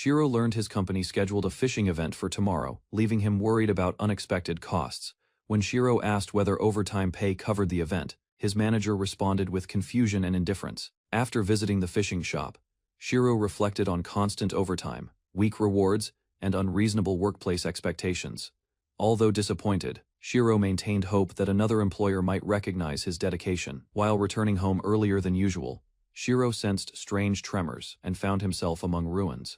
Shiro learned his company scheduled a fishing event for tomorrow, leaving him worried about unexpected costs. When Shiro asked whether overtime pay covered the event, his manager responded with confusion and indifference. After visiting the fishing shop, Shiro reflected on constant overtime, weak rewards, and unreasonable workplace expectations. Although disappointed, Shiro maintained hope that another employer might recognize his dedication. While returning home earlier than usual, Shiro sensed strange tremors and found himself among ruins.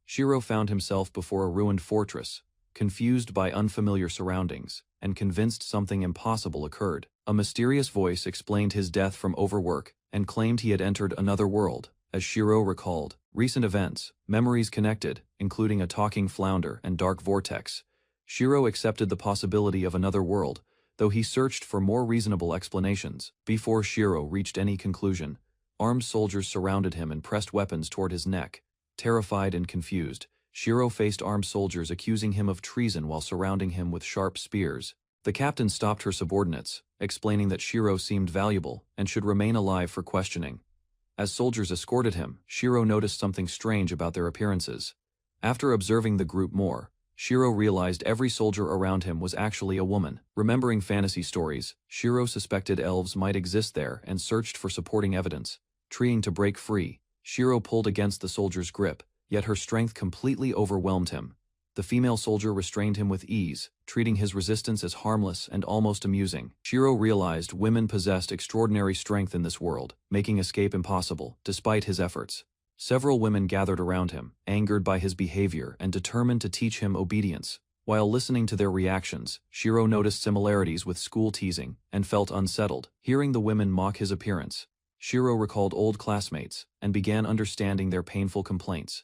Shiro found himself before a ruined fortress, confused by unfamiliar surroundings, and convinced something impossible occurred. A mysterious voice explained his death from overwork and claimed he had entered another world. As Shiro recalled recent events, memories connected, including a talking flounder and dark vortex, Shiro accepted the possibility of another world, though he searched for more reasonable explanations. Before Shiro reached any conclusion, armed soldiers surrounded him and pressed weapons toward his neck. Terrified and confused, Shiro faced armed soldiers accusing him of treason while surrounding him with sharp spears. The captain stopped her subordinates, explaining that Shiro seemed valuable and should remain alive for questioning. As soldiers escorted him, Shiro noticed something strange about their appearances. After observing the group more, Shiro realized every soldier around him was actually a woman. Remembering fantasy stories, Shiro suspected elves might exist there and searched for supporting evidence. Trying to break free, Shiro pulled against the soldier's grip, yet her strength completely overwhelmed him. The female soldier restrained him with ease, treating his resistance as harmless and almost amusing. Shiro realized women possessed extraordinary strength in this world, making escape impossible, despite his efforts. Several women gathered around him, angered by his behavior and determined to teach him obedience. While listening to their reactions, Shiro noticed similarities with school teasing and felt unsettled. Hearing the women mock his appearance, Shiro recalled old classmates and began understanding their painful complaints.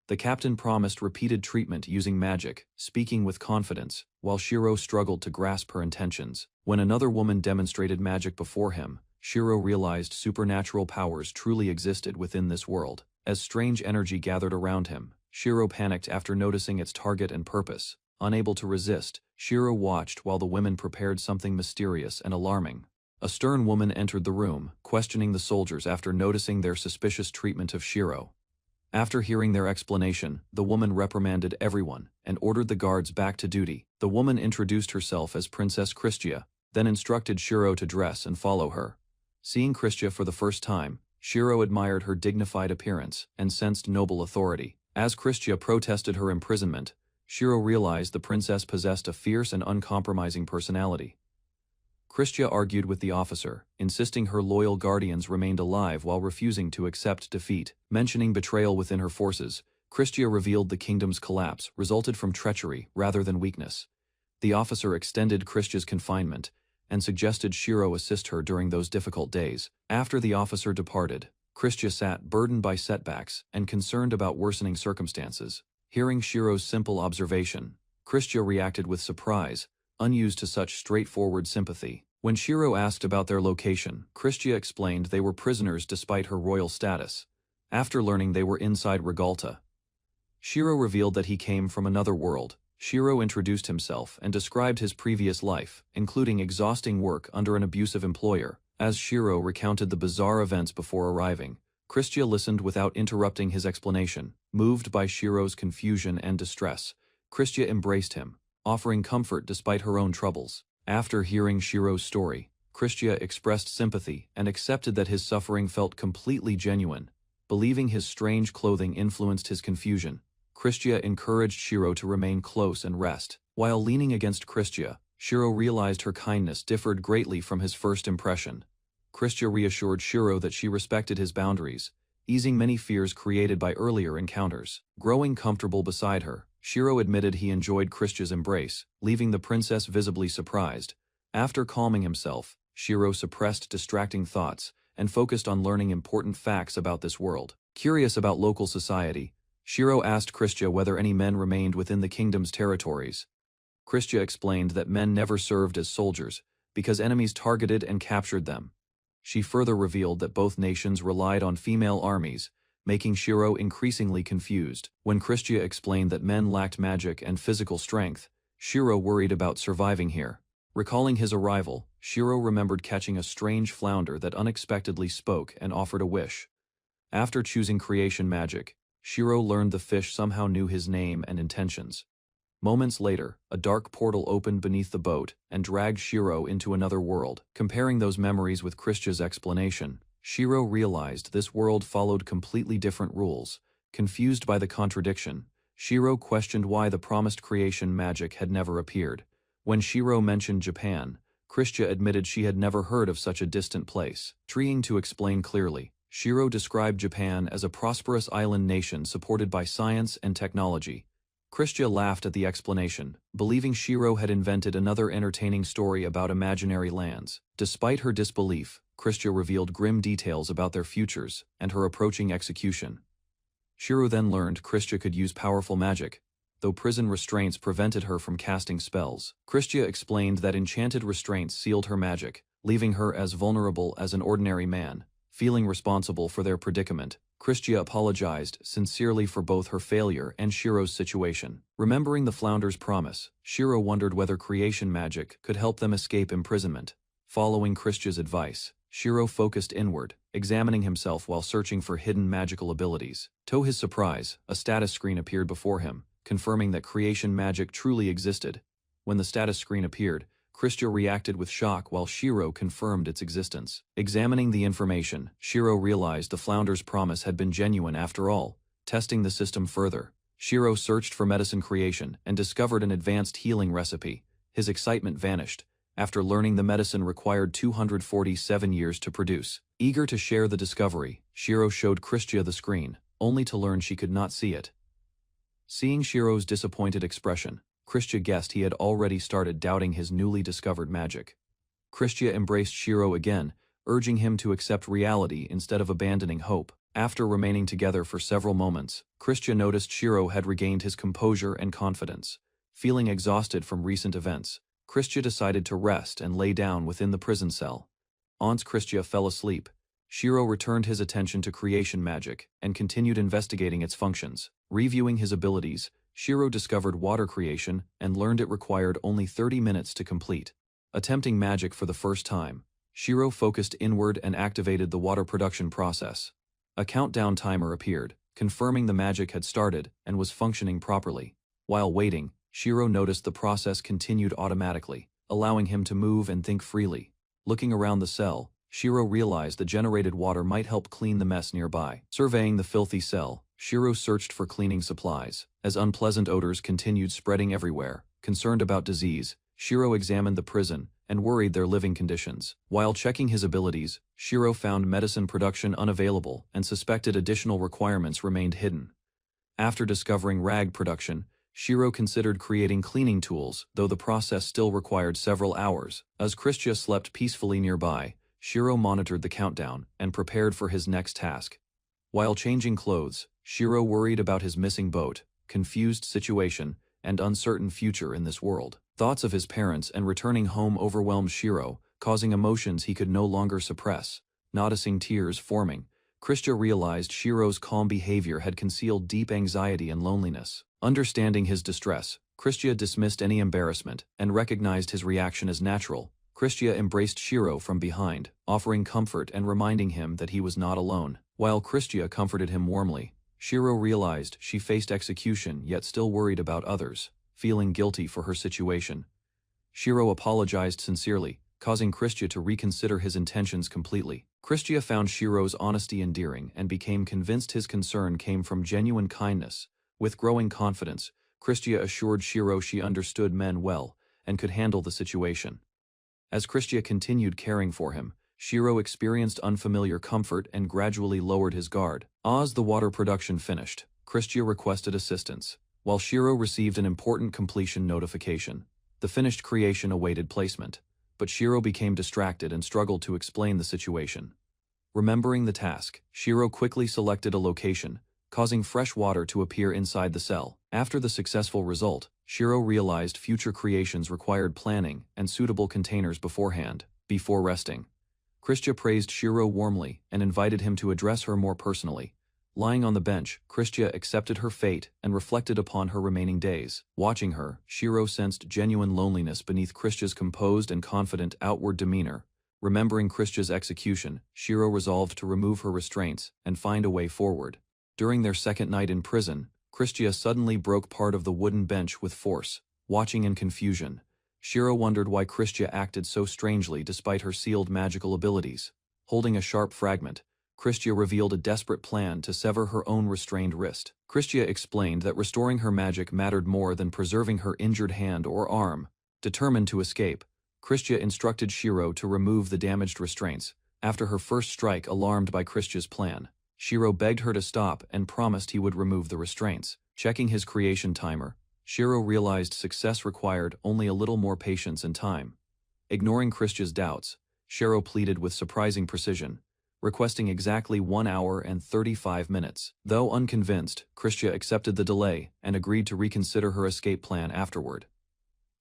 The captain promised repeated treatment using magic, speaking with confidence, while Shiro struggled to grasp her intentions. When another woman demonstrated magic before him, Shiro realized supernatural powers truly existed within this world. As strange energy gathered around him, Shiro panicked after noticing its target and purpose. Unable to resist, Shiro watched while the women prepared something mysterious and alarming. A stern woman entered the room, questioning the soldiers after noticing their suspicious treatment of Shiro. After hearing their explanation, the woman reprimanded everyone and ordered the guards back to duty. The woman introduced herself as Princess Christia, then instructed Shiro to dress and follow her. Seeing Christia for the first time, Shiro admired her dignified appearance and sensed noble authority. As Christia protested her imprisonment, Shiro realized the princess possessed a fierce and uncompromising personality. Christia argued with the officer, insisting her loyal guardians remained alive while refusing to accept defeat. Mentioning betrayal within her forces, Christia revealed the kingdom's collapse resulted from treachery rather than weakness. The officer extended Christia's confinement and suggested Shiro assist her during those difficult days. After the officer departed, Christia sat burdened by setbacks and concerned about worsening circumstances. Hearing Shiro's simple observation, Christia reacted with surprise, unused to such straightforward sympathy. When Shiro asked about their location, Christia explained they were prisoners despite her royal status. After learning they were inside Regalta, Shiro revealed that he came from another world. Shiro introduced himself and described his previous life, including exhausting work under an abusive employer. As Shiro recounted the bizarre events before arriving, Christia listened without interrupting his explanation. Moved by Shiro's confusion and distress, Christia embraced him, offering comfort despite her own troubles. After hearing Shiro's story, Christia expressed sympathy and accepted that his suffering felt completely genuine. Believing his strange clothing influenced his confusion, Christia encouraged Shiro to remain close and rest. While leaning against Christia, Shiro realized her kindness differed greatly from his first impression. Christia reassured Shiro that she respected his boundaries, easing many fears created by earlier encounters. Growing comfortable beside her, Shiro admitted he enjoyed Christia's embrace, leaving the princess visibly surprised. After calming himself, Shiro suppressed distracting thoughts and focused on learning important facts about this world. Curious about local society, Shiro asked Christia whether any men remained within the kingdom's territories. Christia explained that men never served as soldiers, because enemies targeted and captured them. She further revealed that both nations relied on female armies, making Shiro increasingly confused. When Christia explained that men lacked magic and physical strength, Shiro worried about surviving here. Recalling his arrival, Shiro remembered catching a strange flounder that unexpectedly spoke and offered a wish. After choosing creation magic, Shiro learned the fish somehow knew his name and intentions. Moments later, a dark portal opened beneath the boat and dragged Shiro into another world. Comparing those memories with Kristia's explanation, Shiro realized this world followed completely different rules. Confused by the contradiction, Shiro questioned why the promised creation magic had never appeared. When Shiro mentioned Japan, Kristia admitted she had never heard of such a distant place. Trying to explain clearly, Shiro described Japan as a prosperous island nation supported by science and technology. Kristia laughed at the explanation, believing Shiro had invented another entertaining story about imaginary lands. Despite her disbelief, Kristia revealed grim details about their futures and her approaching execution. Shiro then learned Kristia could use powerful magic, though prison restraints prevented her from casting spells. Kristia explained that enchanted restraints sealed her magic, leaving her as vulnerable as an ordinary man. Feeling responsible for their predicament, Kristia apologized sincerely for both her failure and Shiro's situation. Remembering the flounder's promise, Shiro wondered whether creation magic could help them escape imprisonment. Following Kristia's advice, Shiro focused inward, examining himself while searching for hidden magical abilities. To his surprise, a status screen appeared before him, confirming that creation magic truly existed. When the status screen appeared, Kristia reacted with shock while Shiro confirmed its existence. Examining the information, Shiro realized the flounder's promise had been genuine after all. Testing the system further, Shiro searched for medicine creation and discovered an advanced healing recipe. His excitement vanished after learning the medicine required 247 years to produce. Eager to share the discovery, Shiro showed Kristia the screen, only to learn she could not see it. Seeing Shiro's disappointed expression, Kristia guessed he had already started doubting his newly discovered magic. Kristia embraced Shiro again, urging him to accept reality instead of abandoning hope. After remaining together for several moments, Kristia noticed Shiro had regained his composure and confidence. Feeling exhausted from recent events, Kristia decided to rest and lay down within the prison cell. Once Kristia fell asleep, Shiro returned his attention to creation magic and continued investigating its functions. Reviewing his abilities, Shiro discovered water creation and learned it required only 30 minutes to complete. Attempting magic for the first time, Shiro focused inward and activated the water production process. A countdown timer appeared, confirming the magic had started and was functioning properly. While waiting, Shiro noticed the process continued automatically, allowing him to move and think freely. Looking around the cell, Shiro realized the generated water might help clean the mess nearby. Surveying the filthy cell, Shiro searched for cleaning supplies. As unpleasant odors continued spreading everywhere, concerned about disease, Shiro examined the prison and worried their living conditions. While checking his abilities, Shiro found medicine production unavailable and suspected additional requirements remained hidden. After discovering rag production, Shiro considered creating cleaning tools, though the process still required several hours. As Kristia slept peacefully nearby, Shiro monitored the countdown and prepared for his next task. While changing clothes, Shiro worried about his missing boat, confused situation, and uncertain future in this world. Thoughts of his parents and returning home overwhelmed Shiro, causing emotions he could no longer suppress. Noticing tears forming, Kristia realized Shiro's calm behavior had concealed deep anxiety and loneliness. Understanding his distress, Kristia dismissed any embarrassment and recognized his reaction as natural. Kristia embraced Shiro from behind, offering comfort and reminding him that he was not alone. While Kristia comforted him warmly, Shiro realized she faced execution yet still worried about others, feeling guilty for her situation. Shiro apologized sincerely, causing Kristia to reconsider his intentions completely. Kristia found Shiro's honesty endearing and became convinced his concern came from genuine kindness. With growing confidence, Kristia assured Shiro she understood men well and could handle the situation. As Kristia continued caring for him, Shiro experienced unfamiliar comfort and gradually lowered his guard. As the water production finished, Kristia requested assistance, while Shiro received an important completion notification. The finished creation awaited placement, but Shiro became distracted and struggled to explain the situation. Remembering the task, Shiro quickly selected a location, causing fresh water to appear inside the cell. After the successful result, Shiro realized future creations required planning and suitable containers beforehand. Before resting, Kristia praised Shiro warmly and invited him to address her more personally. Lying on the bench, Kristia accepted her fate and reflected upon her remaining days. Watching her, Shiro sensed genuine loneliness beneath Kristia's composed and confident outward demeanor. Remembering Kristia's execution, Shiro resolved to remove her restraints and find a way forward. During their second night in prison, Christia suddenly broke part of the wooden bench with force. Watching in confusion, Shiro wondered why Christia acted so strangely despite her sealed magical abilities. Holding a sharp fragment, Christia revealed a desperate plan to sever her own restrained wrist. Christia explained that restoring her magic mattered more than preserving her injured hand or arm. Determined to escape, Christia instructed Shiro to remove the damaged restraints. After her first strike alarmed by Christia's plan, Shiro begged her to stop and promised he would remove the restraints. Checking his creation timer, Shiro realized success required only a little more patience and time. Ignoring Christia's doubts, Shiro pleaded with surprising precision, requesting exactly 1 hour and 35 minutes. Though unconvinced, Christia accepted the delay and agreed to reconsider her escape plan afterward.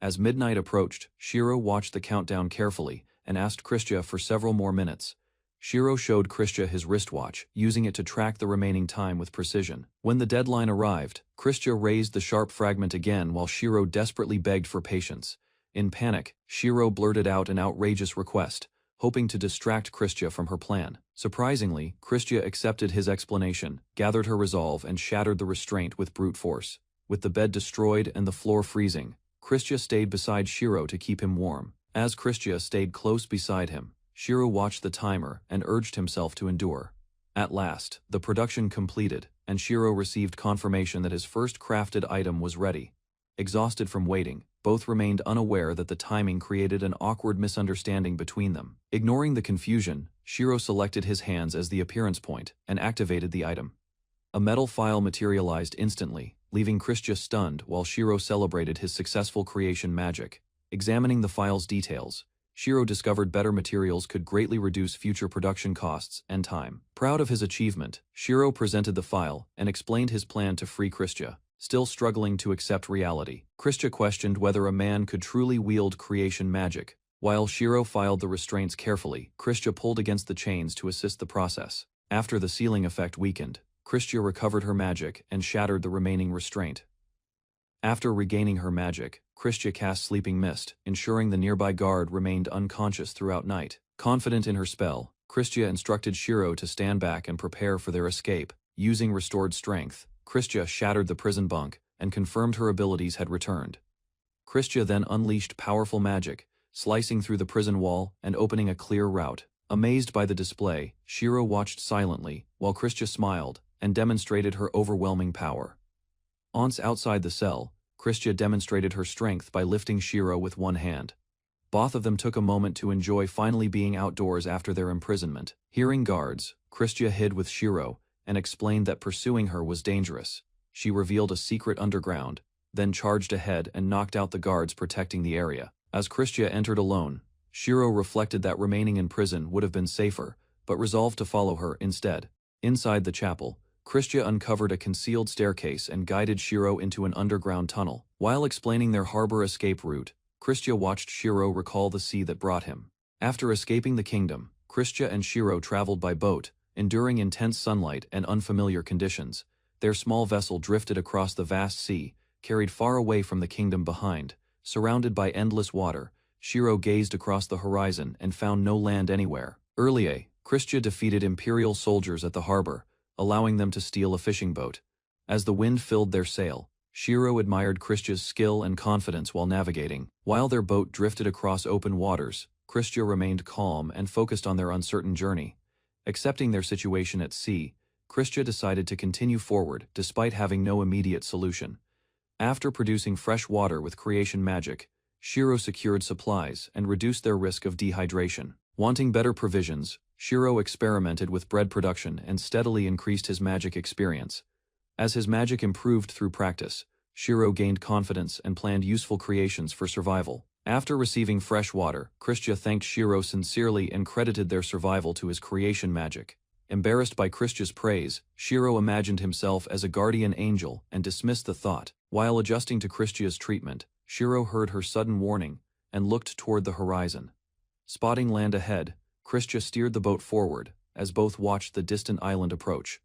As midnight approached, Shiro watched the countdown carefully and asked Christia for several more minutes. Shiro showed Christia his wristwatch, using it to track the remaining time with precision. When the deadline arrived, Christia raised the sharp fragment again while Shiro desperately begged for patience. In panic, Shiro blurted out an outrageous request, hoping to distract Christia from her plan. Surprisingly, Christia accepted his explanation, gathered her resolve and shattered the restraint with brute force. With the bed destroyed and the floor freezing, Christia stayed beside Shiro to keep him warm. As Christia stayed close beside him, Shiro watched the timer and urged himself to endure. At last, the production completed, and Shiro received confirmation that his first crafted item was ready. Exhausted from waiting, both remained unaware that the timing created an awkward misunderstanding between them. Ignoring the confusion, Shiro selected his hands as the appearance point and activated the item. A metal file materialized instantly, leaving Christia stunned while Shiro celebrated his successful creation magic. Examining the file's details, Shiro discovered better materials could greatly reduce future production costs and time. Proud of his achievement, Shiro presented the file and explained his plan to free Christia. Still struggling to accept reality, Christia questioned whether a man could truly wield creation magic. While Shiro filed the restraints carefully, Christia pulled against the chains to assist the process. After the sealing effect weakened, Christia recovered her magic and shattered the remaining restraint. After regaining her magic, Christia cast Sleeping Mist, ensuring the nearby guard remained unconscious throughout night. Confident in her spell, Christia instructed Shiro to stand back and prepare for their escape. Using restored strength, Christia shattered the prison bunk and confirmed her abilities had returned. Christia then unleashed powerful magic, slicing through the prison wall and opening a clear route. Amazed by the display, Shiro watched silently, while Christia smiled and demonstrated her overwhelming power. Once outside the cell, Christia demonstrated her strength by lifting Shiro with one hand. Both of them took a moment to enjoy finally being outdoors after their imprisonment. Hearing guards, Christia hid with Shiro and explained that pursuing her was dangerous. She revealed a secret underground, then charged ahead and knocked out the guards protecting the area. As Christia entered alone, Shiro reflected that remaining in prison would have been safer, but resolved to follow her instead. Inside the chapel, Christia uncovered a concealed staircase and guided Shiro into an underground tunnel. While explaining their harbor escape route, Christia watched Shiro recall the sea that brought him. After escaping the kingdom, Christia and Shiro traveled by boat, enduring intense sunlight and unfamiliar conditions. Their small vessel drifted across the vast sea, carried far away from the kingdom behind. Surrounded by endless water, Shiro gazed across the horizon and found no land anywhere. Earlier, Christia defeated Imperial soldiers at the harbor, allowing them to steal a fishing boat. As the wind filled their sail, Shiro admired Christia's skill and confidence while navigating. While their boat drifted across open waters, Christia remained calm and focused on their uncertain journey. Accepting their situation at sea, Christia decided to continue forward despite having no immediate solution. After producing fresh water with creation magic, Shiro secured supplies and reduced their risk of dehydration. Wanting better provisions, Shiro experimented with bread production and steadily increased his magic experience. As his magic improved through practice, Shiro gained confidence and planned useful creations for survival. After receiving fresh water, Christia thanked Shiro sincerely and credited their survival to his creation magic. Embarrassed by Christia's praise, Shiro imagined himself as a guardian angel and dismissed the thought. While adjusting to Christia's treatment, Shiro heard her sudden warning and looked toward the horizon. Spotting land ahead, Christia steered the boat forward, as both watched the distant island approach.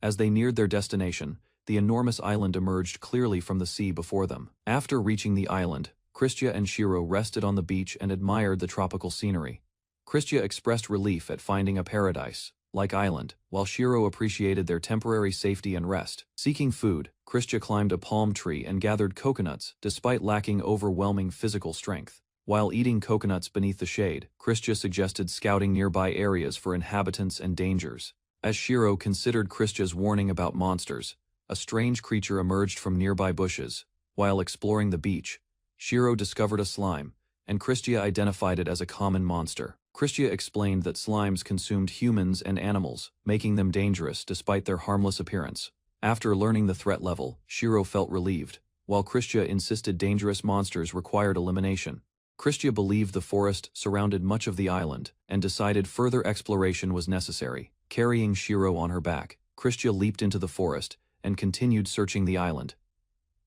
As they neared their destination, the enormous island emerged clearly from the sea before them. After reaching the island, Christia and Shiro rested on the beach and admired the tropical scenery. Christia expressed relief at finding a paradise, like island, while Shiro appreciated their temporary safety and rest. Seeking food, Christia climbed a palm tree and gathered coconuts despite lacking overwhelming physical strength. While eating coconuts beneath the shade, Christia suggested scouting nearby areas for inhabitants and dangers. As Shiro considered Christia's warning about monsters, a strange creature emerged from nearby bushes. While exploring the beach, Shiro discovered a slime, and Christia identified it as a common monster. Christia explained that slimes consumed humans and animals, making them dangerous despite their harmless appearance. After learning the threat level, Shiro felt relieved, while Christia insisted dangerous monsters required elimination. Christia believed the forest surrounded much of the island and decided further exploration was necessary. Carrying Shiro on her back, Christia leaped into the forest and continued searching the island.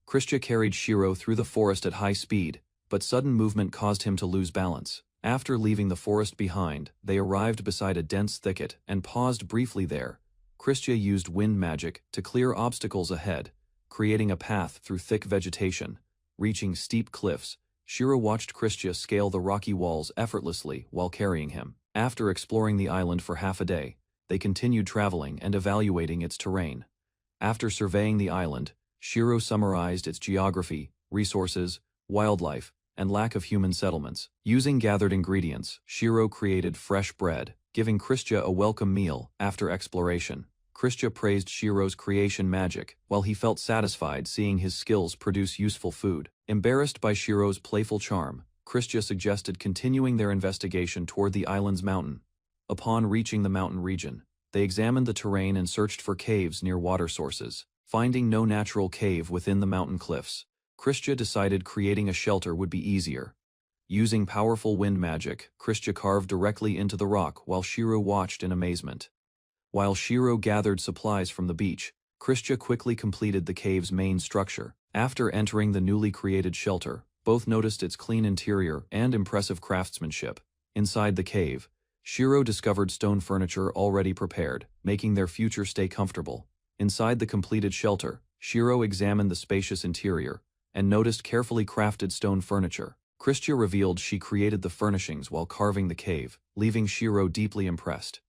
Christia carried Shiro through the forest at high speed, but sudden movement caused him to lose balance. After leaving the forest behind, they arrived beside a dense thicket and paused briefly there. Christia used wind magic to clear obstacles ahead, creating a path through thick vegetation. Reaching steep cliffs, Shiro watched Christia scale the rocky walls effortlessly while carrying him. After exploring the island for half a day, they continued traveling and evaluating its terrain. After surveying the island, Shiro summarized its geography, resources, wildlife, and lack of human settlements. Using gathered ingredients, Shiro created fresh bread, giving Christia a welcome meal after exploration. Christia praised Shiro's creation magic, while he felt satisfied seeing his skills produce useful food. Embarrassed by Shiro's playful charm, Christia suggested continuing their investigation toward the island's mountain. Upon reaching the mountain region, they examined the terrain and searched for caves near water sources. Finding no natural cave within the mountain cliffs, Christia decided creating a shelter would be easier. Using powerful wind magic, Christia carved directly into the rock while Shiro watched in amazement. While Shiro gathered supplies from the beach, Christia quickly completed the cave's main structure. After entering the newly created shelter, both noticed its clean interior and impressive craftsmanship. Inside the cave, Shiro discovered stone furniture already prepared, making their future stay comfortable. Inside the completed shelter, Shiro examined the spacious interior and noticed carefully crafted stone furniture. Christia revealed she created the furnishings while carving the cave, leaving Shiro deeply impressed.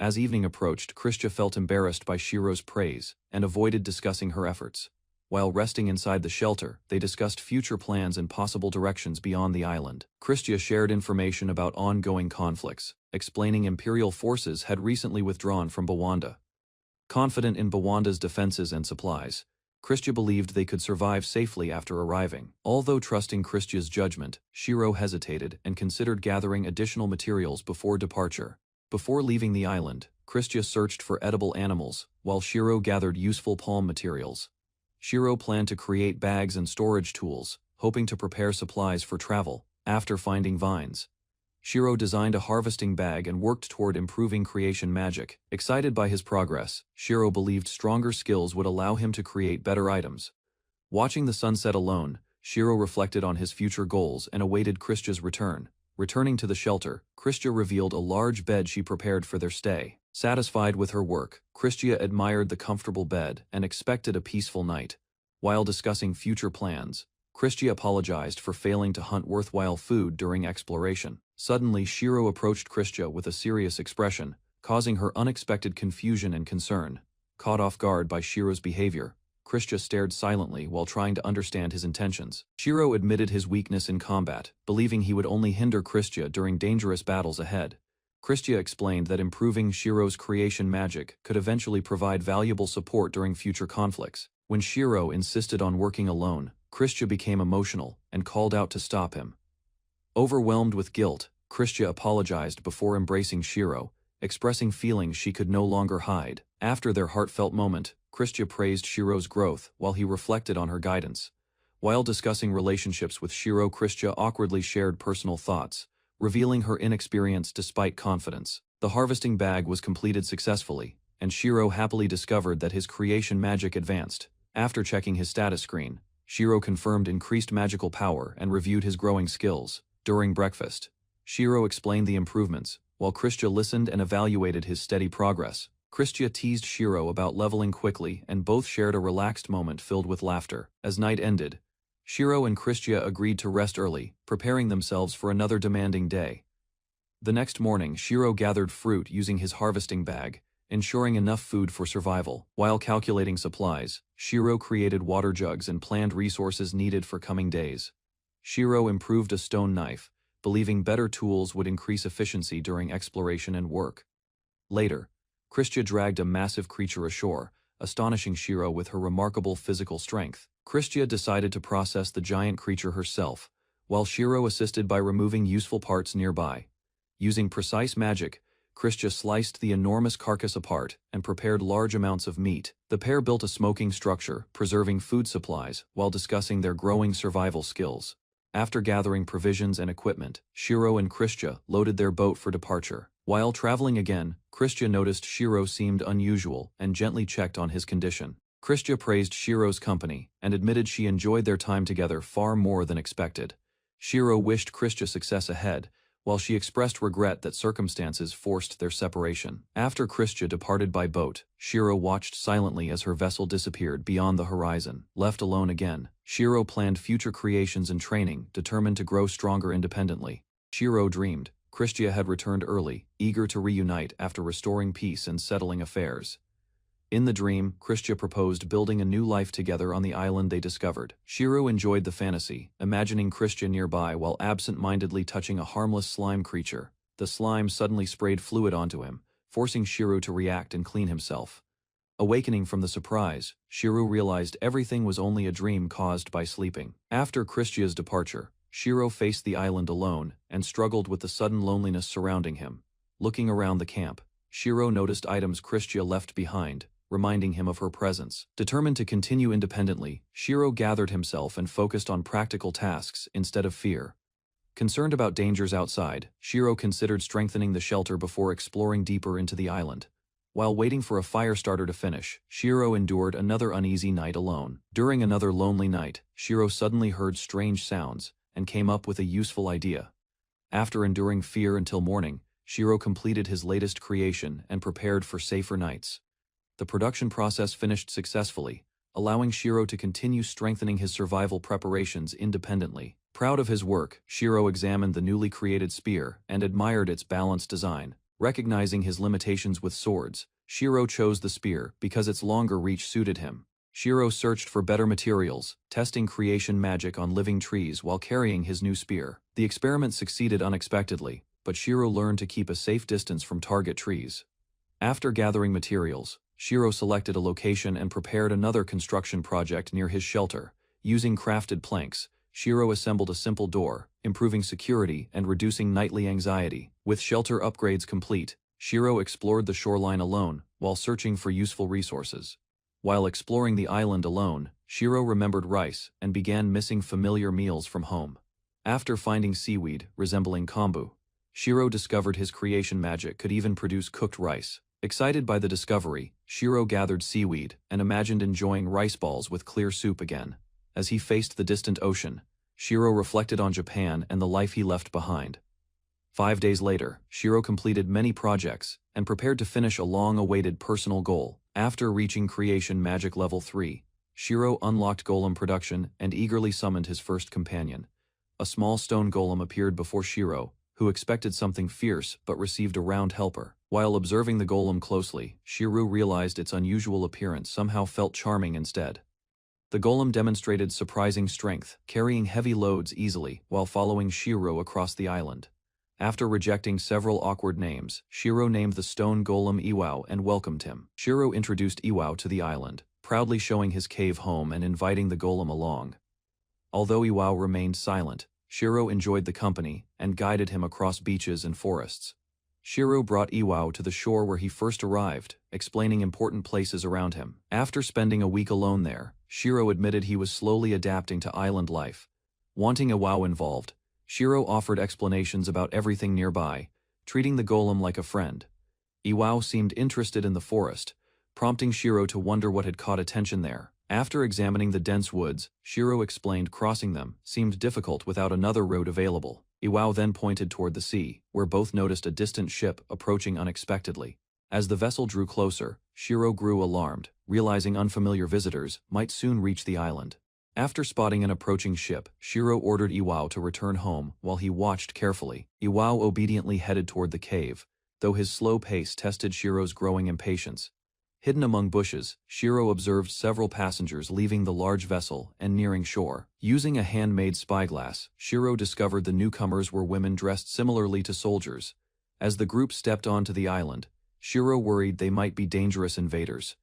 As evening approached, Christia felt embarrassed by Shiro's praise and avoided discussing her efforts. While resting inside the shelter, they discussed future plans and possible directions beyond the island. Christia shared information about ongoing conflicts, explaining Imperial forces had recently withdrawn from Bawanda. Confident in Bawanda's defenses and supplies, Christia believed they could survive safely after arriving. Although trusting Christia's judgment, Shiro hesitated and considered gathering additional materials before departure. Before leaving the island, Christia searched for edible animals, while Shiro gathered useful palm materials. Shiro planned to create bags and storage tools, hoping to prepare supplies for travel. After finding vines, Shiro designed a harvesting bag and worked toward improving creation magic. Excited by his progress, Shiro believed stronger skills would allow him to create better items. Watching the sunset alone, Shiro reflected on his future goals and awaited Christia's return. Returning to the shelter, Christia revealed a large bed she prepared for their stay. Satisfied with her work, Christia admired the comfortable bed and expected a peaceful night. While discussing future plans, Christia apologized for failing to hunt worthwhile food during exploration. Suddenly, Shiro approached Christia with a serious expression, causing her unexpected confusion and concern. Caught off guard by Shiro's behavior, Christia stared silently while trying to understand his intentions. Shiro admitted his weakness in combat, believing he would only hinder Christia during dangerous battles ahead. Christia explained that improving Shiro's creation magic could eventually provide valuable support during future conflicts. When Shiro insisted on working alone, Christia became emotional and called out to stop him. Overwhelmed with guilt, Christia apologized before embracing Shiro, expressing feelings she could no longer hide. After their heartfelt moment, Christia praised Shiro's growth while he reflected on her guidance. While discussing relationships with Shiro, Christia awkwardly shared personal thoughts, revealing her inexperience despite confidence. The harvesting bag was completed successfully, and Shiro happily discovered that his creation magic advanced. After checking his status screen, Shiro confirmed increased magical power and reviewed his growing skills. During breakfast, Shiro explained the improvements, while Christia listened and evaluated his steady progress. Christia teased Shiro about leveling quickly, and both shared a relaxed moment filled with laughter. As night ended, Shiro and Christia agreed to rest early, preparing themselves for another demanding day. The next morning, Shiro gathered fruit using his harvesting bag, ensuring enough food for survival. While calculating supplies, Shiro created water jugs and planned resources needed for coming days. Shiro improved a stone knife, believing better tools would increase efficiency during exploration and work. Later, Christia dragged a massive creature ashore, astonishing Shiro with her remarkable physical strength. Christia decided to process the giant creature herself, while Shiro assisted by removing useful parts nearby. Using precise magic, Christia sliced the enormous carcass apart and prepared large amounts of meat. The pair built a smoking structure, preserving food supplies while discussing their growing survival skills. After gathering provisions and equipment, Shiro and Christia loaded their boat for departure. While traveling again, Christia noticed Shiro seemed unusual and gently checked on his condition. Christia praised Shiro's company and admitted she enjoyed their time together far more than expected. Shiro wished Christia success ahead, while she expressed regret that circumstances forced their separation. After Christia departed by boat, Shiro watched silently as her vessel disappeared beyond the horizon. Left alone again, Shiro planned future creations and training, determined to grow stronger independently. Shiro dreamed Christia had returned early, eager to reunite after restoring peace and settling affairs. In the dream, Christia proposed building a new life together on the island they discovered. Shiro enjoyed the fantasy, imagining Christia nearby while absent-mindedly touching a harmless slime creature. The slime suddenly sprayed fluid onto him, forcing Shiro to react and clean himself. Awakening from the surprise, Shiro realized everything was only a dream caused by sleeping. After Christia's departure, Shiro faced the island alone and struggled with the sudden loneliness surrounding him. Looking around the camp, Shiro noticed items Christia left behind, reminding him of her presence. Determined to continue independently, Shiro gathered himself and focused on practical tasks instead of fear. Concerned about dangers outside, Shiro considered strengthening the shelter before exploring deeper into the island. While waiting for a fire starter to finish, Shiro endured another uneasy night alone. During another lonely night, Shiro suddenly heard strange sounds and came up with a useful idea. After enduring fear until morning, Shiro completed his latest creation and prepared for safer nights. The production process finished successfully, allowing Shiro to continue strengthening his survival preparations independently. Proud of his work, Shiro examined the newly created spear and admired its balanced design. Recognizing his limitations with swords, Shiro chose the spear because its longer reach suited him. Shiro searched for better materials, testing creation magic on living trees while carrying his new spear. The experiment succeeded unexpectedly, but Shiro learned to keep a safe distance from target trees. After gathering materials, Shiro selected a location and prepared another construction project near his shelter. Using crafted planks, Shiro assembled a simple door, improving security and reducing nightly anxiety. With shelter upgrades complete, Shiro explored the shoreline alone while searching for useful resources. While exploring the island alone, Shiro remembered rice and began missing familiar meals from home. After finding seaweed resembling kombu, Shiro discovered his creation magic could even produce cooked rice. Excited by the discovery, Shiro gathered seaweed and imagined enjoying rice balls with clear soup again. As he faced the distant ocean, Shiro reflected on Japan and the life he left behind. 5 days later, Shiro completed many projects and prepared to finish a long-awaited personal goal. After reaching Creation Magic Level 3, Shiro unlocked golem production and eagerly summoned his first companion. A small stone golem appeared before Shiro, who expected something fierce but received a round helper. While observing the golem closely, Shiro realized its unusual appearance somehow felt charming instead. The golem demonstrated surprising strength, carrying heavy loads easily while following Shiro across the island. After rejecting several awkward names, Shiro named the stone golem Iwao and welcomed him. Shiro introduced Iwao to the island, proudly showing his cave home and inviting the golem along. Although Iwao remained silent, Shiro enjoyed the company and guided him across beaches and forests. Shiro brought Iwao to the shore where he first arrived, explaining important places around him. After spending a week alone there, Shiro admitted he was slowly adapting to island life. Wanting Iwao involved, Shiro offered explanations about everything nearby, treating the golem like a friend. Iwao seemed interested in the forest, prompting Shiro to wonder what had caught attention there. After examining the dense woods, Shiro explained crossing them seemed difficult without another road available. Iwao then pointed toward the sea, where both noticed a distant ship approaching unexpectedly. As the vessel drew closer, Shiro grew alarmed, realizing unfamiliar visitors might soon reach the island. After spotting an approaching ship, Shiro ordered Iwao to return home while he watched carefully. Iwao obediently headed toward the cave, though his slow pace tested Shiro's growing impatience. Hidden among bushes, Shiro observed several passengers leaving the large vessel and nearing shore. Using a handmade spyglass, Shiro discovered the newcomers were women dressed similarly to soldiers. As the group stepped onto the island, Shiro worried they might be dangerous invaders.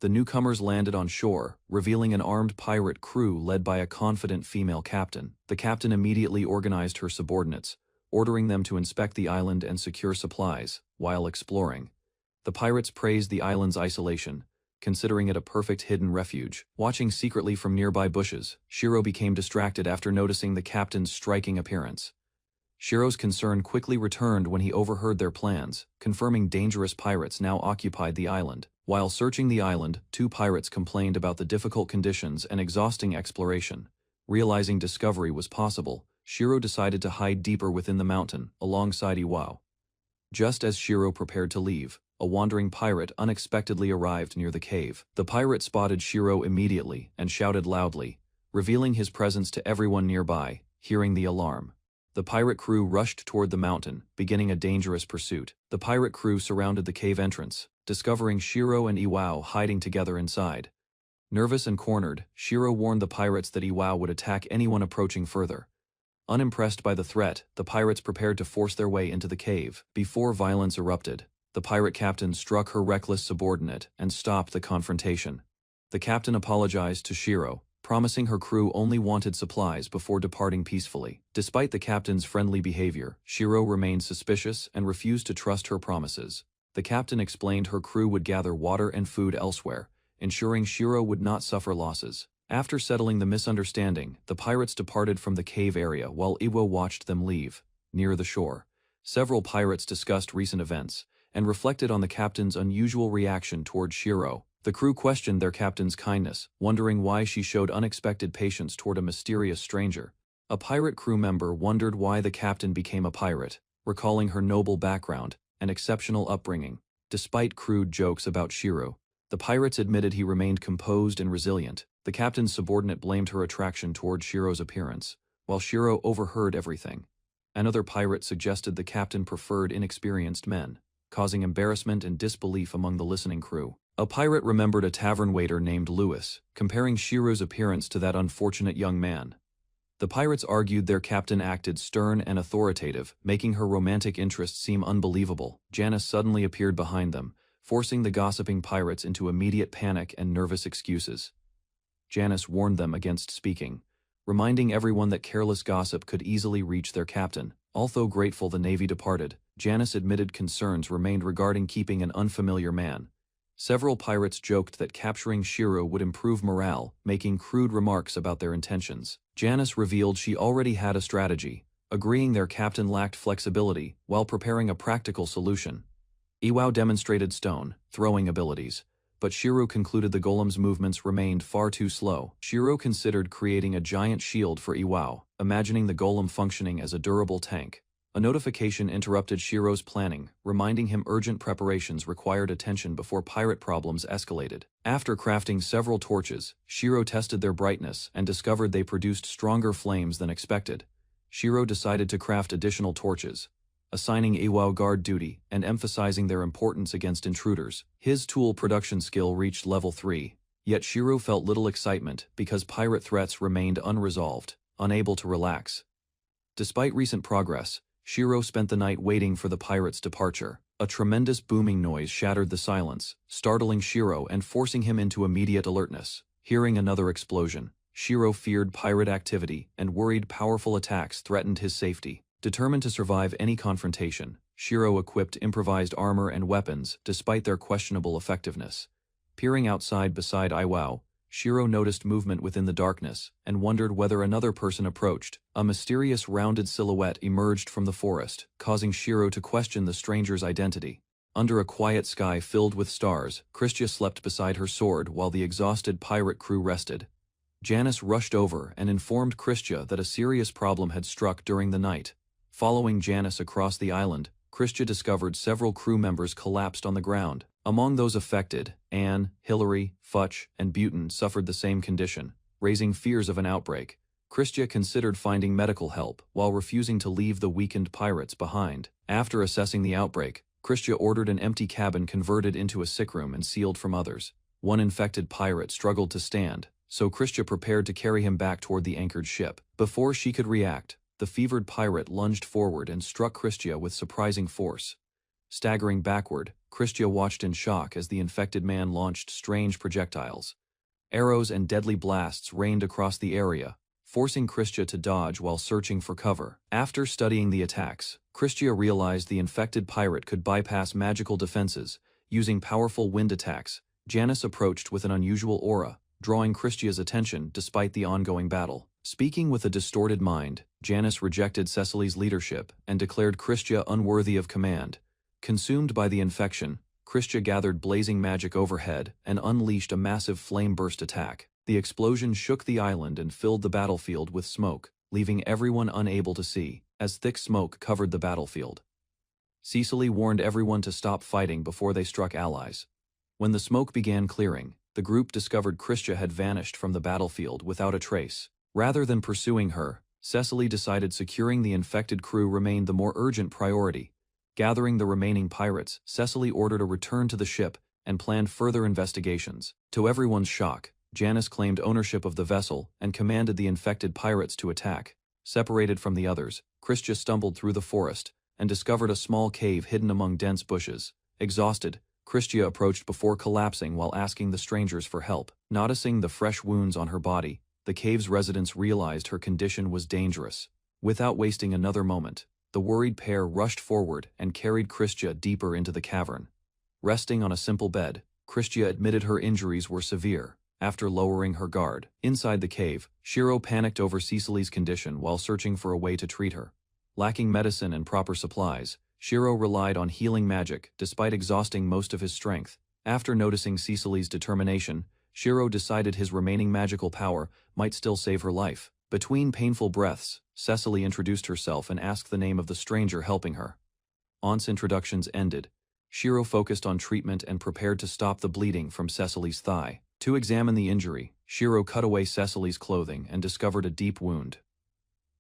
The newcomers landed on shore, revealing an armed pirate crew led by a confident female captain. The captain immediately organized her subordinates, ordering them to inspect the island and secure supplies while exploring. The pirates praised the island's isolation, considering it a perfect hidden refuge. Watching secretly from nearby bushes, Shiro became distracted after noticing the captain's striking appearance. Shiro's concern quickly returned when he overheard their plans, confirming dangerous pirates now occupied the island. While searching the island, 2 pirates complained about the difficult conditions and exhausting exploration. Realizing discovery was possible, Shiro decided to hide deeper within the mountain, alongside Iwao. Just as Shiro prepared to leave, a wandering pirate unexpectedly arrived near the cave. The pirate spotted Shiro immediately and shouted loudly, revealing his presence to everyone nearby. Hearing the alarm, the pirate crew rushed toward the mountain, beginning a dangerous pursuit. The pirate crew surrounded the cave entrance, discovering Shiro and Iwao hiding together inside. Nervous and cornered, Shiro warned the pirates that Iwao would attack anyone approaching further. Unimpressed by the threat, the pirates prepared to force their way into the cave. Before violence erupted, the pirate captain struck her reckless subordinate and stopped the confrontation. The captain apologized to Shiro, promising her crew only wanted supplies before departing peacefully. Despite the captain's friendly behavior, Shiro remained suspicious and refused to trust her promises. The captain explained her crew would gather water and food elsewhere, ensuring Shiro would not suffer losses. After settling the misunderstanding, the pirates departed from the cave area while Iwao watched them leave. Near the shore, several pirates discussed recent events and reflected on the captain's unusual reaction toward Shiro. The crew questioned their captain's kindness, wondering why she showed unexpected patience toward a mysterious stranger. A pirate crew member wondered why the captain became a pirate, recalling her noble background and exceptional upbringing. Despite crude jokes about Shiro, the pirates admitted he remained composed and resilient. The captain's subordinate blamed her attraction toward Shiro's appearance, while Shiro overheard everything. Another pirate suggested the captain preferred inexperienced men, causing embarrassment and disbelief among the listening crew. A pirate remembered a tavern waiter named Lewis, comparing Shiro's appearance to that unfortunate young man. The pirates argued their captain acted stern and authoritative, making her romantic interest seem unbelievable. Janice suddenly appeared behind them, forcing the gossiping pirates into immediate panic and nervous excuses. Janice warned them against speaking, reminding everyone that careless gossip could easily reach their captain. Although grateful the Navy departed, Janice admitted concerns remained regarding keeping an unfamiliar man. Several pirates joked that capturing Shiro would improve morale, making crude remarks about their intentions. Janice revealed she already had a strategy, agreeing their captain lacked flexibility while preparing a practical solution. Iwao demonstrated stone-throwing abilities, but Shiro concluded the golem's movements remained far too slow. Shiro considered creating a giant shield for Iwao, imagining the golem functioning as a durable tank. A notification interrupted Shiro's planning, reminding him urgent preparations required attention before pirate problems escalated. After crafting several torches, Shiro tested their brightness and discovered they produced stronger flames than expected. Shiro decided to craft additional torches, assigning Iwao guard duty and emphasizing their importance against intruders. His tool production skill reached level 3, yet Shiro felt little excitement because pirate threats remained unresolved, unable to relax. Despite recent progress, Shiro spent the night waiting for the pirates' departure. A tremendous booming noise shattered the silence, startling Shiro and forcing him into immediate alertness. Hearing another explosion, Shiro feared pirate activity and worried powerful attacks threatened his safety. Determined to survive any confrontation, Shiro equipped improvised armor and weapons despite their questionable effectiveness. Peering outside beside Iwao, Shiro noticed movement within the darkness and wondered whether another person approached. A mysterious rounded silhouette emerged from the forest, causing Shiro to question the stranger's identity. Under a quiet sky filled with stars, Christia slept beside her sword while the exhausted pirate crew rested. Janice rushed over and informed Christia that a serious problem had struck during the night. Following Janice across the island, Christia discovered several crew members collapsed on the ground. Among those affected, Anne, Hillary, Futch, and Butin suffered the same condition, raising fears of an outbreak. Christia considered finding medical help while refusing to leave the weakened pirates behind. After assessing the outbreak, Christia ordered an empty cabin converted into a sick room and sealed from others. One infected pirate struggled to stand, so Christia prepared to carry him back toward the anchored ship. Before she could react, the fevered pirate lunged forward and struck Christia with surprising force. Staggering backward, Christia watched in shock as the infected man launched strange projectiles. Arrows and deadly blasts rained across the area, forcing Christia to dodge while searching for cover. After studying the attacks, Christia realized the infected pirate could bypass magical defenses. Using powerful wind attacks, Janice approached with an unusual aura, drawing Christia's attention despite the ongoing battle. Speaking with a distorted mind, Janice rejected Cecily's leadership and declared Christia unworthy of command. Consumed by the infection, Christia gathered blazing magic overhead and unleashed a massive flame-burst attack. The explosion shook the island and filled the battlefield with smoke, leaving everyone unable to see, as thick smoke covered the battlefield. Cecily warned everyone to stop fighting before they struck allies. When the smoke began clearing, the group discovered Christia had vanished from the battlefield without a trace. Rather than pursuing her, Cecily decided securing the infected crew remained the more urgent priority. Gathering the remaining pirates, Cecily ordered a return to the ship and planned further investigations. To everyone's shock, Janice claimed ownership of the vessel and commanded the infected pirates to attack. Separated from the others, Christia stumbled through the forest and discovered a small cave hidden among dense bushes. Exhausted, Christia approached before collapsing while asking the strangers for help. Noticing the fresh wounds on her body, the cave's residents realized her condition was dangerous. Without wasting another moment, the worried pair rushed forward and carried Christia deeper into the cavern. Resting on a simple bed, Christia admitted her injuries were severe. After lowering her guard, inside the cave, Shiro panicked over Cecily's condition while searching for a way to treat her. Lacking medicine and proper supplies, Shiro relied on healing magic despite exhausting most of his strength. After noticing Cecily's determination, Shiro decided his remaining magical power might still save her life. Between painful breaths, Cecily introduced herself and asked the name of the stranger helping her. Once introductions ended, Shiro focused on treatment and prepared to stop the bleeding from Cecily's thigh. To examine the injury, Shiro cut away Cecily's clothing and discovered a deep wound.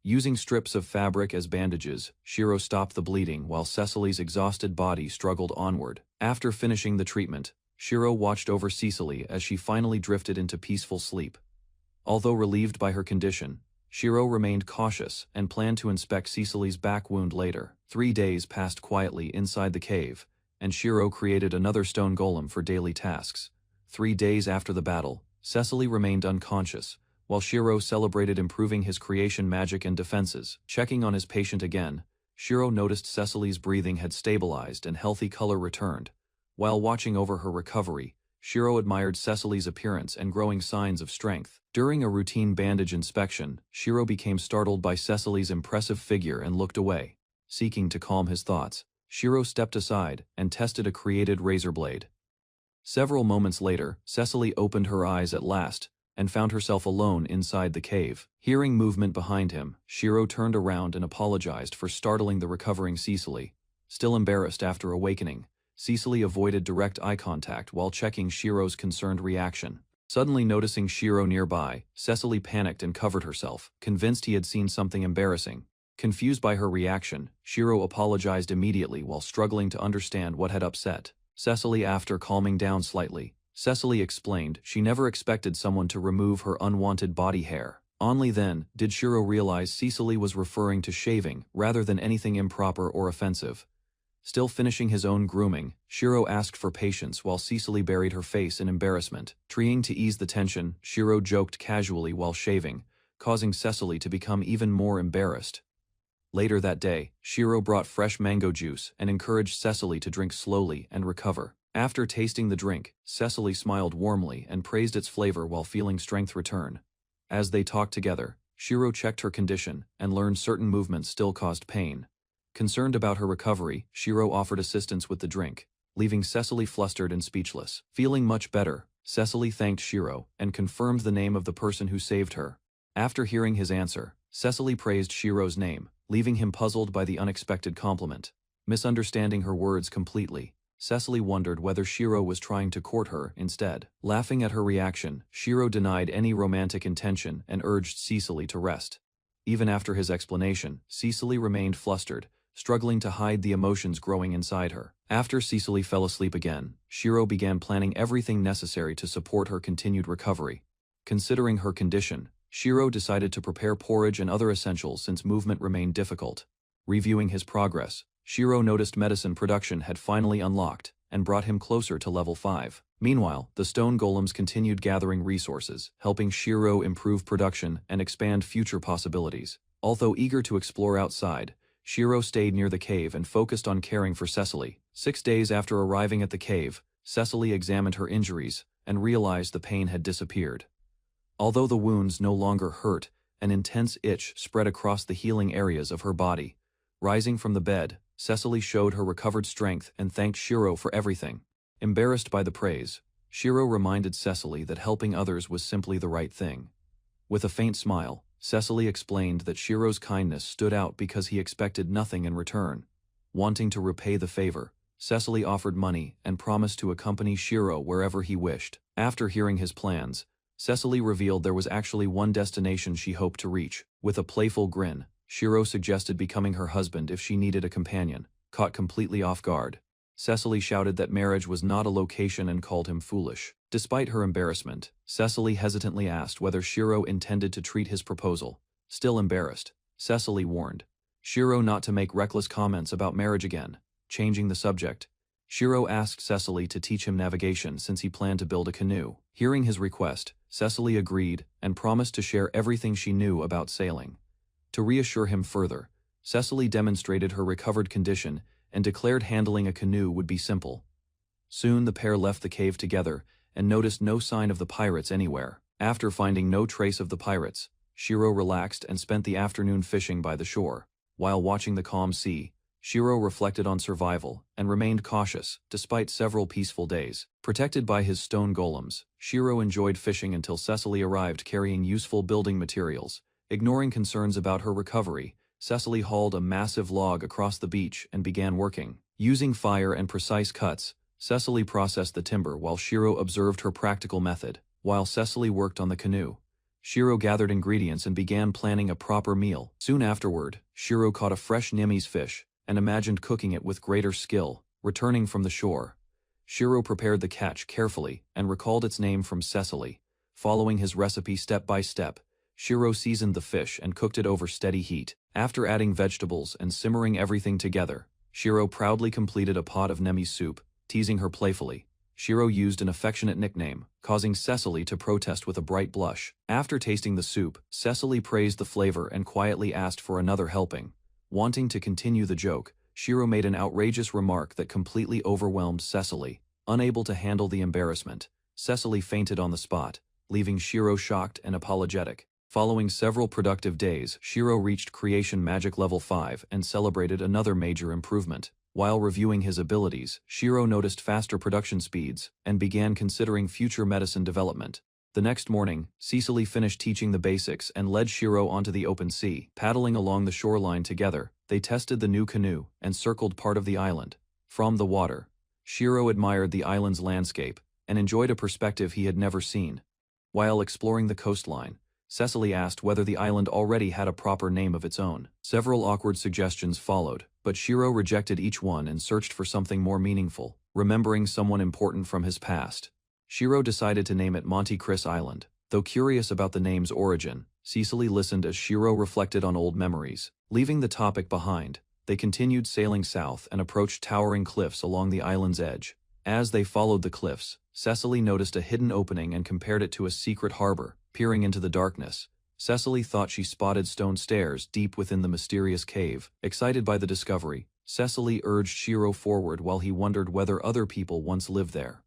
Using strips of fabric as bandages, Shiro stopped the bleeding while Cecily's exhausted body struggled onward. After finishing the treatment, Shiro watched over Cecily as she finally drifted into peaceful sleep. Although relieved by her condition, Shiro remained cautious and planned to inspect Cecily's back wound later. 3 days passed quietly inside the cave, and Shiro created another stone golem for daily tasks. 3 days after the battle, Cecily remained unconscious, while Shiro celebrated improving his creation magic and defenses. Checking on his patient again, Shiro noticed Cecily's breathing had stabilized and healthy color returned. While watching over her recovery, Shiro admired Cecily's appearance and growing signs of strength. During a routine bandage inspection, Shiro became startled by Cecily's impressive figure and looked away. Seeking to calm his thoughts, Shiro stepped aside and tested a created razor blade. Several moments later, Cecily opened her eyes at last and found herself alone inside the cave. Hearing movement behind him, Shiro turned around and apologized for startling the recovering Cecily. Still embarrassed after awakening, Cecily avoided direct eye contact while checking Shiro's concerned reaction. Suddenly noticing Shiro nearby, Cecily panicked and covered herself, convinced he had seen something embarrassing. Confused by her reaction, Shiro apologized immediately while struggling to understand what had upset Cecily. After calming down slightly, Cecily explained she never expected someone to remove her unwanted body hair. Only then did Shiro realize Cecily was referring to shaving rather than anything improper or offensive. Still finishing his own grooming, Shiro asked for patience while Cecily buried her face in embarrassment. Trying to ease the tension, Shiro joked casually while shaving, causing Cecily to become even more embarrassed. Later that day, Shiro brought fresh mango juice and encouraged Cecily to drink slowly and recover. After tasting the drink, Cecily smiled warmly and praised its flavor while feeling strength return. As they talked together, Shiro checked her condition and learned certain movements still caused pain. Concerned about her recovery, Shiro offered assistance with the drink, leaving Cecily flustered and speechless. Feeling much better, Cecily thanked Shiro and confirmed the name of the person who saved her. After hearing his answer, Cecily praised Shiro's name, leaving him puzzled by the unexpected compliment. Misunderstanding her words completely, Cecily wondered whether Shiro was trying to court her instead. Laughing at her reaction, Shiro denied any romantic intention and urged Cecily to rest. Even after his explanation, Cecily remained flustered, struggling to hide the emotions growing inside her. After Cecily fell asleep again, Shiro began planning everything necessary to support her continued recovery. Considering her condition, Shiro decided to prepare porridge and other essentials since movement remained difficult. Reviewing his progress, Shiro noticed medicine production had finally unlocked and brought him closer to level 5. Meanwhile, the stone golems continued gathering resources, helping Shiro improve production and expand future possibilities. Although eager to explore outside, Shiro stayed near the cave and focused on caring for Cecily. 6 days after arriving at the cave, Cecily examined her injuries and realized the pain had disappeared. Although the wounds no longer hurt, an intense itch spread across the healing areas of her body. Rising from the bed, Cecily showed her recovered strength and thanked Shiro for everything. Embarrassed by the praise, Shiro reminded Cecily that helping others was simply the right thing. With a faint smile, Cecily explained that Shiro's kindness stood out because he expected nothing in return. Wanting to repay the favor, Cecily offered money and promised to accompany Shiro wherever he wished. After hearing his plans, Cecily revealed there was actually one destination she hoped to reach. With a playful grin, Shiro suggested becoming her husband if she needed a companion. Caught completely off guard, Cecily shouted that marriage was not a location and called him foolish. Despite her embarrassment, Cecily hesitantly asked whether Shiro intended to treat his proposal. Still embarrassed, Cecily warned Shiro not to make reckless comments about marriage again. Changing the subject, Shiro asked Cecily to teach him navigation since he planned to build a canoe. Hearing his request, Cecily agreed and promised to share everything she knew about sailing. To reassure him further, Cecily demonstrated her recovered condition and declared handling a canoe would be simple. Soon the pair left the cave together and noticed no sign of the pirates anywhere. After finding no trace of the pirates, Shiro relaxed and spent the afternoon fishing by the shore. While watching the calm sea, Shiro reflected on survival and remained cautious despite several peaceful days. Protected by his stone golems, Shiro enjoyed fishing until Cecily arrived carrying useful building materials. Ignoring concerns about her recovery, Cecily hauled a massive log across the beach and began working. Using fire and precise cuts, Cecily processed the timber while Shiro observed her practical method. While Cecily worked on the canoe, Shiro gathered ingredients and began planning a proper meal. Soon afterward, Shiro caught a fresh Nemi's fish and imagined cooking it with greater skill. Returning from the shore, Shiro prepared the catch carefully and recalled its name from Cecily. Following his recipe step by step, Shiro seasoned the fish and cooked it over steady heat. After adding vegetables and simmering everything together, Shiro proudly completed a pot of Nemi's soup. Teasing her playfully, Shiro used an affectionate nickname, causing Cecily to protest with a bright blush. After tasting the soup, Cecily praised the flavor and quietly asked for another helping. Wanting to continue the joke, Shiro made an outrageous remark that completely overwhelmed Cecily. Unable to handle the embarrassment, Cecily fainted on the spot, leaving Shiro shocked and apologetic. Following several productive days, Shiro reached Creation Magic Level 5 and celebrated another major improvement. While reviewing his abilities, Shiro noticed faster production speeds and began considering future medicine development. The next morning, Cecily finished teaching the basics and led Shiro onto the open sea. Paddling along the shoreline together, they tested the new canoe and circled part of the island. From the water, Shiro admired the island's landscape and enjoyed a perspective he had never seen. While exploring the coastline, Cecily asked whether the island already had a proper name of its own. Several awkward suggestions followed, but Shiro rejected each one and searched for something more meaningful. Remembering someone important from his past, Shiro decided to name it Monte Cristo Island. Though curious about the name's origin, Cecily listened as Shiro reflected on old memories. Leaving the topic behind, they continued sailing south and approached towering cliffs along the island's edge. As they followed the cliffs, Cecily noticed a hidden opening and compared it to a secret harbor. Peering into the darkness, Cecily thought she spotted stone stairs deep within the mysterious cave. Excited by the discovery, Cecily urged Shiro forward while he wondered whether other people once lived there.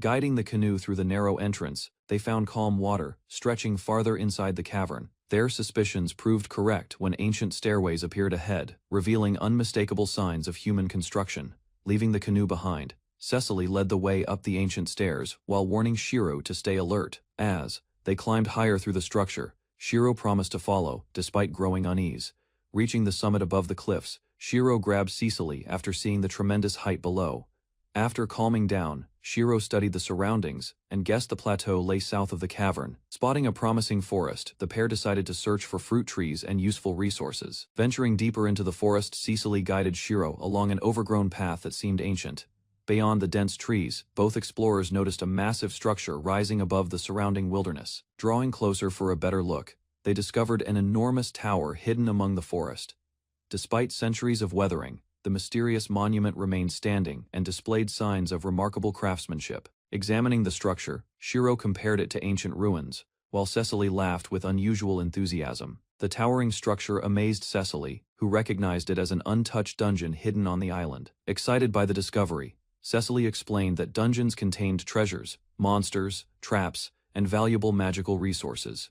Guiding the canoe through the narrow entrance, they found calm water, stretching farther inside the cavern. Their suspicions proved correct when ancient stairways appeared ahead, revealing unmistakable signs of human construction. Leaving the canoe behind, Cecily led the way up the ancient stairs while warning Shiro to stay alert. As they climbed higher through the structure, Shiro promised to follow, despite growing unease. Reaching the summit above the cliffs, Shiro grabbed Cecily after seeing the tremendous height below. After calming down, Shiro studied the surroundings and guessed the plateau lay south of the cavern. Spotting a promising forest, the pair decided to search for fruit trees and useful resources. Venturing deeper into the forest, Cecily guided Shiro along an overgrown path that seemed ancient. Beyond the dense trees, both explorers noticed a massive structure rising above the surrounding wilderness. Drawing closer for a better look, they discovered an enormous tower hidden among the forest. Despite centuries of weathering, the mysterious monument remained standing and displayed signs of remarkable craftsmanship. Examining the structure, Shiro compared it to ancient ruins, while Cecily laughed with unusual enthusiasm. The towering structure amazed Cecily, who recognized it as an untouched dungeon hidden on the island. Excited by the discovery, Cecily explained that dungeons contained treasures, monsters, traps, and valuable magical resources.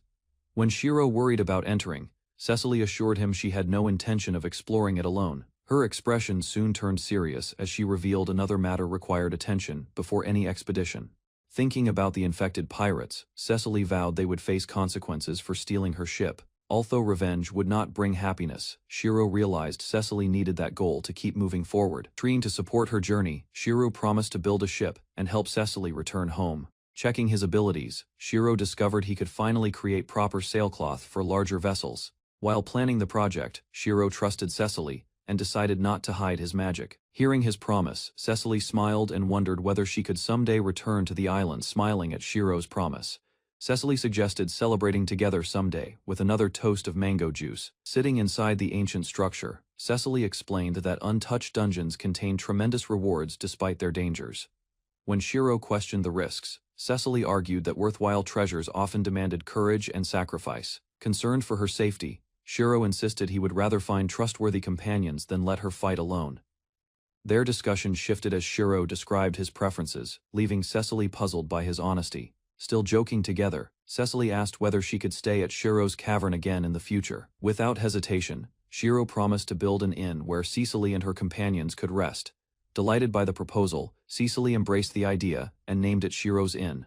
When Shiro worried about entering, Cecily assured him she had no intention of exploring it alone. Her expression soon turned serious as she revealed another matter required attention before any expedition. Thinking about the infected pirates, Cecily vowed they would face consequences for stealing her ship. Although revenge would not bring happiness, Shiro realized Cecily needed that goal to keep moving forward. Trying to support her journey, Shiro promised to build a ship and help Cecily return home. Checking his abilities, Shiro discovered he could finally create proper sailcloth for larger vessels. While planning the project, Shiro trusted Cecily and decided not to hide his magic. Hearing his promise, Cecily smiled and wondered whether she could someday return to the island. Smiling at Shiro's promise, Cecily suggested celebrating together someday with another toast of mango juice. Sitting inside the ancient structure, Cecily explained that untouched dungeons contain tremendous rewards despite their dangers. When Shiro questioned the risks, Cecily argued that worthwhile treasures often demanded courage and sacrifice. Concerned for her safety, Shiro insisted he would rather find trustworthy companions than let her fight alone. Their discussion shifted as Shiro described his preferences, leaving Cecily puzzled by his honesty. Still joking together, Cecily asked whether she could stay at Shiro's cavern again in the future. Without hesitation, Shiro promised to build an inn where Cecily and her companions could rest. Delighted by the proposal, Cecily embraced the idea and named it Shiro's Inn.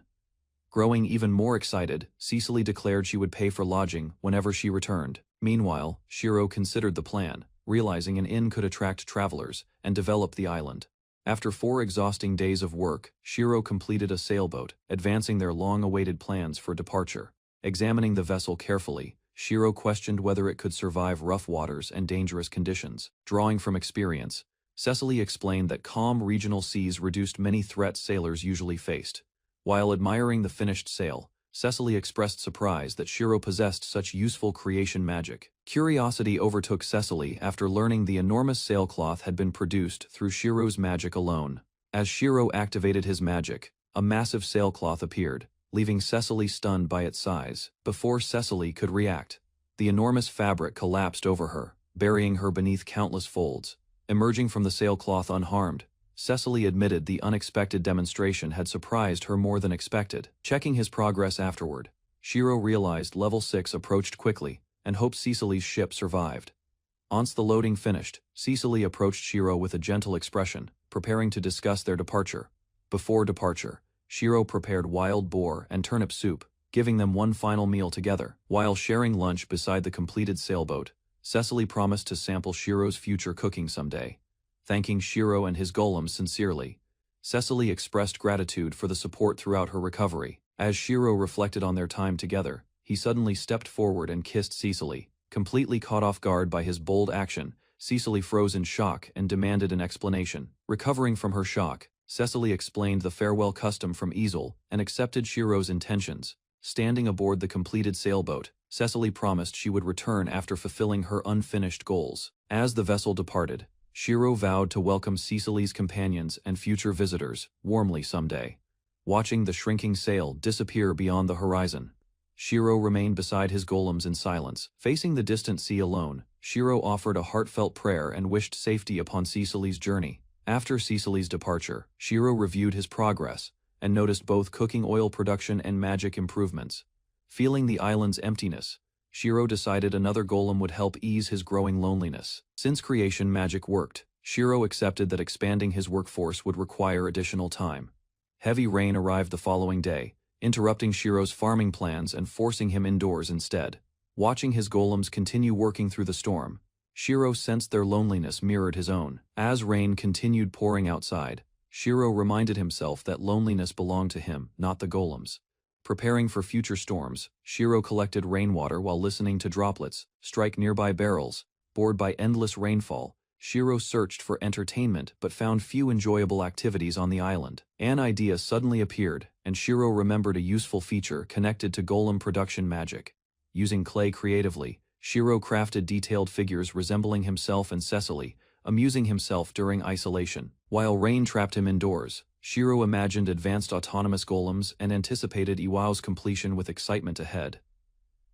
Growing even more excited, Cecily declared she would pay for lodging whenever she returned. Meanwhile, Shiro considered the plan, realizing an inn could attract travelers and develop the island. After 4 exhausting days of work, Shiro completed a sailboat, advancing their long-awaited plans for departure. Examining the vessel carefully, Shiro questioned whether it could survive rough waters and dangerous conditions. Drawing from experience, Cecily explained that calm regional seas reduced many threats sailors usually faced. While admiring the finished sail, Cecily expressed surprise that Shiro possessed such useful creation magic. Curiosity overtook Cecily after learning the enormous sailcloth had been produced through Shiro's magic alone. As Shiro activated his magic, a massive sailcloth appeared, leaving Cecily stunned by its size. Before Cecily could react, the enormous fabric collapsed over her, burying her beneath countless folds. Emerging from the sailcloth unharmed, Cecily admitted the unexpected demonstration had surprised her more than expected. Checking his progress afterward, Shiro realized level 6 approached quickly and hoped Cecily's ship survived. Once the loading finished, Cecily approached Shiro with a gentle expression, preparing to discuss their departure. Before departure, Shiro prepared wild boar and turnip soup, giving them one final meal together. While sharing lunch beside the completed sailboat, Cecily promised to sample Shiro's future cooking someday. Thanking Shiro and his golems sincerely, Cecily expressed gratitude for the support throughout her recovery. As Shiro reflected on their time together, he suddenly stepped forward and kissed Cecily. Completely caught off guard by his bold action, Cecily froze in shock and demanded an explanation. Recovering from her shock, Cecily explained the farewell custom from Easel and accepted Shiro's intentions. Standing aboard the completed sailboat, Cecily promised she would return after fulfilling her unfinished goals. As the vessel departed, Shiro vowed to welcome Cecily's companions and future visitors warmly someday. Watching the shrinking sail disappear beyond the horizon, Shiro remained beside his golems in silence. Facing the distant sea alone, Shiro offered a heartfelt prayer and wished safety upon Cecily's journey. After Cecily's departure, Shiro reviewed his progress and noticed both cooking oil production and magic improvements. Feeling the island's emptiness, Shiro decided another golem would help ease his growing loneliness. Since creation magic worked, Shiro accepted that expanding his workforce would require additional time. Heavy rain arrived the following day, interrupting Shiro's farming plans and forcing him indoors instead. Watching his golems continue working through the storm, Shiro sensed their loneliness mirrored his own. As rain continued pouring outside, Shiro reminded himself that loneliness belonged to him, not the golems. Preparing for future storms, Shiro collected rainwater while listening to droplets strike nearby barrels. Bored by endless rainfall, Shiro searched for entertainment but found few enjoyable activities on the island. An idea suddenly appeared, and Shiro remembered a useful feature connected to golem production magic. Using clay creatively, Shiro crafted detailed figures resembling himself and Cecily, amusing himself during isolation. While rain trapped him indoors, Shiro imagined advanced autonomous golems and anticipated Iwao's completion with excitement ahead.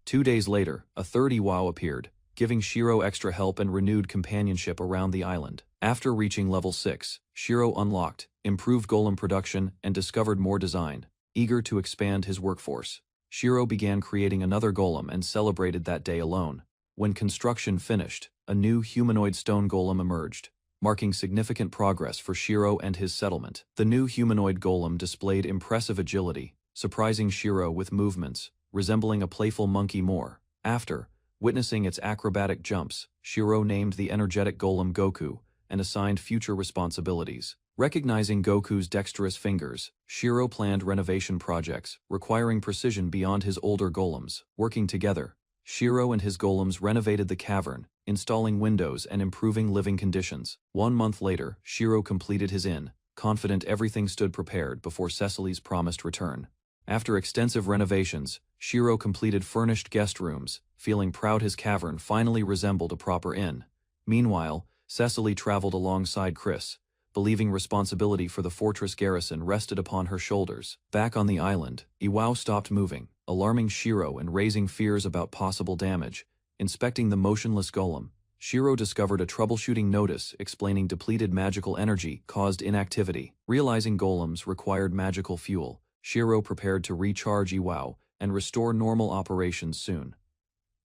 2 days later, a third Iwao appeared, giving Shiro extra help and renewed companionship around the island. After reaching level 6, Shiro unlocked, improved golem production, and discovered more design. Eager to expand his workforce, Shiro began creating another golem and celebrated that day alone. When construction finished, a new humanoid stone golem emerged, marking significant progress for Shiro and his settlement. The new humanoid golem displayed impressive agility, surprising Shiro with movements resembling a playful monkey more. After witnessing its acrobatic jumps, Shiro named the energetic golem Goku and assigned future responsibilities. Recognizing Goku's dexterous fingers, Shiro planned renovation projects requiring precision beyond his older golems. Working together, Shiro and his golems renovated the cavern, installing windows and improving living conditions. 1 month later, Shiro completed his inn, confident everything stood prepared before Cecily's promised return. After extensive renovations, Shiro completed furnished guest rooms, feeling proud his cavern finally resembled a proper inn. Meanwhile, Cecily traveled alongside Chris, believing responsibility for the fortress garrison rested upon her shoulders. Back on the island, Iwao stopped moving, alarming Shiro and raising fears about possible damage. Inspecting the motionless golem, Shiro discovered a troubleshooting notice explaining depleted magical energy caused inactivity. Realizing golems required magical fuel, Shiro prepared to recharge Iwao and restore normal operations soon.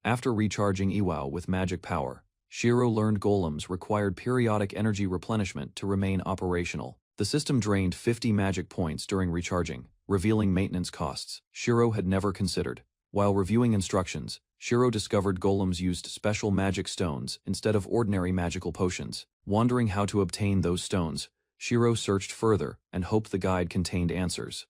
After recharging Iwao with magic power, Shiro learned golems required periodic energy replenishment to remain operational. The system drained 50 magic points during recharging, revealing maintenance costs Shiro had never considered. While reviewing instructions, Shiro discovered golems used special magic stones instead of ordinary magical potions. Wondering how to obtain those stones, Shiro searched further and hoped the guide contained answers.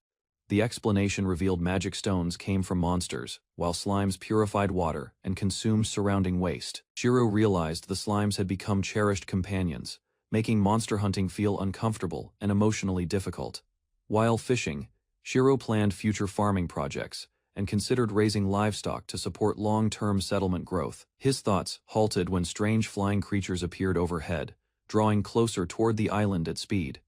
The explanation revealed magic stones came from monsters, while slimes purified water and consumed surrounding waste. Shiro realized the slimes had become cherished companions, making monster hunting feel uncomfortable and emotionally difficult. While fishing, Shiro planned future farming projects and considered raising livestock to support long-term settlement growth. His thoughts halted when strange flying creatures appeared overhead, drawing closer toward the island at speed.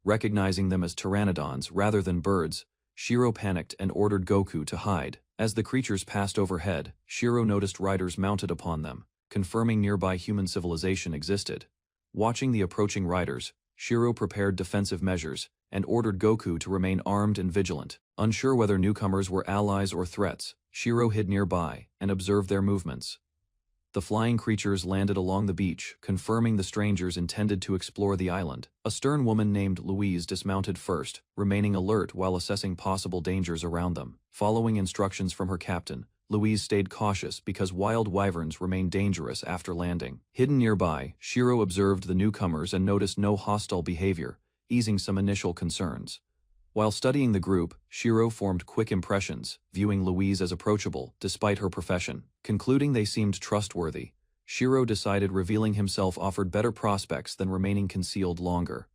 Recognizing them as pteranodons rather than birds, Shiro panicked and ordered Goku to hide. As the creatures passed overhead, Shiro noticed riders mounted upon them, confirming nearby human civilization existed. Watching the approaching riders, Shiro prepared defensive measures and ordered Goku to remain armed and vigilant. Unsure whether newcomers were allies or threats, Shiro hid nearby and observed their movements. The flying creatures landed along the beach, confirming the strangers intended to explore the island. A stern woman named Louise dismounted first, remaining alert while assessing possible dangers around them. Following instructions from her captain, Louise stayed cautious because wild wyverns remain dangerous after landing. Hidden nearby, Shiro observed the newcomers and noticed no hostile behavior, easing some initial concerns. While studying the group, Shiro formed quick impressions, viewing Louise as approachable despite her profession. Concluding they seemed trustworthy, Shiro decided revealing himself offered better prospects than remaining concealed longer.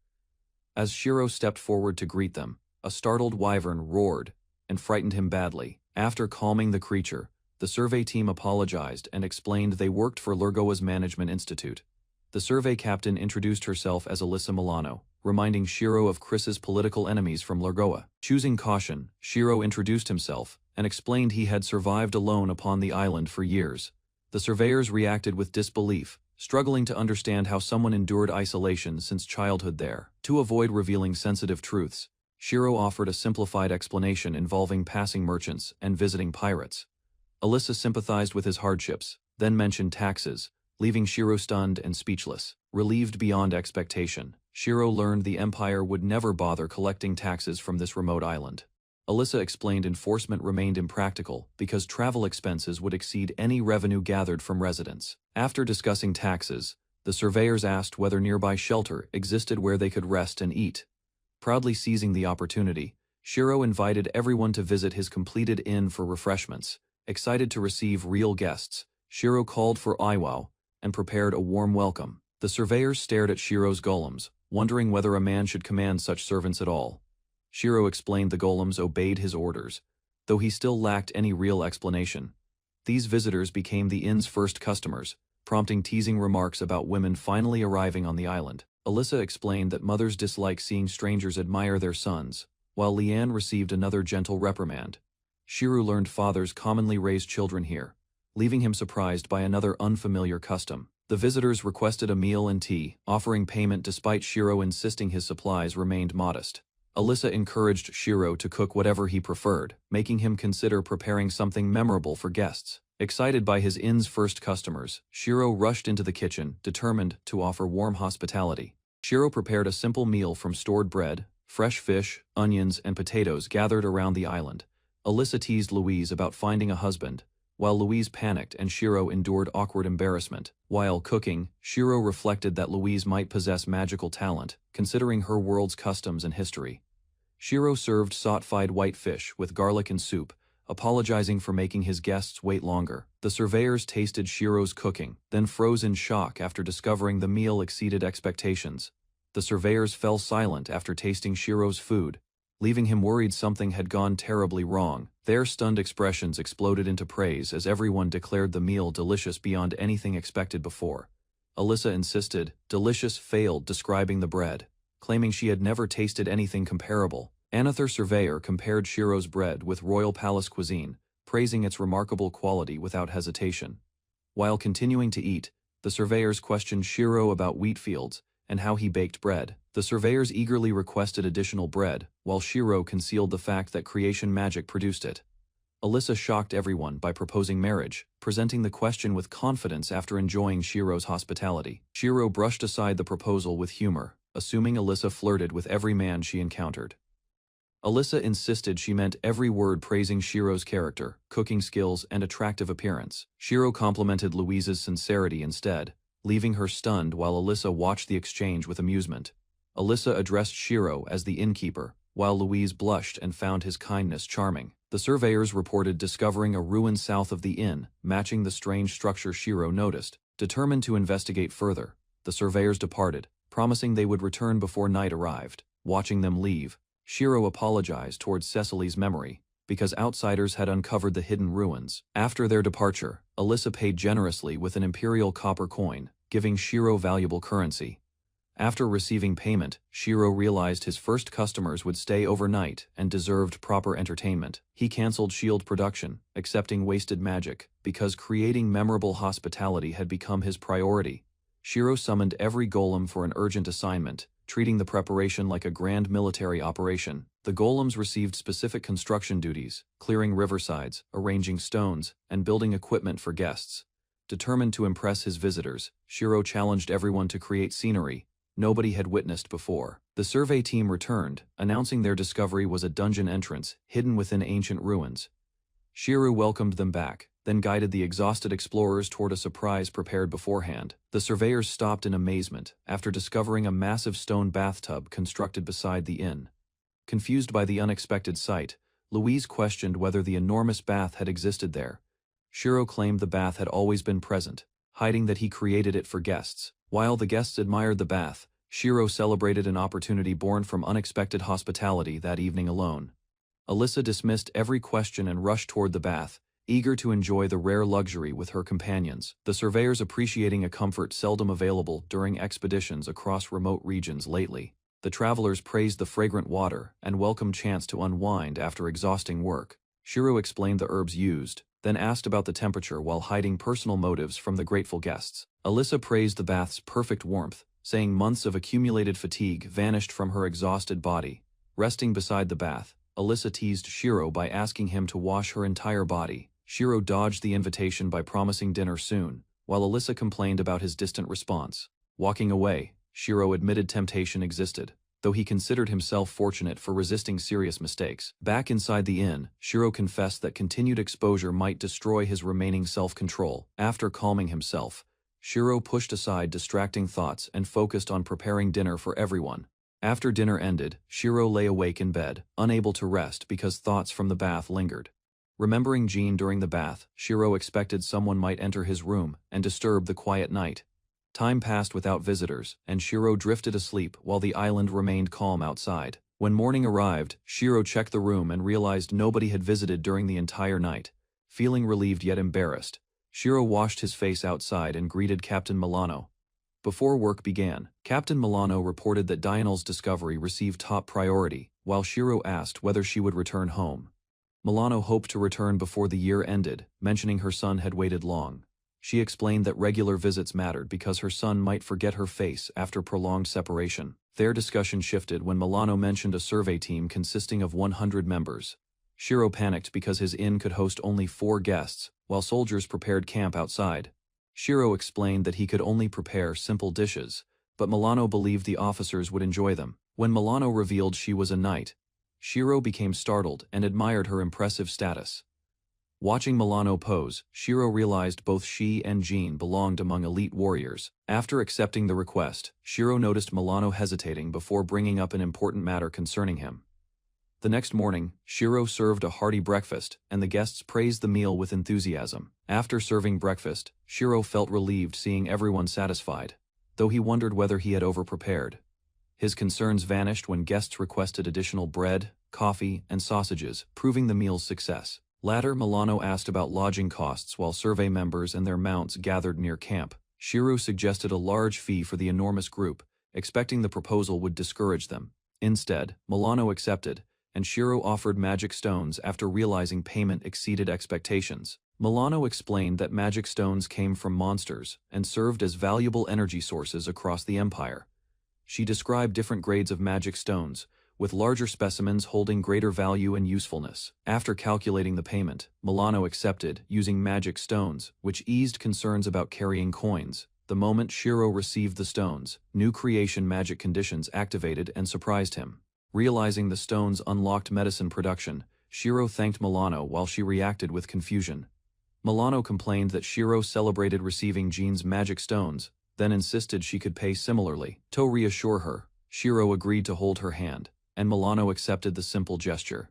As Shiro stepped forward to greet them, a startled wyvern roared and frightened him badly. After calming the creature, the survey team apologized and explained they worked for Lurgoa's Management Institute. The survey captain introduced herself as Alyssa Milano, reminding Shiro of Chris's political enemies from Lurgoa. Choosing caution, Shiro introduced himself and explained he had survived alone upon the island for years. The surveyors reacted with disbelief, struggling to understand how someone endured isolation since childhood there. To avoid revealing sensitive truths, Shiro offered a simplified explanation involving passing merchants and visiting pirates. Alyssa sympathized with his hardships, then mentioned taxes, leaving Shiro stunned and speechless. Relieved beyond expectation, Shiro learned the Empire would never bother collecting taxes from this remote island. Alyssa explained enforcement remained impractical because travel expenses would exceed any revenue gathered from residents. After discussing taxes, the surveyors asked whether nearby shelter existed where they could rest and eat. Proudly seizing the opportunity, Shiro invited everyone to visit his completed inn for refreshments. Excited to receive real guests, Shiro called for Iwao and prepared a warm welcome. The surveyors stared at Shiro's golems, wondering whether a man should command such servants at all. Shiro explained the golems obeyed his orders, though he still lacked any real explanation. These visitors became the inn's first customers, prompting teasing remarks about women finally arriving on the island. Alyssa explained that mothers dislike seeing strangers admire their sons, while Leanne received another gentle reprimand. Shiro learned fathers commonly raise children here, leaving him surprised by another unfamiliar custom. The visitors requested a meal and tea, offering payment despite Shiro insisting his supplies remained modest. Alyssa encouraged Shiro to cook whatever he preferred, making him consider preparing something memorable for guests. Excited by his inn's first customers, Shiro rushed into the kitchen, determined to offer warm hospitality. Shiro prepared a simple meal from stored bread, fresh fish, onions, and potatoes gathered around the island. Alyssa teased Louise about finding a husband, while Louise panicked and Shiro endured awkward embarrassment. While cooking, Shiro reflected that Louise might possess magical talent, considering her world's customs and history. Shiro served salt-fried white fish with garlic and soup, apologizing for making his guests wait longer. The surveyors tasted Shiro's cooking, then froze in shock after discovering the meal exceeded expectations. The surveyors fell silent after tasting Shiro's food, leaving him worried something had gone terribly wrong. Their stunned expressions exploded into praise as everyone declared the meal delicious beyond anything expected before. Alyssa insisted, delicious failed describing the bread, claiming she had never tasted anything comparable. Another surveyor compared Shiro's bread with Royal Palace cuisine, praising its remarkable quality without hesitation. While continuing to eat, the surveyors questioned Shiro about wheat fields and how he baked bread. The surveyors eagerly requested additional bread, while Shiro concealed the fact that creation magic produced it. Alyssa shocked everyone by proposing marriage, presenting the question with confidence after enjoying Shiro's hospitality. Shiro brushed aside the proposal with humor, assuming Alyssa flirted with every man she encountered. Alyssa insisted she meant every word, praising Shiro's character, cooking skills, and attractive appearance. Shiro complimented Louise's sincerity instead, leaving her stunned while Alyssa watched the exchange with amusement. Alyssa addressed Shiro as the innkeeper, while Louise blushed and found his kindness charming. The surveyors reported discovering a ruin south of the inn, matching the strange structure Shiro noticed. Determined to investigate further, the surveyors departed, promising they would return before night arrived. Watching them leave, Shiro apologized towards Cecily's memory, because outsiders had uncovered the hidden ruins. After their departure, Alyssa paid generously with an imperial copper coin, giving Shiro valuable currency. After receiving payment, Shiro realized his first customers would stay overnight and deserved proper entertainment. He canceled shield production, accepting wasted magic, because creating memorable hospitality had become his priority. Shiro summoned every golem for an urgent assignment, treating the preparation like a grand military operation. The golems received specific construction duties, clearing riversides, arranging stones, and building equipment for guests. Determined to impress his visitors, Shiro challenged everyone to create scenery nobody had witnessed before. The survey team returned, announcing their discovery was a dungeon entrance hidden within ancient ruins. Shiro welcomed them back, then guided the exhausted explorers toward a surprise prepared beforehand. The surveyors stopped in amazement after discovering a massive stone bathtub constructed beside the inn. Confused by the unexpected sight, Louise questioned whether the enormous bath had existed there. Shiro claimed the bath had always been present, hiding that he created it for guests. While the guests admired the bath, Shiro celebrated an opportunity born from unexpected hospitality that evening alone. Alyssa dismissed every question and rushed toward the bath, eager to enjoy the rare luxury with her companions. The surveyors appreciating a comfort seldom available during expeditions across remote regions lately. The travelers praised the fragrant water and welcomed chance to unwind after exhausting work. Shiro explained the herbs used, then asked about the temperature while hiding personal motives from the grateful guests. Alyssa praised the bath's perfect warmth, saying months of accumulated fatigue vanished from her exhausted body. Resting beside the bath, Alyssa teased Shiro by asking him to wash her entire body. Shiro dodged the invitation by promising dinner soon, while Alyssa complained about his distant response. Walking away, Shiro admitted temptation existed, though he considered himself fortunate for resisting serious mistakes. Back inside the inn, Shiro confessed that continued exposure might destroy his remaining self-control. After calming himself, Shiro pushed aside distracting thoughts and focused on preparing dinner for everyone. After dinner ended, Shiro lay awake in bed, unable to rest because thoughts from the bath lingered. Remembering Jean during the bath, Shiro expected someone might enter his room and disturb the quiet night. Time passed without visitors, and Shiro drifted asleep while the island remained calm outside. When morning arrived, Shiro checked the room and realized nobody had visited during the entire night. Feeling relieved yet embarrassed, Shiro washed his face outside and greeted Captain Milano. Before work began, Captain Milano reported that Dianel's discovery received top priority, while Shiro asked whether she would return home. Milano hoped to return before the year ended, mentioning her son had waited long. She explained that regular visits mattered because her son might forget her face after prolonged separation. Their discussion shifted when Milano mentioned a survey team consisting of 100 members. Shiro panicked because his inn could host only 4 guests, while soldiers prepared camp outside. Shiro explained that he could only prepare simple dishes, but Milano believed the officers would enjoy them. When Milano revealed she was a knight, Shiro became startled and admired her impressive status. Watching Milano pose, Shiro realized both she and Jean belonged among elite warriors. After accepting the request, Shiro noticed Milano hesitating before bringing up an important matter concerning him. The next morning, Shiro served a hearty breakfast, and the guests praised the meal with enthusiasm. After serving breakfast, Shiro felt relieved seeing everyone satisfied, though he wondered whether he had overprepared. His concerns vanished when guests requested additional bread, coffee, and sausages, proving the meal's success. Later, Milano asked about lodging costs while survey members and their mounts gathered near camp. Shiro suggested a large fee for the enormous group, expecting the proposal would discourage them. Instead, Milano accepted, and Shiro offered magic stones after realizing payment exceeded expectations. Milano explained that magic stones came from monsters and served as valuable energy sources across the empire. She described different grades of magic stones, with larger specimens holding greater value and usefulness. After calculating the payment, Milano accepted, using magic stones, which eased concerns about carrying coins. The moment Shiro received the stones, new creation magic conditions activated and surprised him. Realizing the stones unlocked medicine production, Shiro thanked Milano while she reacted with confusion. Milano complained that Shiro celebrated receiving Jean's magic stones, then insisted she could pay similarly. To reassure her, Shiro agreed to hold her hand, and Milano accepted the simple gesture.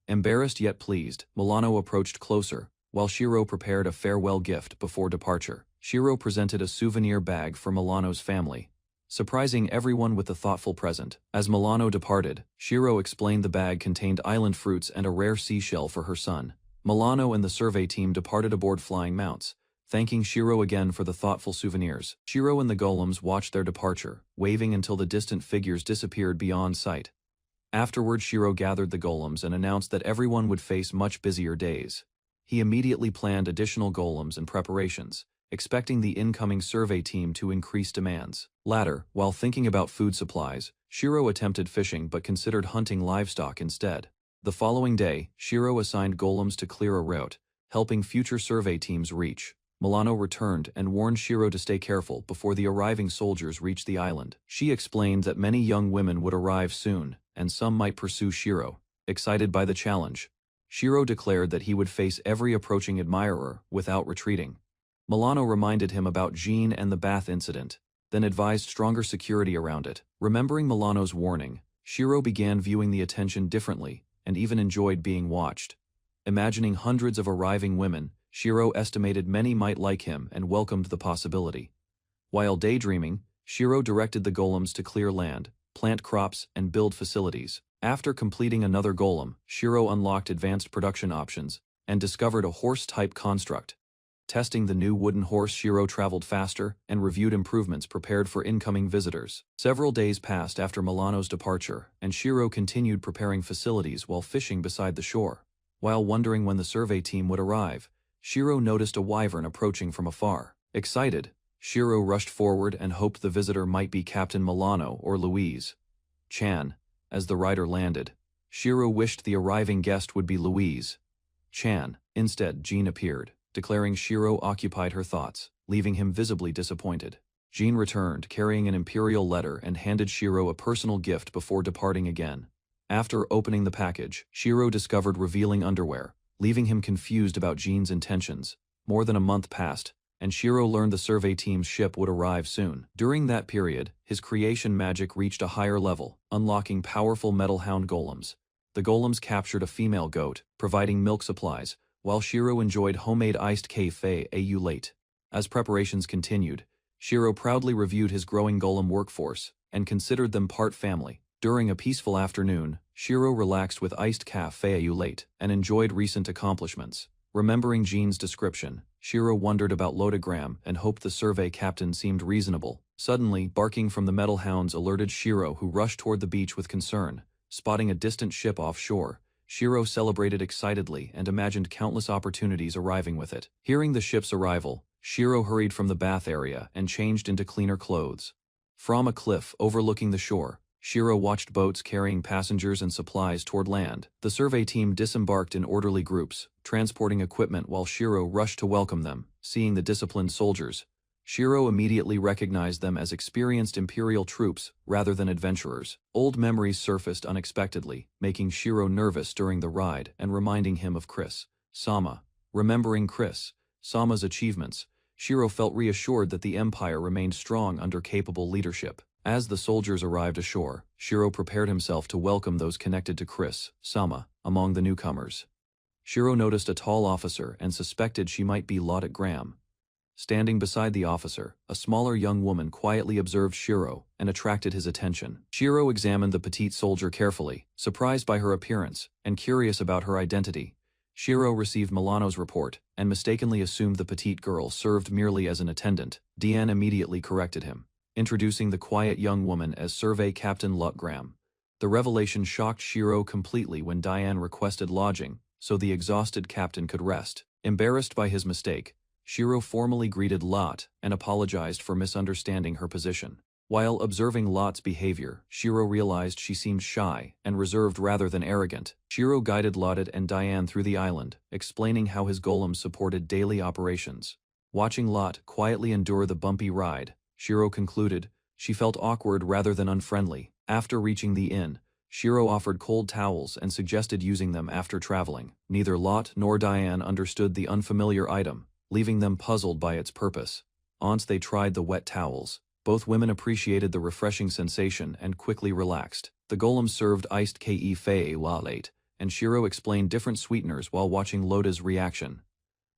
Embarrassed yet pleased, Milano approached closer, while Shiro prepared a farewell gift before departure. Shiro presented a souvenir bag for Milano's family, surprising everyone with a thoughtful present. As Milano departed, Shiro explained the bag contained island fruits and a rare seashell for her son. Milano and the survey team departed aboard flying mounts, thanking Shiro again for the thoughtful souvenirs. Shiro and the golems watched their departure, waving until the distant figures disappeared beyond sight. Afterward, Shiro gathered the golems and announced that everyone would face much busier days. He immediately planned additional golems and preparations, expecting the incoming survey team to increase demands. Later, while thinking about food supplies, Shiro attempted fishing but considered hunting livestock instead. The following day, Shiro assigned golems to clear a route, helping future survey teams reach. Milano returned and warned Shiro to stay careful before the arriving soldiers reached the island. She explained that many young women would arrive soon, and some might pursue Shiro. Excited by the challenge, Shiro declared that he would face every approaching admirer without retreating. Milano reminded him about Jean and the bath incident, then advised stronger security around it. Remembering Milano's warning, Shiro began viewing the attention differently, and even enjoyed being watched. Imagining hundreds of arriving women, Shiro estimated many might like him and welcomed the possibility. While daydreaming, Shiro directed the golems to clear land, plant crops, and build facilities. After completing another golem, Shiro unlocked advanced production options and discovered a horse-type construct. Testing the new wooden horse, Shiro traveled faster and reviewed improvements prepared for incoming visitors. Several days passed after Milano's departure, and Shiro continued preparing facilities while fishing beside the shore. While wondering when the survey team would arrive, Shiro noticed a wyvern approaching from afar. Excited, Shiro rushed forward and hoped the visitor might be Captain Milano or Louise Chan. As the rider landed, Shiro wished the arriving guest would be Louise Chan. Instead, Jean appeared, declaring Shiro occupied her thoughts, leaving him visibly disappointed. Jean returned, carrying an imperial letter, and handed Shiro a personal gift before departing again. After opening the package, Shiro discovered revealing underwear, leaving him confused about Jean's intentions. More than a month passed, and Shiro learned the survey team's ship would arrive soon. During that period, his creation magic reached a higher level, unlocking powerful metal hound golems. The golems captured a female goat, providing milk supplies, while Shiro enjoyed homemade iced cafe au lait. As preparations continued, Shiro proudly reviewed his growing golem workforce and considered them part family. During a peaceful afternoon, Shiro relaxed with iced cafe au lait and enjoyed recent accomplishments. Remembering Jean's description, Shiro wondered about Lodagram and hoped the survey captain seemed reasonable. Suddenly, barking from the metal hounds alerted Shiro, who rushed toward the beach with concern. Spotting a distant ship offshore, Shiro celebrated excitedly and imagined countless opportunities arriving with it. Hearing the ship's arrival, Shiro hurried from the bath area and changed into cleaner clothes. From a cliff overlooking the shore, Shiro watched boats carrying passengers and supplies toward land. The survey team disembarked in orderly groups, transporting equipment while Shiro rushed to welcome them. Seeing the disciplined soldiers, Shiro immediately recognized them as experienced Imperial troops rather than adventurers. Old memories surfaced unexpectedly, making Shiro nervous during the ride and reminding him of Sama. Remembering Sama's achievements, Shiro felt reassured that the Empire remained strong under capable leadership. As the soldiers arrived ashore, Shiro prepared himself to welcome those connected to Sama, among the newcomers. Shiro noticed a tall officer and suspected she might be Lodagram. Standing beside the officer, a smaller young woman quietly observed Shiro and attracted his attention. Shiro examined the petite soldier carefully, surprised by her appearance and curious about her identity. Shiro received Milano's report and mistakenly assumed the petite girl served merely as an attendant. Diane immediately corrected him, introducing the quiet young woman as Survey Captain Lodagram. The revelation shocked Shiro completely when Diane requested lodging so the exhausted captain could rest. Embarrassed by his mistake, Shiro formally greeted Lot and apologized for misunderstanding her position. While observing Lot's behavior, Shiro realized she seemed shy and reserved rather than arrogant. Shiro guided Lot and Diane through the island, explaining how his golem supported daily operations. Watching Lot quietly endure the bumpy ride, Shiro concluded she felt awkward rather than unfriendly. After reaching the inn, Shiro offered cold towels and suggested using them after traveling. Neither Lot nor Diane understood the unfamiliar item, leaving them puzzled by its purpose. Once they tried the wet towels, both women appreciated the refreshing sensation and quickly relaxed. The golem served iced cafe late, and Shiro explained different sweeteners while watching Loda's reaction.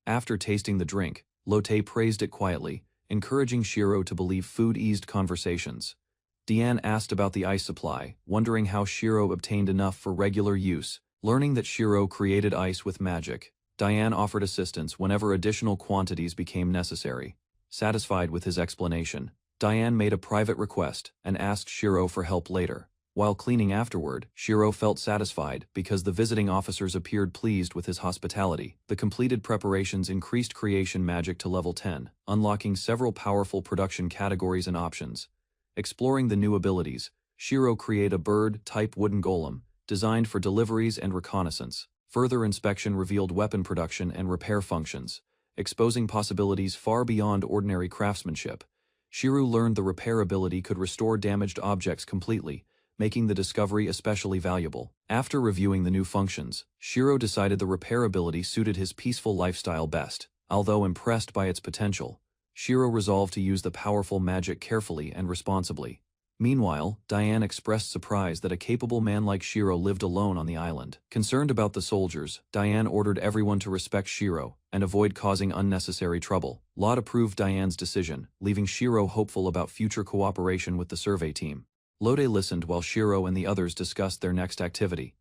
After tasting the drink, Lotte praised it quietly, encouraging Shiro to believe food eased conversations. Diane asked about the ice supply, wondering how Shiro obtained enough for regular use. Learning that Shiro created ice with magic, Diane offered assistance whenever additional quantities became necessary. Satisfied with his explanation, Diane made a private request and asked Shiro for help later. While cleaning afterward, Shiro felt satisfied because the visiting officers appeared pleased with his hospitality. The completed preparations increased creation magic to level 10, unlocking several powerful production categories and options. Exploring the new abilities, Shiro created a bird-type wooden golem, designed for deliveries and reconnaissance. Further inspection revealed weapon production and repair functions, exposing possibilities far beyond ordinary craftsmanship. Shiro learned the repair ability could restore damaged objects completely, making the discovery especially valuable. After reviewing the new functions, Shiro decided the repair ability suited his peaceful lifestyle best. Although impressed by its potential, Shiro resolved to use the powerful magic carefully and responsibly. Meanwhile, Diane expressed surprise that a capable man like Shiro lived alone on the island. Concerned about the soldiers, Diane ordered everyone to respect Shiro and avoid causing unnecessary trouble. Lot approved Diane's decision, leaving Shiro hopeful about future cooperation with the survey team. Lotte listened while Shiro and the others discussed their next activity.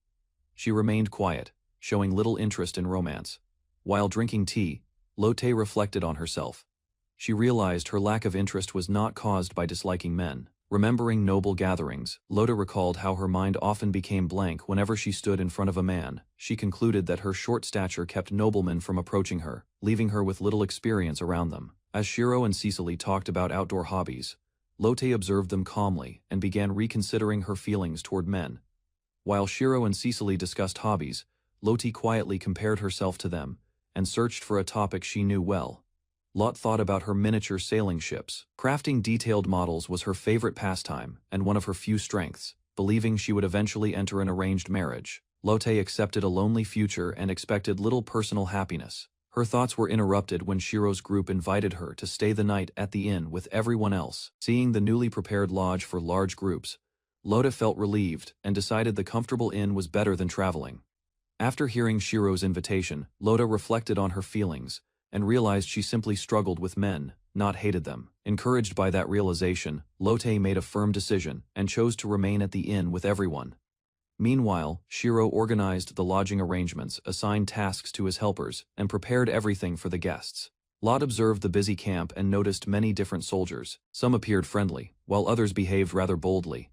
She remained quiet, showing little interest in romance. While drinking tea, Lotte reflected on herself. She realized her lack of interest was not caused by disliking men. Remembering noble gatherings, Lotte recalled how her mind often became blank whenever she stood in front of a man. She concluded that her short stature kept noblemen from approaching her, leaving her with little experience around them. As Shiro and Cecily talked about outdoor hobbies, Lotte observed them calmly and began reconsidering her feelings toward men. While Shiro and Cecily discussed hobbies, Lotte quietly compared herself to them and searched for a topic she knew well. Lot thought about her miniature sailing ships. Crafting detailed models was her favorite pastime and one of her few strengths. Believing she would eventually enter an arranged marriage, Lotte accepted a lonely future and expected little personal happiness. Her thoughts were interrupted when Shiro's group invited her to stay the night at the inn with everyone else. Seeing the newly prepared lodge for large groups, Lotte felt relieved and decided the comfortable inn was better than traveling. After hearing Shiro's invitation, Lotte reflected on her feelings and realized she simply struggled with men, not hated them. Encouraged by that realization, Lotte made a firm decision and chose to remain at the inn with everyone. Meanwhile, Shiro organized the lodging arrangements, assigned tasks to his helpers, and prepared everything for the guests. Lotte observed the busy camp and noticed many different soldiers. Some appeared friendly, while others behaved rather boldly.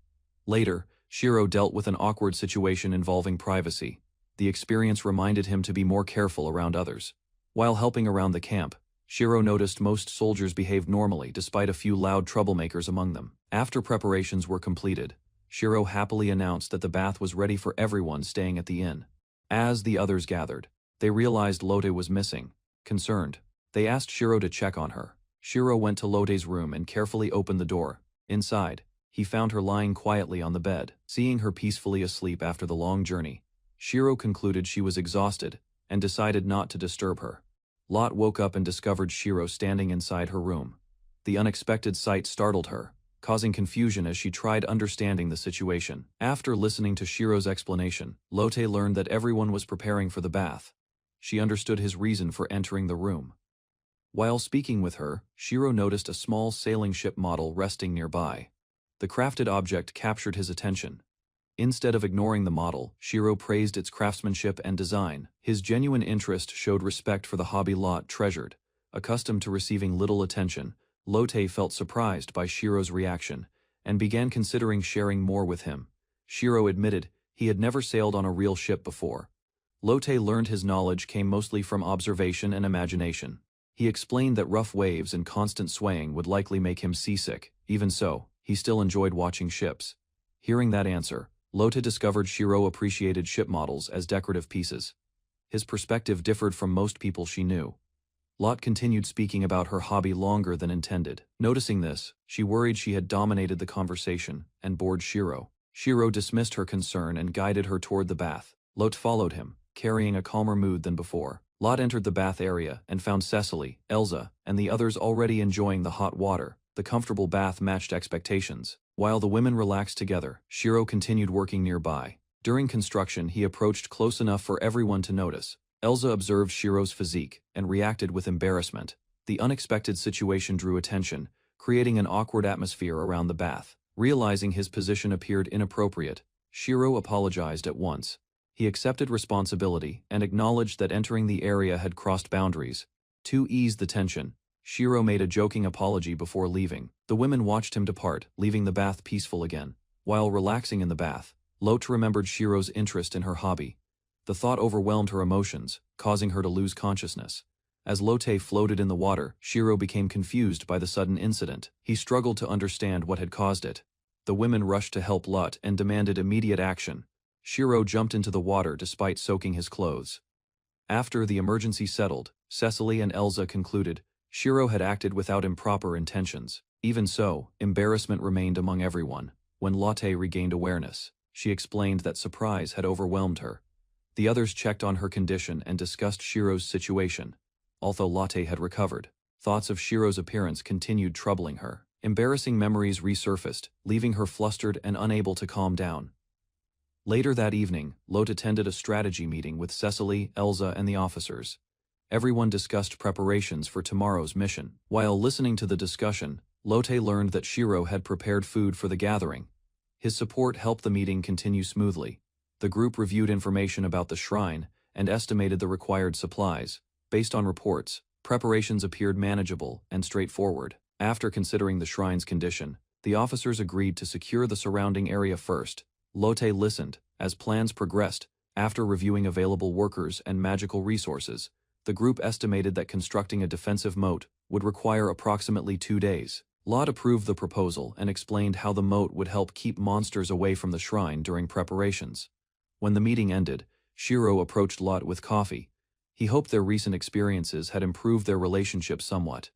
Later, Shiro dealt with an awkward situation involving privacy. The experience reminded him to be more careful around others. While helping around the camp, Shiro noticed most soldiers behaved normally despite a few loud troublemakers among them. After preparations were completed, Shiro happily announced that the bath was ready for everyone staying at the inn. As the others gathered, they realized Lotte was missing. Concerned, they asked Shiro to check on her. Shiro went to Lotte's room and carefully opened the door. Inside, he found her lying quietly on the bed. Seeing her peacefully asleep after the long journey, Shiro concluded she was exhausted and decided not to disturb her. Lotte woke up and discovered Shiro standing inside her room. The unexpected sight startled her, causing confusion as she tried understanding the situation. After listening to Shiro's explanation, Lotte learned that everyone was preparing for the bath. She understood his reason for entering the room. While speaking with her, Shiro noticed a small sailing ship model resting nearby. The crafted object captured his attention. Instead of ignoring the model, Shiro praised its craftsmanship and design. His genuine interest showed respect for the hobby Lotte treasured. Accustomed to receiving little attention, Lotte felt surprised by Shiro's reaction and began considering sharing more with him. Shiro admitted he had never sailed on a real ship before. Lotte learned his knowledge came mostly from observation and imagination. He explained that rough waves and constant swaying would likely make him seasick. Even so, he still enjoyed watching ships. Hearing that answer, Lotte discovered Shiro appreciated ship models as decorative pieces. His perspective differed from most people she knew. Lotte continued speaking about her hobby longer than intended. Noticing this, she worried she had dominated the conversation and bored Shiro. Shiro dismissed her concern and guided her toward the bath. Lotte followed him, carrying a calmer mood than before. Lotte entered the bath area and found Cecily, Elsa, and the others already enjoying the hot water. The comfortable bath matched expectations. While the women relaxed together, Shiro continued working nearby. During construction, he approached close enough for everyone to notice. Elsa observed Shiro's physique and reacted with embarrassment. The unexpected situation drew attention, creating an awkward atmosphere around the bath. Realizing his position appeared inappropriate, Shiro apologized at once. He accepted responsibility and acknowledged that entering the area had crossed boundaries. To ease the tension, Shiro made a joking apology before leaving. The women watched him depart, leaving the bath peaceful again. While relaxing in the bath, Lotte remembered Shiro's interest in her hobby. The thought overwhelmed her emotions, causing her to lose consciousness. As Lotte floated in the water, Shiro became confused by the sudden incident. He struggled to understand what had caused it. The women rushed to help Lotte and demanded immediate action. Shiro jumped into the water despite soaking his clothes. After the emergency settled, Cecily and Elsa concluded Shiro had acted without improper intentions. Even so, embarrassment remained among everyone. When Lotte regained awareness, she explained that surprise had overwhelmed her. The others checked on her condition and discussed Shiro's situation. Although Lotte had recovered, thoughts of Shiro's appearance continued troubling her. Embarrassing memories resurfaced, leaving her flustered and unable to calm down. Later that evening, Lotte attended a strategy meeting with Cecily, Elsa, and the officers. Everyone discussed preparations for tomorrow's mission. While listening to the discussion, Lotte learned that Shiro had prepared food for the gathering. His support helped the meeting continue smoothly. The group reviewed information about the shrine and estimated the required supplies. Based on reports, preparations appeared manageable and straightforward. After considering the shrine's condition, the officers agreed to secure the surrounding area first. Lotte listened. As plans progressed, after reviewing available workers and magical resources, the group estimated that constructing a defensive moat would require approximately 2 days. Lotte approved the proposal and explained how the moat would help keep monsters away from the shrine during preparations. When the meeting ended, Shiro approached Lotte with coffee. He hoped their recent experiences had improved their relationship somewhat.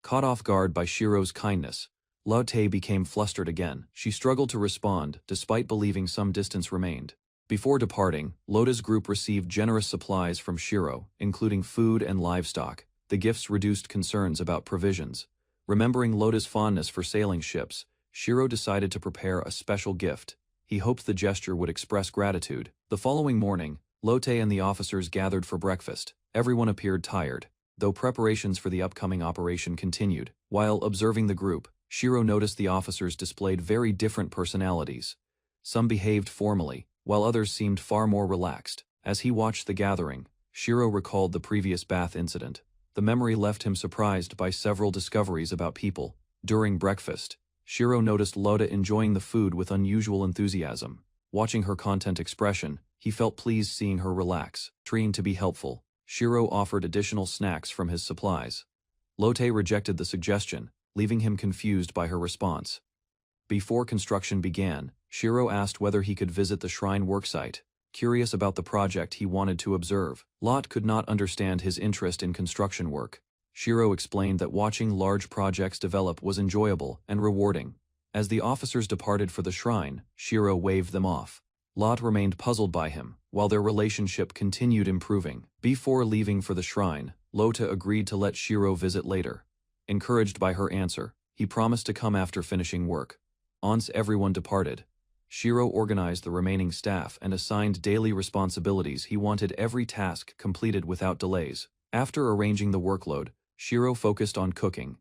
Caught off guard by Shiro's kindness, Lotte became flustered again. She struggled to respond, despite believing some distance remained. Before departing, Lota's group received generous supplies from Shiro, including food and livestock. The gifts reduced concerns about provisions. Remembering Lota's fondness for sailing ships, Shiro decided to prepare a special gift. He hoped the gesture would express gratitude. The following morning, Lotte and the officers gathered for breakfast. Everyone appeared tired, though preparations for the upcoming operation continued. While observing the group, Shiro noticed the officers displayed very different personalities. Some behaved formally, while others seemed far more relaxed. As he watched the gathering, Shiro recalled the previous bath incident. The memory left him surprised by several discoveries about people. During breakfast, Shiro noticed Lotte enjoying the food with unusual enthusiasm. Watching her content expression, he felt pleased seeing her relax. Trying to be helpful, Shiro offered additional snacks from his supplies. Lotte rejected the suggestion, leaving him confused by her response. Before construction began, Shiro asked whether he could visit the shrine worksite. Curious about the project he wanted to observe, Lot could not understand his interest in construction work. Shiro explained that watching large projects develop was enjoyable and rewarding. As the officers departed for the shrine, Shiro waved them off. Lot remained puzzled by him, while their relationship continued improving. Before leaving for the shrine, Lotte agreed to let Shiro visit later. Encouraged by her answer, he promised to come after finishing work. Once everyone departed, Shiro organized the remaining staff and assigned daily responsibilities. He wanted every task completed without delays. After arranging the workload, Shiro focused on cooking.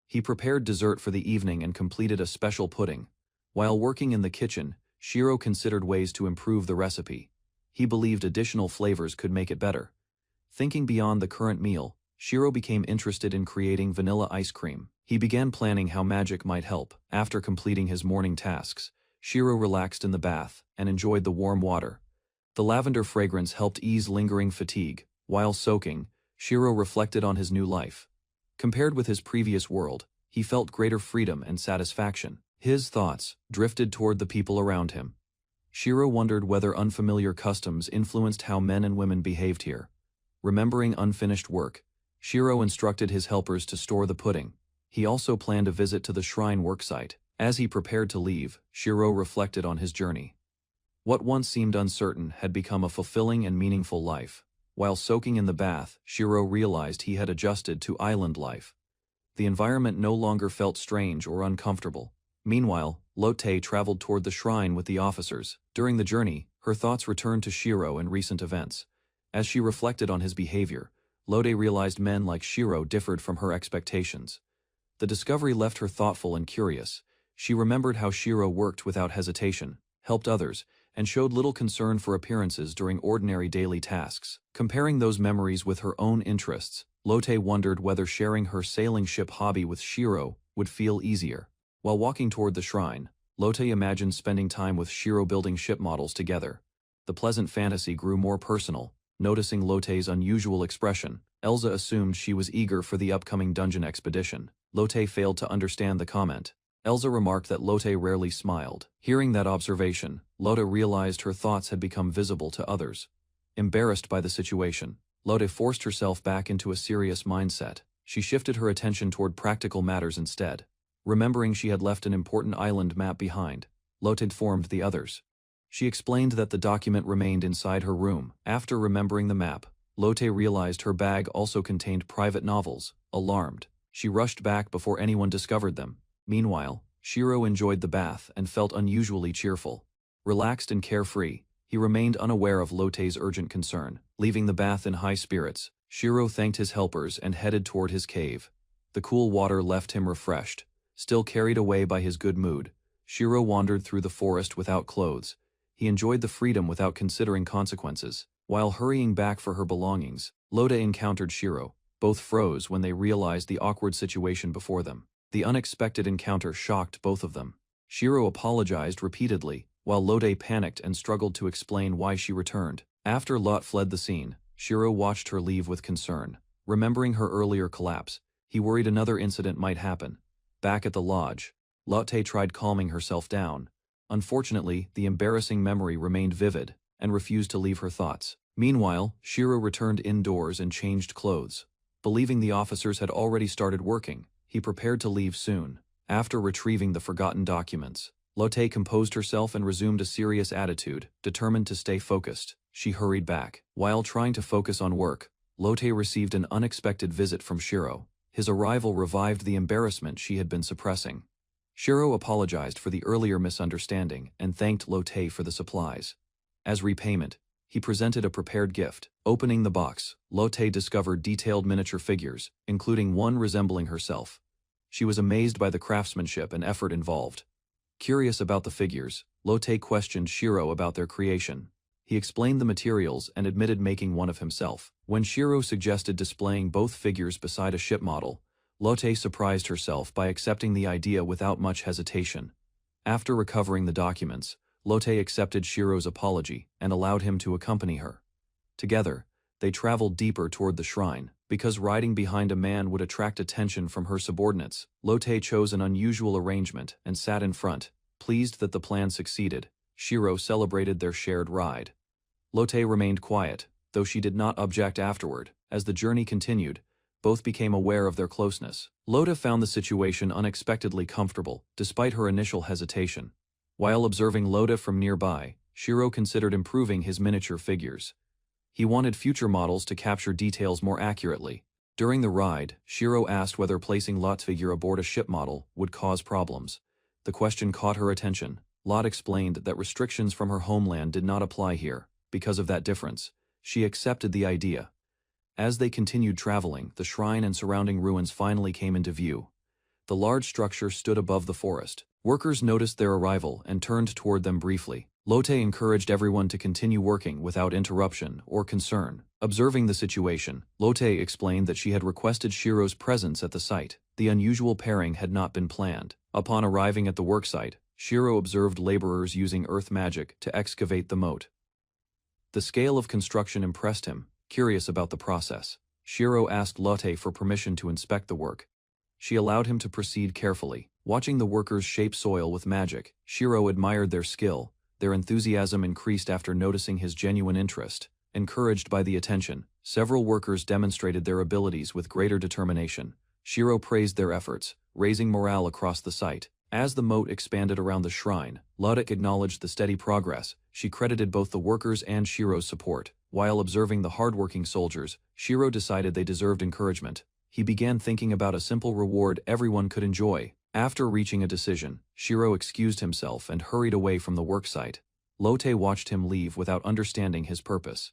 He prepared dessert for the evening and completed a special pudding. While working in the kitchen, Shiro considered ways to improve the recipe. He believed additional flavors could make it better. Thinking beyond the current meal, Shiro became interested in creating vanilla ice cream. He began planning how magic might help. After completing his morning tasks, Shiro relaxed in the bath and enjoyed the warm water. The lavender fragrance helped ease lingering fatigue. While soaking, Shiro reflected on his new life. Compared with his previous world, he felt greater freedom and satisfaction. His thoughts drifted toward the people around him. Shiro wondered whether unfamiliar customs influenced how men and women behaved here. Remembering unfinished work, Shiro instructed his helpers to store the pudding. He also planned a visit to the shrine worksite. As he prepared to leave, Shiro reflected on his journey. What once seemed uncertain had become a fulfilling and meaningful life. While soaking in the bath, Shiro realized he had adjusted to island life. The environment no longer felt strange or uncomfortable. Meanwhile, Lotte traveled toward the shrine with the officers. During the journey, her thoughts returned to Shiro and recent events. As she reflected on his behavior, Lotte realized men like Shiro differed from her expectations. The discovery left her thoughtful and curious. She remembered how Shiro worked without hesitation, helped others, and showed little concern for appearances during ordinary daily tasks. Comparing those memories with her own interests, Lotte wondered whether sharing her sailing ship hobby with Shiro would feel easier. While walking toward the shrine, Lotte imagined spending time with Shiro building ship models together. The pleasant fantasy grew more personal. Noticing Lotte's unusual expression, Elsa assumed she was eager for the upcoming dungeon expedition. Lotte failed to understand the comment. Elsa remarked that Lotte rarely smiled. Hearing that observation, Lotte realized her thoughts had become visible to others. Embarrassed by the situation, Lotte forced herself back into a serious mindset. She shifted her attention toward practical matters instead. Remembering she had left an important island map behind, Lotte informed the others. She explained that the document remained inside her room. After remembering the map, Lotte realized her bag also contained private novels. Alarmed, she rushed back before anyone discovered them. Meanwhile, Shiro enjoyed the bath and felt unusually cheerful. Relaxed and carefree, he remained unaware of Lotte's urgent concern. Leaving the bath in high spirits, Shiro thanked his helpers and headed toward his cave. The cool water left him refreshed. Still carried away by his good mood, Shiro wandered through the forest without clothes. He enjoyed the freedom without considering consequences. While hurrying back for her belongings, Lotte encountered Shiro. Both froze when they realized the awkward situation before them. The unexpected encounter shocked both of them. Shiro apologized repeatedly, while Lotte panicked and struggled to explain why she returned. After Lot fled the scene, Shiro watched her leave with concern. Remembering her earlier collapse, he worried another incident might happen. Back at the lodge, Lotte tried calming herself down. Unfortunately, the embarrassing memory remained vivid and refused to leave her thoughts. Meanwhile, Shiro returned indoors and changed clothes. Believing the officers had already started working, he prepared to leave soon. After retrieving the forgotten documents, Lotte composed herself and resumed a serious attitude, determined to stay focused. She hurried back. While trying to focus on work, Lotte received an unexpected visit from Shiro. His arrival revived the embarrassment she had been suppressing. Shiro apologized for the earlier misunderstanding and thanked Lotte for the supplies. As repayment, he presented a prepared gift. Opening the box, Lotte discovered detailed miniature figures, including one resembling herself. She was amazed by the craftsmanship and effort involved. Curious about the figures, Lotte questioned Shiro about their creation. He explained the materials and admitted making one of himself. When Shiro suggested displaying both figures beside a ship model, Lotte surprised herself by accepting the idea without much hesitation. After recovering the documents, Lotte accepted Shiro's apology and allowed him to accompany her. Together, they traveled deeper toward the shrine. Because riding behind a man would attract attention from her subordinates, Lotte chose an unusual arrangement and sat in front. Pleased that the plan succeeded, Shiro celebrated their shared ride. Lotte remained quiet, though she did not object afterward. As the journey continued, both became aware of their closeness. Lotte found the situation unexpectedly comfortable, despite her initial hesitation. While observing Lotte from nearby, Shiro considered improving his miniature figures. He wanted future models to capture details more accurately. During the ride, Shiro asked whether placing Lotte's figure aboard a ship model would cause problems. The question caught her attention. Lotte explained that restrictions from her homeland did not apply here. Because of that difference, she accepted the idea. As they continued traveling, the shrine and surrounding ruins finally came into view. The large structure stood above the forest. Workers noticed their arrival and turned toward them briefly. Lotte encouraged everyone to continue working without interruption or concern. Observing the situation, Lotte explained that she had requested Shiro's presence at the site. The unusual pairing had not been planned. Upon arriving at the worksite, Shiro observed laborers using earth magic to excavate the moat. The scale of construction impressed him. Curious about the process, Shiro asked Lotte for permission to inspect the work. She allowed him to proceed carefully. Watching the workers shape soil with magic, Shiro admired their skill. Their enthusiasm increased after noticing his genuine interest. Encouraged by the attention, several workers demonstrated their abilities with greater determination. Shiro praised their efforts, raising morale across the site. As the moat expanded around the shrine, Lotte acknowledged the steady progress. She credited both the workers and Shiro's support. While observing the hardworking soldiers, Shiro decided they deserved encouragement. He began thinking about a simple reward everyone could enjoy. After reaching a decision, Shiro excused himself and hurried away from the worksite. Lotte watched him leave without understanding his purpose.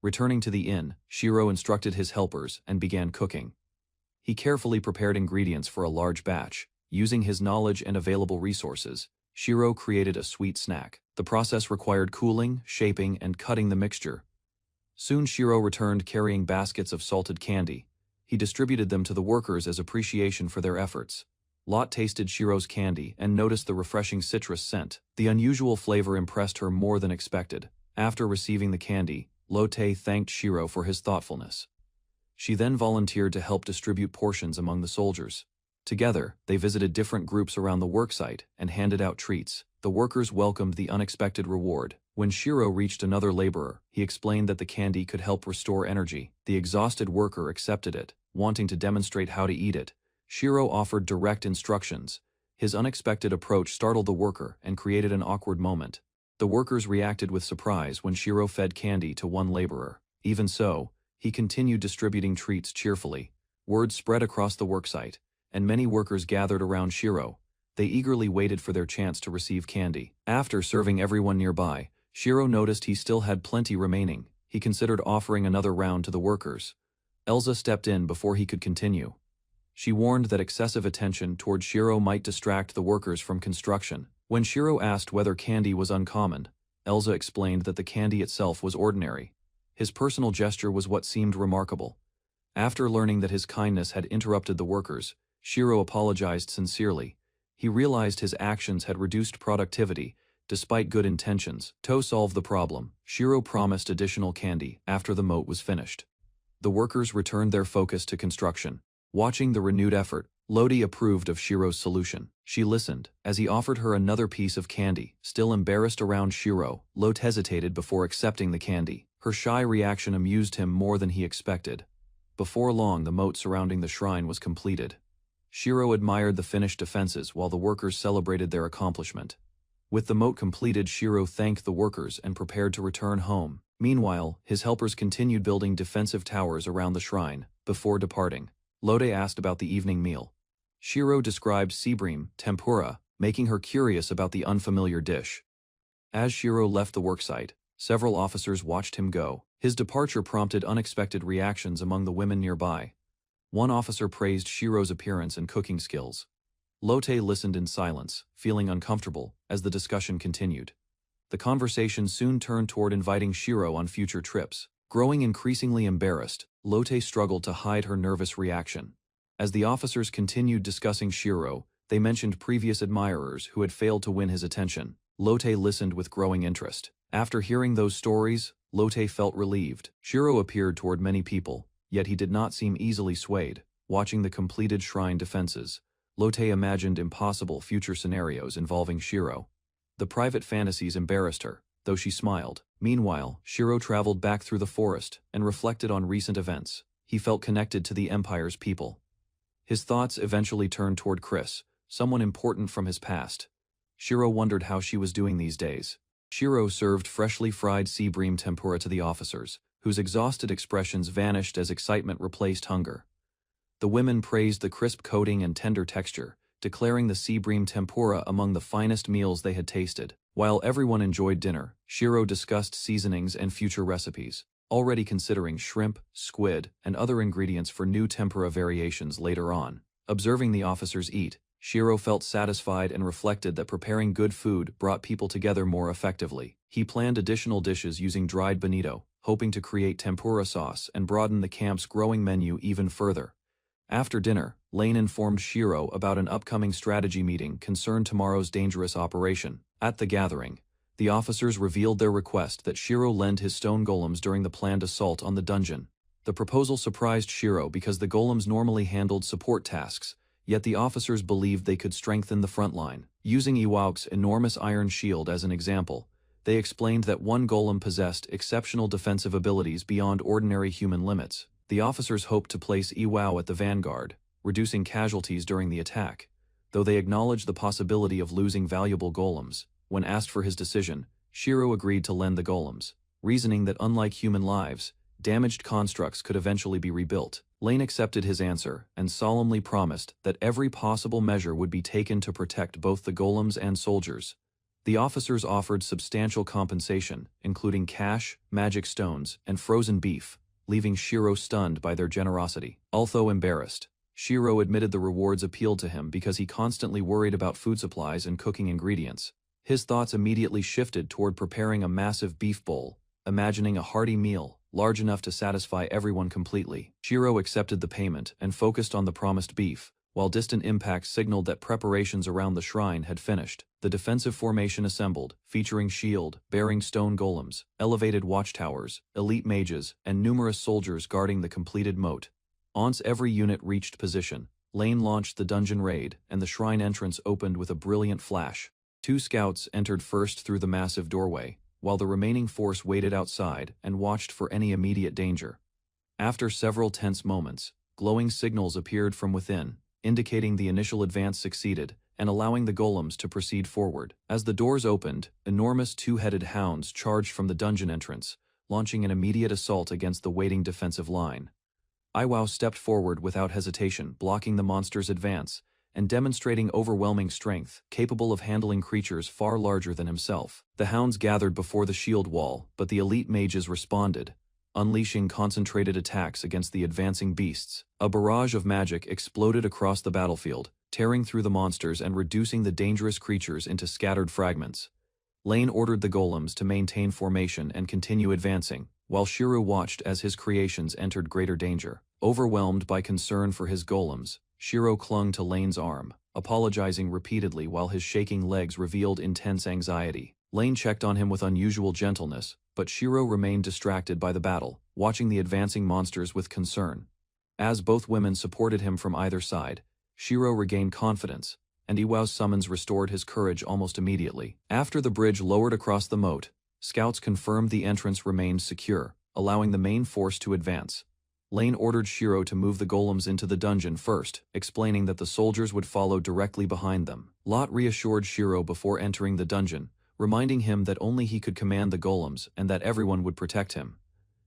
Returning to the inn, Shiro instructed his helpers and began cooking. He carefully prepared ingredients for a large batch. Using his knowledge and available resources, Shiro created a sweet snack. The process required cooling, shaping, and cutting the mixture. Soon Shiro returned carrying baskets of salted candy. He distributed them to the workers as appreciation for their efforts. Lotte tasted Shiro's candy and noticed the refreshing citrus scent. The unusual flavor impressed her more than expected. After receiving the candy, Lotte thanked Shiro for his thoughtfulness. She then volunteered to help distribute portions among the soldiers. Together, they visited different groups around the worksite and handed out treats. The workers welcomed the unexpected reward. When Shiro reached another laborer, he explained that the candy could help restore energy. The exhausted worker accepted it, wanting to demonstrate how to eat it. Shiro offered direct instructions. His unexpected approach startled the worker and created an awkward moment. The workers reacted with surprise when Shiro fed candy to one laborer. Even so, he continued distributing treats cheerfully. Word spread across the worksite, and many workers gathered around Shiro. They eagerly waited for their chance to receive candy. After serving everyone nearby, Shiro noticed he still had plenty remaining. He considered offering another round to the workers. Elsa stepped in before he could continue. She warned that excessive attention toward Shiro might distract the workers from construction. When Shiro asked whether candy was uncommon, Elsa explained that the candy itself was ordinary. His personal gesture was what seemed remarkable. After learning that his kindness had interrupted the workers, Shiro apologized sincerely. He realized his actions had reduced productivity, despite good intentions. To solve the problem, Shiro promised additional candy after the moat was finished. The workers returned their focus to construction. Watching the renewed effort, Lotte approved of Shiro's solution. She listened as he offered her another piece of candy. Still embarrassed around Shiro, Lotte hesitated before accepting the candy. Her shy reaction amused him more than he expected. Before long, the moat surrounding the shrine was completed. Shiro admired the finished defenses while the workers celebrated their accomplishment. With the moat completed, Shiro thanked the workers and prepared to return home. Meanwhile, his helpers continued building defensive towers around the shrine. Before departing, Lode asked about the evening meal. Shiro described seabream, tempura, making her curious about the unfamiliar dish. As Shiro left the worksite, several officers watched him go. His departure prompted unexpected reactions among the women nearby. One officer praised Shiro's appearance and cooking skills. Lotte listened in silence, feeling uncomfortable, as the discussion continued. The conversation soon turned toward inviting Shiro on future trips. Growing increasingly embarrassed, Lotte struggled to hide her nervous reaction. As the officers continued discussing Shiro, they mentioned previous admirers who had failed to win his attention. Lotte listened with growing interest. After hearing those stories, Lotte felt relieved. Shiro appeared toward many people, yet he did not seem easily swayed. Watching the completed shrine defenses, Lotte imagined impossible future scenarios involving Shiro. The private fantasies embarrassed her, though she smiled. Meanwhile, Shiro traveled back through the forest and reflected on recent events. He felt connected to the Empire's people. His thoughts eventually turned toward Chris, someone important from his past. Shiro wondered how she was doing these days. Shiro served freshly fried seabream tempura to the officers, whose exhausted expressions vanished as excitement replaced hunger. The women praised the crisp coating and tender texture, declaring the seabream tempura among the finest meals they had tasted. While everyone enjoyed dinner, Shiro discussed seasonings and future recipes, already considering shrimp, squid, and other ingredients for new tempura variations later on. Observing the officers eat, Shiro felt satisfied and reflected that preparing good food brought people together more effectively. He planned additional dishes using dried bonito, hoping to create tempura sauce and broaden the camp's growing menu even further. After dinner, Lane informed Shiro about an upcoming strategy meeting concerned tomorrow's dangerous operation. At the gathering, the officers revealed their request that Shiro lend his stone golems during the planned assault on the dungeon. The proposal surprised Shiro because the golems normally handled support tasks, yet the officers believed they could strengthen the front line. Using Iwauk's enormous iron shield as an example, they explained that one golem possessed exceptional defensive abilities beyond ordinary human limits. The officers hoped to place Iwao at the vanguard, reducing casualties during the attack, though they acknowledged the possibility of losing valuable golems. When asked for his decision, Shiro agreed to lend the golems, reasoning that unlike human lives, damaged constructs could eventually be rebuilt. Lane accepted his answer and solemnly promised that every possible measure would be taken to protect both the golems and soldiers. The officers offered substantial compensation, including cash, magic stones, and frozen beef, leaving Shiro stunned by their generosity. Although embarrassed, Shiro admitted the rewards appealed to him because he constantly worried about food supplies and cooking ingredients. His thoughts immediately shifted toward preparing a massive beef bowl, imagining a hearty meal, large enough to satisfy everyone completely. Shiro accepted the payment and focused on the promised beef, while distant impacts signaled that preparations around the shrine had finished. The defensive formation assembled, featuring shield-bearing stone golems, elevated watchtowers, elite mages, and numerous soldiers guarding the completed moat. Once every unit reached position, Lane launched the dungeon raid, and the shrine entrance opened with a brilliant flash. 2 scouts entered first through the massive doorway, while the remaining force waited outside and watched for any immediate danger. After several tense moments, glowing signals appeared from within, indicating the initial advance succeeded and allowing the golems to proceed forward. As the doors opened, enormous 2-headed hounds charged from the dungeon entrance, launching an immediate assault against the waiting defensive line. Iwao stepped forward without hesitation, blocking the monster's advance and demonstrating overwhelming strength, capable of handling creatures far larger than himself. The hounds gathered before the shield wall, but the elite mages responded, unleashing concentrated attacks against the advancing beasts. A barrage of magic exploded across the battlefield, tearing through the monsters and reducing the dangerous creatures into scattered fragments. Lane ordered the golems to maintain formation and continue advancing, while Shiro watched as his creations entered greater danger. Overwhelmed by concern for his golems, Shiro clung to Lane's arm, apologizing repeatedly while his shaking legs revealed intense anxiety. Lane checked on him with unusual gentleness, but Shiro remained distracted by the battle, watching the advancing monsters with concern. As both women supported him from either side, Shiro regained confidence, and Iwao's summons restored his courage almost immediately. After the bridge lowered across the moat, scouts confirmed the entrance remained secure, allowing the main force to advance. Lane ordered Shiro to move the golems into the dungeon first, explaining that the soldiers would follow directly behind them. Lot reassured Shiro before entering the dungeon, reminding him that only he could command the golems and that everyone would protect him.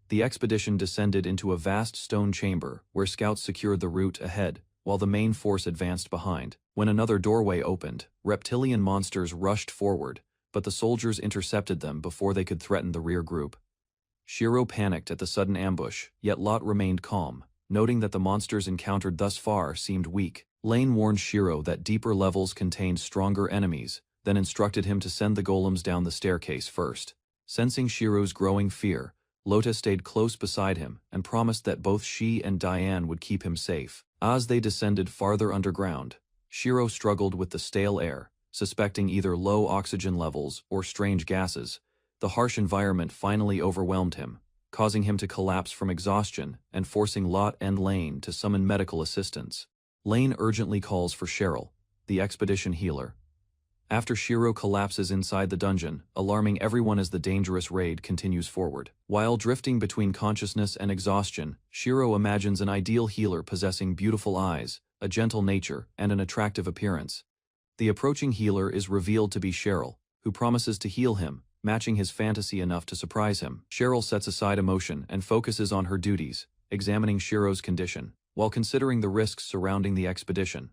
The expedition descended into a vast stone chamber where scouts secured the route ahead, while the main force advanced behind. When another doorway opened, reptilian monsters rushed forward, but the soldiers intercepted them before they could threaten the rear group. Shiro panicked at the sudden ambush, yet Lot remained calm, noting that the monsters encountered thus far seemed weak. Lane warned Shiro that deeper levels contained stronger enemies, then instructed him to send the golems down the staircase first. Sensing Shiro's growing fear, Lota stayed close beside him and promised that both she and Diane would keep him safe. As they descended farther underground, Shiro struggled with the stale air, suspecting either low oxygen levels or strange gases. The harsh environment finally overwhelmed him, causing him to collapse from exhaustion and forcing Lot and Lane to summon medical assistance. Lane urgently calls for Cheryl, the expedition healer. After Shiro collapses inside the dungeon, alarming everyone as the dangerous raid continues forward. While drifting between consciousness and exhaustion, Shiro imagines an ideal healer possessing beautiful eyes, a gentle nature, and an attractive appearance. The approaching healer is revealed to be Cheryl, who promises to heal him, matching his fantasy enough to surprise him. Cheryl sets aside emotion and focuses on her duties, examining Shiro's condition, while considering the risks surrounding the expedition.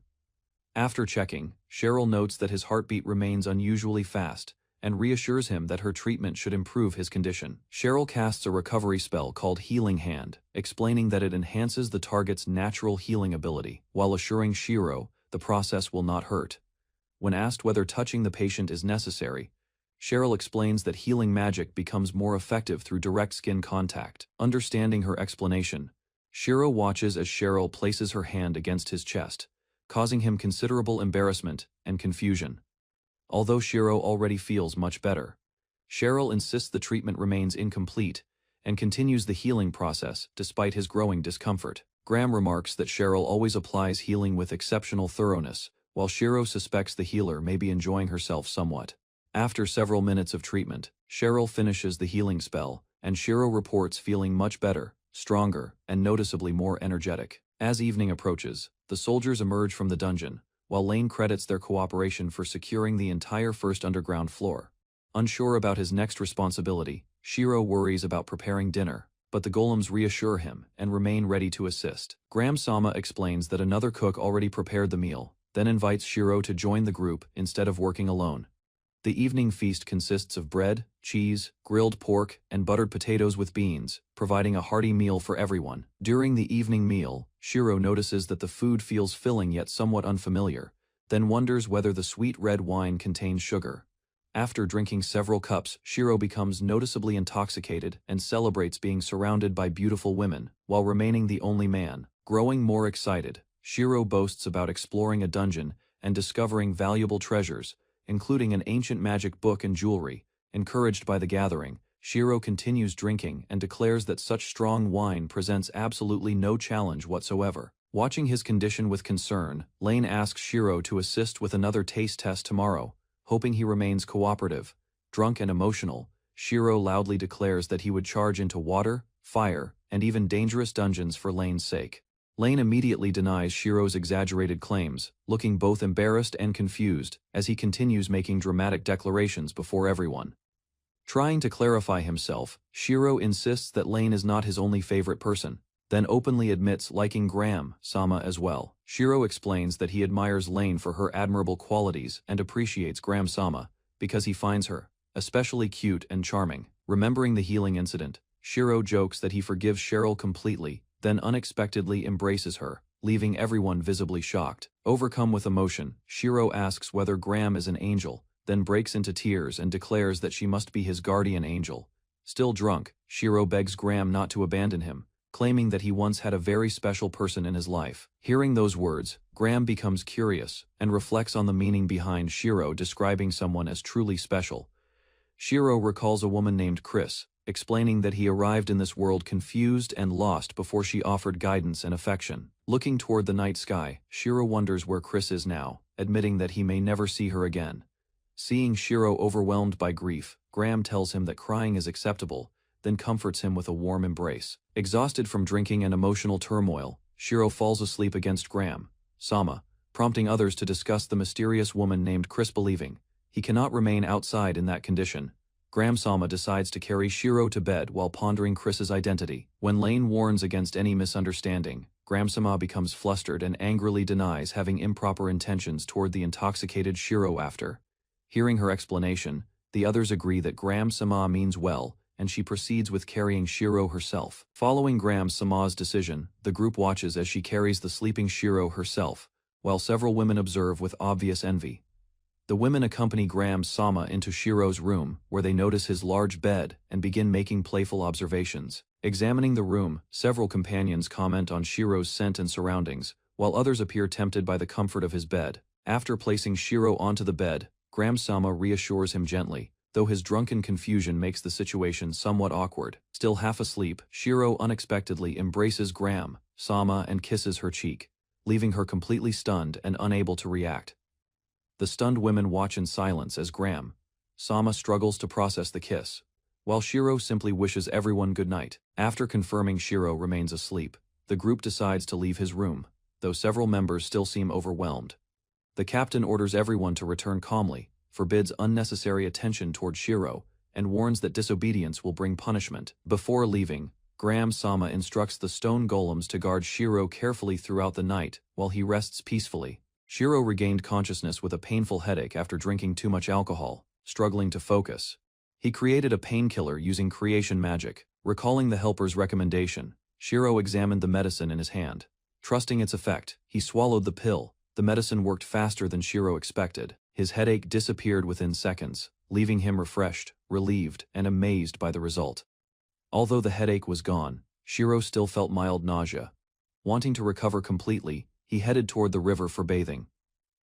After checking, Cheryl notes that his heartbeat remains unusually fast, and reassures him that her treatment should improve his condition. Cheryl casts a recovery spell called Healing Hand, explaining that it enhances the target's natural healing ability, while assuring Shiro the process will not hurt. When asked whether touching the patient is necessary, Cheryl explains that healing magic becomes more effective through direct skin contact. Understanding her explanation, Shiro watches as Cheryl places her hand against his chest, causing him considerable embarrassment and confusion. Although Shiro already feels much better, Cheryl insists the treatment remains incomplete and continues the healing process despite his growing discomfort. Graham remarks that Cheryl always applies healing with exceptional thoroughness, while Shiro suspects the healer may be enjoying herself somewhat. After several minutes of treatment, Cheryl finishes the healing spell, and Shiro reports feeling much better, stronger, and noticeably more energetic. As evening approaches, the soldiers emerge from the dungeon, while Lane credits their cooperation for securing the entire first underground floor. Unsure about his next responsibility, Shiro worries about preparing dinner, but the golems reassure him and remain ready to assist. Graham-sama explains that another cook already prepared the meal, then invites Shiro to join the group instead of working alone. The evening feast consists of bread, cheese, grilled pork, and buttered potatoes with beans, providing a hearty meal for everyone. During the evening meal, Shiro notices that the food feels filling yet somewhat unfamiliar, then wonders whether the sweet red wine contains sugar. After drinking several cups, Shiro becomes noticeably intoxicated and celebrates being surrounded by beautiful women, while remaining the only man. Growing more excited, Shiro boasts about exploring a dungeon and discovering valuable treasures, including an ancient magic book and jewelry. Encouraged by the gathering, Shiro continues drinking and declares that such strong wine presents absolutely no challenge whatsoever. Watching his condition with concern, Lane asks Shiro to assist with another taste test tomorrow, hoping he remains cooperative. Drunk and emotional, Shiro loudly declares that he would charge into water, fire, and even dangerous dungeons for Lane's sake. Lane immediately denies Shiro's exaggerated claims, looking both embarrassed and confused as he continues making dramatic declarations before everyone. Trying to clarify himself, Shiro insists that Lane is not his only favorite person, then openly admits liking Graham-sama as well. Shiro explains that he admires Lane for her admirable qualities and appreciates Graham-sama because he finds her especially cute and charming. Remembering the healing incident, Shiro jokes that he forgives Cheryl completely, then unexpectedly embraces her, leaving everyone visibly shocked. Overcome with emotion, Shiro asks whether Graham is an angel, then breaks into tears and declares that she must be his guardian angel. Still drunk, Shiro begs Graham not to abandon him, claiming that he once had a very special person in his life. Hearing those words, Graham becomes curious and reflects on the meaning behind Shiro describing someone as truly special. Shiro recalls a woman named Chris, explaining that he arrived in this world confused and lost before she offered guidance and affection. Looking toward the night sky, Shiro wonders where Chris is now, admitting that he may never see her again. Seeing Shiro overwhelmed by grief, Graham tells him that crying is acceptable, then comforts him with a warm embrace. Exhausted from drinking and emotional turmoil, Shiro falls asleep against Graham-sama, prompting others to discuss the mysterious woman named Chris. Believing he cannot remain outside in that condition, Graham-sama decides to carry Shiro to bed while pondering Chris's identity. When Lane warns against any misunderstanding, Graham-sama becomes flustered and angrily denies having improper intentions toward the intoxicated Shiro. After hearing her explanation, the others agree that Graham-sama means well, and she proceeds with carrying Shiro herself. Following Graham-sama's decision, the group watches as she carries the sleeping Shiro herself, while several women observe with obvious envy. The women accompany Graham-sama into Shiro's room, where they notice his large bed and begin making playful observations. Examining the room, several companions comment on Shiro's scent and surroundings, while others appear tempted by the comfort of his bed. After placing Shiro onto the bed, Graham-sama reassures him gently, though his drunken confusion makes the situation somewhat awkward. Still half asleep, Shiro unexpectedly embraces Graham-sama and kisses her cheek, leaving her completely stunned and unable to react. The stunned women watch in silence as Graham-sama struggles to process the kiss, while Shiro simply wishes everyone good night. After confirming Shiro remains asleep, the group decides to leave his room, though several members still seem overwhelmed. The captain orders everyone to return calmly, forbids unnecessary attention toward Shiro, and warns that disobedience will bring punishment. Before leaving, Graham-sama instructs the stone golems to guard Shiro carefully throughout the night while he rests peacefully. Shiro regained consciousness with a painful headache after drinking too much alcohol, struggling to focus. He created a painkiller using creation magic. Recalling the helper's recommendation, Shiro examined the medicine in his hand. Trusting its effect, he swallowed the pill. The medicine worked faster than Shiro expected. His headache disappeared within seconds, leaving him refreshed, relieved, and amazed by the result. Although the headache was gone, Shiro still felt mild nausea. Wanting to recover completely, he headed toward the river for bathing.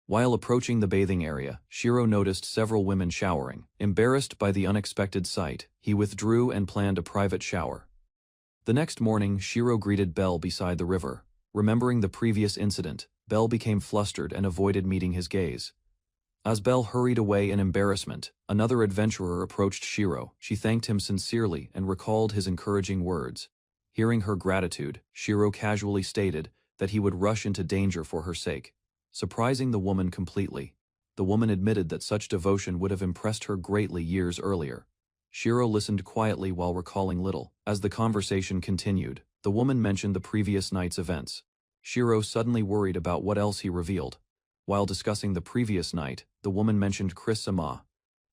While approaching the bathing area, Shiro noticed several women showering. Embarrassed by the unexpected sight, he withdrew and planned a private shower. The next morning, Shiro greeted Belle beside the river. Remembering the previous incident, Belle became flustered and avoided meeting his gaze. As Belle hurried away in embarrassment, another adventurer approached Shiro. She thanked him sincerely and recalled his encouraging words. Hearing her gratitude, Shiro casually stated that he would rush into danger for her sake, surprising the woman completely. The woman admitted that such devotion would have impressed her greatly years earlier. Shiro listened quietly while recalling little. As the conversation continued, the woman mentioned the previous night's events. Shiro suddenly worried about what else he revealed. While discussing the previous night, the woman mentioned Chris-sama.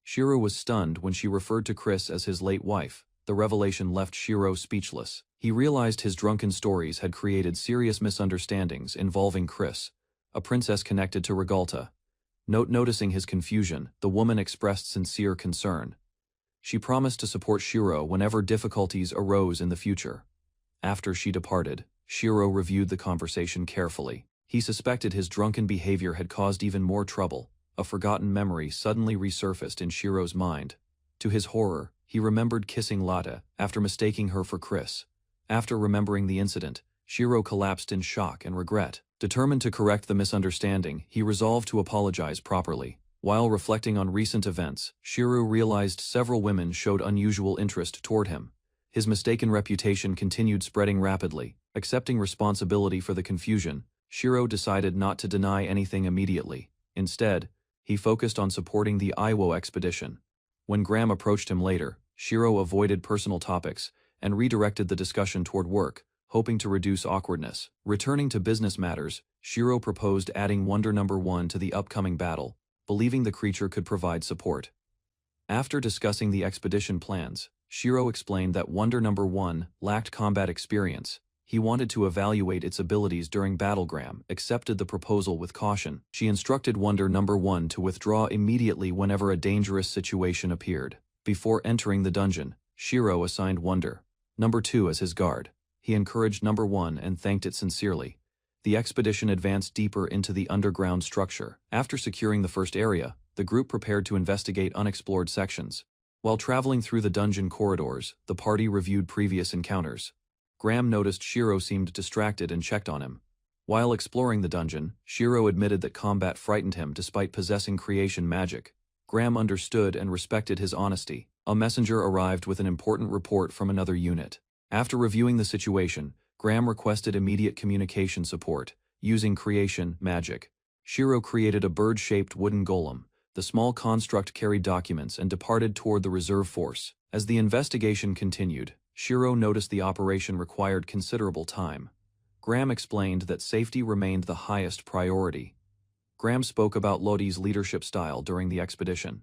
Shiro was stunned when she referred to Chris as his late wife. The revelation left Shiro speechless. He realized his drunken stories had created serious misunderstandings involving Chris, a princess connected to Regalta. Noticing his confusion, the woman expressed sincere concern. She promised to support Shiro whenever difficulties arose in the future. After she departed, Shiro reviewed the conversation carefully. He suspected his drunken behavior had caused even more trouble. A forgotten memory suddenly resurfaced in Shiro's mind. To his horror, he remembered kissing Lotta after mistaking her for Chris. After remembering the incident, Shiro collapsed in shock and regret. Determined to correct the misunderstanding, he resolved to apologize properly. While reflecting on recent events, Shiro realized several women showed unusual interest toward him. His mistaken reputation continued spreading rapidly. Accepting responsibility for the confusion, Shiro decided not to deny anything immediately. Instead, he focused on supporting the Iwo expedition. When Graham approached him later, Shiro avoided personal topics and redirected the discussion toward work, hoping to reduce awkwardness. Returning to business matters, Shiro proposed adding Wonder Number 1 to the upcoming battle, believing the creature could provide support. After discussing the expedition plans, Shiro explained that Wonder Number 1 lacked combat experience. He wanted to evaluate its abilities during battle. Graham accepted the proposal with caution. She instructed Wonder Number 1 to withdraw immediately whenever a dangerous situation appeared. Before entering the dungeon, Shiro assigned Wonder Number 2 as his guard. He encouraged Number 1 and thanked it sincerely. The expedition advanced deeper into the underground structure. After securing the first area, the group prepared to investigate unexplored sections. While traveling through the dungeon corridors, the party reviewed previous encounters. Graham noticed Shiro seemed distracted and checked on him. While exploring the dungeon, Shiro admitted that combat frightened him despite possessing creation magic. Graham understood and respected his honesty. A messenger arrived with an important report from another unit. After reviewing the situation, Graham requested immediate communication support. Using creation magic, Shiro created a bird-shaped wooden golem. The small construct carried documents and departed toward the reserve force. As the investigation continued, Shiro noticed the operation required considerable time. Graham explained that safety remained the highest priority. Graham spoke about Lodi's leadership style during the expedition.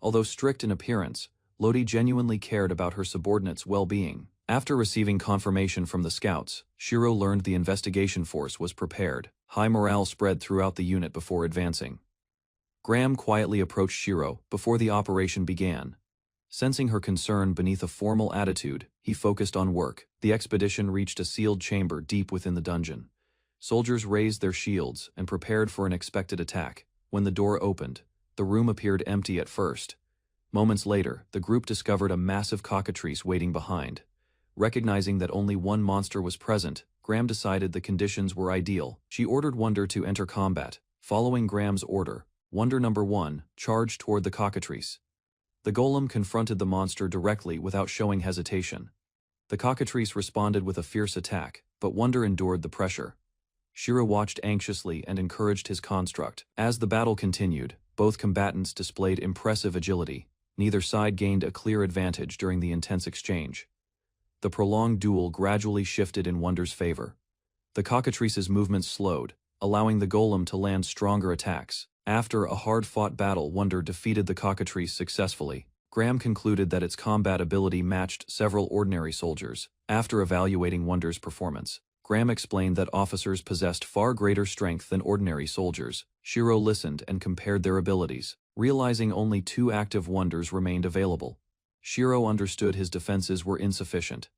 Although strict in appearance, Lodi genuinely cared about her subordinates' well-being. After receiving confirmation from the scouts, Shiro learned the investigation force was prepared. High morale spread throughout the unit before advancing. Graham quietly approached Shiro before the operation began. Sensing her concern beneath a formal attitude, he focused on work. The expedition reached a sealed chamber deep within the dungeon. Soldiers raised their shields and prepared for an expected attack. When the door opened, the room appeared empty at first. Moments later, the group discovered a massive cockatrice waiting behind. Recognizing that only one monster was present, Graham decided the conditions were ideal. She ordered Wonder to enter combat. Following Graham's order, Wonder number 1 charged toward the cockatrice. The golem confronted the monster directly without showing hesitation. The cockatrice responded with a fierce attack, but Wonder endured the pressure. Shiro watched anxiously and encouraged his construct. As the battle continued, both combatants displayed impressive agility. Neither side gained a clear advantage during the intense exchange. The prolonged duel gradually shifted in Wonder's favor. The cockatrice's movements slowed, allowing the golem to land stronger attacks. After a hard-fought battle, Wonder defeated the cockatrice successfully. Graham concluded that its combat ability matched several ordinary soldiers. After evaluating Wonder's performance, Graham explained that officers possessed far greater strength than ordinary soldiers. Shiro listened and compared their abilities. Realizing only 2 active Wonders remained available, Shiro understood his defenses were insufficient.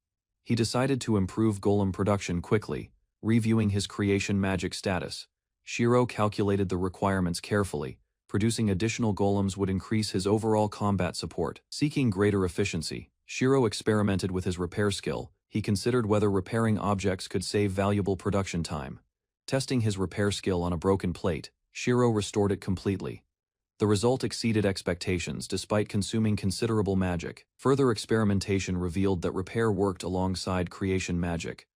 He decided to improve golem production quickly. Reviewing his creation magic status, Shiro calculated the requirements carefully. Producing additional golems would increase his overall combat support. Seeking greater efficiency, Shiro experimented with his repair skill. He considered whether repairing objects could save valuable production time. Testing his repair skill on a broken plate, Shiro restored it completely. The result exceeded expectations despite consuming considerable magic. Further experimentation revealed that repair worked alongside creation magic.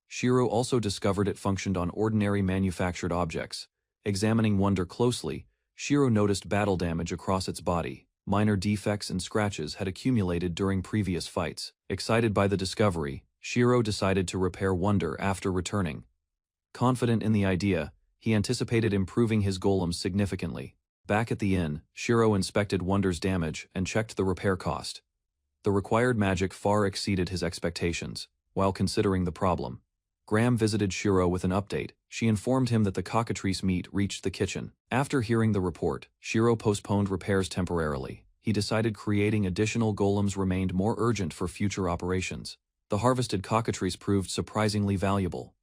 Shiro also discovered it functioned on ordinary manufactured objects. Examining Wonder closely, Shiro noticed battle damage across its body. Minor defects and scratches had accumulated during previous fights. Excited by the discovery, Shiro decided to repair Wonder after returning. Confident in the idea, he anticipated improving his golems significantly. Back at the inn, Shiro inspected Wonder's damage and checked the repair cost. The required magic far exceeded his expectations. While considering the problem, Graham visited Shiro with an update. She informed him that the cockatrice meat reached the kitchen. After hearing the report, Shiro postponed repairs temporarily. He decided creating additional golems remained more urgent for future operations. The harvested cockatrice proved surprisingly valuable.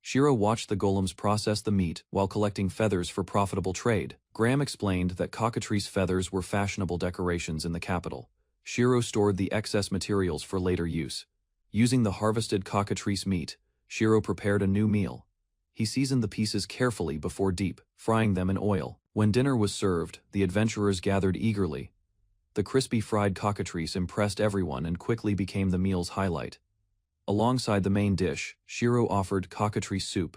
Shiro watched the golems process the meat while collecting feathers for profitable trade. Graham explained that cockatrice feathers were fashionable decorations in the capital. Shiro stored the excess materials for later use. Using the harvested cockatrice meat, Shiro prepared a new meal. He seasoned the pieces carefully before deep frying them in oil. When dinner was served, the adventurers gathered eagerly. The crispy fried cockatrice impressed everyone and quickly became the meal's highlight. Alongside the main dish, Shiro offered cockatrice soup.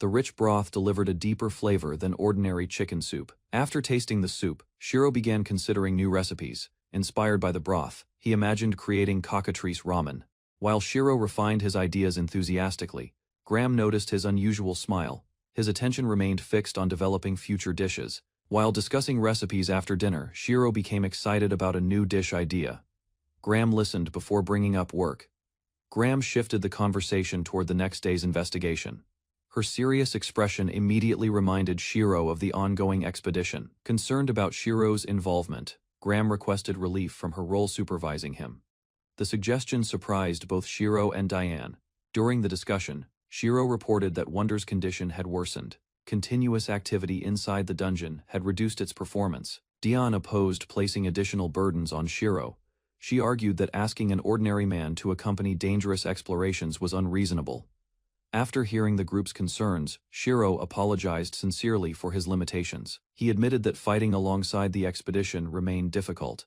The rich broth delivered a deeper flavor than ordinary chicken soup. After tasting the soup, Shiro began considering new recipes. Inspired by the broth, he imagined creating cockatrice ramen. While Shiro refined his ideas enthusiastically, Graham noticed his unusual smile. His attention remained fixed on developing future dishes. While discussing recipes after dinner, Shiro became excited about a new dish idea. Graham listened before bringing up work. Graham shifted the conversation toward the next day's investigation. Her serious expression immediately reminded Shiro of the ongoing expedition. Concerned about Shiro's involvement, Graham requested relief from her role supervising him. The suggestion surprised both Shiro and Diane. During the discussion, Shiro reported that Wonder's condition had worsened. Continuous activity inside the dungeon had reduced its performance. Diane opposed placing additional burdens on Shiro. She argued that asking an ordinary man to accompany dangerous explorations was unreasonable. After hearing the group's concerns, Shiro apologized sincerely for his limitations. He admitted that fighting alongside the expedition remained difficult.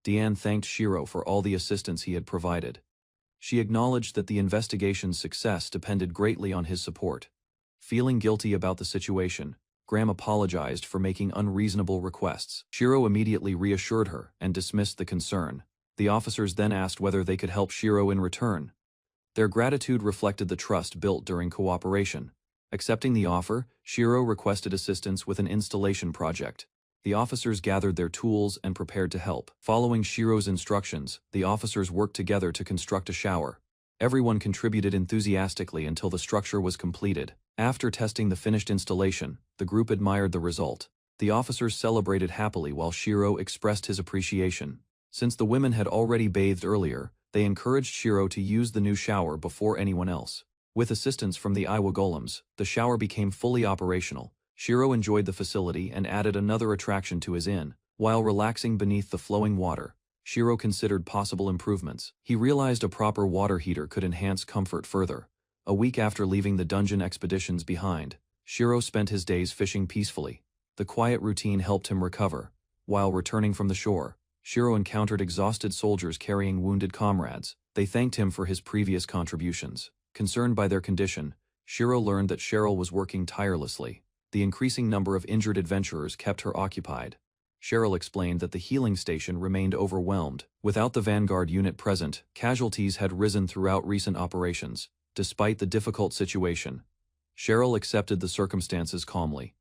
Diane thanked Shiro for all the assistance he had provided. She acknowledged that the investigation's success depended greatly on his support. Feeling guilty about the situation, Graham apologized for making unreasonable requests. Shiro immediately reassured her and dismissed the concern. The officers then asked whether they could help Shiro in return. Their gratitude reflected the trust built during cooperation. Accepting the offer, Shiro requested assistance with an installation project. The officers gathered their tools and prepared to help. Following Shiro's instructions, the officers worked together to construct a shower. Everyone contributed enthusiastically until the structure was completed. After testing the finished installation, the group admired the result. The officers celebrated happily while Shiro expressed his appreciation. Since the women had already bathed earlier, they encouraged Shiro to use the new shower before anyone else. With assistance from the Iwa golems, the shower became fully operational. Shiro enjoyed the facility and added another attraction to his inn. While relaxing beneath the flowing water, Shiro considered possible improvements. He realized a proper water heater could enhance comfort further. A week after leaving the dungeon expeditions behind, Shiro spent his days fishing peacefully. The quiet routine helped him recover. While returning from the shore, Shiro encountered exhausted soldiers carrying wounded comrades. They thanked him for his previous contributions. Concerned by their condition, Shiro learned that Cheryl was working tirelessly. The increasing number of injured adventurers kept her occupied. Cheryl explained that the healing station remained overwhelmed. Without the vanguard unit present, casualties had risen throughout recent operations. Despite the difficult situation, Cheryl accepted the circumstances calmly.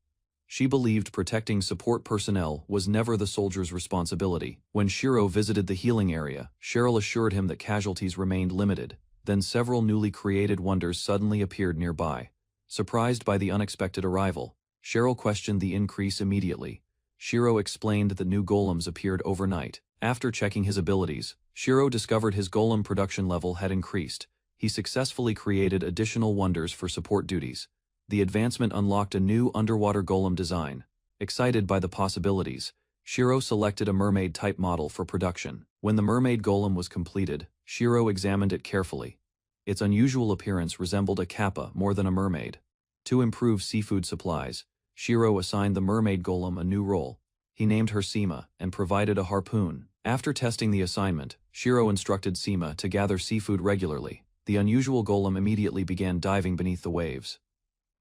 She believed protecting support personnel was never the soldiers' responsibility. When Shiro visited the healing area, Cheryl assured him that casualties remained limited. Then several newly created wonders suddenly appeared nearby. Surprised by the unexpected arrival, Cheryl questioned the increase immediately. Shiro explained that new golems appeared overnight. After checking his abilities, Shiro discovered his golem production level had increased. He successfully created additional wonders for support duties. The advancement unlocked a new underwater golem design. Excited by the possibilities, Shiro selected a mermaid-type model for production. When the mermaid golem was completed, Shiro examined it carefully. Its unusual appearance resembled a kappa more than a mermaid. To improve seafood supplies, Shiro assigned the mermaid golem a new role. He named her Seema and provided a harpoon. After testing the assignment, Shiro instructed Seema to gather seafood regularly. The unusual golem immediately began diving beneath the waves.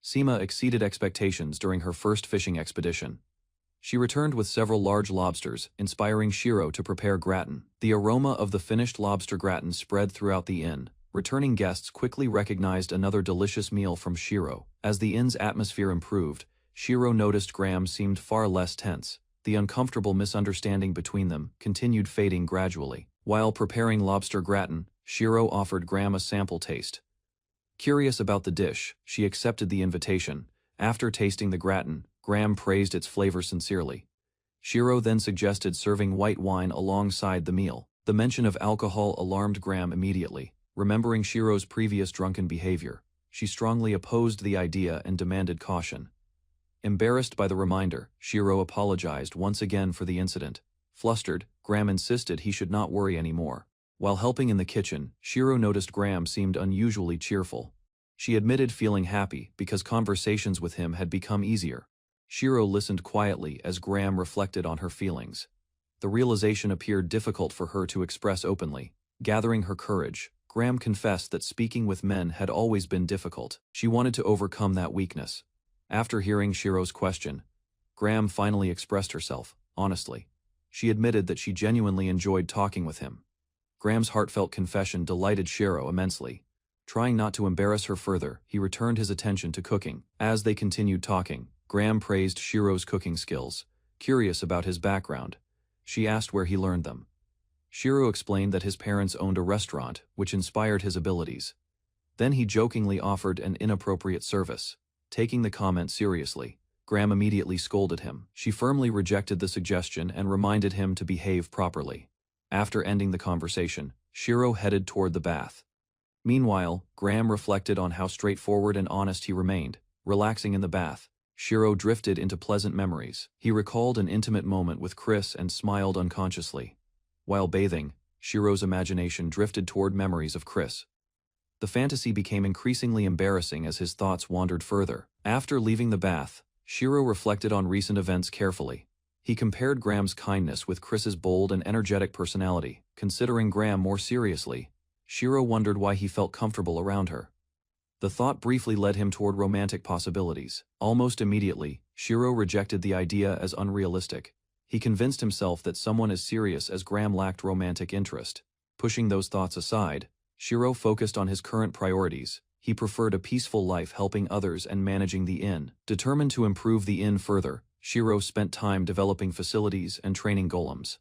Seema exceeded expectations during her first fishing expedition. She returned with several large lobsters, inspiring Shiro to prepare gratin. The aroma of the finished lobster gratin spread throughout the inn. Returning guests quickly recognized another delicious meal from Shiro. As the inn's atmosphere improved, Shiro noticed Graham seemed far less tense. The uncomfortable misunderstanding between them continued fading gradually. While preparing lobster gratin, Shiro offered Graham a sample taste. Curious about the dish, she accepted the invitation. After tasting the gratin, Graham praised its flavor sincerely. Shiro then suggested serving white wine alongside the meal. The mention of alcohol alarmed Graham immediately. Remembering Shiro's previous drunken behavior, she strongly opposed the idea and demanded caution. Embarrassed by the reminder, Shiro apologized once again for the incident. Flustered, Graham insisted he should not worry anymore. While helping in the kitchen, Shiro noticed Graham seemed unusually cheerful. She admitted feeling happy because conversations with him had become easier. Shiro listened quietly as Graham reflected on her feelings. The realization appeared difficult for her to express openly. Gathering her courage, Graham confessed that speaking with men had always been difficult. She wanted to overcome that weakness. After hearing Shiro's question, Graham finally expressed herself, honestly. She admitted that she genuinely enjoyed talking with him. Graham's heartfelt confession delighted Shiro immensely. Trying not to embarrass her further, he returned his attention to cooking. As they continued talking, Graham praised Shiro's cooking skills. Curious about his background, she asked where he learned them. Shiro explained that his parents owned a restaurant, which inspired his abilities. Then he jokingly offered an inappropriate service. Taking the comment seriously, Graham immediately scolded him. She firmly rejected the suggestion and reminded him to behave properly. After ending the conversation, Shiro headed toward the bath. Meanwhile, Graham reflected on how straightforward and honest he remained. Relaxing in the bath, Shiro drifted into pleasant memories. He recalled an intimate moment with Chris and smiled unconsciously. While bathing, Shiro's imagination drifted toward memories of Chris. The fantasy became increasingly embarrassing as his thoughts wandered further. After leaving the bath, Shiro reflected on recent events carefully. He compared Graham's kindness with Chris's bold and energetic personality. Considering Graham more seriously, Shiro wondered why he felt comfortable around her. The thought briefly led him toward romantic possibilities. Almost immediately, Shiro rejected the idea as unrealistic. He convinced himself that someone as serious as Graham lacked romantic interest. Pushing those thoughts aside, Shiro focused on his current priorities. He preferred a peaceful life helping others and managing the inn. Determined to improve the inn further, Shiro spent time developing facilities and training golems.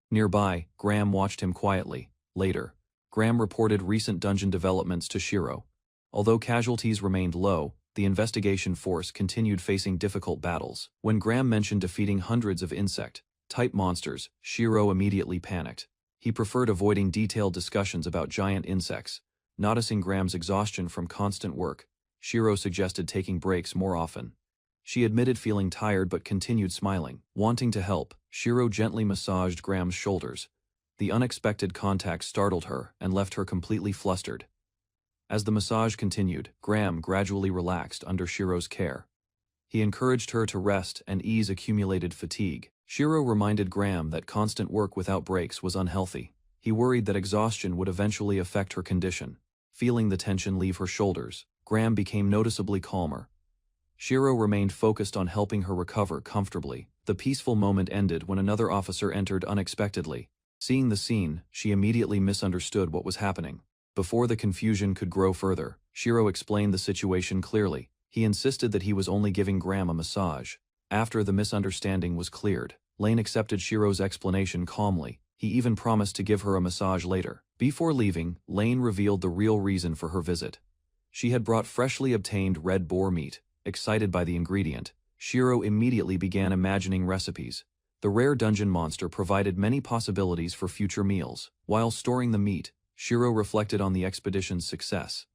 Nearby, Graham watched him quietly. Later, Graham reported recent dungeon developments to Shiro. Although casualties remained low, the investigation force continued facing difficult battles. When Graham mentioned defeating hundreds of insect-type monsters, Shiro immediately panicked. He preferred avoiding detailed discussions about giant insects. Noticing Graham's exhaustion from constant work, Shiro suggested taking breaks more often. She admitted feeling tired but continued smiling. Wanting to help, Shiro gently massaged Graham's shoulders. The unexpected contact startled her and left her completely flustered. As the massage continued, Graham gradually relaxed under Shiro's care. He encouraged her to rest and ease accumulated fatigue. Shiro reminded Graham that constant work without breaks was unhealthy. He worried that exhaustion would eventually affect her condition. Feeling the tension leave her shoulders, Graham became noticeably calmer. Shiro remained focused on helping her recover comfortably. The peaceful moment ended when another officer entered unexpectedly. Seeing the scene, she immediately misunderstood what was happening. Before the confusion could grow further, Shiro explained the situation clearly. He insisted that he was only giving Graham a massage. After the misunderstanding was cleared, Lane accepted Shiro's explanation calmly. He even promised to give her a massage later. Before leaving, Lane revealed the real reason for her visit. She had brought freshly obtained red boar meat. Excited by the ingredient, Shiro immediately began imagining recipes. The rare dungeon monster provided many possibilities for future meals. While storing the meat, Shiro reflected on the expedition's success.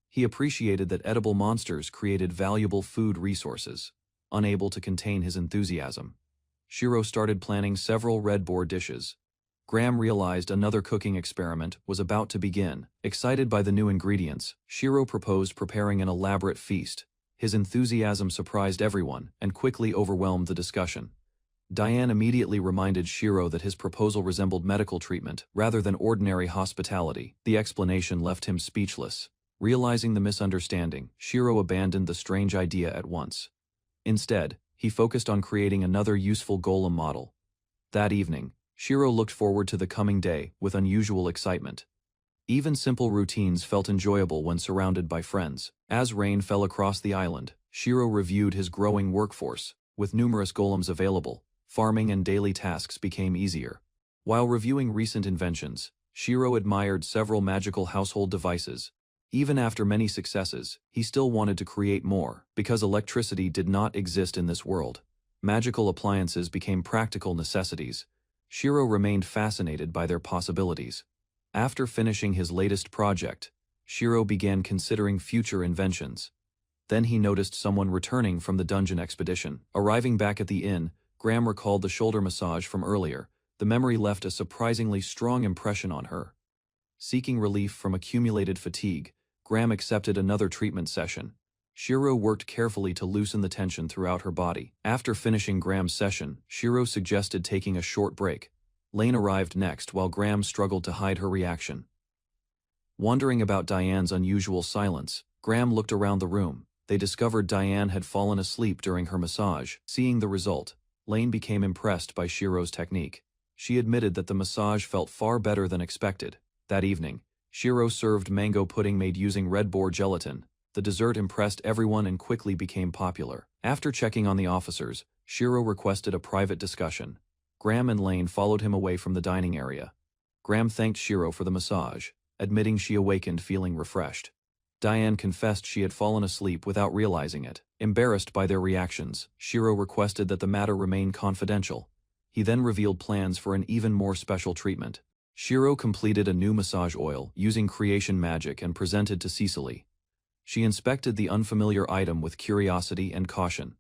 He appreciated that edible monsters created valuable food resources. Unable to contain his enthusiasm, Shiro started planning several red boar dishes. Graham realized another cooking experiment was about to begin. Excited by the new ingredients, Shiro proposed preparing an elaborate feast. His enthusiasm surprised everyone and quickly overwhelmed the discussion. Diane immediately reminded Shiro that his proposal resembled medical treatment rather than ordinary hospitality. The explanation left him speechless. Realizing the misunderstanding, Shiro abandoned the strange idea at once. Instead, he focused on creating another useful golem model. That evening, Shiro looked forward to the coming day with unusual excitement. Even simple routines felt enjoyable when surrounded by friends. As rain fell across the island, Shiro reviewed his growing workforce. With numerous golems available, farming and daily tasks became easier. While reviewing recent inventions, Shiro admired several magical household devices. Even after many successes, he still wanted to create more. Because electricity did not exist in this world, magical appliances became practical necessities. Shiro remained fascinated by their possibilities. After finishing his latest project, Shiro began considering future inventions. Then he noticed someone returning from the dungeon expedition. Arriving back at the inn, Graham recalled the shoulder massage from earlier. The memory left a surprisingly strong impression on her. Seeking relief from accumulated fatigue, Graham accepted another treatment session. Shiro worked carefully to loosen the tension throughout her body. After finishing Graham's session, Shiro suggested taking a short break. Lane arrived next while Graham struggled to hide her reaction. Wondering about Diane's unusual silence, Graham looked around the room. They discovered Diane had fallen asleep during her massage. Seeing the result, Lane became impressed by Shiro's technique. She admitted that the massage felt far better than expected. That evening, Shiro served mango pudding made using red boar gelatin. The dessert impressed everyone and quickly became popular. After checking on the officers, Shiro requested a private discussion. Graham and Lane followed him away from the dining area. Graham thanked Shiro for the massage, admitting she awakened feeling refreshed. Diane confessed she had fallen asleep without realizing it. Embarrassed by their reactions, Shiro requested that the matter remain confidential. He then revealed plans for an even more special treatment. Shiro completed a new massage oil using creation magic and presented to Cecily. She inspected the unfamiliar item with curiosity and caution.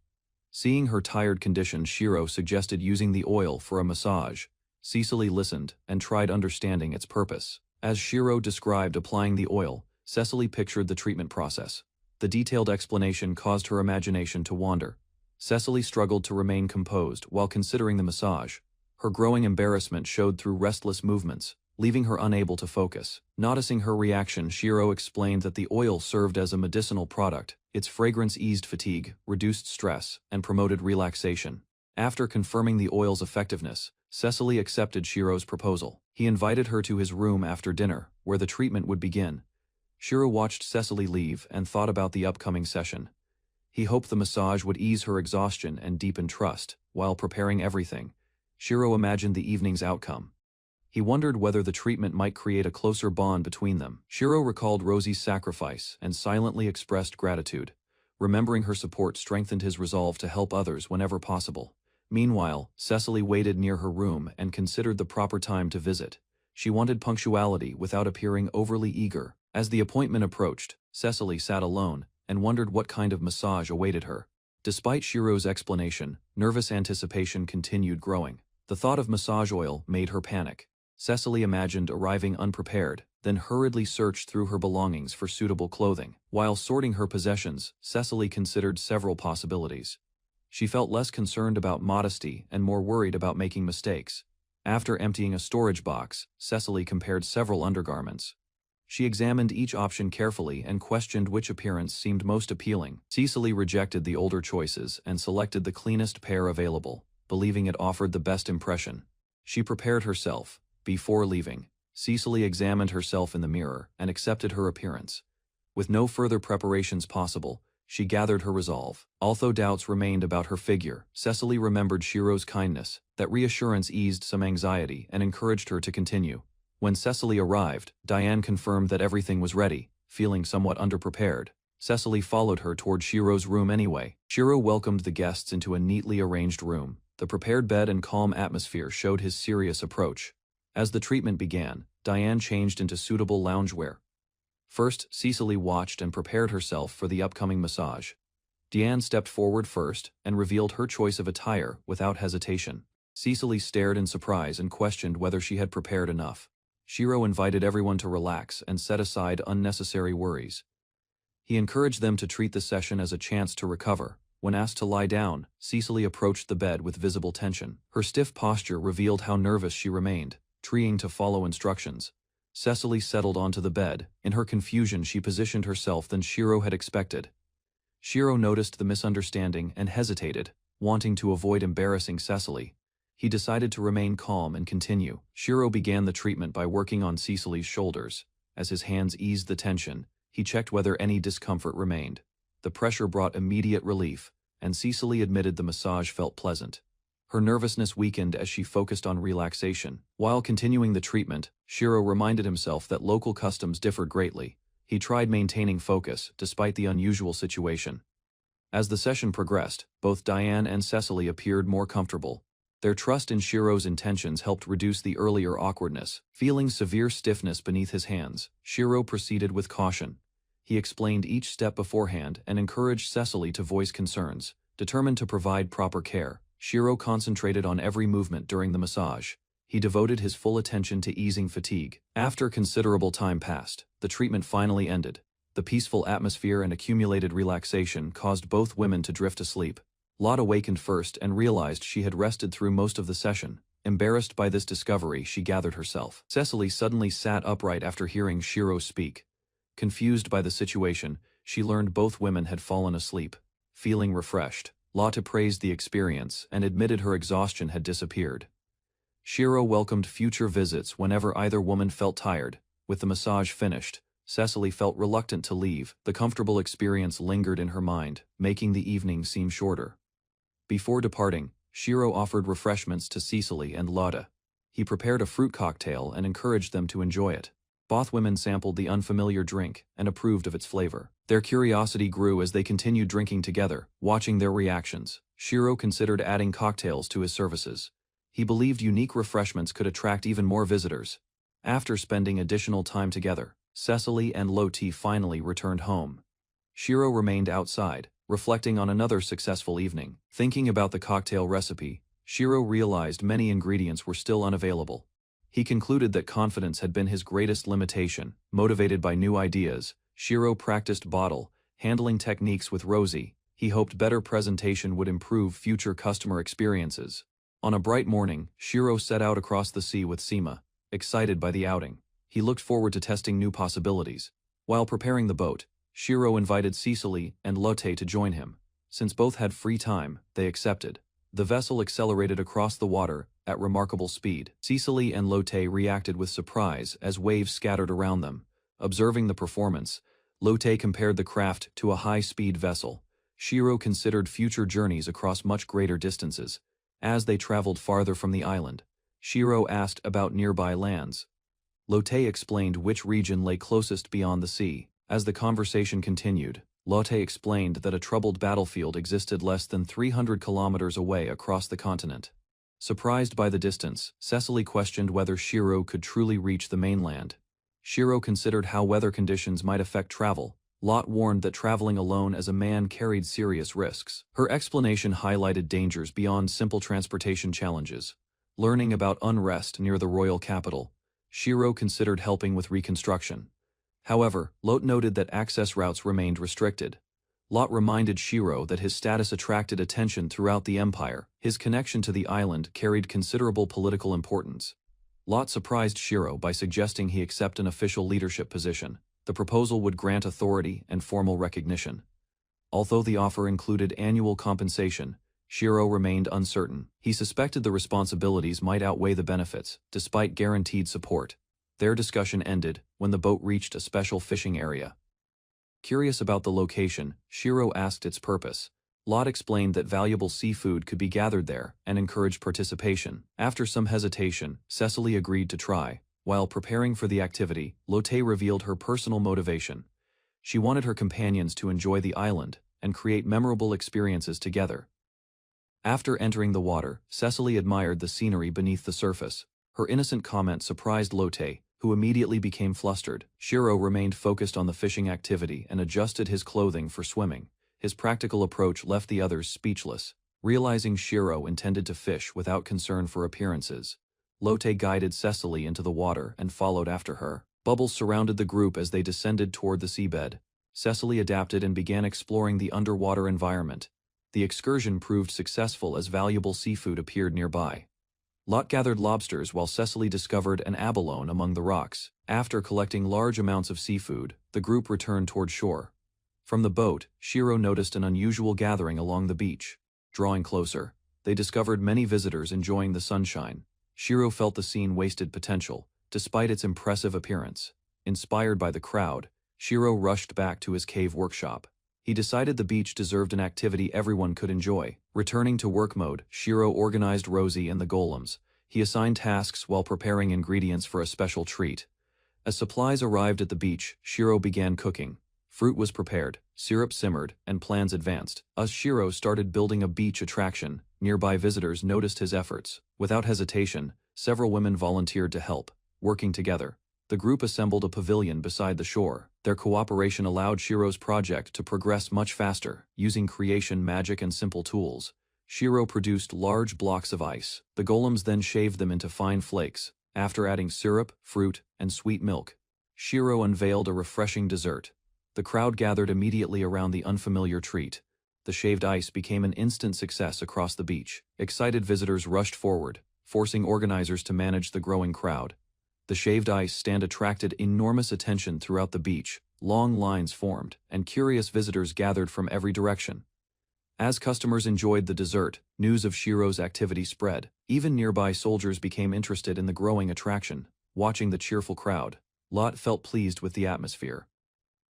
Seeing her tired condition, Shiro suggested using the oil for a massage. Cecily listened and tried understanding its purpose. As Shiro described applying the oil, Cecily pictured the treatment process. The detailed explanation caused her imagination to wander. Cecily struggled to remain composed while considering the massage. Her growing embarrassment showed through restless movements. leaving her unable to focus. Noticing her reaction, Shiro explained that the oil served as a medicinal product. Its fragrance eased fatigue, reduced stress, and promoted relaxation. After confirming the oil's effectiveness, Cecily accepted Shiro's proposal. He invited her to his room after dinner, where the treatment would begin. Shiro watched Cecily leave and thought about the upcoming session. He hoped the massage would ease her exhaustion and deepen trust. While preparing everything, Shiro imagined the evening's outcome. He wondered whether the treatment might create a closer bond between them. Shiro recalled Rosie's sacrifice and silently expressed gratitude. Remembering her support strengthened his resolve to help others whenever possible. Meanwhile, Cecily waited near her room and considered the proper time to visit. She wanted punctuality without appearing overly eager. As the appointment approached, Cecily sat alone and wondered what kind of massage awaited her. Despite Shiro's explanation, nervous anticipation continued growing. The thought of massage oil made her panic. Cecily imagined arriving unprepared, then hurriedly searched through her belongings for suitable clothing. While sorting her possessions, Cecily considered several possibilities. She felt less concerned about modesty and more worried about making mistakes. After emptying a storage box, Cecily compared several undergarments. She examined each option carefully and questioned which appearance seemed most appealing. Cecily rejected the older choices and selected the cleanest pair available, believing it offered the best impression. She prepared herself. Before leaving, Cecily examined herself in the mirror and accepted her appearance. With no further preparations possible, she gathered her resolve. Although doubts remained about her figure, Cecily remembered Shiro's kindness. That reassurance eased some anxiety and encouraged her to continue. When Cecily arrived, Diane confirmed that everything was ready. Feeling somewhat underprepared, Cecily followed her toward Shiro's room anyway. Shiro welcomed the guests into a neatly arranged room. The prepared bed and calm atmosphere showed his serious approach. As the treatment began, Diane changed into suitable loungewear. First, Cecily watched and prepared herself for the upcoming massage. Diane stepped forward first and revealed her choice of attire without hesitation. Cecily stared in surprise and questioned whether she had prepared enough. Shiro invited everyone to relax and set aside unnecessary worries. He encouraged them to treat the session as a chance to recover. When asked to lie down, Cecily approached the bed with visible tension. Her stiff posture revealed how nervous she remained, trying to follow instructions. Cecily settled onto the bed. In her confusion, she positioned herself than Shiro had expected. Shiro noticed the misunderstanding and hesitated, wanting to avoid embarrassing Cecily. He decided to remain calm and continue. Shiro began the treatment by working on Cecily's shoulders. As his hands eased the tension, he checked whether any discomfort remained. The pressure brought immediate relief, and Cecily admitted the massage felt pleasant. Her nervousness weakened as she focused on relaxation. While continuing the treatment, Shiro reminded himself that local customs differed greatly. He tried maintaining focus despite the unusual situation. As the session progressed, both Diane and Cecily appeared more comfortable. Their trust in Shiro's intentions helped reduce the earlier awkwardness. Feeling severe stiffness beneath his hands, Shiro proceeded with caution. He explained each step beforehand and encouraged Cecily to voice concerns. Determined to provide proper care, Shiro concentrated on every movement during the massage. He devoted his full attention to easing fatigue. After considerable time passed, the treatment finally ended. The peaceful atmosphere and accumulated relaxation caused both women to drift asleep. Lot awakened first and realized she had rested through most of the session. Embarrassed by this discovery, she gathered herself. Cecily suddenly sat upright after hearing Shiro speak. Confused by the situation, she learned both women had fallen asleep. Feeling refreshed, Lotte praised the experience and admitted her exhaustion had disappeared. Shiro welcomed future visits whenever either woman felt tired. With the massage finished, Cecily felt reluctant to leave. The comfortable experience lingered in her mind, making the evening seem shorter. Before departing, Shiro offered refreshments to Cecily and Lotte. He prepared a fruit cocktail and encouraged them to enjoy it. Both women sampled the unfamiliar drink and approved of its flavor. Their curiosity grew as they continued drinking together, watching their reactions. Shiro considered adding cocktails to his services. He believed unique refreshments could attract even more visitors. After spending additional time together, Cecily and Lotte finally returned home. Shiro remained outside, reflecting on another successful evening. Thinking about the cocktail recipe, Shiro realized many ingredients were still unavailable. He concluded that confidence had been his greatest limitation. Motivated by new ideas, Shiro practiced bottle handling techniques with Rosie. He hoped better presentation would improve future customer experiences. On a bright morning, Shiro set out across the sea with Seema. excited by the outing. He looked forward to testing new possibilities. While preparing the boat, Shiro invited Cecily and Lotte to join him. Since both had free time, they accepted. The vessel accelerated across the water at remarkable speed. Cecily and Lotte reacted with surprise as waves scattered around them. Observing the performance, Lotte compared the craft to a high-speed vessel. Shiro considered future journeys across much greater distances. As they traveled farther from the island, Shiro asked about nearby lands. Lotte explained which region lay closest beyond the sea. As the conversation continued, Lotte explained that a troubled battlefield existed less than 300 kilometers away across the continent. Surprised by the distance, Cecily questioned whether Shiro could truly reach the mainland. Shiro considered how weather conditions might affect travel. Lot warned that traveling alone as a man carried serious risks. Her explanation highlighted dangers beyond simple transportation challenges. Learning about unrest near the royal capital, Shiro considered helping with reconstruction. However, Lot noted that access routes remained restricted. Lot reminded Shiro that his status attracted attention throughout the empire. His connection to the island carried considerable political importance. Lot surprised Shiro by suggesting he accept an official leadership position. The proposal would grant authority and formal recognition. Although the offer included annual compensation, Shiro remained uncertain. He suspected the responsibilities might outweigh the benefits, despite guaranteed support. Their discussion ended when the boat reached a special fishing area. Curious about the location, Shiro asked its purpose. Lot explained that valuable seafood could be gathered there and encouraged participation. After some hesitation, Cecily agreed to try. While preparing for the activity, Lotte revealed her personal motivation. She wanted her companions to enjoy the island and create memorable experiences together. After entering the water, Cecily admired the scenery beneath the surface. Her innocent comment surprised Lotte, who immediately became flustered. Shiro remained focused on the fishing activity and adjusted his clothing for swimming. His practical approach left the others speechless. Realizing Shiro intended to fish without concern for appearances, Lotte guided Cecily into the water and followed after her. Bubbles surrounded the group as they descended toward the seabed. Cecily adapted and began exploring the underwater environment. The excursion proved successful as valuable seafood appeared nearby. Lot gathered lobsters while Cecily discovered an abalone among the rocks. After collecting large amounts of seafood, the group returned toward shore. From the boat, Shiro noticed an unusual gathering along the beach. Drawing closer, they discovered many visitors enjoying the sunshine. Shiro felt the scene wasted potential, despite its impressive appearance. Inspired by the crowd, Shiro rushed back to his cave workshop. He decided the beach deserved an activity everyone could enjoy. Returning to work mode, Shiro organized Rosie and the golems. He assigned tasks while preparing ingredients for a special treat. As supplies arrived at the beach, Shiro began cooking. Fruit was prepared, syrup simmered, and plans advanced. As Shiro started building a beach attraction, nearby visitors noticed his efforts. Without hesitation, several women volunteered to help. Working together, the group assembled a pavilion beside the shore. Their cooperation allowed Shiro's project to progress much faster. Using creation magic and simple tools, Shiro produced large blocks of ice. The golems then shaved them into fine flakes. After adding syrup, fruit, and sweet milk, Shiro unveiled a refreshing dessert. The crowd gathered immediately around the unfamiliar treat. The shaved ice became an instant success across the beach. Excited visitors rushed forward, forcing organizers to manage the growing crowd. The shaved ice stand attracted enormous attention throughout the beach. Long lines formed, and curious visitors gathered from every direction. As customers enjoyed the dessert, news of Shiro's activity spread. Even nearby soldiers became interested in the growing attraction. Watching the cheerful crowd, Lot felt pleased with the atmosphere.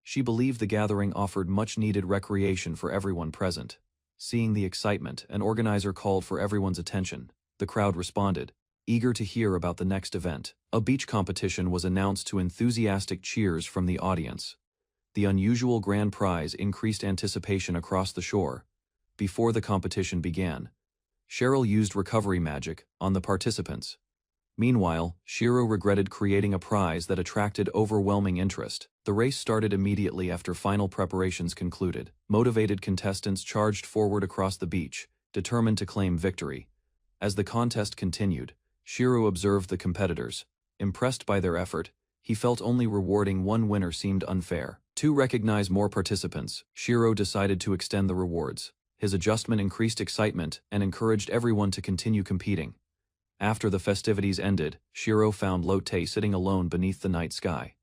She believed the gathering offered much-needed recreation for everyone present. Seeing the excitement, an organizer called for everyone's attention. The crowd responded, eager to hear about the next event. A beach competition was announced to enthusiastic cheers from the audience. The unusual grand prize increased anticipation across the shore. Before the competition began, Cheryl used recovery magic on the participants. Meanwhile, Shiro regretted creating a prize that attracted overwhelming interest. The race started immediately after final preparations concluded. Motivated contestants charged forward across the beach, determined to claim victory. As the contest continued, Shiro observed the competitors. Impressed by their effort, he felt only rewarding one winner seemed unfair. To recognize more participants, Shiro decided to extend the rewards. His adjustment increased excitement and encouraged everyone to continue competing. After the festivities ended, Shiro found Lotte sitting alone beneath the night sky.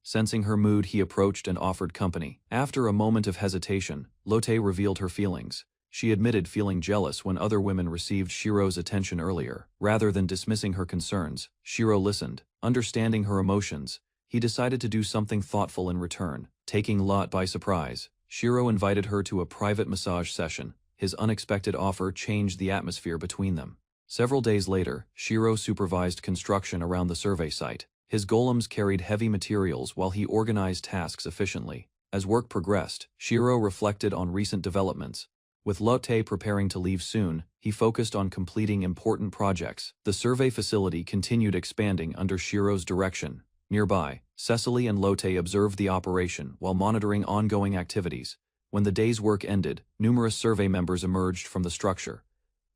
Sensing her mood, he approached and offered company. After a moment of hesitation, Lotte revealed her feelings. She admitted feeling jealous when other women received Shiro's attention earlier. Rather than dismissing her concerns, Shiro listened. Understanding her emotions, he decided to do something thoughtful in return. Taking Lotte by surprise, Shiro invited her to a private massage session. His unexpected offer changed the atmosphere between them. Several days later, Shiro supervised construction around the survey site. His golems carried heavy materials while he organized tasks efficiently. As work progressed, Shiro reflected on recent developments. With Lotte preparing to leave soon, he focused on completing important projects. The survey facility continued expanding under Shiro's direction. Nearby, Cecily and Lotte observed the operation while monitoring ongoing activities. When the day's work ended, numerous survey members emerged from the structure.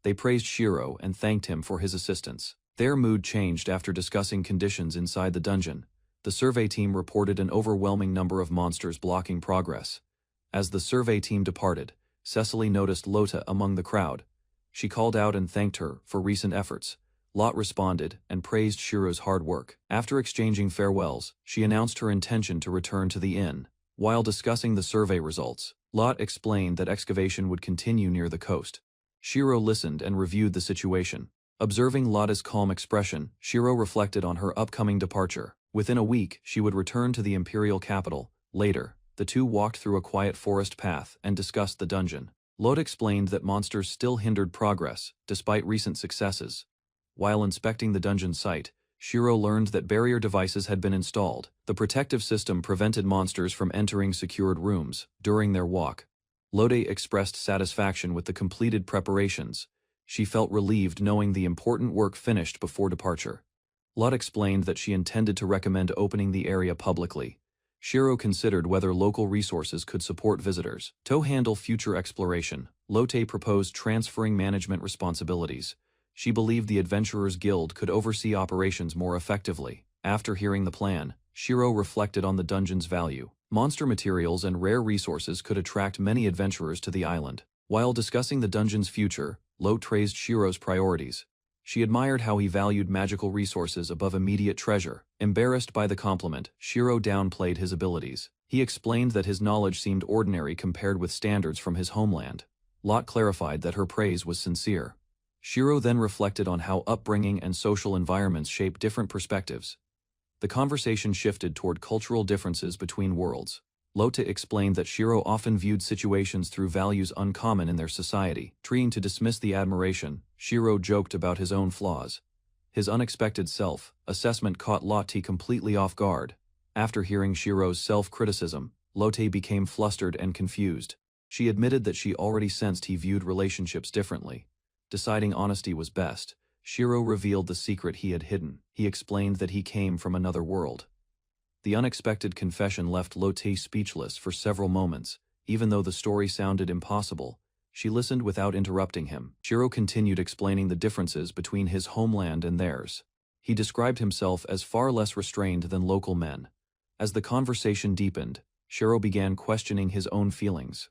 They praised Shiro and thanked him for his assistance. Their mood changed after discussing conditions inside the dungeon. The survey team reported an overwhelming number of monsters blocking progress. As the survey team departed, Cecily noticed Lotte among the crowd. She called out and thanked her for recent efforts. Lotte responded and praised Shiro's hard work. After exchanging farewells, she announced her intention to return to the inn. While discussing the survey results, Lotte explained that excavation would continue near the coast. Shiro listened and reviewed the situation. Observing Lotte's calm expression, Shiro reflected on her upcoming departure. Within a week, she would return to the imperial capital. Later, the two walked through a quiet forest path and discussed the dungeon. Lotte explained that monsters still hindered progress, despite recent successes. While inspecting the dungeon site, Shiro learned that barrier devices had been installed. The protective system prevented monsters from entering secured rooms. During their walk, Lotte expressed satisfaction with the completed preparations. She felt relieved knowing the important work finished before departure. Lotte explained that she intended to recommend opening the area publicly. Shiro considered whether local resources could support visitors. To handle future exploration, Lotte proposed transferring management responsibilities. She believed the Adventurers Guild could oversee operations more effectively. After hearing the plan, Shiro reflected on the dungeon's value. Monster materials and rare resources could attract many adventurers to the island. While discussing the dungeon's future, Lotte praised Shiro's priorities. She admired how he valued magical resources above immediate treasure. Embarrassed by the compliment, Shiro downplayed his abilities. He explained that his knowledge seemed ordinary compared with standards from his homeland. Lotte clarified that her praise was sincere. Shiro then reflected on how upbringing and social environments shape different perspectives. The conversation shifted toward cultural differences between worlds. Lotte explained that Shiro often viewed situations through values uncommon in their society. Trying to dismiss the admiration, Shiro joked about his own flaws. His unexpected self-assessment caught Lotte completely off guard. After hearing Shiro's self-criticism, Lotte became flustered and confused. She admitted that she already sensed he viewed relationships differently. Deciding honesty was best, Shiro revealed the secret he had hidden. He explained that he came from another world. The unexpected confession left Lotte speechless for several moments. Even though the story sounded impossible, she listened without interrupting him. Shiro continued explaining the differences between his homeland and theirs. He described himself as far less restrained than local men. As the conversation deepened, Shiro began questioning his own feelings.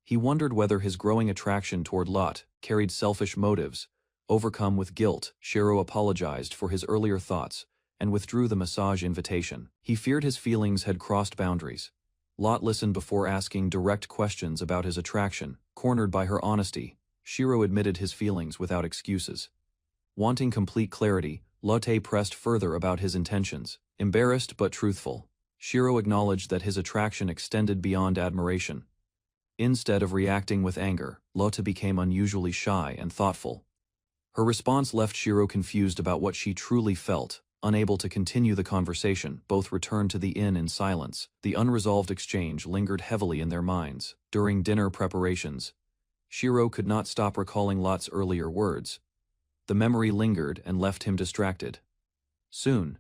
He wondered whether his growing attraction toward Lotte carried selfish motives. Overcome with guilt, Shiro apologized for his earlier thoughts and withdrew the massage invitation. He feared his feelings had crossed boundaries. Lotte listened before asking direct questions about his attraction. Cornered by her honesty, Shiro admitted his feelings without excuses. Wanting complete clarity, Lotte pressed further about his intentions. Embarrassed but truthful, Shiro acknowledged that his attraction extended beyond admiration. Instead of reacting with anger, Lotte became unusually shy and thoughtful. Her response left Shiro confused about what she truly felt. Unable to continue the conversation, both returned to the inn in silence. The unresolved exchange lingered heavily in their minds. During dinner preparations, Shiro could not stop recalling Lotte's earlier words. The memory lingered and left him distracted. Soon,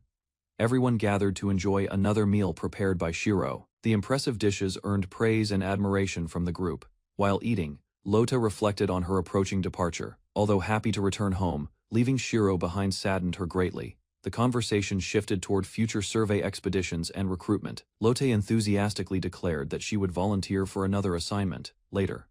everyone gathered to enjoy another meal prepared by Shiro. The impressive dishes earned praise and admiration from the group. While eating, Lotte reflected on her approaching departure. Although happy to return home, leaving Shiro behind saddened her greatly. The conversation shifted toward future survey expeditions and recruitment. Lotte enthusiastically declared that she would volunteer for another assignment. Later,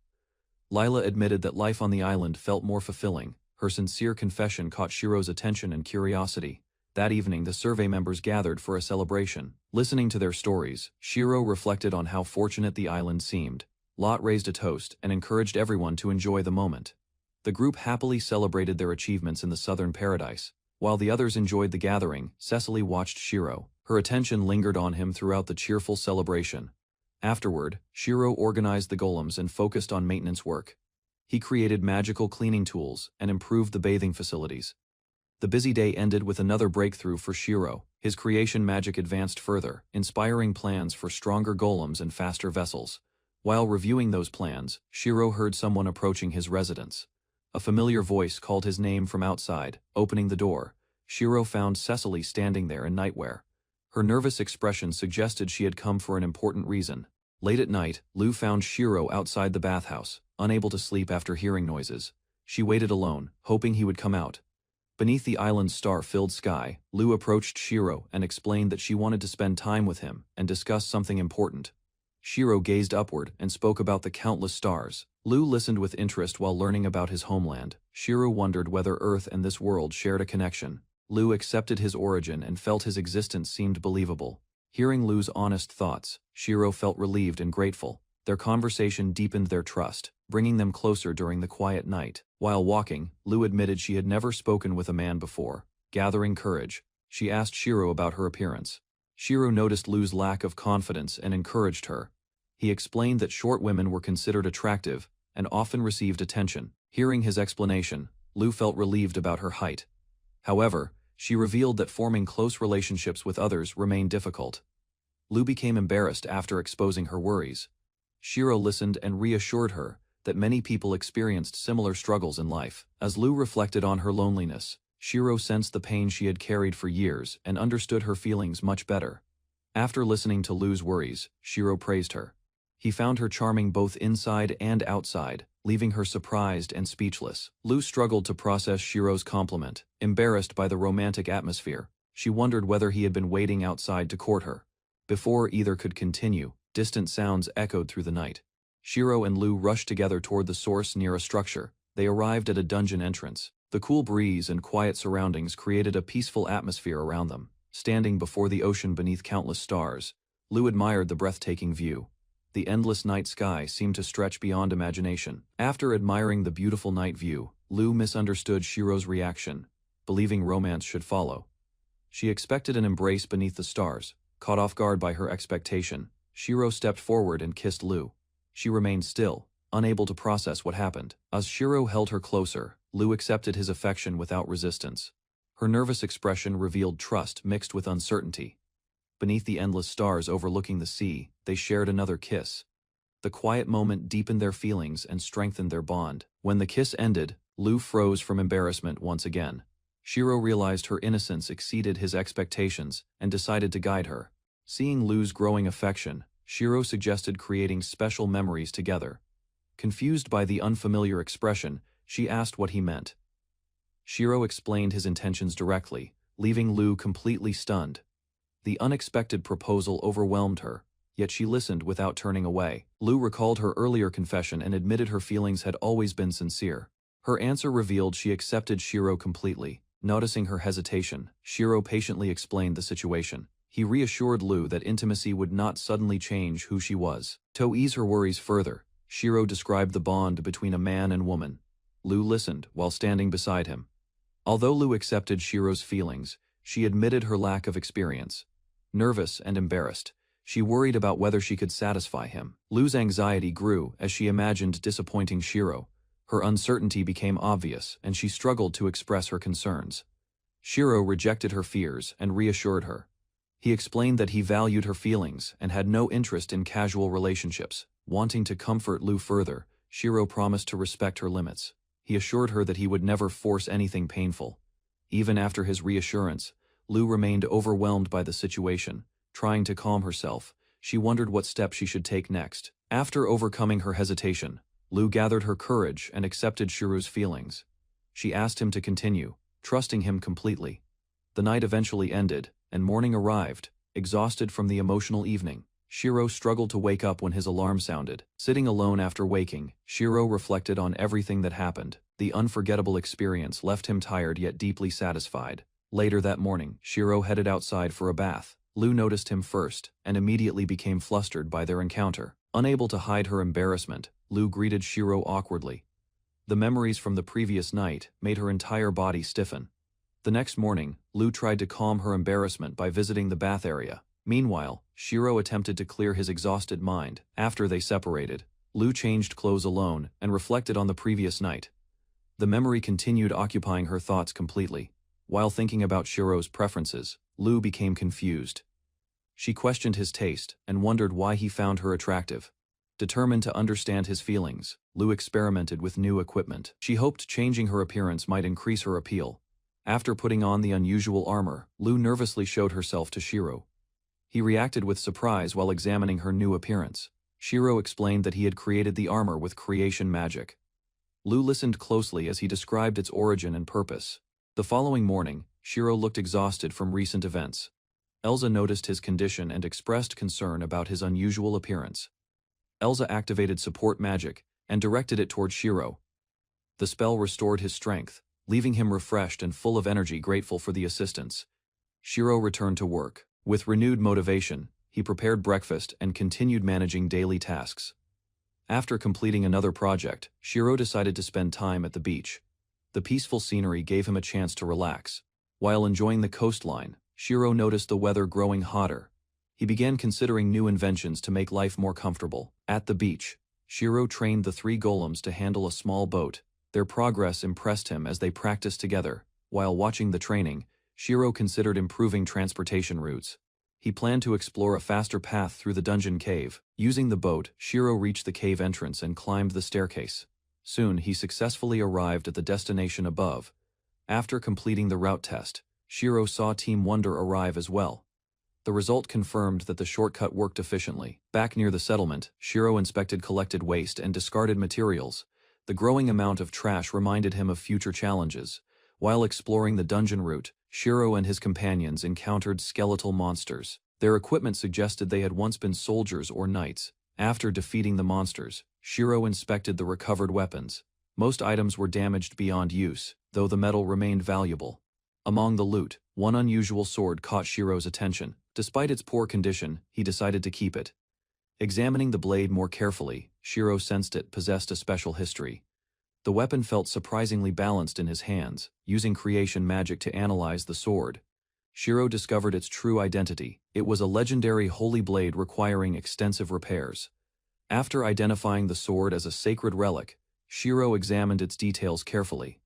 Lila admitted that life on the island felt more fulfilling. Her sincere confession caught Shiro's attention and curiosity. That evening the survey members gathered for a celebration. Listening to their stories, Shiro reflected on how fortunate the island seemed. Lot raised a toast and encouraged everyone to enjoy the moment. The group happily celebrated their achievements in the southern paradise. While the others enjoyed the gathering, Cecily watched Shiro. Her attention lingered on him throughout the cheerful celebration. Afterward, Shiro organized the golems and focused on maintenance work. He created magical cleaning tools and improved the bathing facilities. The busy day ended with another breakthrough for Shiro. His creation magic advanced further, inspiring plans for stronger golems and faster vessels. While reviewing those plans, Shiro heard someone approaching his residence. A familiar voice called his name from outside. Opening the door, Shiro found Cecily standing there in nightwear. Her nervous expression suggested she had come for an important reason. Late at night, Lou found Shiro outside the bathhouse, unable to sleep after hearing noises. She waited alone, hoping he would come out. Beneath the island's star-filled sky, Lou approached Shiro and explained that she wanted to spend time with him and discuss something important. Shiro gazed upward and spoke about the countless stars. Lou listened with interest while learning about his homeland. Shiro wondered whether Earth and this world shared a connection. Lou accepted his origin and felt his existence seemed believable. Hearing Lou's honest thoughts, Shiro felt relieved and grateful. Their conversation deepened their trust, bringing them closer during the quiet night. While walking, Lou admitted she had never spoken with a man before. Gathering courage, she asked Shiro about her appearance. Shiro noticed Lou's lack of confidence and encouraged her. He explained that short women were considered attractive and often received attention. Hearing his explanation, Lou felt relieved about her height. However, she revealed that forming close relationships with others remained difficult. Lou became embarrassed after exposing her worries. Shiro listened and reassured her that many people experienced similar struggles in life. As Lou reflected on her loneliness, Shiro sensed the pain she had carried for years and understood her feelings much better. After listening to Lou's worries, Shiro praised her. He found her charming both inside and outside, leaving her surprised and speechless. Lou struggled to process Shiro's compliment. Embarrassed by the romantic atmosphere, she wondered whether he had been waiting outside to court her. Before either could continue, distant sounds echoed through the night. Shiro and Lou rushed together toward the source near a structure. They arrived at a dungeon entrance. The cool breeze and quiet surroundings created a peaceful atmosphere around them. Standing before the ocean beneath countless stars, Lou admired the breathtaking view. The endless night sky seemed to stretch beyond imagination. After admiring the beautiful night view, Lou misunderstood Shiro's reaction, believing romance should follow. She expected an embrace beneath the stars. Caught off guard by her expectation, Shiro stepped forward and kissed Lou. She remained still, unable to process what happened. As Shiro held her closer, Lou accepted his affection without resistance. Her nervous expression revealed trust mixed with uncertainty. Beneath the endless stars overlooking the sea, they shared another kiss. The quiet moment deepened their feelings and strengthened their bond. When the kiss ended, Lou froze from embarrassment once again. Shiro realized her innocence exceeded his expectations and decided to guide her. Seeing Lou's growing affection, Shiro suggested creating special memories together. Confused by the unfamiliar expression, she asked what he meant. Shiro explained his intentions directly, leaving Lou completely stunned. The unexpected proposal overwhelmed her, yet she listened without turning away. Lou recalled her earlier confession and admitted her feelings had always been sincere. Her answer revealed she accepted Shiro completely. Noticing her hesitation, Shiro patiently explained the situation. He reassured Lou that intimacy would not suddenly change who she was. To ease her worries further, Shiro described the bond between a man and woman. Lou listened while standing beside him. Although Lou accepted Shiro's feelings, she admitted her lack of experience. Nervous and embarrassed, she worried about whether she could satisfy him. Lou's anxiety grew as she imagined disappointing Shiro. Her uncertainty became obvious, and she struggled to express her concerns. Shiro rejected her fears and reassured her. He explained that he valued her feelings and had no interest in casual relationships. Wanting to comfort Lou further, Shiro promised to respect her limits. He assured her that he would never force anything painful. Even after his reassurance, Lou remained overwhelmed by the situation. Trying to calm herself, she wondered what steps she should take next. After overcoming her hesitation, Lou gathered her courage and accepted Shiro's feelings. She asked him to continue, trusting him completely. The night eventually ended, and morning arrived. Exhausted from the emotional evening, Shiro struggled to wake up when his alarm sounded. Sitting alone after waking, Shiro reflected on everything that happened. The unforgettable experience left him tired yet deeply satisfied. Later that morning, Shiro headed outside for a bath. Lu noticed him first, and immediately became flustered by their encounter. Unable to hide her embarrassment, Lu greeted Shiro awkwardly. The memories from the previous night made her entire body stiffen. The next morning, Lu tried to calm her embarrassment by visiting the bath area. Meanwhile, Shiro attempted to clear his exhausted mind. After they separated, Lu changed clothes alone and reflected on the previous night. The memory continued occupying her thoughts completely. While thinking about Shiro's preferences, Lu became confused. She questioned his taste and wondered why he found her attractive. Determined to understand his feelings, Lu experimented with new equipment. She hoped changing her appearance might increase her appeal. After putting on the unusual armor, Lu nervously showed herself to Shiro. He reacted with surprise while examining her new appearance. Shiro explained that he had created the armor with creation magic. Lu listened closely as he described its origin and purpose. The following morning, Shiro looked exhausted from recent events. Elsa noticed his condition and expressed concern about his unusual appearance. Elsa activated support magic and directed it toward Shiro. The spell restored his strength, leaving him refreshed and full of energy, grateful for the assistance. Shiro returned to work. With renewed motivation, he prepared breakfast and continued managing daily tasks. After completing another project, Shiro decided to spend time at the beach. The peaceful scenery gave him a chance to relax. While enjoying the coastline, Shiro noticed the weather growing hotter. He began considering new inventions to make life more comfortable. At the beach, Shiro trained the 3 golems to handle a small boat. Their progress impressed him as they practiced together. While watching the training, Shiro considered improving transportation routes. He planned to explore a faster path through the dungeon cave. Using the boat, Shiro reached the cave entrance and climbed the staircase. Soon, he successfully arrived at the destination above. After completing the route test, Shiro saw Team Wonder arrive as well. The result confirmed that the shortcut worked efficiently. Back near the settlement, Shiro inspected collected waste and discarded materials. The growing amount of trash reminded him of future challenges. While exploring the dungeon route, Shiro and his companions encountered skeletal monsters. Their equipment suggested they had once been soldiers or knights. After defeating the monsters, Shiro inspected the recovered weapons. Most items were damaged beyond use, though the metal remained valuable. Among the loot, one unusual sword caught Shiro's attention. Despite its poor condition, he decided to keep it. Examining the blade more carefully, Shiro sensed it possessed a special history. The weapon felt surprisingly balanced in his hands. Using creation magic to analyze the sword, Shiro discovered its true identity. It was a legendary holy blade requiring extensive repairs. After identifying the sword as a sacred relic, Shiro examined its details carefully.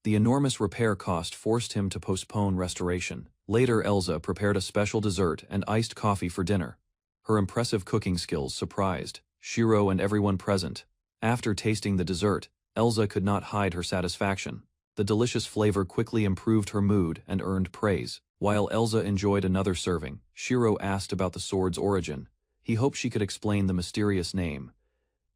The enormous repair cost forced him to postpone restoration. Later, Elsa prepared a special dessert and iced coffee for dinner. Her impressive cooking skills surprised Shiro and everyone present. After tasting the dessert, Elsa could not hide her satisfaction. The delicious flavor quickly improved her mood and earned praise. While Elsa enjoyed another serving, Shiro asked about the sword's origin. He hoped she could explain the mysterious name.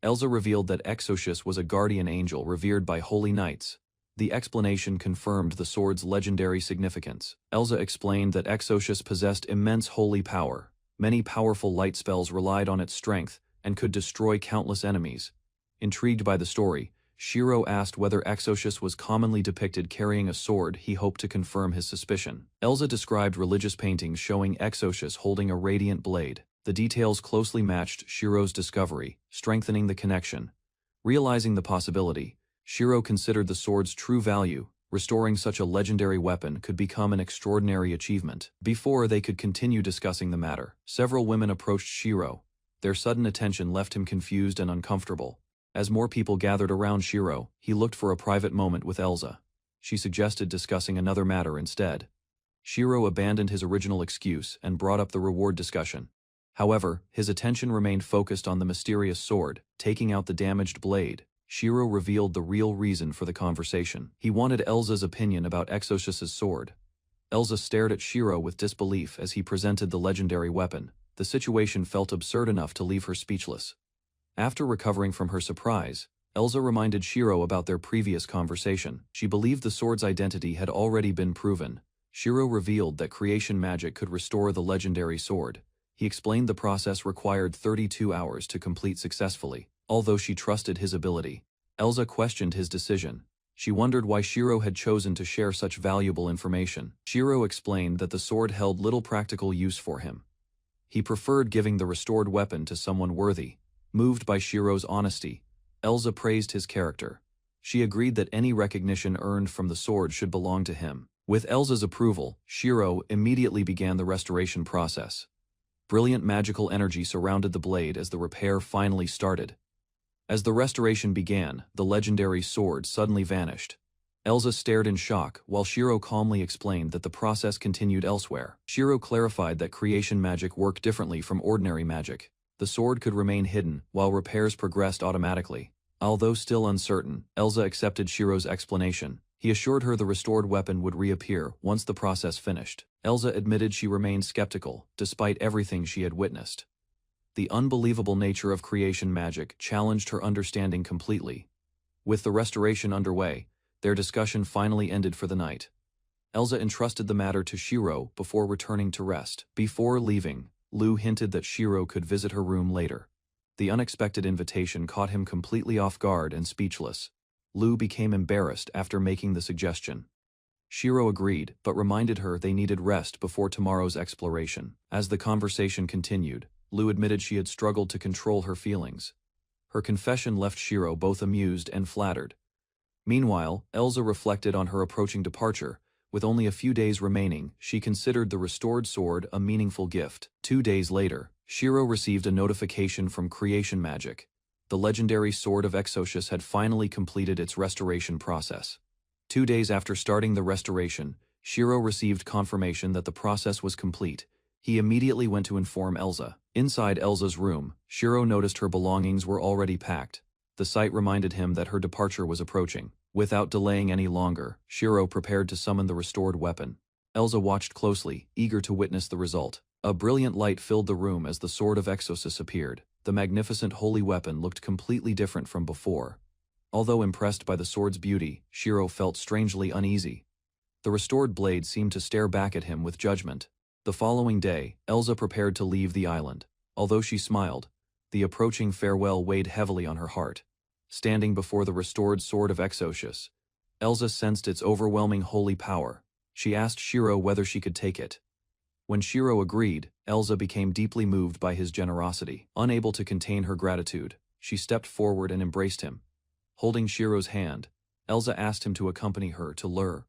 Elsa revealed that Exocius was a guardian angel revered by holy knights. The explanation confirmed the sword's legendary significance. Elsa explained that Exocius possessed immense holy power. Many powerful light spells relied on its strength and could destroy countless enemies. Intrigued by the story, Shiro asked whether Exocius was commonly depicted carrying a sword. He hoped to confirm his suspicion. Elsa described religious paintings showing Exocius holding a radiant blade. The details closely matched Shiro's discovery, strengthening the connection. Realizing the possibility, Shiro considered the sword's true value. Restoring such a legendary weapon could become an extraordinary achievement. Before they could continue discussing the matter, several women approached Shiro. Their sudden attention left him confused and uncomfortable. As more people gathered around Shiro, he looked for a private moment with Elsa. She suggested discussing another matter instead. Shiro abandoned his original excuse and brought up the reward discussion. However, his attention remained focused on the mysterious sword. Taking out the damaged blade, Shiro revealed the real reason for the conversation. He wanted Elsa's opinion about Exocius's sword. Elsa stared at Shiro with disbelief as he presented the legendary weapon. The situation felt absurd enough to leave her speechless. After recovering from her surprise, Elsa reminded Shiro about their previous conversation. She believed the sword's identity had already been proven. Shiro revealed that creation magic could restore the legendary sword. He explained the process required 32 hours to complete successfully. Although she trusted his ability, Elsa questioned his decision. She wondered why Shiro had chosen to share such valuable information. Shiro explained that the sword held little practical use for him. He preferred giving the restored weapon to someone worthy. Moved by Shiro's honesty, Elsa praised his character. She agreed that any recognition earned from the sword should belong to him. With Elsa's approval, Shiro immediately began the restoration process. Brilliant magical energy surrounded the blade as the repair finally started. As the restoration began, the legendary sword suddenly vanished. Elsa stared in shock, while Shiro calmly explained that the process continued elsewhere. Shiro clarified that creation magic worked differently from ordinary magic. The sword could remain hidden, while repairs progressed automatically. Although still uncertain, Elsa accepted Shiro's explanation. He assured her the restored weapon would reappear once the process finished. Elsa admitted she remained skeptical, despite everything she had witnessed. The unbelievable nature of creation magic challenged her understanding completely. With the restoration underway, their discussion finally ended for the night. Elsa entrusted the matter to Shiro before returning to rest. Before leaving, Lu hinted that Shiro could visit her room later. The unexpected invitation caught him completely off guard and speechless. Lu became embarrassed after making the suggestion. Shiro agreed, but reminded her they needed rest before tomorrow's exploration. As the conversation continued, Lu admitted she had struggled to control her feelings. Her confession left Shiro both amused and flattered. Meanwhile, Elsa reflected on her approaching departure. With only a few days remaining, she considered the restored sword a meaningful gift. 2 days later, Shiro received a notification from Creation Magic. The legendary Sword of Exocius had finally completed its restoration process. 2 days after starting the restoration, Shiro received confirmation that the process was complete. He immediately went to inform Elsa. Inside Elsa's room, Shiro noticed her belongings were already packed. The sight reminded him that her departure was approaching. Without delaying any longer, Shiro prepared to summon the restored weapon. Elsa watched closely, eager to witness the result. A brilliant light filled the room as the Sword of Exocius appeared. The magnificent holy weapon looked completely different from before. Although impressed by the sword's beauty, Shiro felt strangely uneasy. The restored blade seemed to stare back at him with judgment. The following day, Elsa prepared to leave the island. Although she smiled, the approaching farewell weighed heavily on her heart. Standing before the restored Sword of Exocius, Elsa sensed its overwhelming holy power. She asked Shiro whether she could take it. When Shiro agreed, Elsa became deeply moved by his generosity. Unable to contain her gratitude, she stepped forward and embraced him. Holding Shiro's hand, Elsa asked him to accompany her to Lur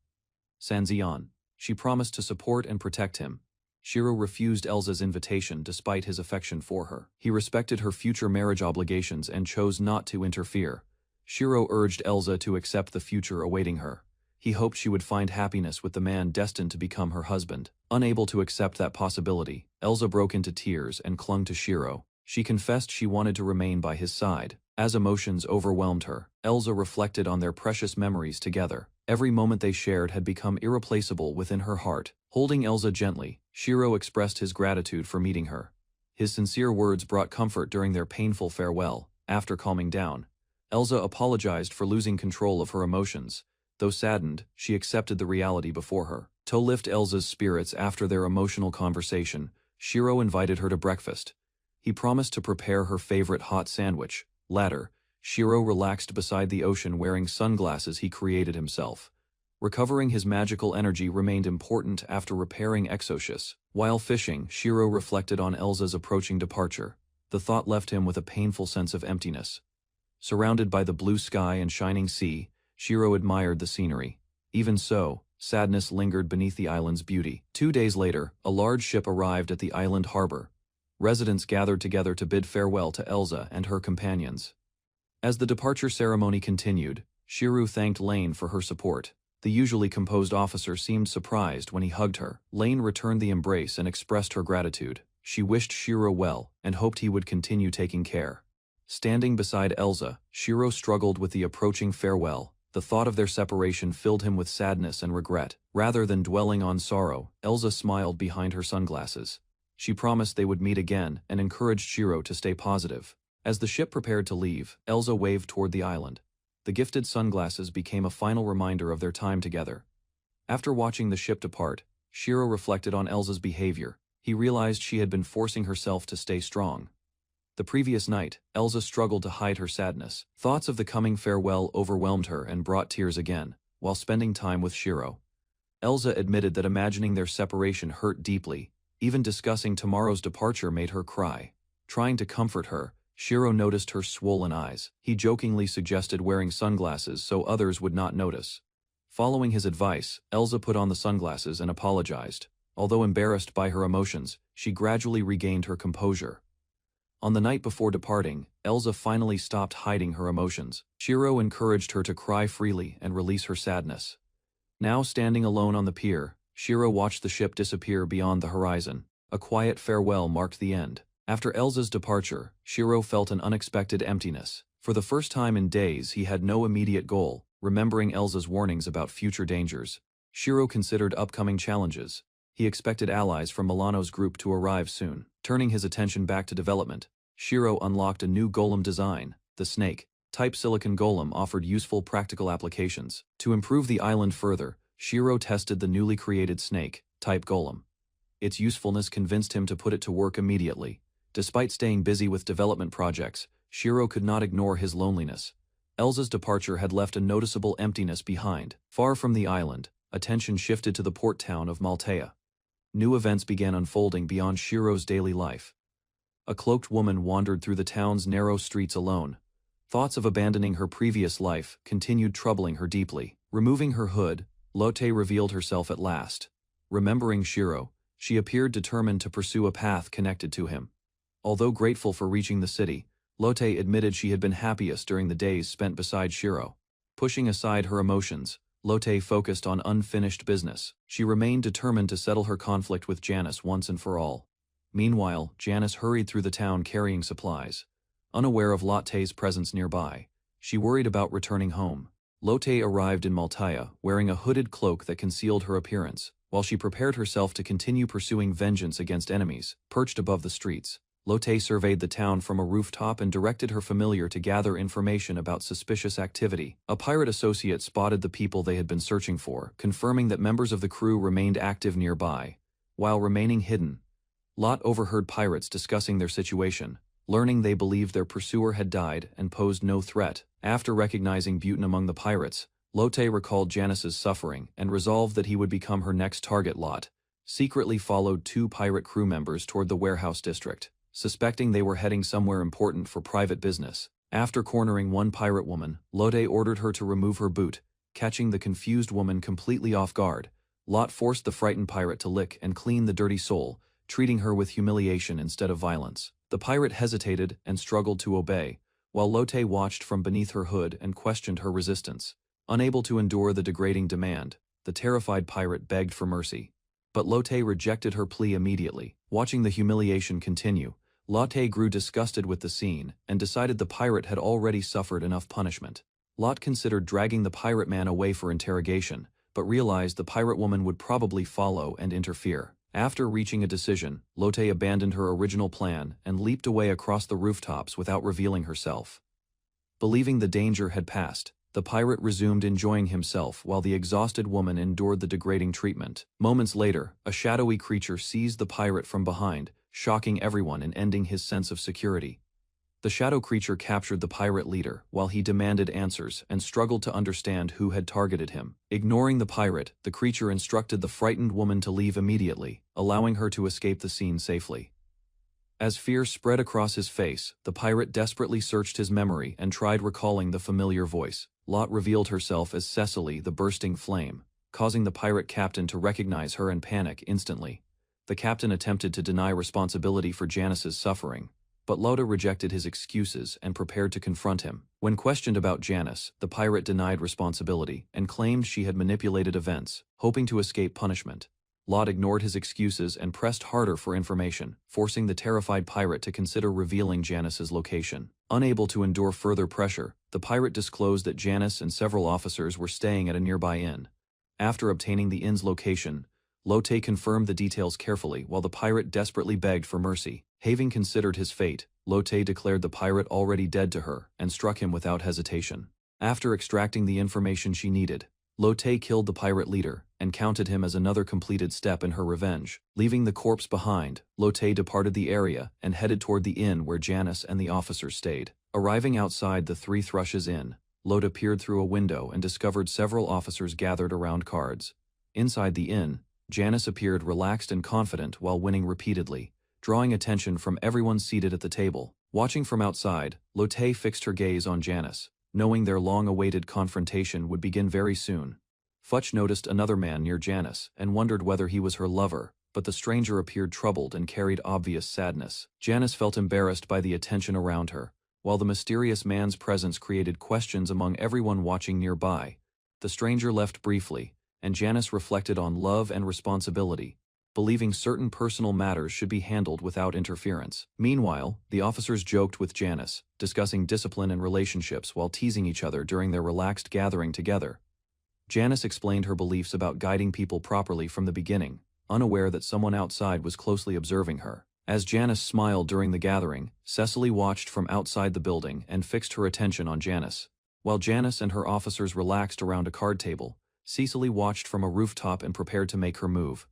Sanzian. She promised to support and protect him. Shiro refused Elsa's invitation despite his affection for her. He respected her future marriage obligations and chose not to interfere. Shiro urged Elsa to accept the future awaiting her. He hoped she would find happiness with the man destined to become her husband. Unable to accept that possibility, Elsa broke into tears and clung to Shiro. She confessed she wanted to remain by his side. As emotions overwhelmed her, Elsa reflected on their precious memories together. Every moment they shared had become irreplaceable within her heart. Holding Elsa gently, Shiro expressed his gratitude for meeting her. His sincere words brought comfort during their painful farewell. After calming down, Elsa apologized for losing control of her emotions. Though saddened, she accepted the reality before her. To lift Elsa's spirits after their emotional conversation, Shiro invited her to breakfast. He promised to prepare her favorite hot sandwich. Later, Shiro relaxed beside the ocean wearing sunglasses he created himself. Recovering his magical energy remained important after repairing Exocius. While fishing, Shiro reflected on Elsa's approaching departure. The thought left him with a painful sense of emptiness. Surrounded by the blue sky and shining sea, Shiro admired the scenery. Even so, sadness lingered beneath the island's beauty. 2 days later, a large ship arrived at the island harbor. Residents gathered together to bid farewell to Elsa and her companions. As the departure ceremony continued, Shiro thanked Lane for her support. The usually composed officer seemed surprised when he hugged her. Lane returned the embrace and expressed her gratitude. She wished Shiro well and hoped he would continue taking care. Standing beside Elsa, Shiro struggled with the approaching farewell. The thought of their separation filled him with sadness and regret. Rather than dwelling on sorrow, Elsa smiled behind her sunglasses. She promised they would meet again and encouraged Shiro to stay positive. As the ship prepared to leave, Elsa waved toward the island. The gifted sunglasses became a final reminder of their time together. After watching the ship depart, Shiro reflected on Elsa's behavior. He realized she had been forcing herself to stay strong. The previous night, Elsa struggled to hide her sadness. Thoughts of the coming farewell overwhelmed her and brought tears again, while spending time with Shiro. Elsa admitted that imagining their separation hurt deeply. Even discussing tomorrow's departure made her cry. Trying to comfort her, Shiro noticed her swollen eyes. He jokingly suggested wearing sunglasses so others would not notice. Following his advice, Elsa put on the sunglasses and apologized. Although embarrassed by her emotions, she gradually regained her composure. On the night before departing, Elsa finally stopped hiding her emotions. Shiro encouraged her to cry freely and release her sadness. Now standing alone on the pier, Shiro watched the ship disappear beyond the horizon. A quiet farewell marked the end. After Elsa's departure, Shiro felt an unexpected emptiness. For the first time in days, he had no immediate goal. Remembering Elsa's warnings about future dangers, Shiro considered upcoming challenges. He expected allies from Milano's group to arrive soon. Turning his attention back to development, Shiro unlocked a new golem design. The snake-type silicon golem offered useful practical applications. To improve the island further, Shiro tested the newly created snake-type golem. Its usefulness convinced him to put it to work immediately. Despite staying busy with development projects, Shiro could not ignore his loneliness. Elsa's departure had left a noticeable emptiness behind. Far from the island, attention shifted to the port town of Maltea. New events began unfolding beyond Shiro's daily life. A cloaked woman wandered through the town's narrow streets alone. Thoughts of abandoning her previous life continued troubling her deeply. Removing her hood, Lotte revealed herself at last. Remembering Shiro, she appeared determined to pursue a path connected to him. Although grateful for reaching the city, Lotte admitted she had been happiest during the days spent beside Shiro. Pushing aside her emotions, Lotte focused on unfinished business. She remained determined to settle her conflict with Janice once and for all. Meanwhile, Janice hurried through the town carrying supplies. Unaware of Lotte's presence nearby, she worried about returning home. Lotte arrived in Maltea, wearing a hooded cloak that concealed her appearance. While she prepared herself to continue pursuing vengeance against enemies, perched above the streets, Lotte surveyed the town from a rooftop and directed her familiar to gather information about suspicious activity. A pirate associate spotted the people they had been searching for, confirming that members of the crew remained active nearby. While remaining hidden, Lot overheard pirates discussing their situation, learning they believed their pursuer had died and posed no threat. After recognizing Butin among the pirates, Lotte recalled Janice's suffering and resolved that he would become her next target. Lot secretly followed 2 pirate crew members toward the warehouse district, suspecting they were heading somewhere important for private business. After cornering one pirate woman, Lotte ordered her to remove her boot. Catching the confused woman completely off guard, Lot forced the frightened pirate to lick and clean the dirty sole, treating her with humiliation instead of violence. The pirate hesitated and struggled to obey, while Lotte watched from beneath her hood and questioned her resistance. Unable to endure the degrading demand, the terrified pirate begged for mercy. But Lotte rejected her plea immediately. Watching the humiliation continue, Lotte grew disgusted with the scene and decided the pirate had already suffered enough punishment. Lot considered dragging the pirate man away for interrogation, but realized the pirate woman would probably follow and interfere. After reaching a decision, Lotte abandoned her original plan and leaped away across the rooftops without revealing herself. Believing the danger had passed, the pirate resumed enjoying himself while the exhausted woman endured the degrading treatment. Moments later, a shadowy creature seized the pirate from behind, shocking everyone and ending his sense of security. The shadow creature captured the pirate leader while he demanded answers and struggled to understand who had targeted him. Ignoring the pirate, the creature instructed the frightened woman to leave immediately, allowing her to escape the scene safely. As fear spread across his face, the pirate desperately searched his memory and tried recalling the familiar voice. Lot revealed herself as Cecily, the bursting flame, causing the pirate captain to recognize her and panic instantly. The captain attempted to deny responsibility for Janice's suffering, but Lotte rejected his excuses and prepared to confront him. When questioned about Janice, the pirate denied responsibility and claimed she had manipulated events, hoping to escape punishment. Lot ignored his excuses and pressed harder for information, forcing the terrified pirate to consider revealing Janice's location. Unable to endure further pressure, the pirate disclosed that Janice and several officers were staying at a nearby inn. After obtaining the inn's location, Lotte confirmed the details carefully while the pirate desperately begged for mercy. Having considered his fate, Lotte declared the pirate already dead to her and struck him without hesitation. After extracting the information she needed, Lotte killed the pirate leader and counted him as another completed step in her revenge. Leaving the corpse behind, Lotte departed the area and headed toward the inn where Janice and the officers stayed. Arriving outside the Three Thrushes Inn, Lotte peered through a window and discovered several officers gathered around cards. Inside the inn, Janice appeared relaxed and confident while winning repeatedly, drawing attention from everyone seated at the table. Watching from outside, Lotte fixed her gaze on Janice, knowing their long-awaited confrontation would begin very soon. Futch noticed another man near Janice and wondered whether he was her lover, but the stranger appeared troubled and carried obvious sadness. Janice felt embarrassed by the attention around her, while the mysterious man's presence created questions among everyone watching nearby. The stranger left briefly, and Janice reflected on love and responsibility, believing certain personal matters should be handled without interference. Meanwhile, the officers joked with Janice, discussing discipline and relationships while teasing each other during their relaxed gathering together. Janice explained her beliefs about guiding people properly from the beginning, unaware that someone outside was closely observing her. As Janice smiled during the gathering, Cecily watched from outside the building and fixed her attention on Janice. While Janice and her officers relaxed around a card table, Cecily watched from a rooftop and prepared to make her move.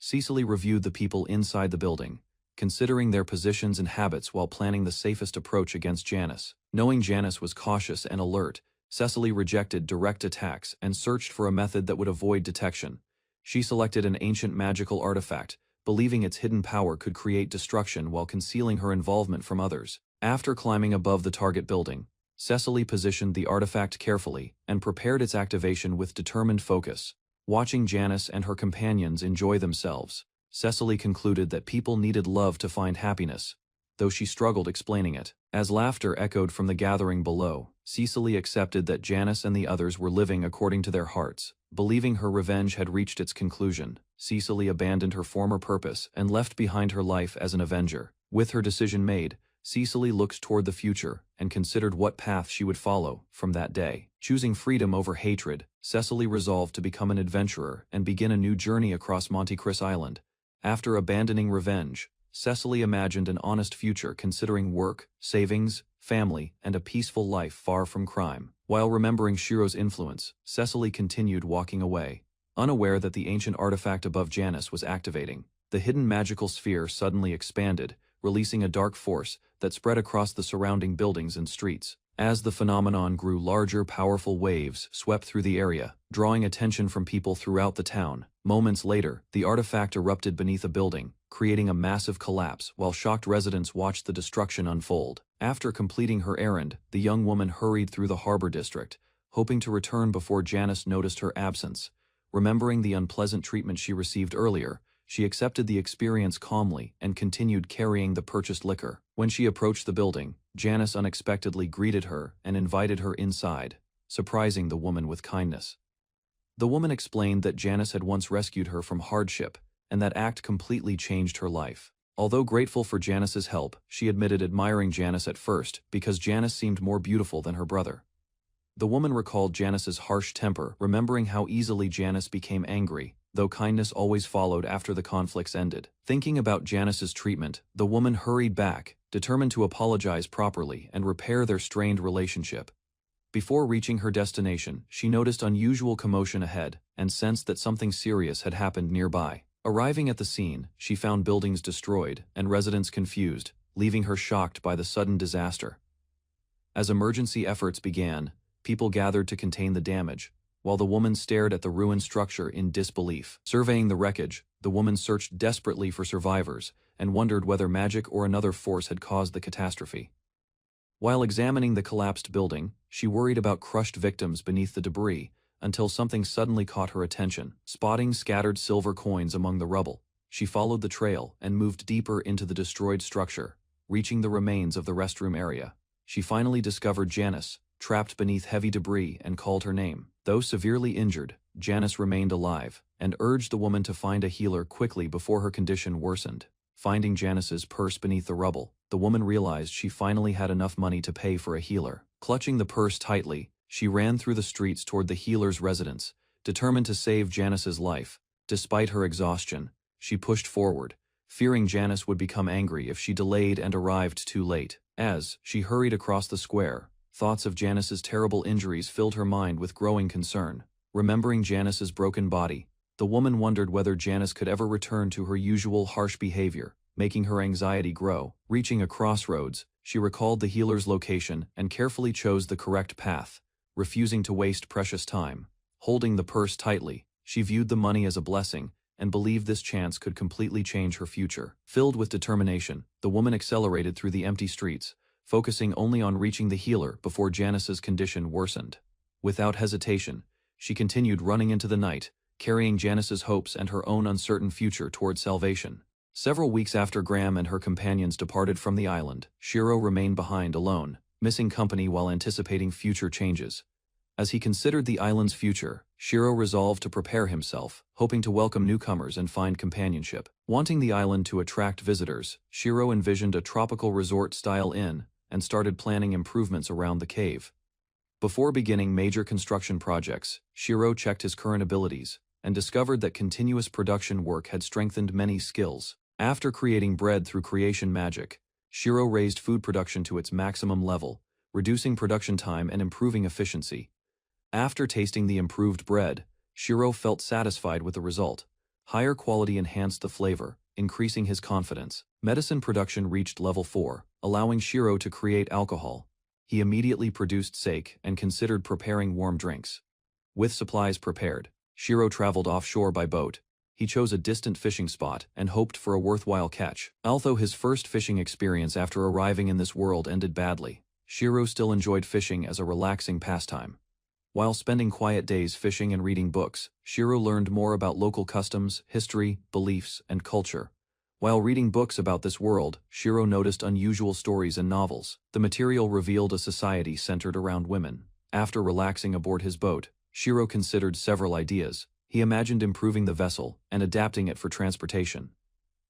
Cecily reviewed the people inside the building, considering their positions and habits while planning the safest approach against Janice. Knowing Janice was cautious and alert, Cecily rejected direct attacks and searched for a method that would avoid detection. She selected an ancient magical artifact, believing its hidden power could create destruction while concealing her involvement from others. After climbing above the target building, Cecily positioned the artifact carefully and prepared its activation with determined focus. Watching Janice and her companions enjoy themselves, Cecily concluded that people needed love to find happiness, though she struggled explaining it. As laughter echoed from the gathering below, Cecily accepted that Janice and the others were living according to their hearts. Believing her revenge had reached its conclusion, Cecily abandoned her former purpose and left behind her life as an avenger. With her decision made, Cecily looked toward the future and considered what path she would follow from that day. Choosing freedom over hatred, Cecily resolved to become an adventurer and begin a new journey across Monte Cristo Island. After abandoning revenge, Cecily imagined an honest future considering work, savings, family, and a peaceful life far from crime. While remembering Shiro's influence, Cecily continued walking away, unaware that the ancient artifact above Janice was activating. The hidden magical sphere suddenly expanded, releasing a dark force that spread across the surrounding buildings and streets. As the phenomenon grew larger, powerful waves swept through the area, drawing attention from people throughout the town. Moments later, the artifact erupted beneath a building, creating a massive collapse while shocked residents watched the destruction unfold. After completing her errand, the young woman hurried through the harbor district, hoping to return before Janice noticed her absence. Remembering the unpleasant treatment she received earlier, she accepted the experience calmly and continued carrying the purchased liquor. When she approached the building, Janice unexpectedly greeted her and invited her inside, surprising the woman with kindness. The woman explained that Janice had once rescued her from hardship, and that act completely changed her life. Although grateful for Janice's help, she admitted admiring Janice at first because Janice seemed more beautiful than her brother. The woman recalled Janice's harsh temper, remembering how easily Janice became angry, though kindness always followed after the conflicts ended. Thinking about Janice's treatment, the woman hurried back, determined to apologize properly and repair their strained relationship. Before reaching her destination, she noticed unusual commotion ahead and sensed that something serious had happened nearby. Arriving at the scene, she found buildings destroyed and residents confused, leaving her shocked by the sudden disaster. As emergency efforts began, people gathered to contain the damage, while the woman stared at the ruined structure in disbelief. Surveying the wreckage, the woman searched desperately for survivors and wondered whether magic or another force had caused the catastrophe. While examining the collapsed building, she worried about crushed victims beneath the debris until something suddenly caught her attention. Spotting scattered silver coins among the rubble, she followed the trail and moved deeper into the destroyed structure, reaching the remains of the restroom area. She finally discovered Janice, trapped beneath heavy debris, and called her name. Though severely injured, Janice remained alive and urged the woman to find a healer quickly before her condition worsened. Finding Janice's purse beneath the rubble, the woman realized she finally had enough money to pay for a healer. Clutching the purse tightly, she ran through the streets toward the healer's residence, determined to save Janice's life. Despite her exhaustion, she pushed forward, fearing Janice would become angry if she delayed and arrived too late. As she hurried across the square, thoughts of Janice's terrible injuries filled her mind with growing concern. Remembering Janice's broken body, the woman wondered whether Janice could ever return to her usual harsh behavior, making her anxiety grow. Reaching a crossroads, she recalled the healer's location and carefully chose the correct path, refusing to waste precious time. Holding the purse tightly, she viewed the money as a blessing and believed this chance could completely change her future. Filled with determination, the woman accelerated through the empty streets, focusing only on reaching the healer before Janice's condition worsened. Without hesitation, she continued running into the night, carrying Janice's hopes and her own uncertain future toward salvation. Several weeks after Graham and her companions departed from the island, Shiro remained behind alone, missing company while anticipating future changes. As he considered the island's future, Shiro resolved to prepare himself, hoping to welcome newcomers and find companionship. Wanting the island to attract visitors, Shiro envisioned a tropical resort-style inn and started planning improvements around the cave. Before beginning major construction projects, Shiro checked his current abilities and discovered that continuous production work had strengthened many skills. After creating bread through creation magic, Shiro raised food production to its maximum level, reducing production time and improving efficiency. After tasting the improved bread, Shiro felt satisfied with the result. Higher quality enhanced the flavor, increasing his confidence. Medicine production reached level 4, allowing Shiro to create alcohol. He immediately produced sake and considered preparing warm drinks. With supplies prepared, Shiro traveled offshore by boat. He chose a distant fishing spot and hoped for a worthwhile catch. Although his first fishing experience after arriving in this world ended badly, Shiro still enjoyed fishing as a relaxing pastime. While spending quiet days fishing and reading books, Shiro learned more about local customs, history, beliefs, and culture. While reading books about this world, Shiro noticed unusual stories and novels. The material revealed a society centered around women. After relaxing aboard his boat, Shiro considered several ideas. He imagined improving the vessel and adapting it for transportation.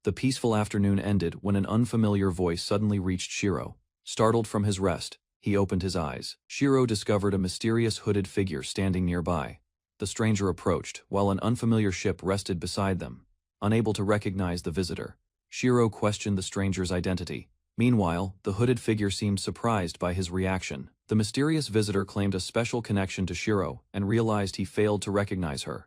The peaceful afternoon ended when an unfamiliar voice suddenly reached Shiro. Startled from his rest, he opened his eyes. Shiro discovered a mysterious hooded figure standing nearby. The stranger approached, while an unfamiliar ship rested beside them. Unable to recognize the visitor, Shiro questioned the stranger's identity. Meanwhile, the hooded figure seemed surprised by his reaction. The mysterious visitor claimed a special connection to Shiro and realized he failed to recognize her.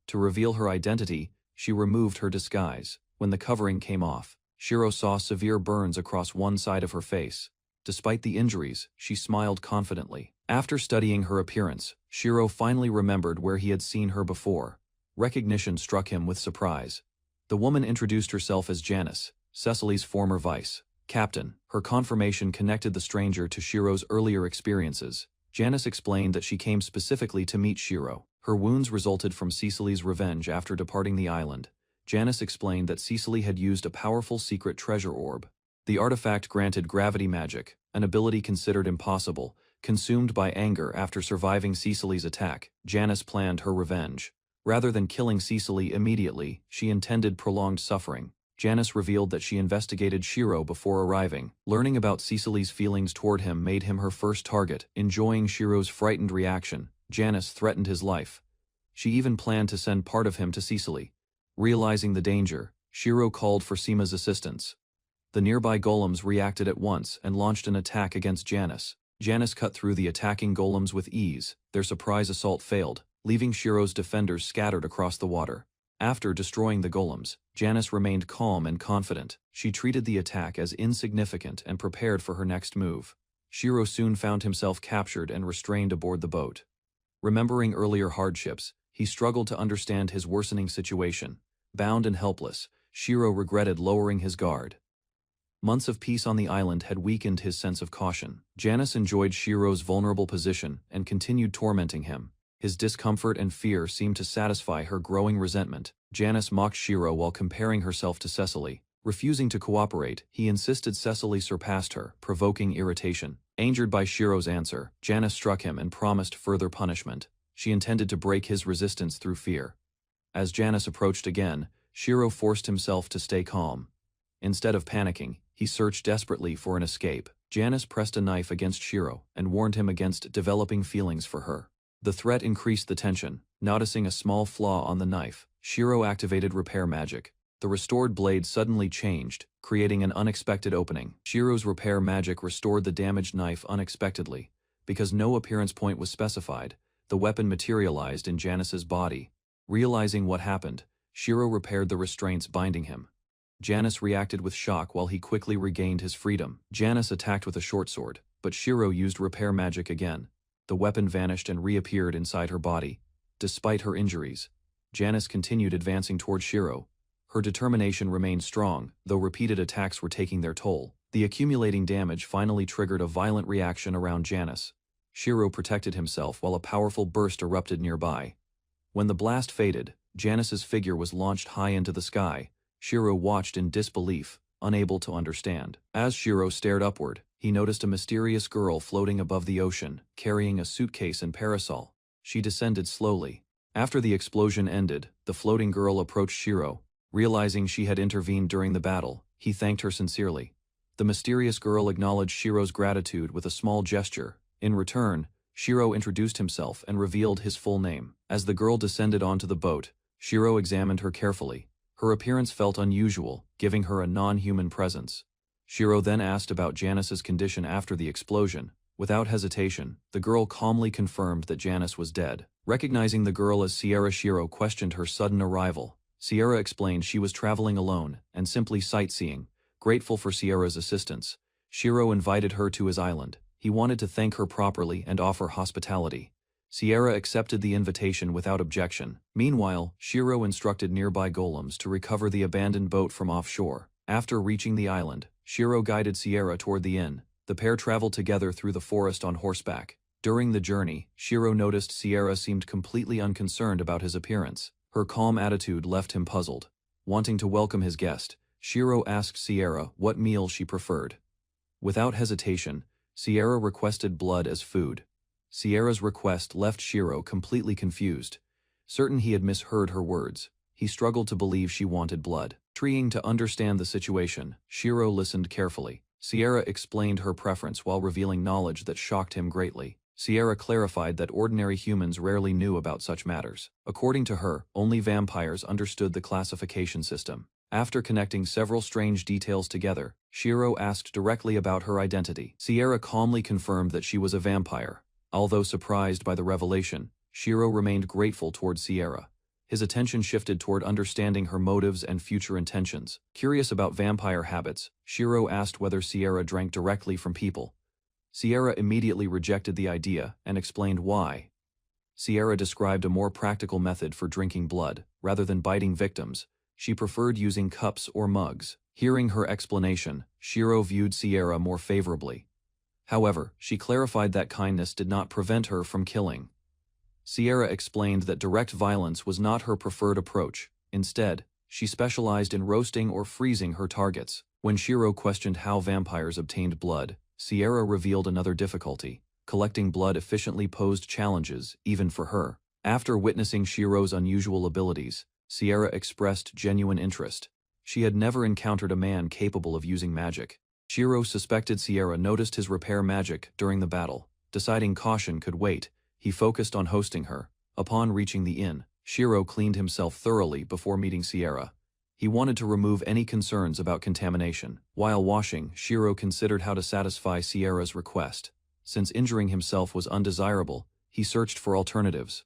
To reveal her identity, she removed her disguise. When the covering came off, Shiro saw severe burns across one side of her face. Despite the injuries, she smiled confidently. After studying her appearance, Shiro finally remembered where he had seen her before. Recognition struck him with surprise. The woman introduced herself as Janice, Cecily's former vice captain. Her confirmation connected the stranger to Shiro's earlier experiences. Janice explained that she came specifically to meet Shiro. Her wounds resulted from Cecily's revenge after departing the island. Janice explained that Cecily had used a powerful secret treasure orb. The artifact granted gravity magic, an ability considered impossible. Consumed by anger after surviving Cecily's attack, Janice planned her revenge. Rather than killing Cecily immediately, she intended prolonged suffering. Janice revealed that she investigated Shiro before arriving. Learning about Cecily's feelings toward him made him her first target. Enjoying Shiro's frightened reaction, Janice threatened his life. She even planned to send part of him to Cecily. Realizing the danger, Shiro called for Seema's assistance. The nearby golems reacted at once and launched an attack against Janice. Janice cut through the attacking golems with ease. Their surprise assault failed, leaving Shiro's defenders scattered across the water. After destroying the golems, Janice remained calm and confident. She treated the attack as insignificant and prepared for her next move. Shiro soon found himself captured and restrained aboard the boat. Remembering earlier hardships, he struggled to understand his worsening situation. Bound and helpless, Shiro regretted lowering his guard. Months of peace on the island had weakened his sense of caution. Janice enjoyed Shiro's vulnerable position and continued tormenting him. His discomfort and fear seemed to satisfy her growing resentment. Janice mocked Shiro while comparing herself to Cecily. Refusing to cooperate, he insisted Cecily surpassed her, provoking irritation. Angered by Shiro's answer, Janice struck him and promised further punishment. She intended to break his resistance through fear. As Janice approached again, Shiro forced himself to stay calm. Instead of panicking, he searched desperately for an escape. Janice pressed a knife against Shiro and warned him against developing feelings for her. The threat increased the tension. Noticing a small flaw on the knife, Shiro activated repair magic. The restored blade suddenly changed, creating an unexpected opening. Shiro's repair magic restored the damaged knife unexpectedly. Because no appearance point was specified, the weapon materialized in Janice's body. Realizing what happened, Shiro repaired the restraints binding him. Janice reacted with shock while he quickly regained his freedom. Janice attacked with a short sword, but Shiro used repair magic again. The weapon vanished and reappeared inside her body. Despite her injuries, Janice continued advancing toward Shiro. Her determination remained strong, though repeated attacks were taking their toll. The accumulating damage finally triggered a violent reaction around Janice. Shiro protected himself while a powerful burst erupted nearby. When the blast faded, Janice's figure was launched high into the sky. Shiro watched in disbelief, unable to understand. As Shiro stared upward, he noticed a mysterious girl floating above the ocean, carrying a suitcase and parasol. She descended slowly. After the explosion ended, the floating girl approached Shiro. Realizing she had intervened during the battle, he thanked her sincerely. The mysterious girl acknowledged Shiro's gratitude with a small gesture. In return, Shiro introduced himself and revealed his full name. As the girl descended onto the boat, Shiro examined her carefully. Her appearance felt unusual, giving her a non-human presence. Shiro then asked about Janice's condition after the explosion. Without hesitation, the girl calmly confirmed that Janice was dead. Recognizing the girl as Sierra, Shiro questioned her sudden arrival. Sierra explained she was traveling alone and simply sightseeing. Grateful for Sierra's assistance, Shiro invited her to his island. He wanted to thank her properly and offer hospitality. Sierra accepted the invitation without objection. Meanwhile, Shiro instructed nearby golems to recover the abandoned boat from offshore. After reaching the island, Shiro guided Sierra toward the inn. The pair traveled together through the forest on horseback. During the journey, Shiro noticed Sierra seemed completely unconcerned about his appearance. Her calm attitude left him puzzled. Wanting to welcome his guest, Shiro asked Sierra what meal she preferred. Without hesitation, Sierra requested blood as food. Sierra's request left Shiro completely confused. Certain he had misheard her words, he struggled to believe she wanted blood. Trying to understand the situation, Shiro listened carefully. Sierra explained her preference while revealing knowledge that shocked him greatly. Sierra clarified that ordinary humans rarely knew about such matters. According to her, only vampires understood the classification system. After connecting several strange details together, Shiro asked directly about her identity. Sierra calmly confirmed that she was a vampire. Although surprised by the revelation, Shiro remained grateful toward Sierra. His attention shifted toward understanding her motives and future intentions. Curious about vampire habits, Shiro asked whether Sierra drank directly from people. Sierra immediately rejected the idea and explained why. Sierra described a more practical method for drinking blood. Rather than biting victims, she preferred using cups or mugs. Hearing her explanation, Shiro viewed Sierra more favorably. However, she clarified that kindness did not prevent her from killing. Sierra explained that direct violence was not her preferred approach. Instead, she specialized in roasting or freezing her targets. When Shiro questioned how vampires obtained blood, Sierra revealed another difficulty. Collecting blood efficiently posed challenges, even for her. After witnessing Shiro's unusual abilities, Sierra expressed genuine interest. She had never encountered a man capable of using magic. Shiro suspected Sierra noticed his repair magic during the battle. Deciding caution could wait, he focused on hosting her. Upon reaching the inn, Shiro cleaned himself thoroughly before meeting Sierra. He wanted to remove any concerns about contamination. While washing, Shiro considered how to satisfy Sierra's request. Since injuring himself was undesirable, he searched for alternatives.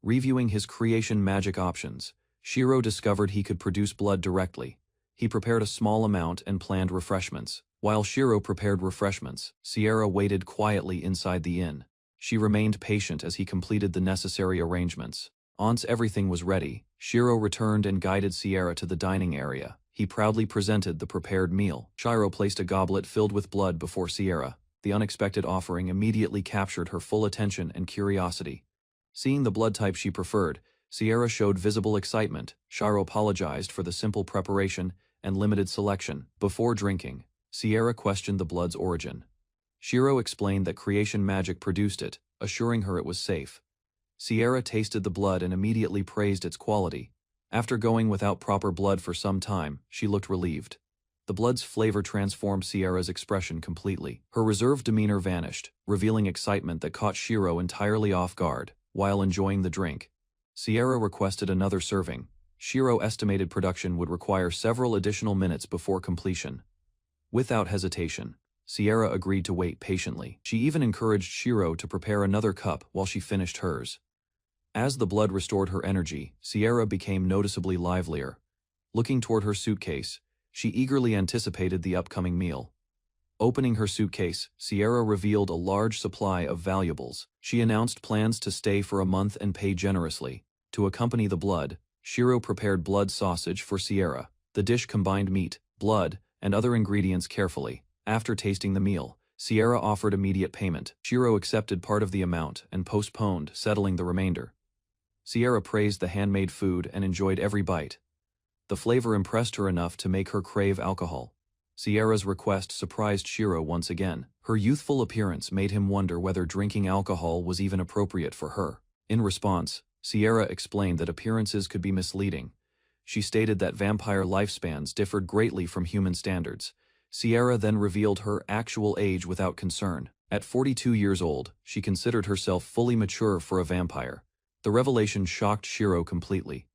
Reviewing his creation magic options, Shiro discovered he could produce blood directly. He prepared a small amount and planned refreshments. While Shiro prepared refreshments, Sierra waited quietly inside the inn. She remained patient as he completed the necessary arrangements. Once everything was ready, Shiro returned and guided Sierra to the dining area. He proudly presented the prepared meal. Shiro placed a goblet filled with blood before Sierra. The unexpected offering immediately captured her full attention and curiosity. Seeing the blood type she preferred, Sierra showed visible excitement. Shiro apologized for the simple preparation and limited selection. Before drinking, Sierra questioned the blood's origin. Shiro explained that creation magic produced it, assuring her it was safe. Sierra tasted the blood and immediately praised its quality. After going without proper blood for some time, she looked relieved. The blood's flavor transformed Sierra's expression completely. Her reserved demeanor vanished, revealing excitement that caught Shiro entirely off guard. While enjoying the drink, Sierra requested another serving. Shiro estimated production would require several additional minutes before completion. Without hesitation, Sierra agreed to wait patiently. She even encouraged Shiro to prepare another cup while she finished hers. As the blood restored her energy, Sierra became noticeably livelier. Looking toward her suitcase, she eagerly anticipated the upcoming meal. Opening her suitcase, Sierra revealed a large supply of valuables. She announced plans to stay for a month and pay generously. To accompany the blood, Shiro prepared blood sausage for Sierra. The dish combined meat, blood, and other ingredients carefully. After tasting the meal, Sierra offered immediate payment. Shiro accepted part of the amount and postponed settling the remainder. Sierra praised the handmade food and enjoyed every bite. The flavor impressed her enough to make her crave alcohol. Sierra's request surprised Shiro once again. Her youthful appearance made him wonder whether drinking alcohol was even appropriate for her. In response, Sierra explained that appearances could be misleading. She stated that vampire lifespans differed greatly from human standards. Sierra then revealed her actual age without concern. At 42 years old, she considered herself fully mature for a vampire. The revelation shocked Shiro completely.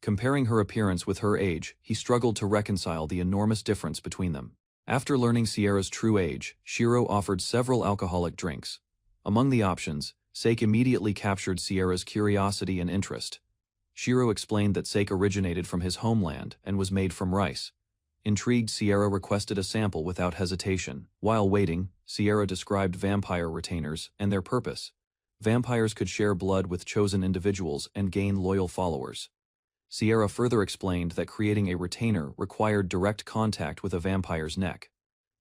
Comparing her appearance with her age, he struggled to reconcile the enormous difference between them. After learning Sierra's true age, Shiro offered several alcoholic drinks. Among the options, sake immediately captured Sierra's curiosity and interest. Shiro explained that sake originated from his homeland and was made from rice. Intrigued, Sierra requested a sample without hesitation. While waiting, Sierra described vampire retainers and their purpose. Vampires could share blood with chosen individuals and gain loyal followers. Sierra further explained that creating a retainer required direct contact with a vampire's neck.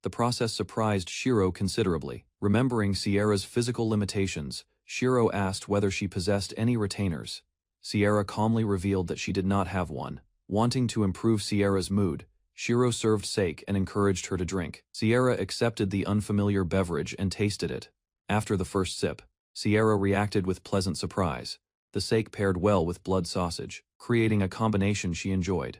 The process surprised Shiro considerably. Remembering Sierra's physical limitations, Shiro asked whether she possessed any retainers. Sierra calmly revealed that she did not have one. Wanting to improve Sierra's mood, Shiro served sake and encouraged her to drink. Sierra accepted the unfamiliar beverage and tasted it. After the first sip, Sierra reacted with pleasant surprise. The sake paired well with blood sausage, creating a combination she enjoyed.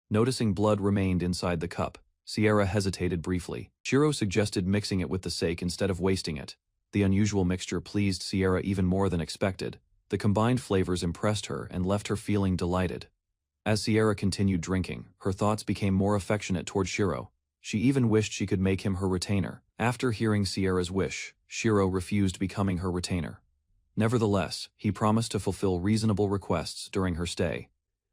Noticing blood remained inside the cup, Sierra hesitated briefly. Shiro suggested mixing it with the sake instead of wasting it. The unusual mixture pleased Sierra even more than expected. The combined flavors impressed her and left her feeling delighted. As Sierra continued drinking, her thoughts became more affectionate toward Shiro. She even wished she could make him her retainer. After hearing Sierra's wish, Shiro refused becoming her retainer. Nevertheless, he promised to fulfill reasonable requests during her stay.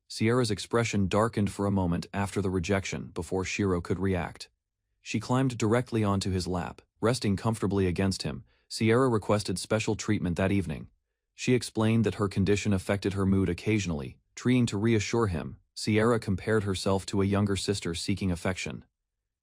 Sierra's expression darkened for a moment after the rejection before Shiro could react. She climbed directly onto his lap. Resting comfortably against him, Sierra requested special treatment that evening. She explained that her condition affected her mood occasionally. Trying to reassure him, Sierra compared herself to a younger sister seeking affection.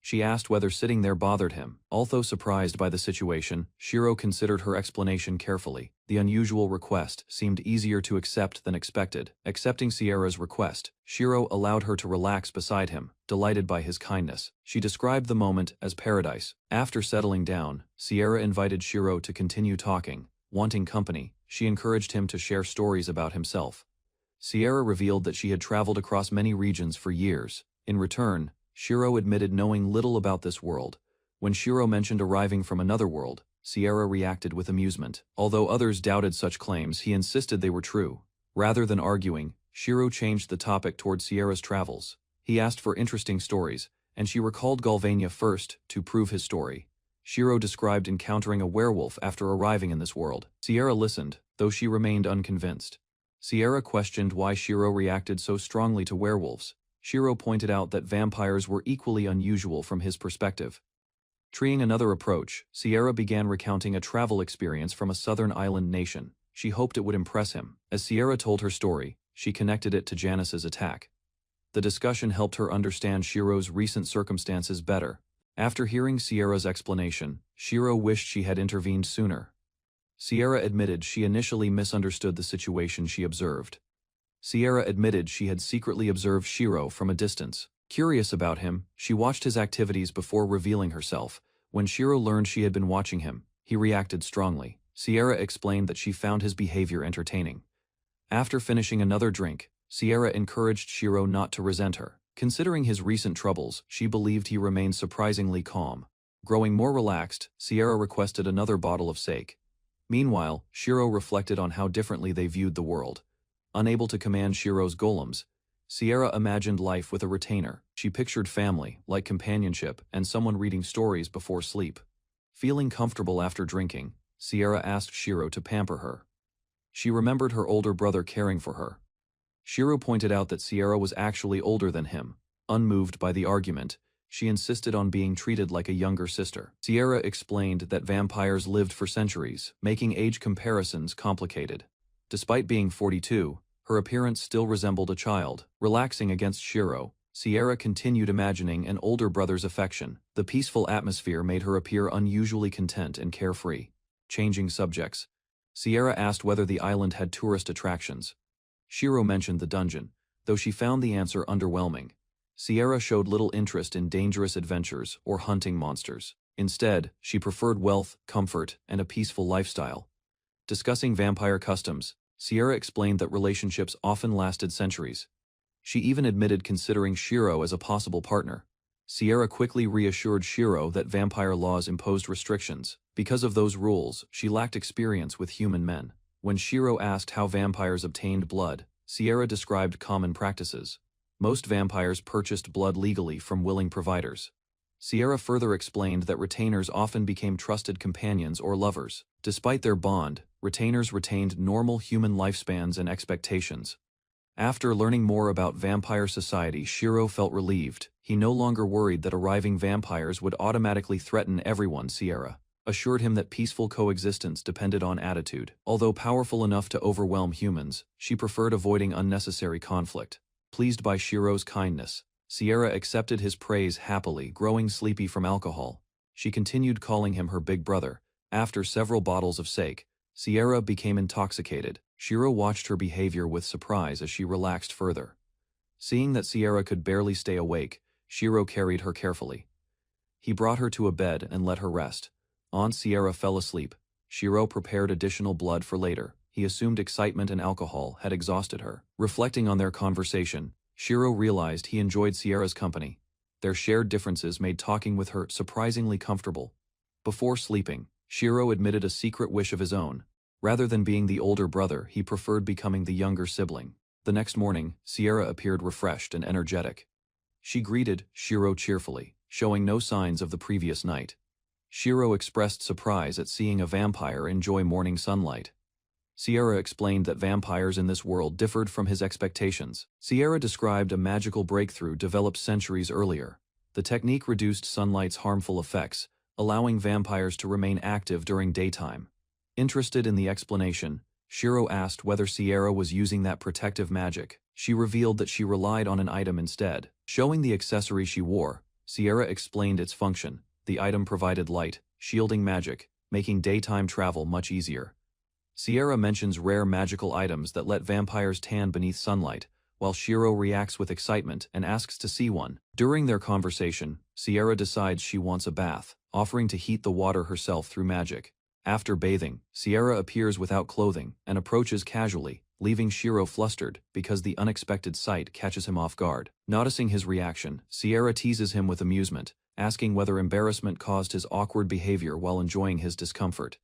She asked whether sitting there bothered him. Although surprised by the situation, Shiro considered her explanation carefully. The unusual request seemed easier to accept than expected. Accepting Sierra's request, Shiro allowed her to relax beside him, delighted by his kindness. She described the moment as paradise. After settling down, Sierra invited Shiro to continue talking. Wanting company, she encouraged him to share stories about himself. Sierra revealed that she had traveled across many regions for years. In return, Shiro admitted knowing little about this world. When Shiro mentioned arriving from another world, Sierra reacted with amusement. Although others doubted such claims, he insisted they were true. Rather than arguing, Shiro changed the topic toward Sierra's travels. He asked for interesting stories, and she recalled Galvania first to prove his story. Shiro described encountering a werewolf after arriving in this world. Sierra listened, though she remained unconvinced. Sierra questioned why Shiro reacted so strongly to werewolves. Shiro pointed out that vampires were equally unusual from his perspective. Trying another approach, Sierra began recounting a travel experience from a southern island nation. She hoped it would impress him. As Sierra told her story, she connected it to Janice's attack. The discussion helped her understand Shiro's recent circumstances better. After hearing Sierra's explanation, Shiro wished she had intervened sooner. Sierra admitted she initially misunderstood the situation she observed. Sierra admitted she had secretly observed Shiro from a distance. Curious about him, she watched his activities before revealing herself. When Shiro learned she had been watching him, he reacted strongly. Sierra explained that she found his behavior entertaining. After finishing another drink, Sierra encouraged Shiro not to resent her. Considering his recent troubles, she believed he remained surprisingly calm. Growing more relaxed, Sierra requested another bottle of sake. Meanwhile, Shiro reflected on how differently they viewed the world. Unable to command Shiro's golems, Sierra imagined life with a retainer. She pictured family, like companionship, and someone reading stories before sleep. Feeling comfortable after drinking, Sierra asked Shiro to pamper her. She remembered her older brother caring for her. Shiro pointed out that Sierra was actually older than him. Unmoved by the argument, she insisted on being treated like a younger sister. Sierra explained that vampires lived for centuries, making age comparisons complicated. Despite being 42, her appearance still resembled a child. Relaxing against Shiro, Sierra continued imagining an older brother's affection. The peaceful atmosphere made her appear unusually content and carefree. Changing subjects, Sierra asked whether the island had tourist attractions. Shiro mentioned the dungeon, though she found the answer underwhelming. Sierra showed little interest in dangerous adventures or hunting monsters. Instead, she preferred wealth, comfort, and a peaceful lifestyle. Discussing vampire customs, Sierra explained that relationships often lasted centuries. She even admitted considering Shiro as a possible partner. Sierra quickly reassured Shiro that vampire laws imposed restrictions. Because of those rules, she lacked experience with human men. When Shiro asked how vampires obtained blood, Sierra described common practices. Most vampires purchased blood legally from willing providers. Sierra further explained that retainers often became trusted companions or lovers. Despite their bond, retainers retained normal human lifespans and expectations. After learning more about vampire society, Shiro felt relieved. He no longer worried that arriving vampires would automatically threaten everyone. Sierra assured him that peaceful coexistence depended on attitude. Although powerful enough to overwhelm humans, she preferred avoiding unnecessary conflict. Pleased by Shiro's kindness, Sierra accepted his praise happily, growing sleepy from alcohol. She continued calling him her big brother. After several bottles of sake, Sierra became intoxicated. Shiro watched her behavior with surprise as she relaxed further. Seeing that Sierra could barely stay awake, Shiro carried her carefully. He brought her to a bed and let her rest. Sierra fell asleep. Shiro prepared additional blood for later. He assumed excitement and alcohol had exhausted her. Reflecting on their conversation, Shiro realized he enjoyed Sierra's company. Their shared differences made talking with her surprisingly comfortable. Before sleeping, Shiro admitted a secret wish of his own. Rather than being the older brother, he preferred becoming the younger sibling. The next morning, Sierra appeared refreshed and energetic. She greeted Shiro cheerfully, showing no signs of the previous night. Shiro expressed surprise at seeing a vampire enjoy morning sunlight. Sierra explained that vampires in this world differed from his expectations. Sierra described a magical breakthrough developed centuries earlier. The technique reduced sunlight's harmful effects, allowing vampires to remain active during daytime. Interested in the explanation, Shiro asked whether Sierra was using that protective magic. She revealed that she relied on an item instead. Showing the accessory she wore, Sierra explained its function. The item provided light, shielding magic, making daytime travel much easier. Sierra mentions rare magical items that let vampires tan beneath sunlight, while Shiro reacts with excitement and asks to see one. During their conversation, Sierra decides she wants a bath, offering to heat the water herself through magic. After bathing, Sierra appears without clothing and approaches casually, leaving Shiro flustered because the unexpected sight catches him off guard. Noticing his reaction, Sierra teases him with amusement, asking whether embarrassment caused his awkward behavior while enjoying his discomfort.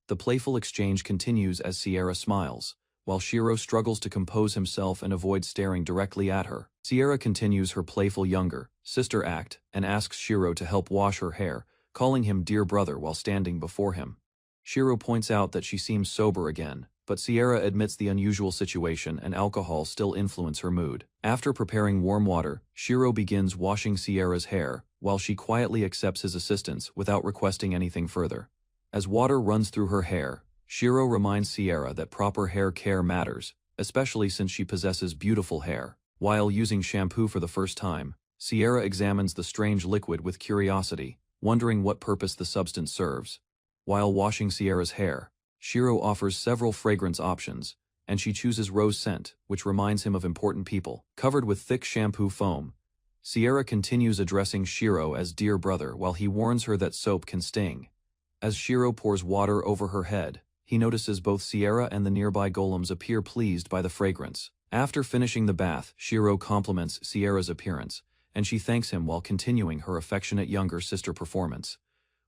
The playful exchange continues as Sierra smiles, while Shiro struggles to compose himself and avoid staring directly at her. Sierra continues her playful younger sister act and asks Shiro to help wash her hair, calling him dear brother while standing before him. Shiro points out that she seems sober again, but Sierra admits the unusual situation and alcohol still influence her mood. After preparing warm water, Shiro begins washing Sierra's hair, while she quietly accepts his assistance without requesting anything further. As water runs through her hair, Shiro reminds Sierra that proper hair care matters, especially since she possesses beautiful hair. While using shampoo for the first time, Sierra examines the strange liquid with curiosity, wondering what purpose the substance serves. While washing Sierra's hair, Shiro offers several fragrance options, and she chooses rose scent, which reminds him of important people. Covered with thick shampoo foam, Sierra continues addressing Shiro as dear brother while he warns her that soap can sting. As Shiro pours water over her head, he notices both Sierra and the nearby golems appear pleased by the fragrance. After finishing the bath, Shiro compliments Sierra's appearance, and she thanks him while continuing her affectionate younger sister performance.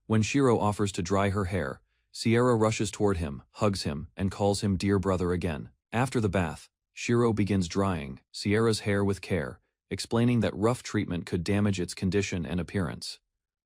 When Shiro offers to dry her hair, Sierra rushes toward him, hugs him, and calls him dear brother again. After the bath, Shiro begins drying Sierra's hair with care, explaining that rough treatment could damage its condition and appearance.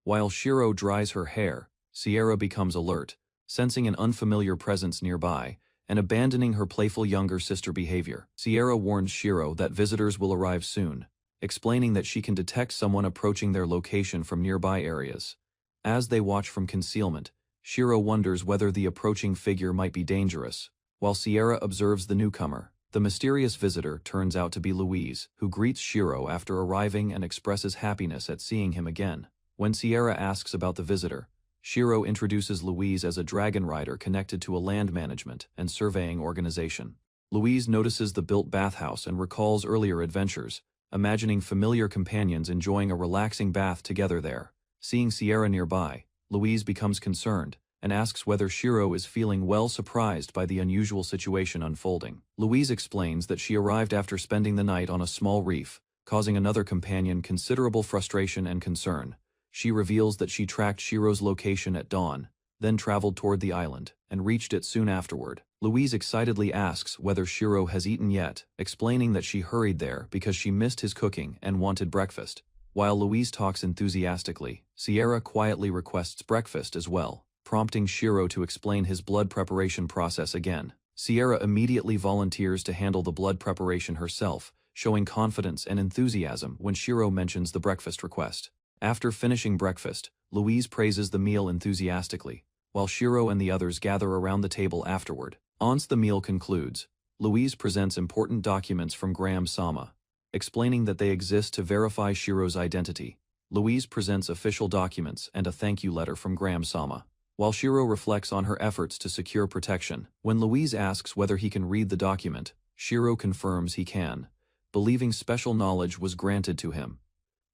While Shiro dries her hair, Sierra becomes alert, sensing an unfamiliar presence nearby, and abandoning her playful younger sister behavior. Sierra warns Shiro that visitors will arrive soon, explaining that she can detect someone approaching their location from nearby areas. As they watch from concealment, Shiro wonders whether the approaching figure might be dangerous. While Sierra observes the newcomer, the mysterious visitor turns out to be Louise, who greets Shiro after arriving and expresses happiness at seeing him again. When Sierra asks about the visitor, Shiro introduces Louise as a dragon rider connected to a land management and surveying organization. Louise notices the built bathhouse and recalls earlier adventures, imagining familiar companions enjoying a relaxing bath together there. Seeing Sierra nearby, Louise becomes concerned and asks whether Shiro is feeling well, surprised by the unusual situation unfolding. Louise explains that she arrived after spending the night on a small reef, causing another companion considerable frustration and concern. She reveals that she tracked Shiro's location at dawn, then traveled toward the island, and reached it soon afterward. Louise excitedly asks whether Shiro has eaten yet, explaining that she hurried there because she missed his cooking and wanted breakfast. While Louise talks enthusiastically, Sierra quietly requests breakfast as well, prompting Shiro to explain his blood preparation process again. Sierra immediately volunteers to handle the blood preparation herself, showing confidence and enthusiasm when Shiro mentions the breakfast request. After finishing breakfast, Louise praises the meal enthusiastically, while Shiro and the others gather around the table afterward. Once the meal concludes, Louise presents important documents from Graham-sama, explaining that they exist to verify Shiro's identity. Louise presents official documents and a thank you letter from Graham-sama, while Shiro reflects on her efforts to secure protection. When Louise asks whether he can read the document, Shiro confirms he can, believing special knowledge was granted to him.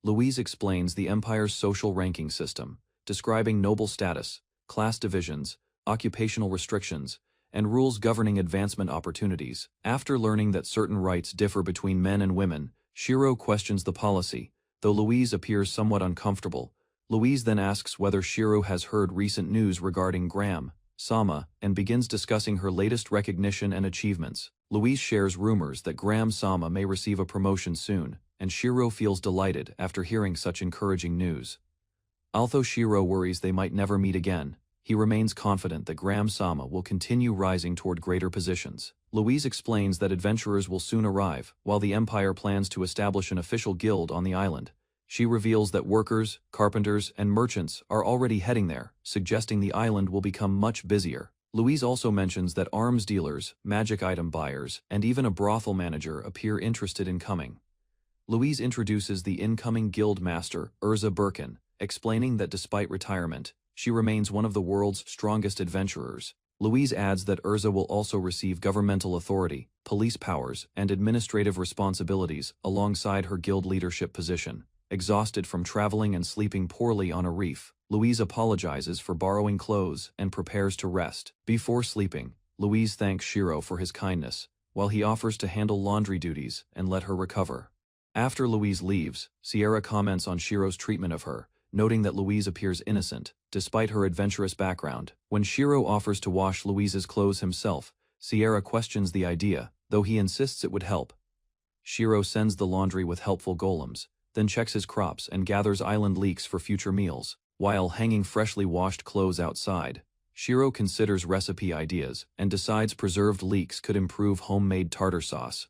Louise explains the Empire's social ranking system, describing noble status, class divisions, occupational restrictions, and rules governing advancement opportunities. After learning that certain rights differ between men and women, Shiro questions the policy, though Louise appears somewhat uncomfortable. Louise then asks whether Shiro has heard recent news regarding Graham-sama and begins discussing her latest recognition and achievements. Louise shares rumors that Graham-sama may receive a promotion soon, and Shiro feels delighted after hearing such encouraging news. Although Shiro worries they might never meet again, he remains confident that Graham-sama will continue rising toward greater positions. Louise explains that adventurers will soon arrive, while the Empire plans to establish an official guild on the island. She reveals that workers, carpenters, and merchants are already heading there, suggesting the island will become much busier. Louise also mentions that arms dealers, magic item buyers, and even a brothel manager appear interested in coming. Louise introduces the incoming guild master, Urza Birkin, explaining that despite retirement, she remains one of the world's strongest adventurers. Louise adds that Urza will also receive governmental authority, police powers, and administrative responsibilities alongside her guild leadership position. Exhausted from traveling and sleeping poorly on a reef, Louise apologizes for borrowing clothes and prepares to rest. Before sleeping, Louise thanks Shiro for his kindness, while he offers to handle laundry duties and let her recover. After Louise leaves, Sierra comments on Shiro's treatment of her, noting that Louise appears innocent, despite her adventurous background. When Shiro offers to wash Louise's clothes himself, Sierra questions the idea, though he insists it would help. Shiro sends the laundry with helpful golems, then checks his crops and gathers island leeks for future meals. While hanging freshly washed clothes outside, Shiro considers recipe ideas and decides preserved leeks could improve homemade tartar sauce.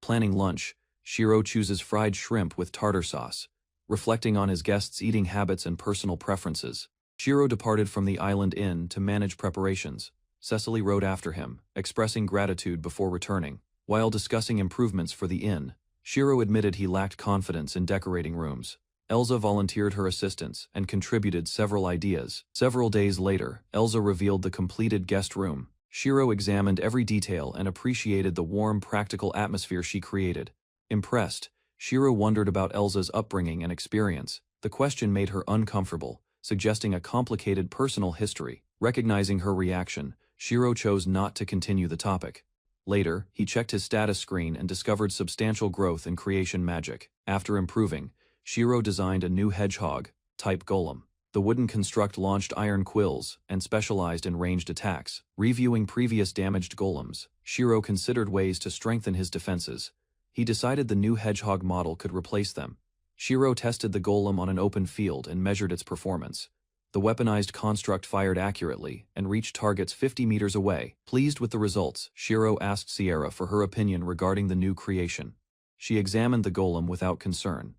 Planning lunch, Shiro chooses fried shrimp with tartar sauce, reflecting on his guests' eating habits and personal preferences. Shiro departed from the island inn to manage preparations. Cecily rode after him, expressing gratitude before returning. While discussing improvements for the inn, Shiro admitted he lacked confidence in decorating rooms. Elsa volunteered her assistance and contributed several ideas. Several days later, Elsa revealed the completed guest room. Shiro examined every detail and appreciated the warm, practical atmosphere she created. Impressed, Shiro wondered about Elsa's upbringing and experience. The question made her uncomfortable, suggesting a complicated personal history. Recognizing her reaction, Shiro chose not to continue the topic. Later, he checked his status screen and discovered substantial growth in creation magic. After improving, Shiro designed a new hedgehog-type golem. The wooden construct launched iron quills and specialized in ranged attacks. Reviewing previous damaged golems, Shiro considered ways to strengthen his defenses. He decided the new hedgehog model could replace them. Shiro tested the golem on an open field and measured its performance. The weaponized construct fired accurately and reached targets 50 meters away. Pleased with the results, Shiro asked Sierra for her opinion regarding the new creation. She examined the golem without concern.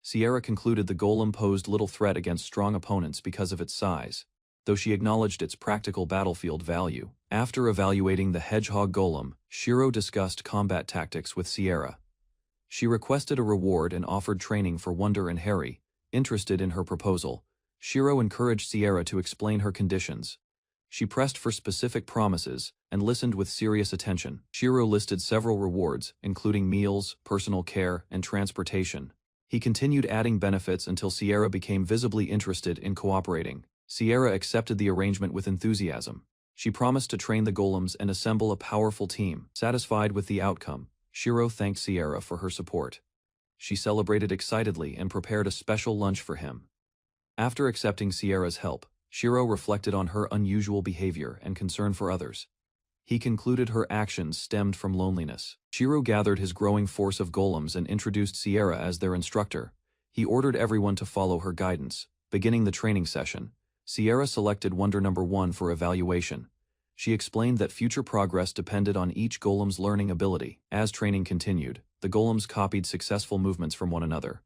Sierra concluded the golem posed little threat against strong opponents because of its size, though she acknowledged its practical battlefield value. After evaluating the hedgehog golem, Shiro discussed combat tactics with Sierra. She requested a reward and offered training for Wonder and Harry. Interested in her proposal, Shiro encouraged Sierra to explain her conditions. She pressed for specific promises and listened with serious attention. Shiro listed several rewards, including meals, personal care, and transportation. He continued adding benefits until Sierra became visibly interested in cooperating. Sierra accepted the arrangement with enthusiasm. She promised to train the golems and assemble a powerful team. Satisfied with the outcome, Shiro thanked Sierra for her support. She celebrated excitedly and prepared a special lunch for him. After accepting Sierra's help, Shiro reflected on her unusual behavior and concern for others. He concluded her actions stemmed from loneliness. Shiro gathered his growing force of golems and introduced Sierra as their instructor. He ordered everyone to follow her guidance. Beginning the training session, Sierra selected Wonder Number 1 for evaluation. She explained that future progress depended on each golem's learning ability. As training continued, the golems copied successful movements from one another.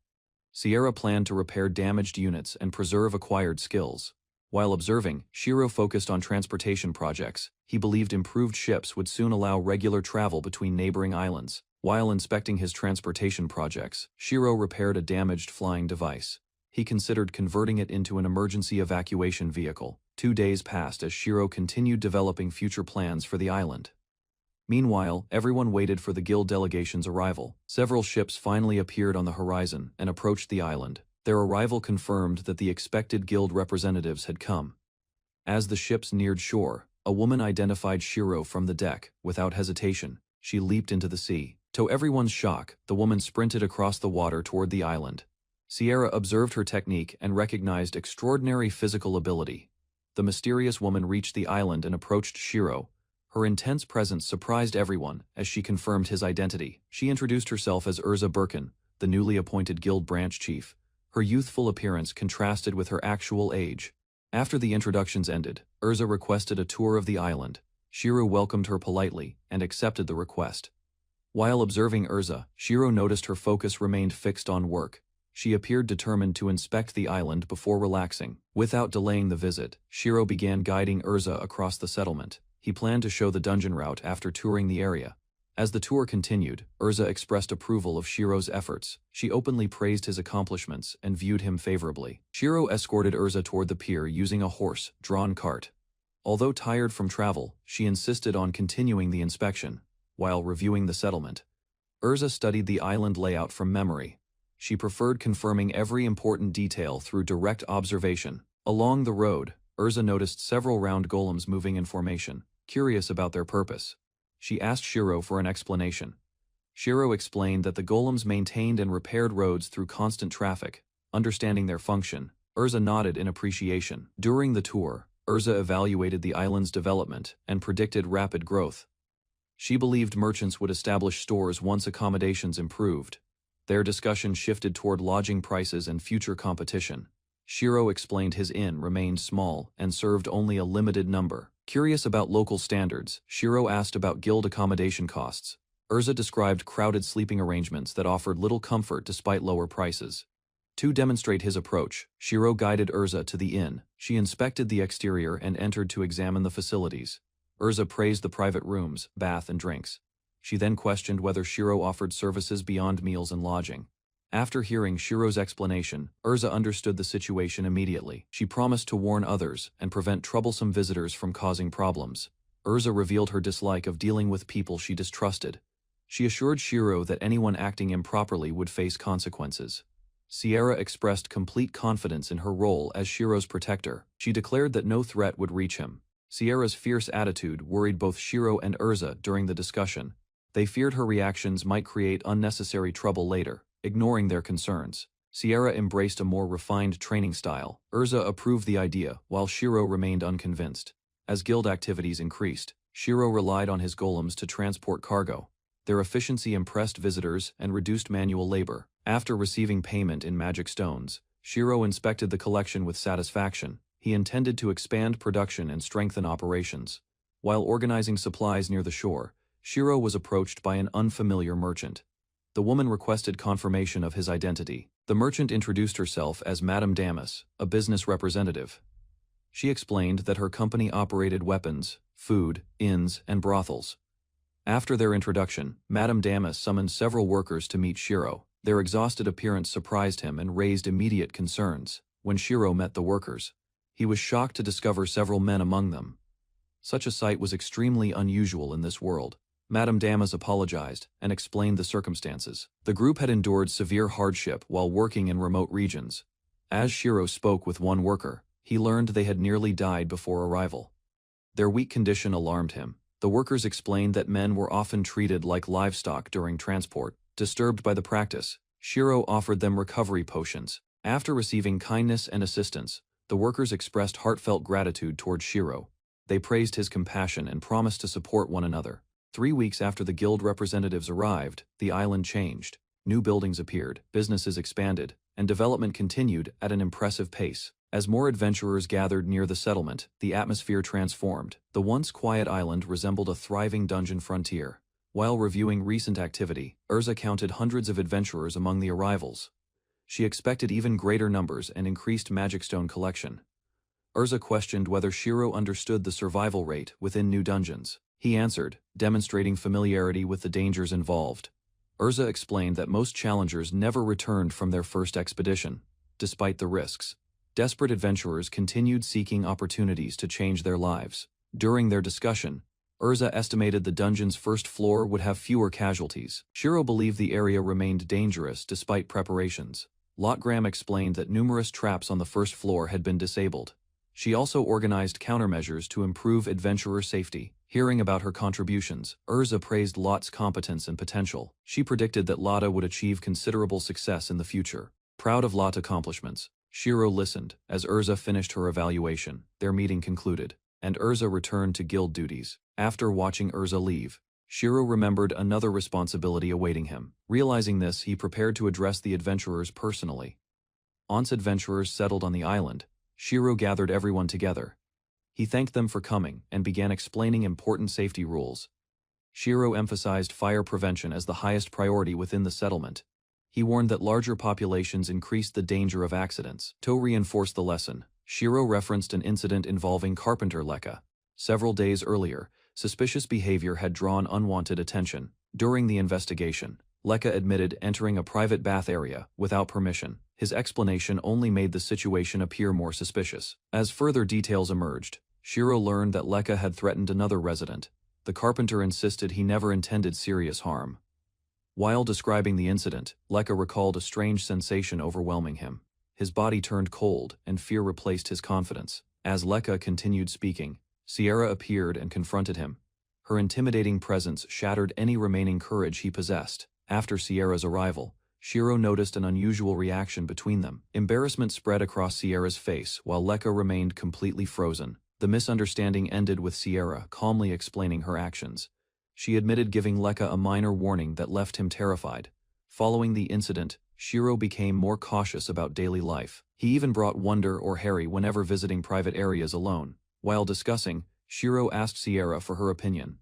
Sierra planned to repair damaged units and preserve acquired skills. While observing, Shiro focused on transportation projects. He believed improved ships would soon allow regular travel between neighboring islands. While inspecting his transportation projects, Shiro repaired a damaged flying device. He considered converting it into an emergency evacuation vehicle. 2 days passed as Shiro continued developing future plans for the island. Meanwhile, everyone waited for the guild delegation's arrival. Several ships finally appeared on the horizon and approached the island. Their arrival confirmed that the expected guild representatives had come. As the ships neared shore, a woman identified Shiro from the deck. Without hesitation, she leaped into the sea. To everyone's shock, the woman sprinted across the water toward the island. Sierra observed her technique and recognized extraordinary physical ability. The mysterious woman reached the island and approached Shiro. Her intense presence surprised everyone as she confirmed his identity. She introduced herself as Urza Birkin, the newly appointed guild branch chief. Her youthful appearance contrasted with her actual age. After the introductions ended, Urza requested a tour of the island. Shiro welcomed her politely and accepted the request. While observing Urza, Shiro noticed her focus remained fixed on work. She appeared determined to inspect the island before relaxing. Without delaying the visit, Shiro began guiding Urza across the settlement. He planned to show the dungeon route after touring the area. As the tour continued, Urza expressed approval of Shiro's efforts. She openly praised his accomplishments and viewed him favorably. Shiro escorted Urza toward the pier using a horse-drawn cart. Although tired from travel, she insisted on continuing the inspection. While reviewing the settlement, Urza studied the island layout from memory. She preferred confirming every important detail through direct observation. Along the road, Urza noticed several round golems moving in formation. Curious about their purpose, she asked Shiro for an explanation. Shiro explained that the golems maintained and repaired roads through constant traffic. Understanding their function, Urza nodded in appreciation. During the tour, Urza evaluated the island's development and predicted rapid growth. She believed merchants would establish stores once accommodations improved. Their discussion shifted toward lodging prices and future competition. Shiro explained his inn remained small and served only a limited number. Curious about local standards, Shiro asked about guild accommodation costs. Urza described crowded sleeping arrangements that offered little comfort despite lower prices. To demonstrate his approach, Shiro guided Urza to the inn. She inspected the exterior and entered to examine the facilities. Urza praised the private rooms, bath and drinks. She then questioned whether Shiro offered services beyond meals and lodging. After hearing Shiro's explanation, Urza understood the situation immediately. She promised to warn others and prevent troublesome visitors from causing problems. Urza revealed her dislike of dealing with people she distrusted. She assured Shiro that anyone acting improperly would face consequences. Sierra expressed complete confidence in her role as Shiro's protector. She declared that no threat would reach him. Sierra's fierce attitude worried both Shiro and Urza during the discussion. They feared her reactions might create unnecessary trouble later. Ignoring their concerns, Sierra embraced a more refined training style. Urza approved the idea, while Shiro remained unconvinced. As guild activities increased, Shiro relied on his golems to transport cargo. Their efficiency impressed visitors and reduced manual labor. After receiving payment in magic stones, Shiro inspected the collection with satisfaction. He intended to expand production and strengthen operations. While organizing supplies near the shore, Shiro was approached by an unfamiliar merchant. The woman requested confirmation of his identity. The merchant introduced herself as Madame Damas, a business representative. She explained that her company operated weapons, food, inns, and brothels. After their introduction, Madame Damas summoned several workers to meet Shiro. Their exhausted appearance surprised him and raised immediate concerns. When Shiro met the workers, he was shocked to discover several men among them. Such a sight was extremely unusual in this world. Madame Damas apologized and explained the circumstances. The group had endured severe hardship while working in remote regions. As Shiro spoke with one worker, he learned they had nearly died before arrival. Their weak condition alarmed him. The workers explained that men were often treated like livestock during transport. Disturbed by the practice, Shiro offered them recovery potions. After receiving kindness and assistance, the workers expressed heartfelt gratitude toward Shiro. They praised his compassion and promised to support one another. 3 weeks after the guild representatives arrived, the island changed. New buildings appeared, businesses expanded, and development continued at an impressive pace. As more adventurers gathered near the settlement, the atmosphere transformed. The once quiet island resembled a thriving dungeon frontier. While reviewing recent activity, Urza counted hundreds of adventurers among the arrivals. She expected even greater numbers and increased magic stone collection. Urza questioned whether Shiro understood the survival rate within new dungeons. He answered, demonstrating familiarity with the dangers involved. Urza explained that most challengers never returned from their first expedition, despite the risks. Desperate adventurers continued seeking opportunities to change their lives. During their discussion, Urza estimated the dungeon's first floor would have fewer casualties. Shiro believed the area remained dangerous despite preparations. Lotgram explained that numerous traps on the first floor had been disabled. She also organized countermeasures to improve adventurer safety. Hearing about her contributions, Urza praised Lot's competence and potential. She predicted that Lotta would achieve considerable success in the future. Proud of Lot's accomplishments, Shiro listened as Urza finished her evaluation. Their meeting concluded, and Urza returned to guild duties. After watching Urza leave, Shiro remembered another responsibility awaiting him. Realizing this, he prepared to address the adventurers personally. Once adventurers settled on the island, Shiro gathered everyone together. He thanked them for coming and began explaining important safety rules. Shiro emphasized fire prevention as the highest priority within the settlement. He warned that larger populations increased the danger of accidents. To reinforce the lesson, Shiro referenced an incident involving carpenter Lekka. Several days earlier, suspicious behavior had drawn unwanted attention. During the investigation, Lekka admitted entering a private bath area without permission. His explanation only made the situation appear more suspicious. As further details emerged, Shiro learned that Lekka had threatened another resident. The carpenter insisted he never intended serious harm. While describing the incident, Lekka recalled a strange sensation overwhelming him. His body turned cold, and fear replaced his confidence. As Lekka continued speaking, Sierra appeared and confronted him. Her intimidating presence shattered any remaining courage he possessed. After Sierra's arrival, Shiro noticed an unusual reaction between them. Embarrassment spread across Sierra's face while Lekka remained completely frozen. The misunderstanding ended with Sierra calmly explaining her actions. She admitted giving Lekka a minor warning that left him terrified. Following the incident, Shiro became more cautious about daily life. He even brought Wonder or Harry whenever visiting private areas alone. While discussing, Shiro asked Sierra for her opinion.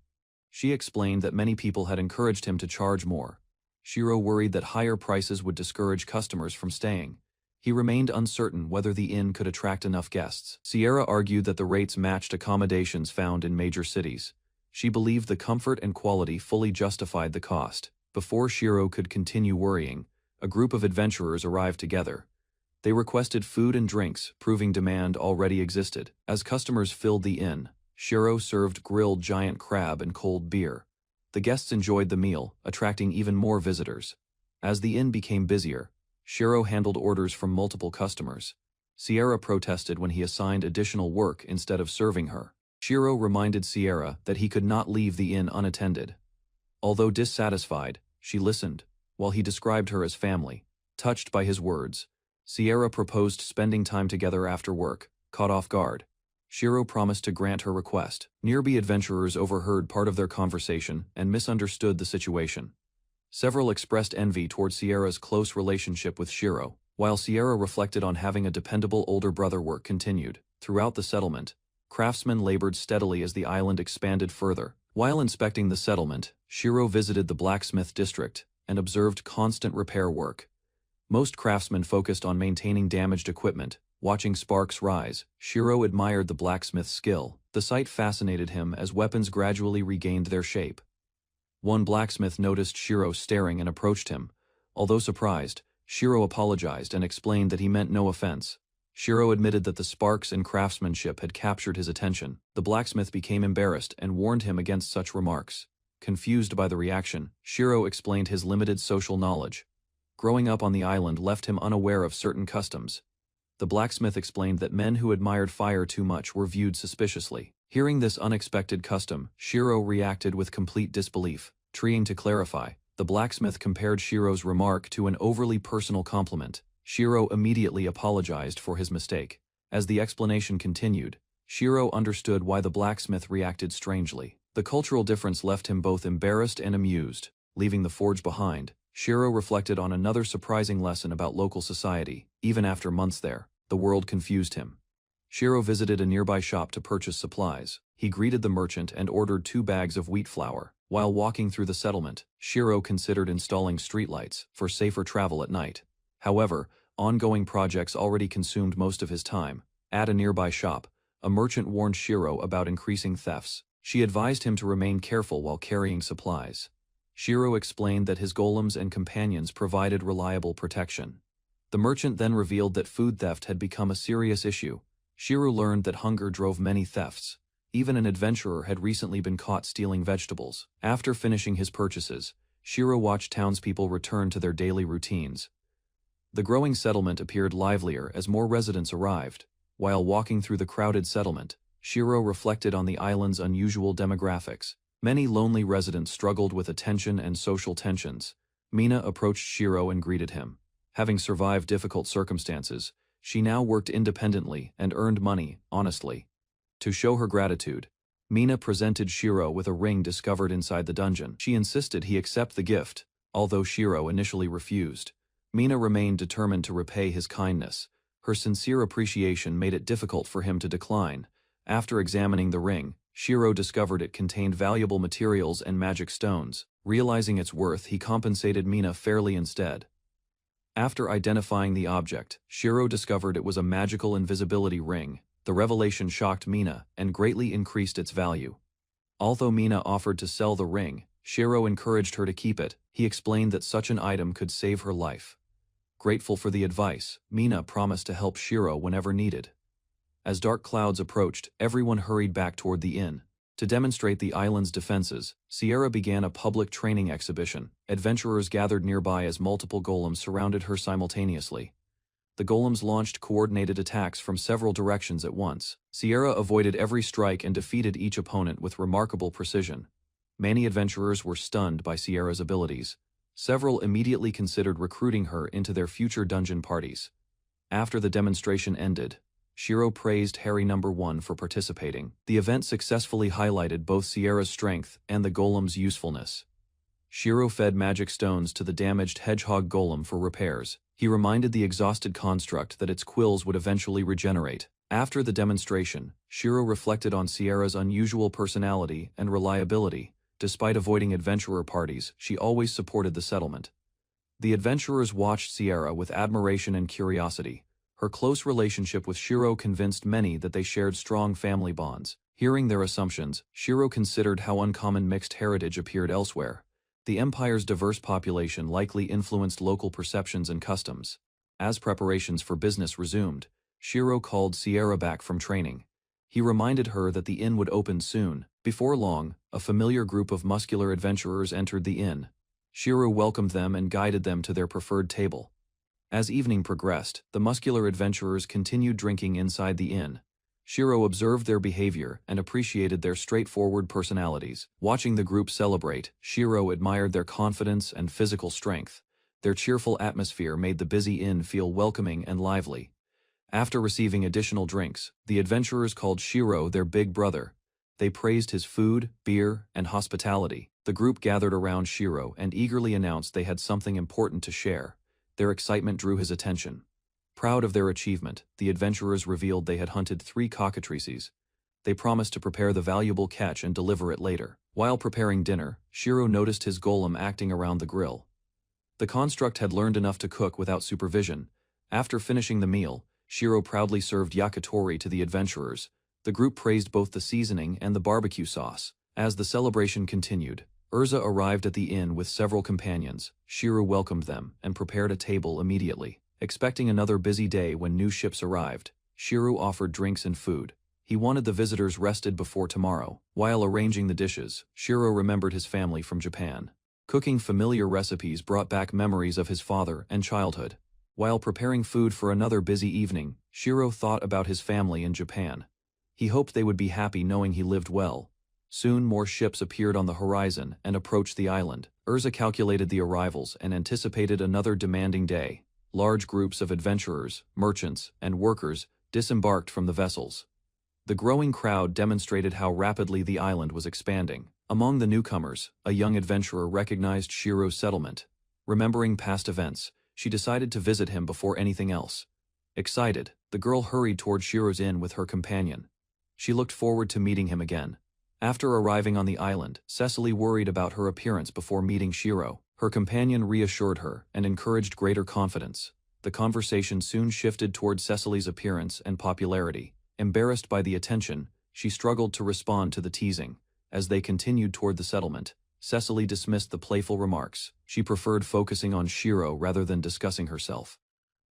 She explained that many people had encouraged him to charge more. Shiro worried that higher prices would discourage customers from staying. He remained uncertain whether the inn could attract enough guests. Sierra argued that the rates matched accommodations found in major cities. She believed the comfort and quality fully justified the cost. Before Shiro could continue worrying, a group of adventurers arrived together. They requested food and drinks, proving demand already existed. As customers filled the inn, Shiro served grilled giant crab and cold beer. The guests enjoyed the meal, attracting even more visitors. As the inn became busier, Shiro handled orders from multiple customers. Sierra protested when he assigned additional work instead of serving her. Shiro reminded Sierra that he could not leave the inn unattended. Although dissatisfied, she listened, while he described her as family. Touched by his words, Sierra proposed spending time together after work. Caught off guard, Shiro promised to grant her request. Nearby adventurers overheard part of their conversation and misunderstood the situation. Several expressed envy toward Sierra's close relationship with Shiro. While Sierra reflected on having a dependable older brother, work continued. Throughout the settlement, craftsmen labored steadily as the island expanded further. While inspecting the settlement, Shiro visited the blacksmith district and observed constant repair work. Most craftsmen focused on maintaining damaged equipment. Watching sparks rise, Shiro admired the blacksmith's skill. The sight fascinated him as weapons gradually regained their shape. One blacksmith noticed Shiro staring and approached him. Although surprised, Shiro apologized and explained that he meant no offense. Shiro admitted that the sparks and craftsmanship had captured his attention. The blacksmith became embarrassed and warned him against such remarks. Confused by the reaction, Shiro explained his limited social knowledge. Growing up on the island left him unaware of certain customs. The blacksmith explained that men who admired fire too much were viewed suspiciously. Hearing this unexpected custom, Shiro reacted with complete disbelief. Trying to clarify, the blacksmith compared Shiro's remark to an overly personal compliment. Shiro immediately apologized for his mistake. As the explanation continued, Shiro understood why the blacksmith reacted strangely. The cultural difference left him both embarrassed and amused. Leaving the forge behind, Shiro reflected on another surprising lesson about local society. Even after months there, the world confused him. Shiro visited a nearby shop to purchase supplies. He greeted the merchant and ordered 2 bags of wheat flour. While walking through the settlement, Shiro considered installing streetlights for safer travel at night. However, ongoing projects already consumed most of his time. At a nearby shop, a merchant warned Shiro about increasing thefts. She advised him to remain careful while carrying supplies. Shiro explained that his golems and companions provided reliable protection. The merchant then revealed that food theft had become a serious issue. Shiro learned that hunger drove many thefts. Even an adventurer had recently been caught stealing vegetables. After finishing his purchases, Shiro watched townspeople return to their daily routines. The growing settlement appeared livelier as more residents arrived. While walking through the crowded settlement, Shiro reflected on the island's unusual demographics. Many lonely residents struggled with attention and social tensions. Mina approached Shiro and greeted him. Having survived difficult circumstances, she now worked independently and earned money, honestly. To show her gratitude, Mina presented Shiro with a ring discovered inside the dungeon. She insisted he accept the gift, although Shiro initially refused. Mina remained determined to repay his kindness. Her sincere appreciation made it difficult for him to decline. After examining the ring, Shiro discovered it contained valuable materials and magic stones. Realizing its worth, he compensated Mina fairly instead. After identifying the object, Shiro discovered it was a magical invisibility ring. The revelation shocked Mina and greatly increased its value. Although Mina offered to sell the ring, Shiro encouraged her to keep it. He explained that such an item could save her life. Grateful for the advice, Mina promised to help Shiro whenever needed. As dark clouds approached, everyone hurried back toward the inn. To demonstrate the island's defenses, Sierra began a public training exhibition. Adventurers gathered nearby as multiple golems surrounded her simultaneously. The golems launched coordinated attacks from several directions at once. Sierra avoided every strike and defeated each opponent with remarkable precision. Many adventurers were stunned by Sierra's abilities. Several immediately considered recruiting her into their future dungeon parties. After the demonstration ended, Shiro praised Harry No. 1 for participating. The event successfully highlighted both Sierra's strength and the golem's usefulness. Shiro fed magic stones to the damaged hedgehog golem for repairs. He reminded the exhausted construct that its quills would eventually regenerate. After the demonstration, Shiro reflected on Sierra's unusual personality and reliability. Despite avoiding adventurer parties, she always supported the settlement. The adventurers watched Sierra with admiration and curiosity. Her close relationship with Shiro convinced many that they shared strong family bonds. Hearing their assumptions, Shiro considered how uncommon mixed heritage appeared elsewhere. The empire's diverse population likely influenced local perceptions and customs. As preparations for business resumed, Shiro called Sierra back from training. He reminded her that the inn would open soon. Before long, a familiar group of muscular adventurers entered the inn. Shiro welcomed them and guided them to their preferred table. As evening progressed, the muscular adventurers continued drinking inside the inn. Shiro observed their behavior and appreciated their straightforward personalities. Watching the group celebrate, Shiro admired their confidence and physical strength. Their cheerful atmosphere made the busy inn feel welcoming and lively. After receiving additional drinks, the adventurers called Shiro their big brother. They praised his food, beer, and hospitality. The group gathered around Shiro and eagerly announced they had something important to share. Their excitement drew his attention. Proud of their achievement, the adventurers revealed they had hunted 3 cockatrices. They promised to prepare the valuable catch and deliver it later. While preparing dinner, Shiro noticed his golem acting around the grill. The construct had learned enough to cook without supervision. After finishing the meal, Shiro proudly served yakitori to the adventurers. The group praised both the seasoning and the barbecue sauce. As the celebration continued, Urza arrived at the inn with several companions. Shiro welcomed them and prepared a table immediately. Expecting another busy day when new ships arrived, Shiro offered drinks and food. He wanted the visitors rested before tomorrow. While arranging the dishes, Shiro remembered his family from Japan. Cooking familiar recipes brought back memories of his father and childhood. While preparing food for another busy evening, Shiro thought about his family in Japan. He hoped they would be happy knowing he lived well. Soon more ships appeared on the horizon and approached the island. Urza calculated the arrivals and anticipated another demanding day. Large groups of adventurers, merchants, and workers disembarked from the vessels. The growing crowd demonstrated how rapidly the island was expanding. Among the newcomers, a young adventurer recognized Shiro's settlement. Remembering past events, she decided to visit him before anything else. Excited, the girl hurried toward Shiro's inn with her companion. She looked forward to meeting him again. After arriving on the island, Cecily worried about her appearance before meeting Shiro. Her companion reassured her and encouraged greater confidence. The conversation soon shifted toward Cecily's appearance and popularity. Embarrassed by the attention, she struggled to respond to the teasing. As they continued toward the settlement, Cecily dismissed the playful remarks. She preferred focusing on Shiro rather than discussing herself.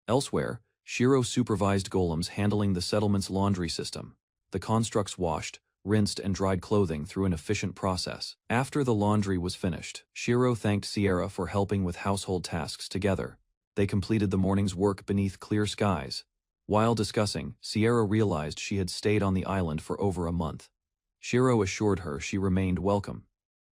Elsewhere, Shiro supervised golems handling the settlement's laundry system. The constructs washed, rinsed and dried clothing through an efficient process. After the laundry was finished, Shiro thanked Sierra for helping with household tasks together. They completed the morning's work beneath clear skies. While discussing, Sierra realized she had stayed on the island for over a month. Shiro assured her she remained welcome.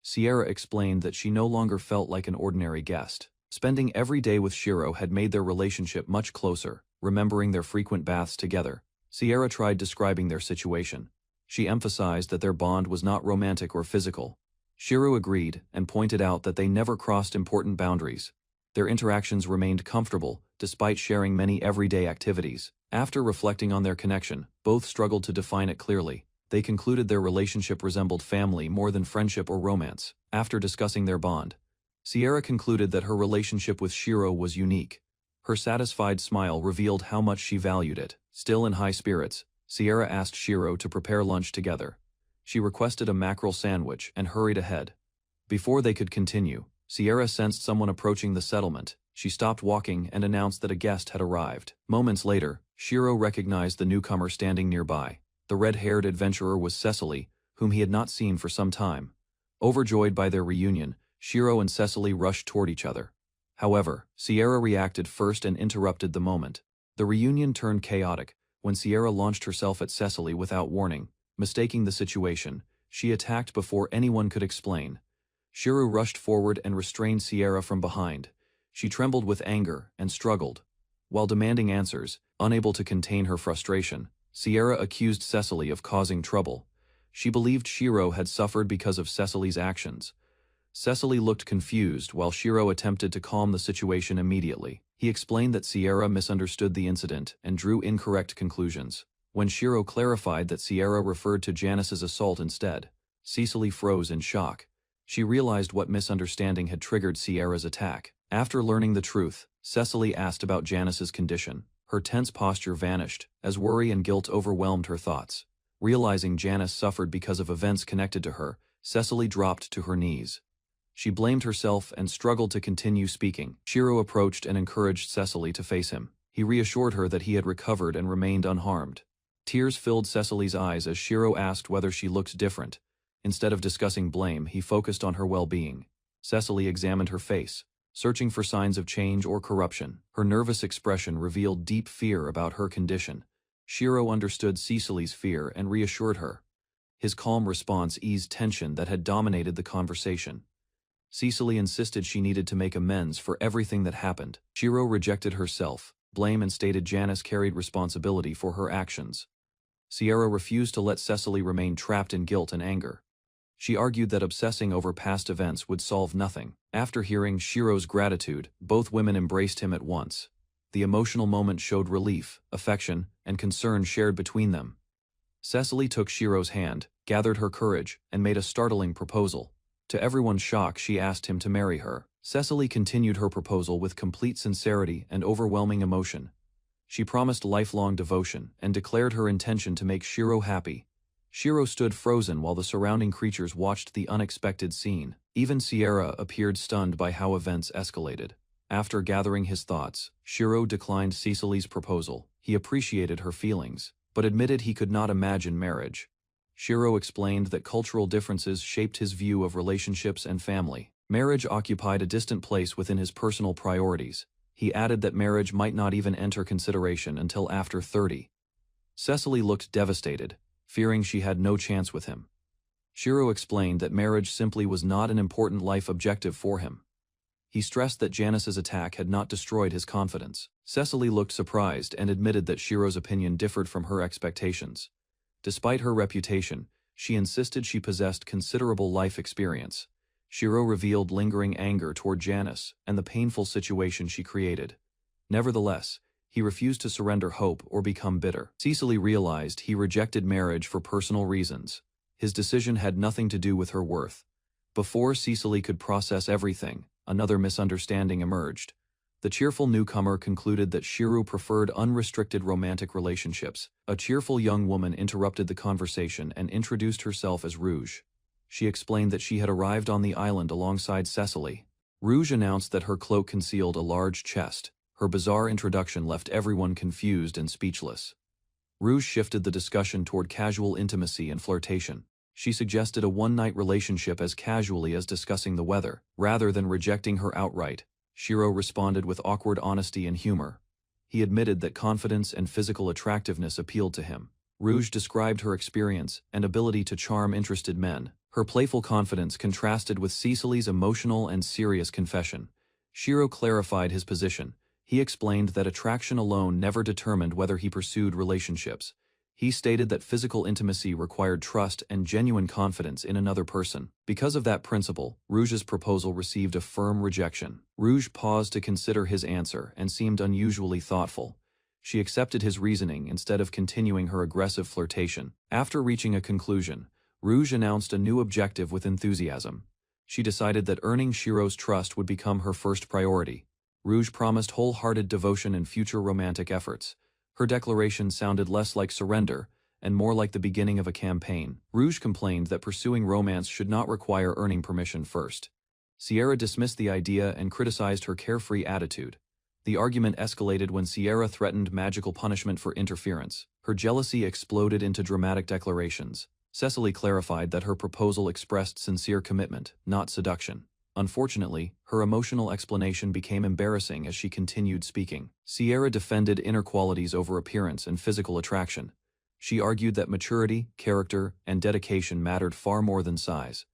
Sierra explained that she no longer felt like an ordinary guest. Spending every day with Shiro had made their relationship much closer. Remembering their frequent baths together, Sierra tried describing their situation. She emphasized that their bond was not romantic or physical. Shiro agreed and pointed out that they never crossed important boundaries. Their interactions remained comfortable, despite sharing many everyday activities. After reflecting on their connection, both struggled to define it clearly. They concluded their relationship resembled family more than friendship or romance. After discussing their bond, Sierra concluded that her relationship with Shiro was unique. Her satisfied smile revealed how much she valued it. Still in high spirits, Sierra asked Shiro to prepare lunch together. She requested a mackerel sandwich and hurried ahead. Before they could continue, Sierra sensed someone approaching the settlement. She stopped walking and announced that a guest had arrived. Moments later, Shiro recognized the newcomer standing nearby. The red-haired adventurer was Cecily, whom he had not seen for some time. Overjoyed by their reunion, Shiro and Cecily rushed toward each other. However, Sierra reacted first and interrupted the moment. The reunion turned chaotic when Sierra launched herself at Cecily without warning. Mistaking the situation, she attacked before anyone could explain. Shiro rushed forward and restrained Sierra from behind. She trembled with anger and struggled. While demanding answers, unable to contain her frustration, Sierra accused Cecily of causing trouble. She believed Shiro had suffered because of Cecily's actions. Cecily looked confused while Shiro attempted to calm the situation immediately. He explained that Sierra misunderstood the incident and drew incorrect conclusions. When Shiro clarified that Sierra referred to Janice's assault instead, Cecily froze in shock. She realized what misunderstanding had triggered Sierra's attack. After learning the truth, Cecily asked about Janice's condition. Her tense posture vanished as worry and guilt overwhelmed her thoughts. Realizing Janice suffered because of events connected to her, Cecily dropped to her knees. She blamed herself and struggled to continue speaking. Shiro approached and encouraged Cecily to face him. He reassured her that he had recovered and remained unharmed. Tears filled Cecily's eyes as Shiro asked whether she looked different. Instead of discussing blame, he focused on her well-being. Cecily examined her face, searching for signs of change or corruption. Her nervous expression revealed deep fear about her condition. Shiro understood Cecily's fear and reassured her. His calm response eased tension that had dominated the conversation. Cecily insisted she needed to make amends for everything that happened. Shiro rejected her self-blame and stated Janice carried responsibility for her actions. Sierra refused to let Cecily remain trapped in guilt and anger. She argued that obsessing over past events would solve nothing. After hearing Shiro's gratitude, both women embraced him at once. The emotional moment showed relief, affection, and concern shared between them. Cecily took Shiro's hand, gathered her courage, and made a startling proposal. To everyone's shock, she asked him to marry her. Cecily continued her proposal with complete sincerity and overwhelming emotion. She promised lifelong devotion and declared her intention to make Shiro happy. Shiro stood frozen while the surrounding creatures watched the unexpected scene. Even Sierra appeared stunned by how events escalated. After gathering his thoughts, Shiro declined Cecily's proposal. He appreciated her feelings, but admitted he could not imagine marriage. Shiro explained that cultural differences shaped his view of relationships and family. Marriage occupied a distant place within his personal priorities. He added that marriage might not even enter consideration until after 30. Cecily looked devastated, fearing she had no chance with him. Shiro explained that marriage simply was not an important life objective for him. He stressed that Janice's attack had not destroyed his confidence. Cecily looked surprised and admitted that Shiro's opinion differed from her expectations. Despite her reputation, she insisted she possessed considerable life experience. Shiro revealed lingering anger toward Janice and the painful situation she created. Nevertheless, he refused to surrender hope or become bitter. Cecily realized he rejected marriage for personal reasons. His decision had nothing to do with her worth. Before Cecily could process everything, another misunderstanding emerged. The cheerful newcomer concluded that Shiro preferred unrestricted romantic relationships. A cheerful young woman interrupted the conversation and introduced herself as Rouge. She explained that she had arrived on the island alongside Cecily. Rouge announced that her cloak concealed a large chest. Her bizarre introduction left everyone confused and speechless. Rouge shifted the discussion toward casual intimacy and flirtation. She suggested a one-night relationship as casually as discussing the weather, rather than rejecting her outright. Shiro responded with awkward honesty and humor. He admitted that confidence and physical attractiveness appealed to him. Rouge described her experience and ability to charm interested men. Her playful confidence contrasted with Cecily's emotional and serious confession. Shiro clarified his position. He explained that attraction alone never determined whether he pursued relationships. He stated that physical intimacy required trust and genuine confidence in another person. Because of that principle, Rouge's proposal received a firm rejection. Rouge paused to consider his answer and seemed unusually thoughtful. She accepted his reasoning instead of continuing her aggressive flirtation. After reaching a conclusion, Rouge announced a new objective with enthusiasm. She decided that earning Shiro's trust would become her first priority. Rouge promised wholehearted devotion in future romantic efforts. Her declaration sounded less like surrender and more like the beginning of a campaign. Rouge complained that pursuing romance should not require earning permission first. Sierra dismissed the idea and criticized her carefree attitude. The argument escalated when Sierra threatened magical punishment for interference. Her jealousy exploded into dramatic declarations. Cecily clarified that her proposal expressed sincere commitment, not seduction. Unfortunately, her emotional explanation became embarrassing as she continued speaking. Sierra defended inner qualities over appearance and physical attraction. She argued that maturity, character, and dedication mattered far more than size.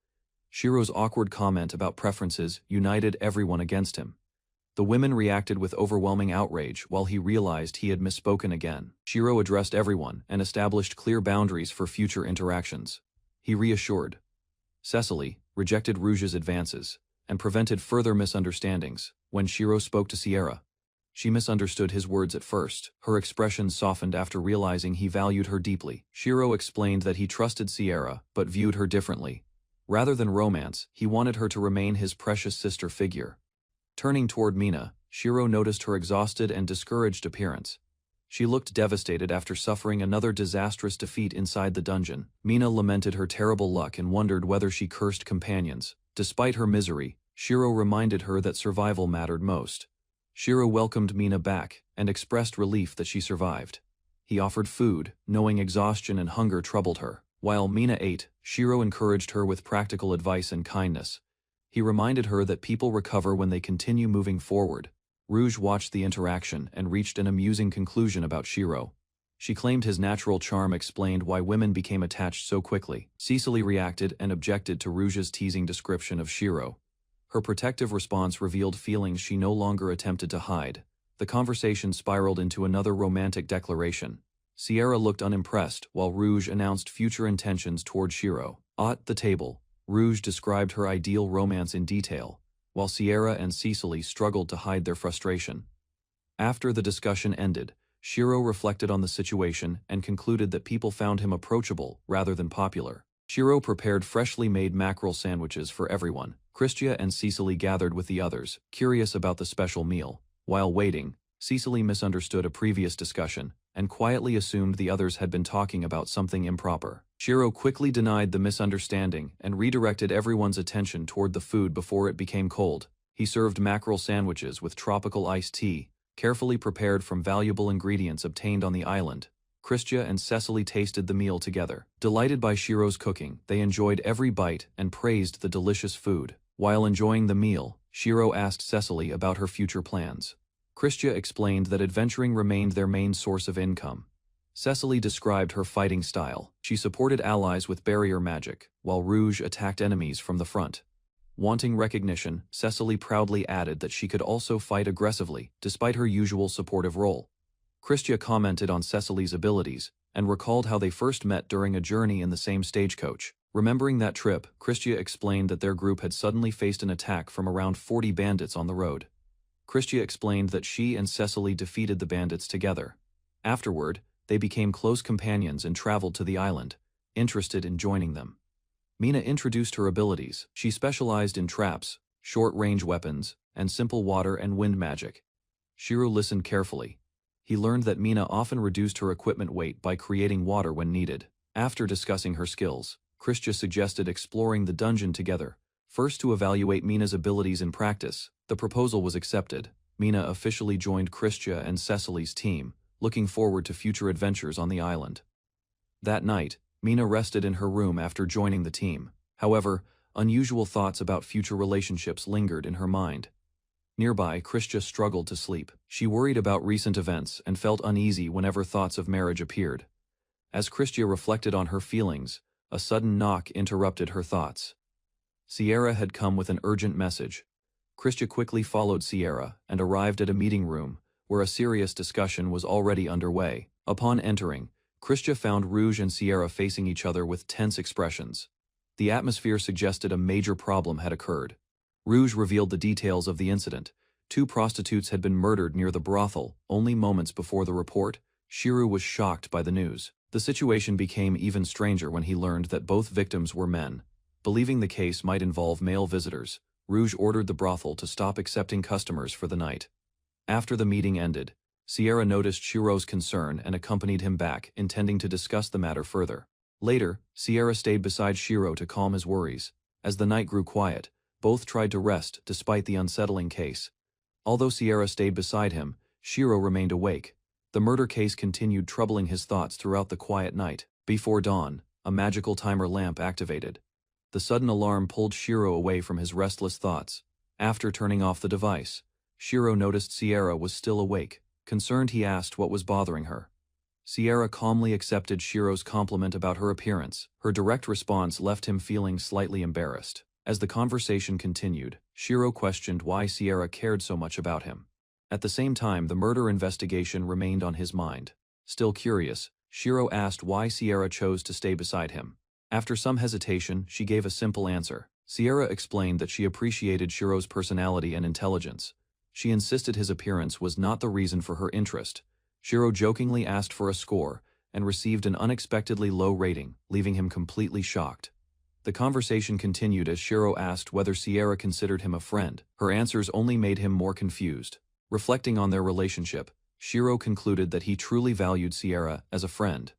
Shiro's awkward comment about preferences united everyone against him. The women reacted with overwhelming outrage while he realized he had misspoken again. Shiro addressed everyone and established clear boundaries for future interactions. He reassured Cecily, rejected Rouge's advances, and prevented further misunderstandings. When Shiro spoke to Sierra, she misunderstood his words at first. Her expression softened after realizing he valued her deeply. Shiro explained that he trusted Sierra but viewed her differently. Rather than romance, he wanted her to remain his precious sister figure. Turning toward Mina, Shiro noticed her exhausted and discouraged appearance. She looked devastated after suffering another disastrous defeat inside the dungeon. Mina lamented her terrible luck and wondered whether she cursed companions. Despite her misery, Shiro reminded her that survival mattered most. Shiro welcomed Mina back and expressed relief that she survived. He offered food, knowing exhaustion and hunger troubled her. While Mina ate, Shiro encouraged her with practical advice and kindness. He reminded her that people recover when they continue moving forward. Rouge watched the interaction and reached an amusing conclusion about Shiro. She claimed his natural charm explained why women became attached so quickly. Cecily reacted and objected to Rouge's teasing description of Shiro. Her protective response revealed feelings she no longer attempted to hide. The conversation spiraled into another romantic declaration. Sierra looked unimpressed while Rouge announced future intentions toward Shiro. At the table, Rouge described her ideal romance in detail, while Sierra and Cecily struggled to hide their frustration. After the discussion ended, Shiro reflected on the situation and concluded that people found him approachable rather than popular. Shiro prepared freshly made mackerel sandwiches for everyone. Christia and Cecily gathered with the others, curious about the special meal. While waiting, Cecily misunderstood a previous discussion and quietly assumed the others had been talking about something improper. Shiro quickly denied the misunderstanding and redirected everyone's attention toward the food before it became cold. He served mackerel sandwiches with tropical iced tea, carefully prepared from valuable ingredients obtained on the island. Christia and Cecily tasted the meal together. Delighted by Shiro's cooking, they enjoyed every bite and praised the delicious food. While enjoying the meal, Shiro asked Cecily about her future plans. Christia explained that adventuring remained their main source of income. Cecily described her fighting style. She supported allies with barrier magic, while Rouge attacked enemies from the front. Wanting recognition, Cecily proudly added that she could also fight aggressively, despite her usual supportive role. Christia commented on Cecily's abilities, and recalled how they first met during a journey in the same stagecoach. Remembering that trip, Christia explained that their group had suddenly faced an attack from around 40 bandits on the road. Christia explained that she and Cecily defeated the bandits together. Afterward, they became close companions and traveled to the island, interested in joining them. Mina introduced her abilities. She specialized in traps, short-range weapons, and simple water and wind magic. Shiro listened carefully. He learned that Mina often reduced her equipment weight by creating water when needed. After discussing her skills, Christia suggested exploring the dungeon together, first to evaluate Mina's abilities in practice. The proposal was accepted. Mina officially joined Christia and Cecily's team, looking forward to future adventures on the island. That night, Mina rested in her room after joining the team. However, unusual thoughts about future relationships lingered in her mind. Nearby, Christia struggled to sleep. She worried about recent events and felt uneasy whenever thoughts of marriage appeared. As Christia reflected on her feelings, a sudden knock interrupted her thoughts. Sierra had come with an urgent message. Christia quickly followed Sierra and arrived at a meeting room, where a serious discussion was already underway. Upon entering, Christia found Rouge and Sierra facing each other with tense expressions. The atmosphere suggested a major problem had occurred. Rouge revealed the details of the incident. 2 prostitutes had been murdered near the brothel only moments before the report. Shiro was shocked by the news. The situation became even stranger when he learned that both victims were men. Believing the case might involve male visitors, Rouge ordered the brothel to stop accepting customers for the night. After the meeting ended, Sierra noticed Shiro's concern and accompanied him back, intending to discuss the matter further. Later, Sierra stayed beside Shiro to calm his worries. As the night grew quiet, both tried to rest despite the unsettling case. Although Sierra stayed beside him, Shiro remained awake. The murder case continued troubling his thoughts throughout the quiet night. Before dawn, a magical timer lamp activated. The sudden alarm pulled Shiro away from his restless thoughts. After turning off the device, Shiro noticed Sierra was still awake. Concerned, he asked what was bothering her. Sierra calmly accepted Shiro's compliment about her appearance. Her direct response left him feeling slightly embarrassed. As the conversation continued, Shiro questioned why Sierra cared so much about him. At the same time, the murder investigation remained on his mind. Still curious, Shiro asked why Sierra chose to stay beside him. After some hesitation, she gave a simple answer. Sierra explained that she appreciated Shiro's personality and intelligence. She insisted his appearance was not the reason for her interest. Shiro jokingly asked for a score and received an unexpectedly low rating, leaving him completely shocked. The conversation continued as Shiro asked whether Sierra considered him a friend. Her answers only made him more confused. Reflecting on their relationship, Shiro concluded that he truly valued Sierra as a friend.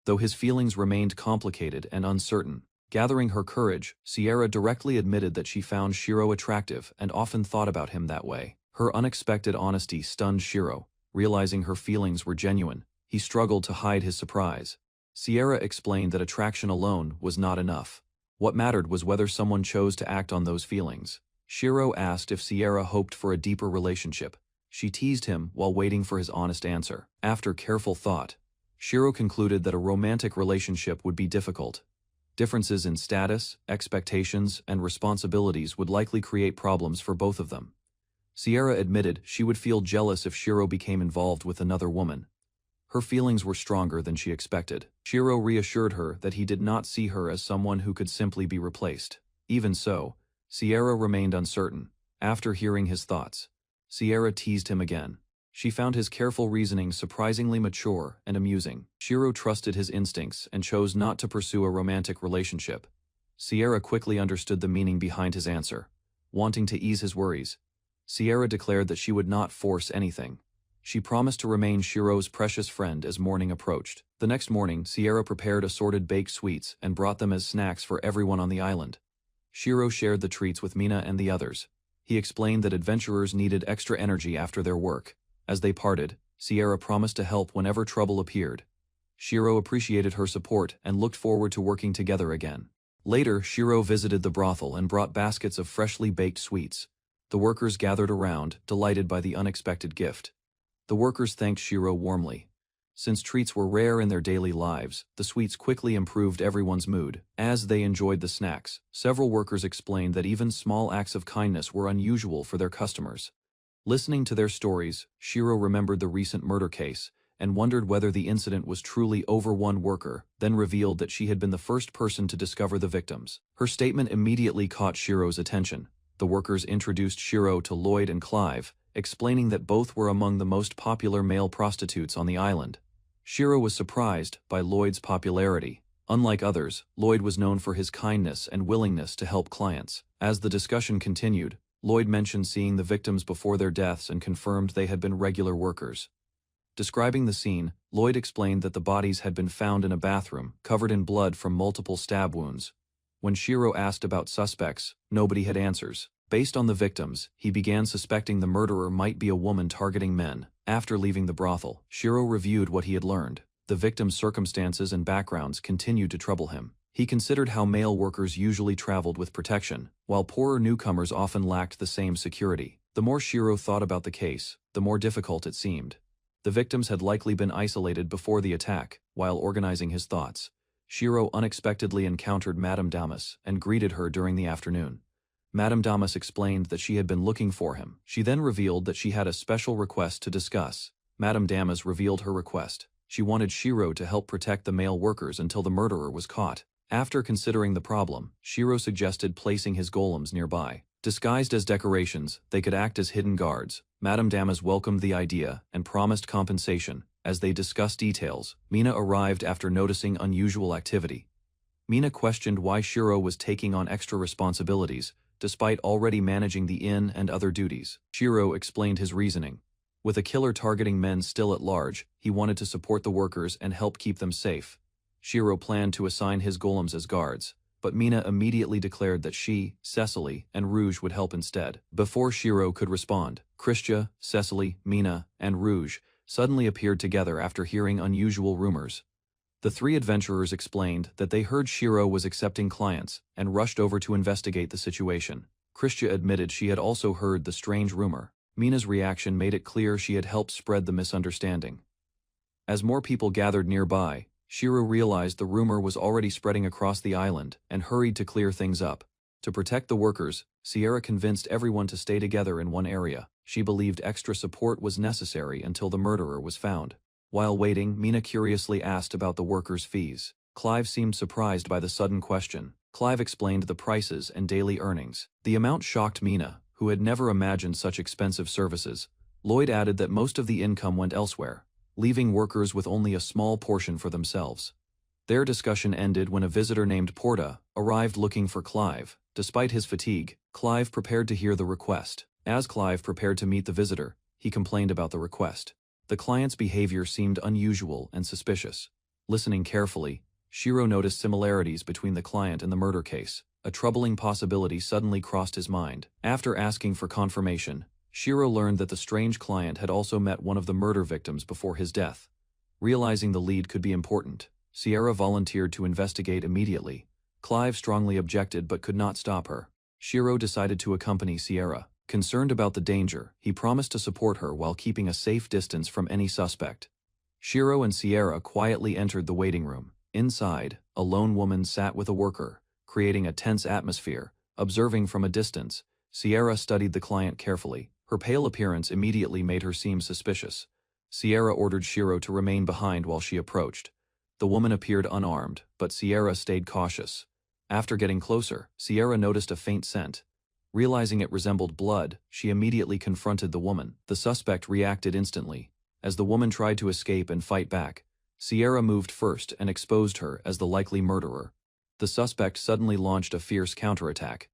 Though his feelings remained complicated and uncertain, gathering her courage, Sierra directly admitted that she found Shiro attractive and often thought about him that way. Her unexpected honesty stunned Shiro. Realizing her feelings were genuine, he struggled to hide his surprise. Sierra explained that attraction alone was not enough. What mattered was whether someone chose to act on those feelings. Shiro asked if Sierra hoped for a deeper relationship. She teased him while waiting for his honest answer. After careful thought, Shiro concluded that a romantic relationship would be difficult. Differences in status, expectations, and responsibilities would likely create problems for both of them. Sierra admitted she would feel jealous if Shiro became involved with another woman. Her feelings were stronger than she expected. Shiro reassured her that he did not see her as someone who could simply be replaced. Even so, Sierra remained uncertain. After hearing his thoughts, Sierra teased him again. She found his careful reasoning surprisingly mature and amusing. Shiro trusted his instincts and chose not to pursue a romantic relationship. Sierra quickly understood the meaning behind his answer. Wanting to ease his worries, Sierra declared that she would not force anything. She promised to remain Shiro's precious friend as morning approached. The next morning, Sierra prepared assorted baked sweets and brought them as snacks for everyone on the island. Shiro shared the treats with Mina and the others. He explained that adventurers needed extra energy after their work. As they parted, Sierra promised to help whenever trouble appeared. Shiro appreciated her support and looked forward to working together again. Later, Shiro visited the brothel and brought baskets of freshly baked sweets. The workers gathered around, delighted by the unexpected gift. The workers thanked Shiro warmly. Since treats were rare in their daily lives, the sweets quickly improved everyone's mood. As they enjoyed the snacks, several workers explained that even small acts of kindness were unusual for their customers. Listening to their stories, Shiro remembered the recent murder case and wondered whether the incident was truly over one worker, then revealed that she had been the first person to discover the victims. Her statement immediately caught Shiro's attention. The workers introduced Shiro to Lloyd and Clive, explaining that both were among the most popular male prostitutes on the island. Shiro was surprised by Lloyd's popularity. Unlike others, Lloyd was known for his kindness and willingness to help clients. As the discussion continued, Lloyd mentioned seeing the victims before their deaths and confirmed they had been regular workers. Describing the scene, Lloyd explained that the bodies had been found in a bathroom, covered in blood from multiple stab wounds. When Shiro asked about suspects, nobody had answers. Based on the victims, he began suspecting the murderer might be a woman targeting men. After leaving the brothel, Shiro reviewed what he had learned. The victims' circumstances and backgrounds continued to trouble him. He considered how male workers usually traveled with protection, while poorer newcomers often lacked the same security. The more Shiro thought about the case, the more difficult it seemed. The victims had likely been isolated before the attack. While organizing his thoughts, Shiro unexpectedly encountered Madame Damas and greeted her during the afternoon. Madame Damas explained that she had been looking for him. She then revealed that she had a special request to discuss. Madame Damas revealed her request. She wanted Shiro to help protect the male workers until the murderer was caught. After considering the problem, Shiro suggested placing his golems nearby. Disguised as decorations, they could act as hidden guards. Madame Damas welcomed the idea and promised compensation. As they discussed details, Mina arrived after noticing unusual activity. Mina questioned why Shiro was taking on extra responsibilities, despite already managing the inn and other duties. Shiro explained his reasoning. With a killer targeting men still at large, he wanted to support the workers and help keep them safe. Shiro planned to assign his golems as guards, but Mina immediately declared that she, Cecily, and Rouge would help instead. Before Shiro could respond, Christia, Cecily, Mina, and Rouge suddenly appeared together after hearing unusual rumors. The three adventurers explained that they heard Shiro was accepting clients and rushed over to investigate the situation. Christia admitted she had also heard the strange rumor. Mina's reaction made it clear she had helped spread the misunderstanding. As more people gathered nearby, Shiro realized the rumor was already spreading across the island and hurried to clear things up. To protect the workers, Sierra convinced everyone to stay together in one area. She believed extra support was necessary until the murderer was found. While waiting, Mina curiously asked about the workers' fees. Clive seemed surprised by the sudden question. Clive explained the prices and daily earnings. The amount shocked Mina, who had never imagined such expensive services. Lloyd added that most of the income went elsewhere, leaving workers with only a small portion for themselves. Their discussion ended when a visitor named Porta arrived looking for Clive. Despite his fatigue, Clive prepared to hear the request. As Clive prepared to meet the visitor, he complained about the request. The client's behavior seemed unusual and suspicious. Listening carefully, Shiro noticed similarities between the client and the murder case. A troubling possibility suddenly crossed his mind. After asking for confirmation, Shiro learned that the strange client had also met one of the murder victims before his death. Realizing the lead could be important, Sierra volunteered to investigate immediately. Clive strongly objected but could not stop her. Shiro decided to accompany Sierra. Concerned about the danger, he promised to support her while keeping a safe distance from any suspect. Shiro and Sierra quietly entered the waiting room. Inside, a lone woman sat with a worker, creating a tense atmosphere. Observing from a distance, Sierra studied the client carefully. Her pale appearance immediately made her seem suspicious. Sierra ordered Shiro to remain behind while she approached. The woman appeared unarmed, but Sierra stayed cautious. After getting closer, Sierra noticed a faint scent. Realizing it resembled blood, she immediately confronted the woman. The suspect reacted instantly. As the woman tried to escape and fight back, Sierra moved first and exposed her as the likely murderer. The suspect suddenly launched a fierce counterattack.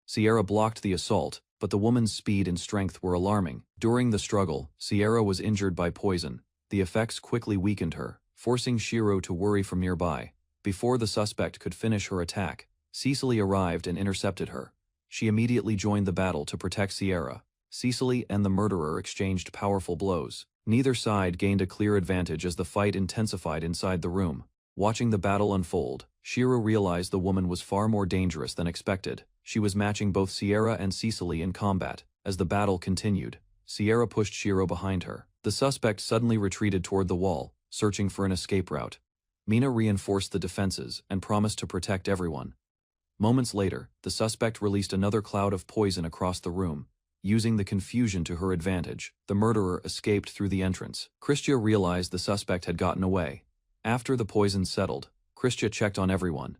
Sierra blocked the assault, but the woman's speed and strength were alarming. During the struggle, Sierra was injured by poison. The effects quickly weakened her, forcing Shiro to worry from nearby. Before the suspect could finish her attack, Cecily arrived and intercepted her. She immediately joined the battle to protect Sierra. Cecily and the murderer exchanged powerful blows. Neither side gained a clear advantage as the fight intensified inside the room. Watching the battle unfold, Shiro realized the woman was far more dangerous than expected. She was matching both Sierra and Cecily in combat. As the battle continued, Sierra pushed Shiro behind her. The suspect suddenly retreated toward the wall, searching for an escape route. Mina reinforced the defenses and promised to protect everyone. Moments later, the suspect released another cloud of poison across the room. Using the confusion to her advantage, the murderer escaped through the entrance. Christia realized the suspect had gotten away. After the poison settled, Christia checked on everyone.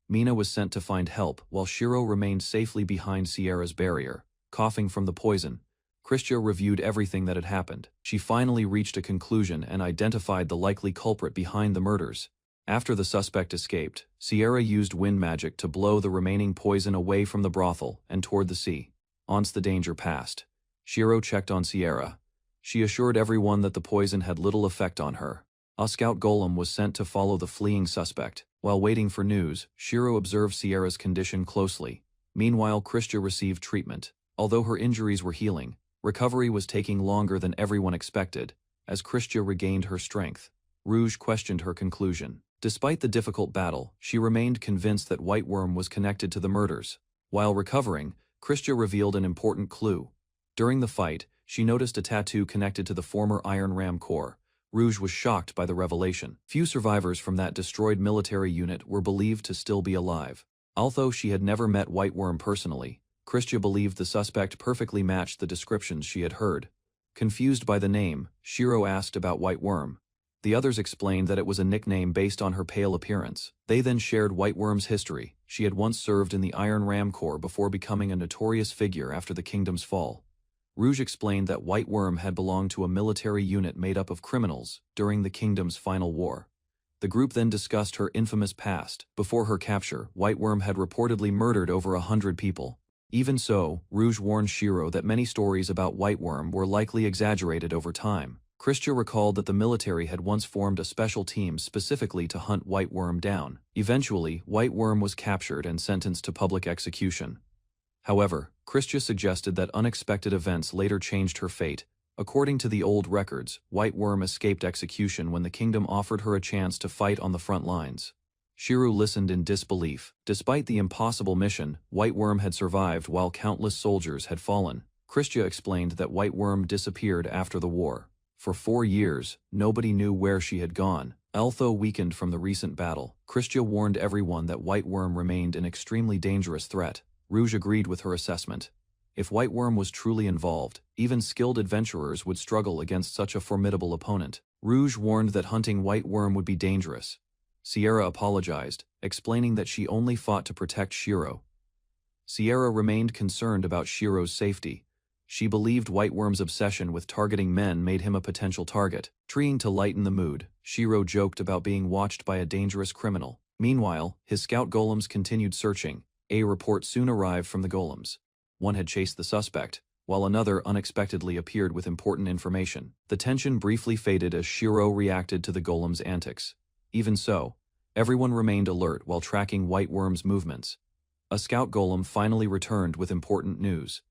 Mina was sent to find help while Shiro remained safely behind Sierra's barrier. Coughing from the poison, Christia reviewed everything that had happened. She finally reached a conclusion and identified the likely culprit behind the murders. After the suspect escaped, Sierra used wind magic to blow the remaining poison away from the brothel and toward the sea. Once the danger passed, Shiro checked on Sierra. She assured everyone that the poison had little effect on her. A scout golem was sent to follow the fleeing suspect. While waiting for news, Shiro observed Sierra's condition closely. Meanwhile, Christia received treatment. Although her injuries were healing, recovery was taking longer than everyone expected. As Christia regained her strength, Rouge questioned her conclusion. Despite the difficult battle, she remained convinced that White Worm was connected to the murders. While recovering, Christia revealed an important clue. During the fight, she noticed a tattoo connected to the former Iron Ram Corps. Rouge was shocked by the revelation. Few survivors from that destroyed military unit were believed to still be alive. Although she had never met White Worm personally, Christia believed the suspect perfectly matched the descriptions she had heard. Confused by the name, Shiro asked about White Worm. The others explained that it was a nickname based on her pale appearance. They then shared White Worm's history. She had once served in the Iron Ram Corps before becoming a notorious figure after the kingdom's fall. Rouge explained that White Worm had belonged to a military unit made up of criminals during the kingdom's final war. The group then discussed her infamous past. Before her capture, White Worm had reportedly murdered over 100 people. Even so, Rouge warned Shiro that many stories about White Worm were likely exaggerated over time. Christia recalled that the military had once formed a special team specifically to hunt White Worm down. Eventually, White Worm was captured and sentenced to public execution. However, Christia suggested that unexpected events later changed her fate. According to the old records, White Worm escaped execution when the kingdom offered her a chance to fight on the front lines. Shiro listened in disbelief. Despite the impossible mission, White Worm had survived while countless soldiers had fallen. Christia explained that White Worm disappeared after the war. For 4 years, nobody knew where she had gone. Although weakened from the recent battle, Christia warned everyone that White Worm remained an extremely dangerous threat. Rouge agreed with her assessment. If White Worm was truly involved, even skilled adventurers would struggle against such a formidable opponent. Rouge warned that hunting White Worm would be dangerous. Sierra apologized, explaining that she only fought to protect Shiro. Sierra remained concerned about Shiro's safety. She believed White Worm's obsession with targeting men made him a potential target. Trying to lighten the mood, Shiro joked about being watched by a dangerous criminal. Meanwhile, his scout golems continued searching. A report soon arrived from the golems. One had chased the suspect, while another unexpectedly appeared with important information. The tension briefly faded as Shiro reacted to the golem's antics. Even so, everyone remained alert while tracking White Worm's movements. A scout golem finally returned with important news.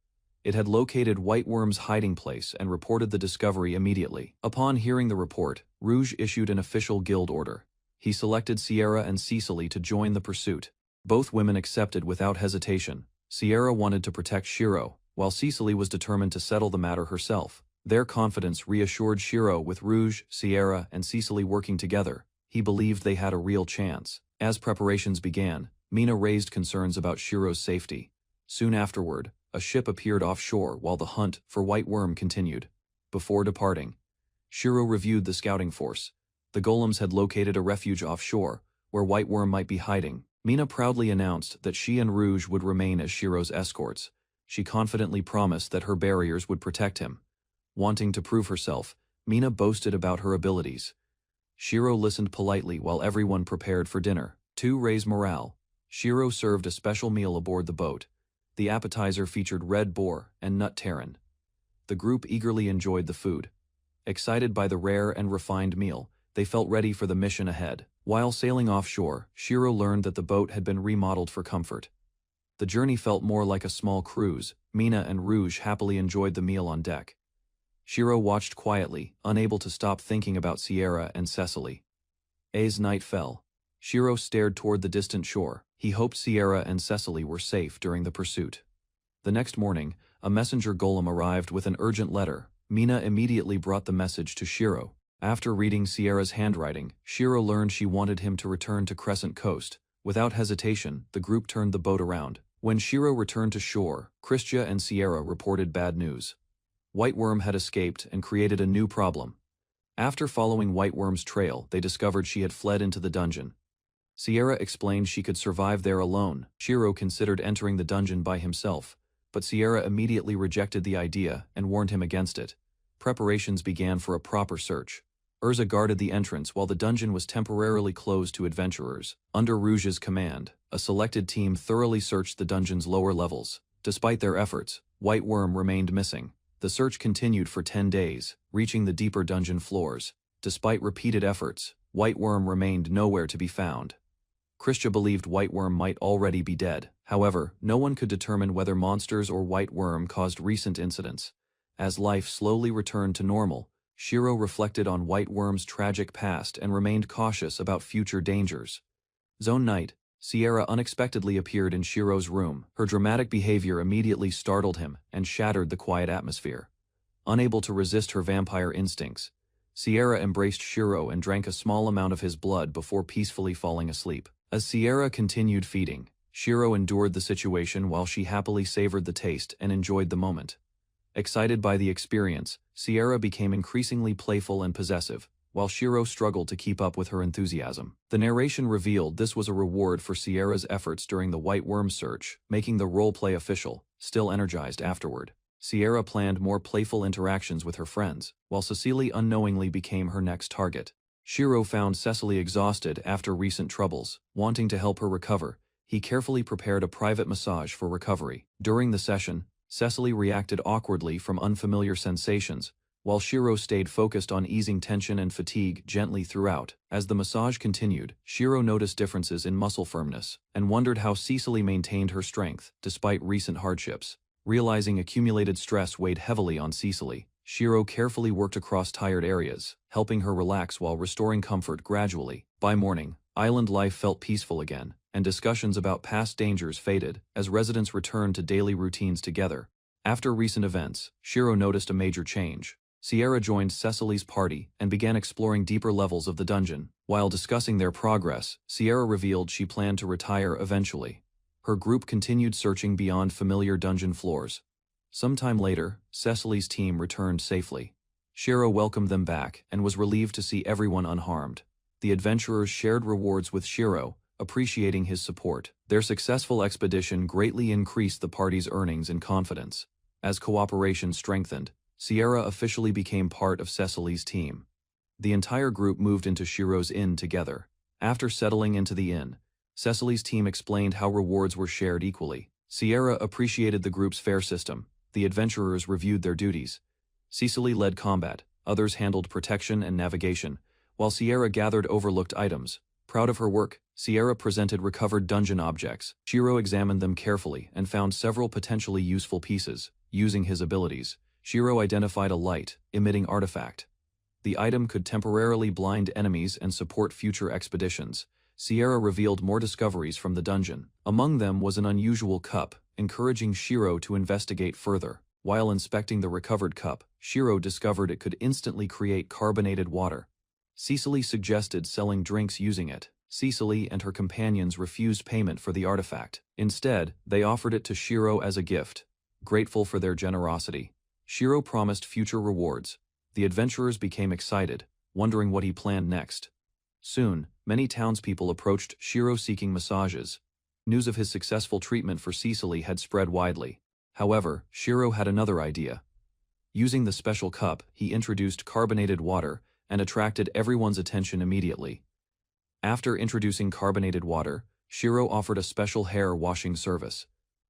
It had located White Worm's hiding place and reported the discovery immediately. Upon hearing the report, Rouge issued an official guild order. He selected Sierra and Cecily to join the pursuit. Both women accepted without hesitation. Sierra wanted to protect Shiro, while Cecily was determined to settle the matter herself. Their confidence reassured Shiro. With Rouge, Sierra, and Cecily working together, he believed they had a real chance. As preparations began, Mina raised concerns about Shiro's safety. Soon afterward, a ship appeared offshore while the hunt for White Worm continued. Before departing, Shiro reviewed the scouting force. The golems had located a refuge offshore, where White Worm might be hiding. Mina proudly announced that she and Rouge would remain as Shiro's escorts. she confidently promised that her barriers would protect him. Wanting to prove herself, Mina boasted about her abilities. Shiro listened politely while everyone prepared for dinner. To raise morale, Shiro served a special meal aboard the boat. The appetizer featured red boar and nut tarin. The group eagerly enjoyed the food. Excited by the rare and refined meal, they felt ready for the mission ahead. While sailing offshore, Shiro learned that the boat had been remodeled for comfort. The journey felt more like a small cruise. Mina and Rouge happily enjoyed the meal on deck. Shiro watched quietly, unable to stop thinking about Sierra and Cecily. As night fell, Shiro stared toward the distant shore. He hoped Sierra and Cecily were safe during the pursuit. The next morning, a messenger golem arrived with an urgent letter. Mina immediately brought the message to Shiro. After reading Sierra's handwriting, Shiro learned she wanted him to return to Crescent Coast. Without hesitation, the group turned the boat around. When Shiro returned to shore, Christia and Sierra reported bad news. White Worm had escaped and created a new problem. After following White Worm's trail, they discovered she had fled into the dungeon. Sierra explained she could survive there alone. Shiro considered entering the dungeon by himself, but Sierra immediately rejected the idea and warned him against it. Preparations began for a proper search. Urza guarded the entrance while the dungeon was temporarily closed to adventurers. Under Rouge's command, a selected team thoroughly searched the dungeon's lower levels. Despite their efforts, White Worm remained missing. The search continued for 10 days, reaching the deeper dungeon floors. Despite repeated efforts, White Worm remained nowhere to be found. Christia believed White Worm might already be dead. However, no one could determine whether monsters or White Worm caused recent incidents. As life slowly returned to normal, Shiro reflected on White Worm's tragic past and remained cautious about future dangers. Zone night, Sierra unexpectedly appeared in Shiro's room. Her dramatic behavior immediately startled him and shattered the quiet atmosphere. Unable to resist her vampire instincts, Sierra embraced Shiro and drank a small amount of his blood before peacefully falling asleep. As Sierra continued feeding, Shiro endured the situation while she happily savored the taste and enjoyed the moment. Excited by the experience, Sierra became increasingly playful and possessive, while Shiro struggled to keep up with her enthusiasm. The narration revealed this was a reward for Sierra's efforts during the White Worm search, making the roleplay official, still energized afterward. Sierra planned more playful interactions with her friends, while Cecily unknowingly became her next target. Shiro found Cecily exhausted after recent troubles. Wanting to help her recover, he carefully prepared a private massage for recovery. During the session, Cecily reacted awkwardly from unfamiliar sensations, while Shiro stayed focused on easing tension and fatigue gently throughout. As the massage continued, Shiro noticed differences in muscle firmness and wondered how Cecily maintained her strength despite recent hardships. Realizing accumulated stress weighed heavily on Cecily, Shiro carefully worked across tired areas, helping her relax while restoring comfort gradually. By morning, island life felt peaceful again, and discussions about past dangers faded as residents returned to daily routines together. After recent events, Shiro noticed a major change. Sierra joined Cecily's party and began exploring deeper levels of the dungeon. While discussing their progress, Sierra revealed she planned to retire eventually. Her group continued searching beyond familiar dungeon floors. Sometime later, Cecily's team returned safely. Shiro welcomed them back and was relieved to see everyone unharmed. The adventurers shared rewards with Shiro, appreciating his support. Their successful expedition greatly increased the party's earnings and confidence. As cooperation strengthened, Sierra officially became part of Cecily's team. The entire group moved into Shiro's inn together. After settling into the inn, Cecily's team explained how rewards were shared equally. Sierra appreciated the group's fair system. The adventurers reviewed their duties. Cecily led combat, others handled protection and navigation, while Sierra gathered overlooked items. Proud of her work, Sierra presented recovered dungeon objects. Shiro examined them carefully and found several potentially useful pieces. Using his abilities, Shiro identified a light-emitting artifact. The item could temporarily blind enemies and support future expeditions. Sierra revealed more discoveries from the dungeon. Among them was an unusual cup, encouraging Shiro to investigate further. While inspecting the recovered cup, Shiro discovered it could instantly create carbonated water. Cecily suggested selling drinks using it. Cecily and her companions refused payment for the artifact. Instead, they offered it to Shiro as a gift. Grateful for their generosity, Shiro promised future rewards. The adventurers became excited, wondering what he planned next. Soon, many townspeople approached Shiro seeking massages. News of his successful treatment for Cecily had spread widely. However, Shiro had another idea. Using the special cup, he introduced carbonated water and attracted everyone's attention immediately. After introducing carbonated water, Shiro offered a special hair washing service.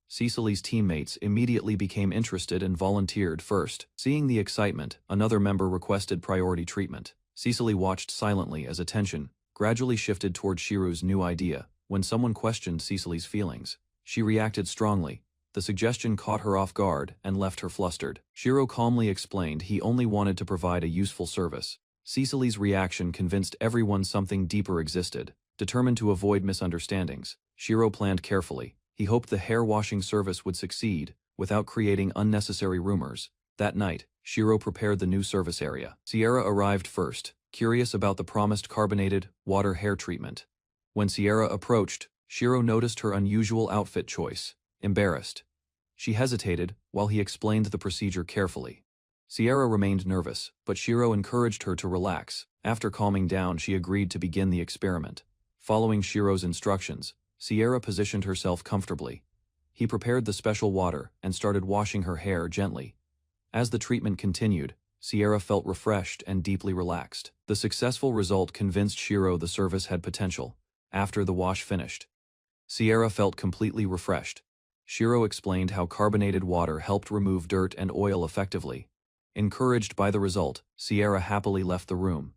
Cecily's teammates immediately became interested and volunteered first. Seeing the excitement, another member requested priority treatment. Cecily watched silently as attention gradually shifted toward Shiro's new idea. When someone questioned Cecily's feelings, she reacted strongly. The suggestion caught her off guard and left her flustered. Shiro calmly explained he only wanted to provide a useful service. Cecily's reaction convinced everyone something deeper existed. Determined to avoid misunderstandings, Shiro planned carefully. He hoped the hair-washing service would succeed, without creating unnecessary rumors. That night, Shiro prepared the new service area. Sierra arrived first, curious about the promised carbonated water hair treatment. When Sierra approached, Shiro noticed her unusual outfit choice. Embarrassed, she hesitated while he explained the procedure carefully. Sierra remained nervous, but Shiro encouraged her to relax. After calming down, she agreed to begin the experiment. Following Shiro's instructions, Sierra positioned herself comfortably. He prepared the special water and started washing her hair gently. As the treatment continued, Sierra felt refreshed and deeply relaxed. The successful result convinced Shiro the service had potential. After the wash finished, Sierra felt completely refreshed. Shiro explained how carbonated water helped remove dirt and oil effectively. Encouraged by the result, Sierra happily left the room.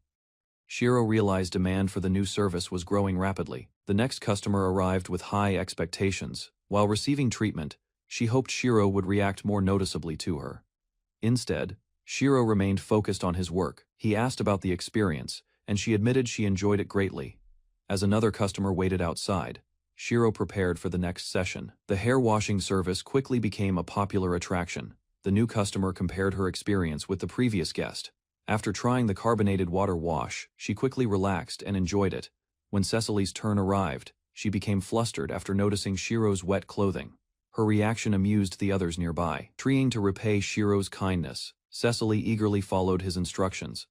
Shiro realized demand for the new service was growing rapidly. The next customer arrived with high expectations. While receiving treatment, she hoped Shiro would react more noticeably to her. Instead, Shiro remained focused on his work. He asked about the experience, and she admitted she enjoyed it greatly. As another customer waited outside, Shiro prepared for the next session. The hair washing service quickly became a popular attraction. The new customer compared her experience with the previous guest. After trying the carbonated water wash, she quickly relaxed and enjoyed it. When Cecily's turn arrived, she became flustered after noticing Shiro's wet clothing. Her reaction amused the others nearby. Trying to repay Shiro's kindness, Cecily eagerly followed his instructions.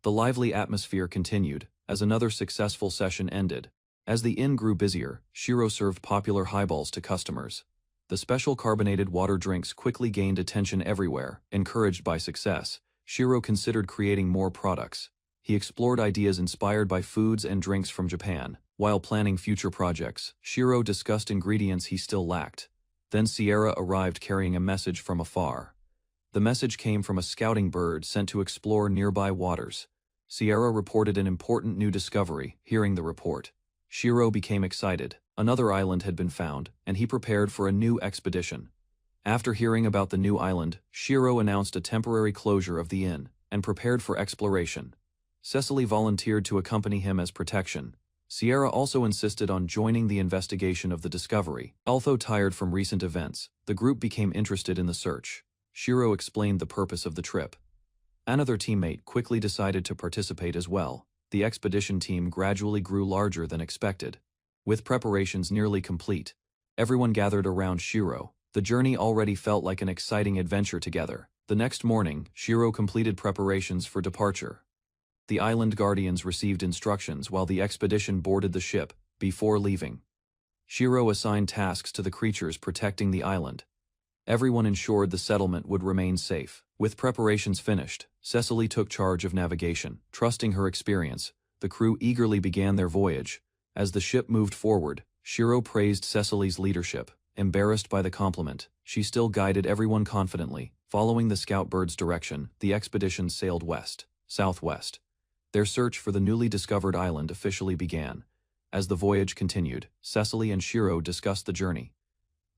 The lively atmosphere continued as another successful session ended. As the inn grew busier, Shiro served popular highballs to customers. The special carbonated water drinks quickly gained attention everywhere. Encouraged by success, Shiro considered creating more products. He explored ideas inspired by foods and drinks from Japan. While planning future projects, Shiro discussed ingredients he still lacked. Then Sierra arrived carrying a message from afar. The message came from a scouting bird sent to explore nearby waters. Sierra reported an important new discovery. Hearing the report, Shiro became excited. Another island had been found, and he prepared for a new expedition. After hearing about the new island, Shiro announced a temporary closure of the inn and prepared for exploration. Cecily volunteered to accompany him as protection. Sierra also insisted on joining the investigation of the discovery. Although tired from recent events, the group became interested in the search. Shiro explained the purpose of the trip. Another teammate quickly decided to participate as well. The expedition team gradually grew larger than expected. With preparations nearly complete, everyone gathered around Shiro. The journey already felt like an exciting adventure together. The next morning, Shiro completed preparations for departure. The island guardians received instructions while the expedition boarded the ship. Before leaving, Shiro assigned tasks to the creatures protecting the island. Everyone ensured the settlement would remain safe. With preparations finished, Cecily took charge of navigation. Trusting her experience, the crew eagerly began their voyage. As the ship moved forward, Shiro praised Cecily's leadership. Embarrassed by the compliment, she still guided everyone confidently. Following the scout bird's direction, the expedition sailed southwest. Their search for the newly discovered island officially began. As the voyage continued, Cecily and Shiro discussed the journey.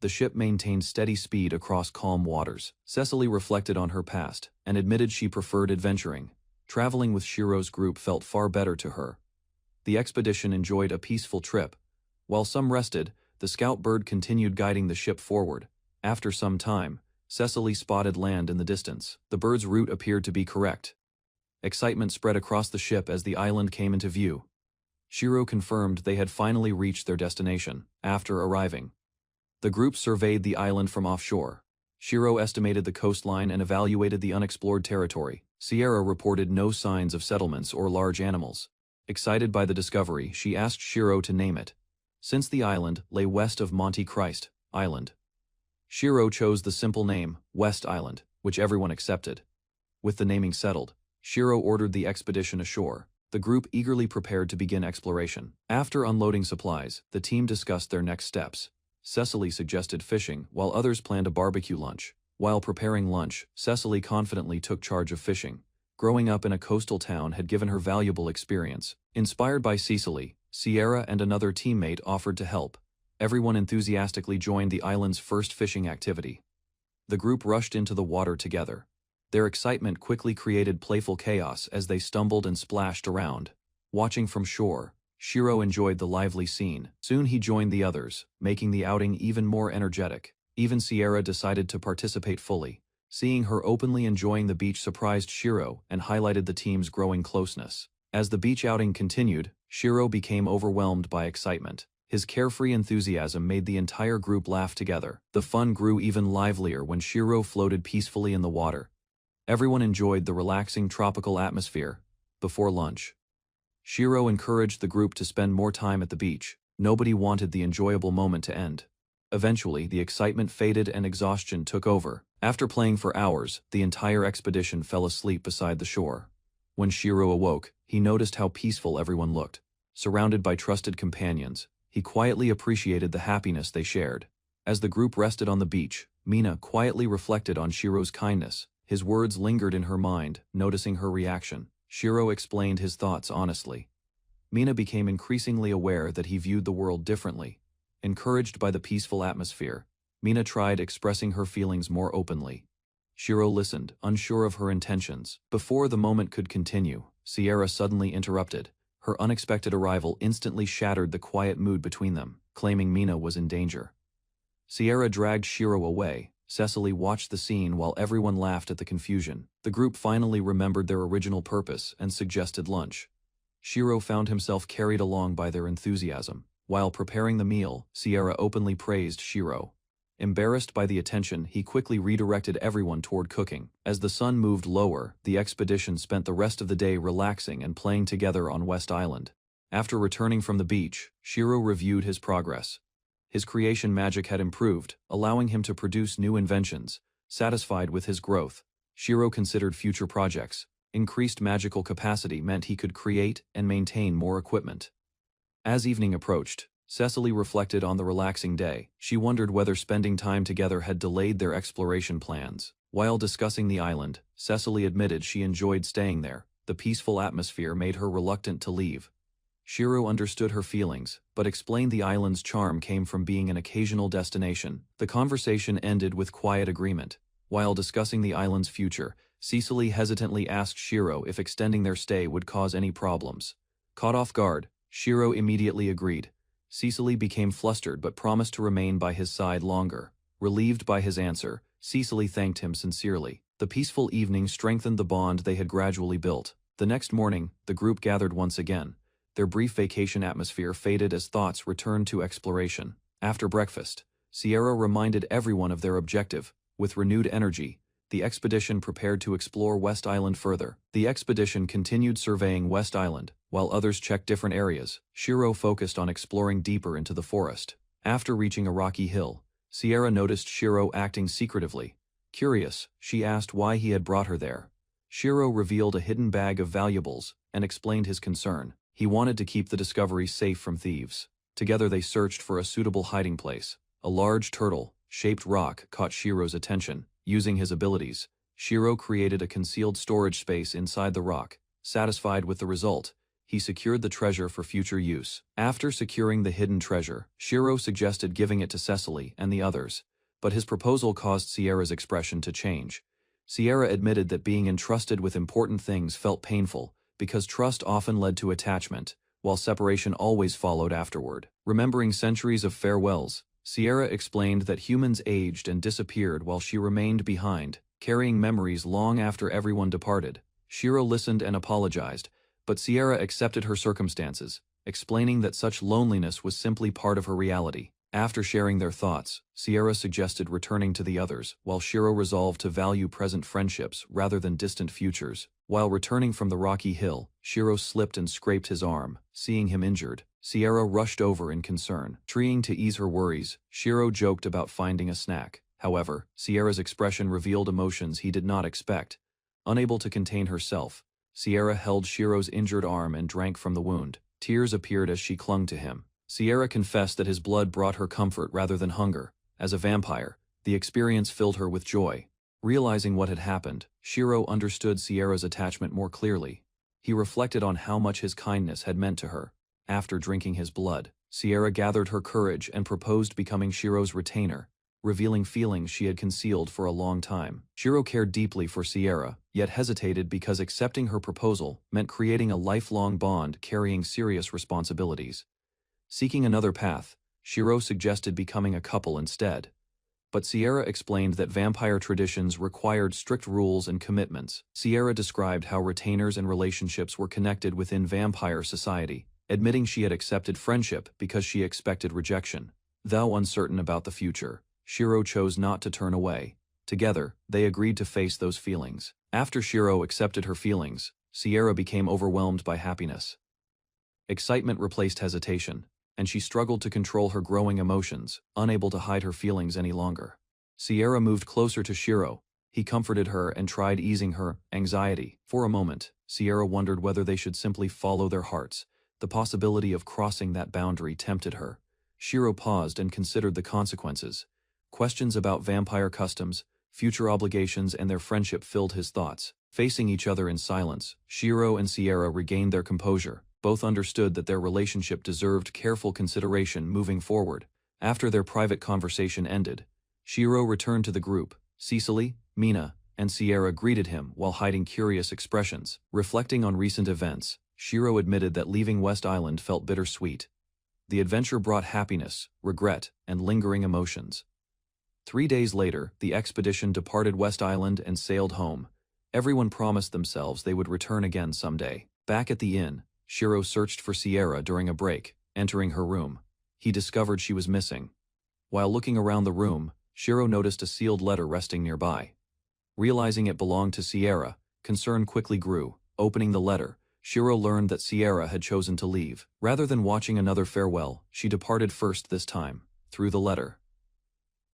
The ship maintained steady speed across calm waters. Cecily reflected on her past and admitted she preferred adventuring. Traveling with Shiro's group felt far better to her. The expedition enjoyed a peaceful trip. While some rested, the scout bird continued guiding the ship forward. After some time, Cecily spotted land in the distance. The bird's route appeared to be correct. Excitement spread across the ship as the island came into view. Shiro confirmed they had finally reached their destination. After arriving, the group surveyed the island from offshore. Shiro estimated the coastline and evaluated the unexplored territory. Sierra reported no signs of settlements or large animals. Excited by the discovery, she asked Shiro to name it. Since the island lay west of Monte Christ Island, Shiro chose the simple name, West Island, which everyone accepted. With the naming settled, Shiro ordered the expedition ashore. The group eagerly prepared to begin exploration. After unloading supplies, the team discussed their next steps. Cecily suggested fishing, while others planned a barbecue lunch. While preparing lunch, Cecily confidently took charge of fishing. Growing up in a coastal town had given her valuable experience. Inspired by Cecily, Sierra and another teammate offered to help. Everyone enthusiastically joined the island's first fishing activity. The group rushed into the water together. Their excitement quickly created playful chaos as they stumbled and splashed around. Watching from shore, Shiro enjoyed the lively scene. Soon he joined the others, making the outing even more energetic. Even Sierra decided to participate fully. Seeing her openly enjoying the beach surprised Shiro and highlighted the team's growing closeness. As the beach outing continued, Shiro became overwhelmed by excitement. His carefree enthusiasm made the entire group laugh together. The fun grew even livelier when Shiro floated peacefully in the water. Everyone enjoyed the relaxing tropical atmosphere. Before lunch, Shiro encouraged the group to spend more time at the beach. Nobody wanted the enjoyable moment to end. Eventually, the excitement faded and exhaustion took over. After playing for hours, the entire expedition fell asleep beside the shore. When Shiro awoke, he noticed how peaceful everyone looked. Surrounded by trusted companions, he quietly appreciated the happiness they shared. As the group rested on the beach, Mina quietly reflected on Shiro's kindness. His words lingered in her mind, noticing her reaction. Shiro explained his thoughts honestly. Mina became increasingly aware that he viewed the world differently. Encouraged by the peaceful atmosphere, Mina tried expressing her feelings more openly. Shiro listened, unsure of her intentions. Before the moment could continue, Sierra suddenly interrupted. Her unexpected arrival instantly shattered the quiet mood between them, claiming Mina was in danger. Sierra dragged Shiro away. Cecily watched the scene while everyone laughed at the confusion. The group finally remembered their original purpose and suggested lunch. Shiro found himself carried along by their enthusiasm. While preparing the meal, Sierra openly praised Shiro. Embarrassed by the attention, he quickly redirected everyone toward cooking. As the sun moved lower, the expedition spent the rest of the day relaxing and playing together on West Island. After returning from the beach, Shiro reviewed his progress. His creation magic had improved, allowing him to produce new inventions. Satisfied with his growth, Shiro considered future projects. Increased magical capacity meant he could create and maintain more equipment. As evening approached, Cecily reflected on the relaxing day. She wondered whether spending time together had delayed their exploration plans. While discussing the island, Cecily admitted she enjoyed staying there. The peaceful atmosphere made her reluctant to leave. Shiro understood her feelings, but explained the island's charm came from being an occasional destination. The conversation ended with quiet agreement. While discussing the island's future, Cecily hesitantly asked Shiro if extending their stay would cause any problems. Caught off guard, Shiro immediately agreed. Cecily became flustered but promised to remain by his side longer. Relieved by his answer, Cecily thanked him sincerely. The peaceful evening strengthened the bond they had gradually built. The next morning, the group gathered once again. Their brief vacation atmosphere faded as thoughts returned to exploration. After breakfast, Sierra reminded everyone of their objective. With renewed energy, the expedition prepared to explore West Island further. The expedition continued surveying West Island, while others checked different areas. Shiro focused on exploring deeper into the forest. After reaching a rocky hill, Sierra noticed Shiro acting secretively. Curious, she asked why he had brought her there. Shiro revealed a hidden bag of valuables and explained his concern. He wanted to keep the discovery safe from thieves. Together they searched for a suitable hiding place. A large turtle-shaped rock caught Shiro's attention. Using his abilities, Shiro created a concealed storage space inside the rock. Satisfied with the result, he secured the treasure for future use. After securing the hidden treasure, Shiro suggested giving it to Cecily and the others, but his proposal caused Sierra's expression to change. Sierra admitted that being entrusted with important things felt painful, because trust often led to attachment, while separation always followed afterward. Remembering centuries of farewells, Sierra explained that humans aged and disappeared while she remained behind, carrying memories long after everyone departed. Shiro listened and apologized, but Sierra accepted her circumstances, explaining that such loneliness was simply part of her reality. After sharing their thoughts, Sierra suggested returning to the others, while Shiro resolved to value present friendships rather than distant futures. While returning from the rocky hill, Shiro slipped and scraped his arm. Seeing him injured, Sierra rushed over in concern. Trying to ease her worries, Shiro joked about finding a snack. However, Sierra's expression revealed emotions he did not expect. Unable to contain herself, Sierra held Shiro's injured arm and drank from the wound. Tears appeared as she clung to him. Sierra confessed that his blood brought her comfort rather than hunger. As a vampire, the experience filled her with joy. Realizing what had happened, Shiro understood Sierra's attachment more clearly. He reflected on how much his kindness had meant to her. After drinking his blood, Sierra gathered her courage and proposed becoming Shiro's retainer, revealing feelings she had concealed for a long time. Shiro cared deeply for Sierra, yet hesitated because accepting her proposal meant creating a lifelong bond carrying serious responsibilities. Seeking another path, Shiro suggested becoming a couple instead. But Sierra explained that vampire traditions required strict rules and commitments. Sierra described how retainers and relationships were connected within vampire society, admitting she had accepted friendship because she expected rejection. Though uncertain about the future, Shiro chose not to turn away. Together, they agreed to face those feelings. After Shiro accepted her feelings, Sierra became overwhelmed by happiness. Excitement replaced hesitation, and she struggled to control her growing emotions, unable to hide her feelings any longer. Sierra moved closer to Shiro. He comforted her and tried easing her anxiety. For a moment, Sierra wondered whether they should simply follow their hearts. The possibility of crossing that boundary tempted her. Shiro paused and considered the consequences. Questions about vampire customs, future obligations, and their friendship filled his thoughts. Facing each other in silence, Shiro and Sierra regained their composure. Both understood that their relationship deserved careful consideration moving forward. After their private conversation ended, Shiro returned to the group. Cecily, Mina, and Sierra greeted him while hiding curious expressions. Reflecting on recent events, Shiro admitted that leaving West Island felt bittersweet. The adventure brought happiness, regret, and lingering emotions. 3 days later, the expedition departed West Island and sailed home. Everyone promised themselves they would return again someday. Back at the inn, Shiro searched for Sierra during a break. Entering her room, he discovered she was missing. While looking around the room, Shiro noticed a sealed letter resting nearby. Realizing it belonged to Sierra, concern quickly grew. Opening the letter, Shiro learned that Sierra had chosen to leave. Rather than watching another farewell, she departed first this time. Through the letter,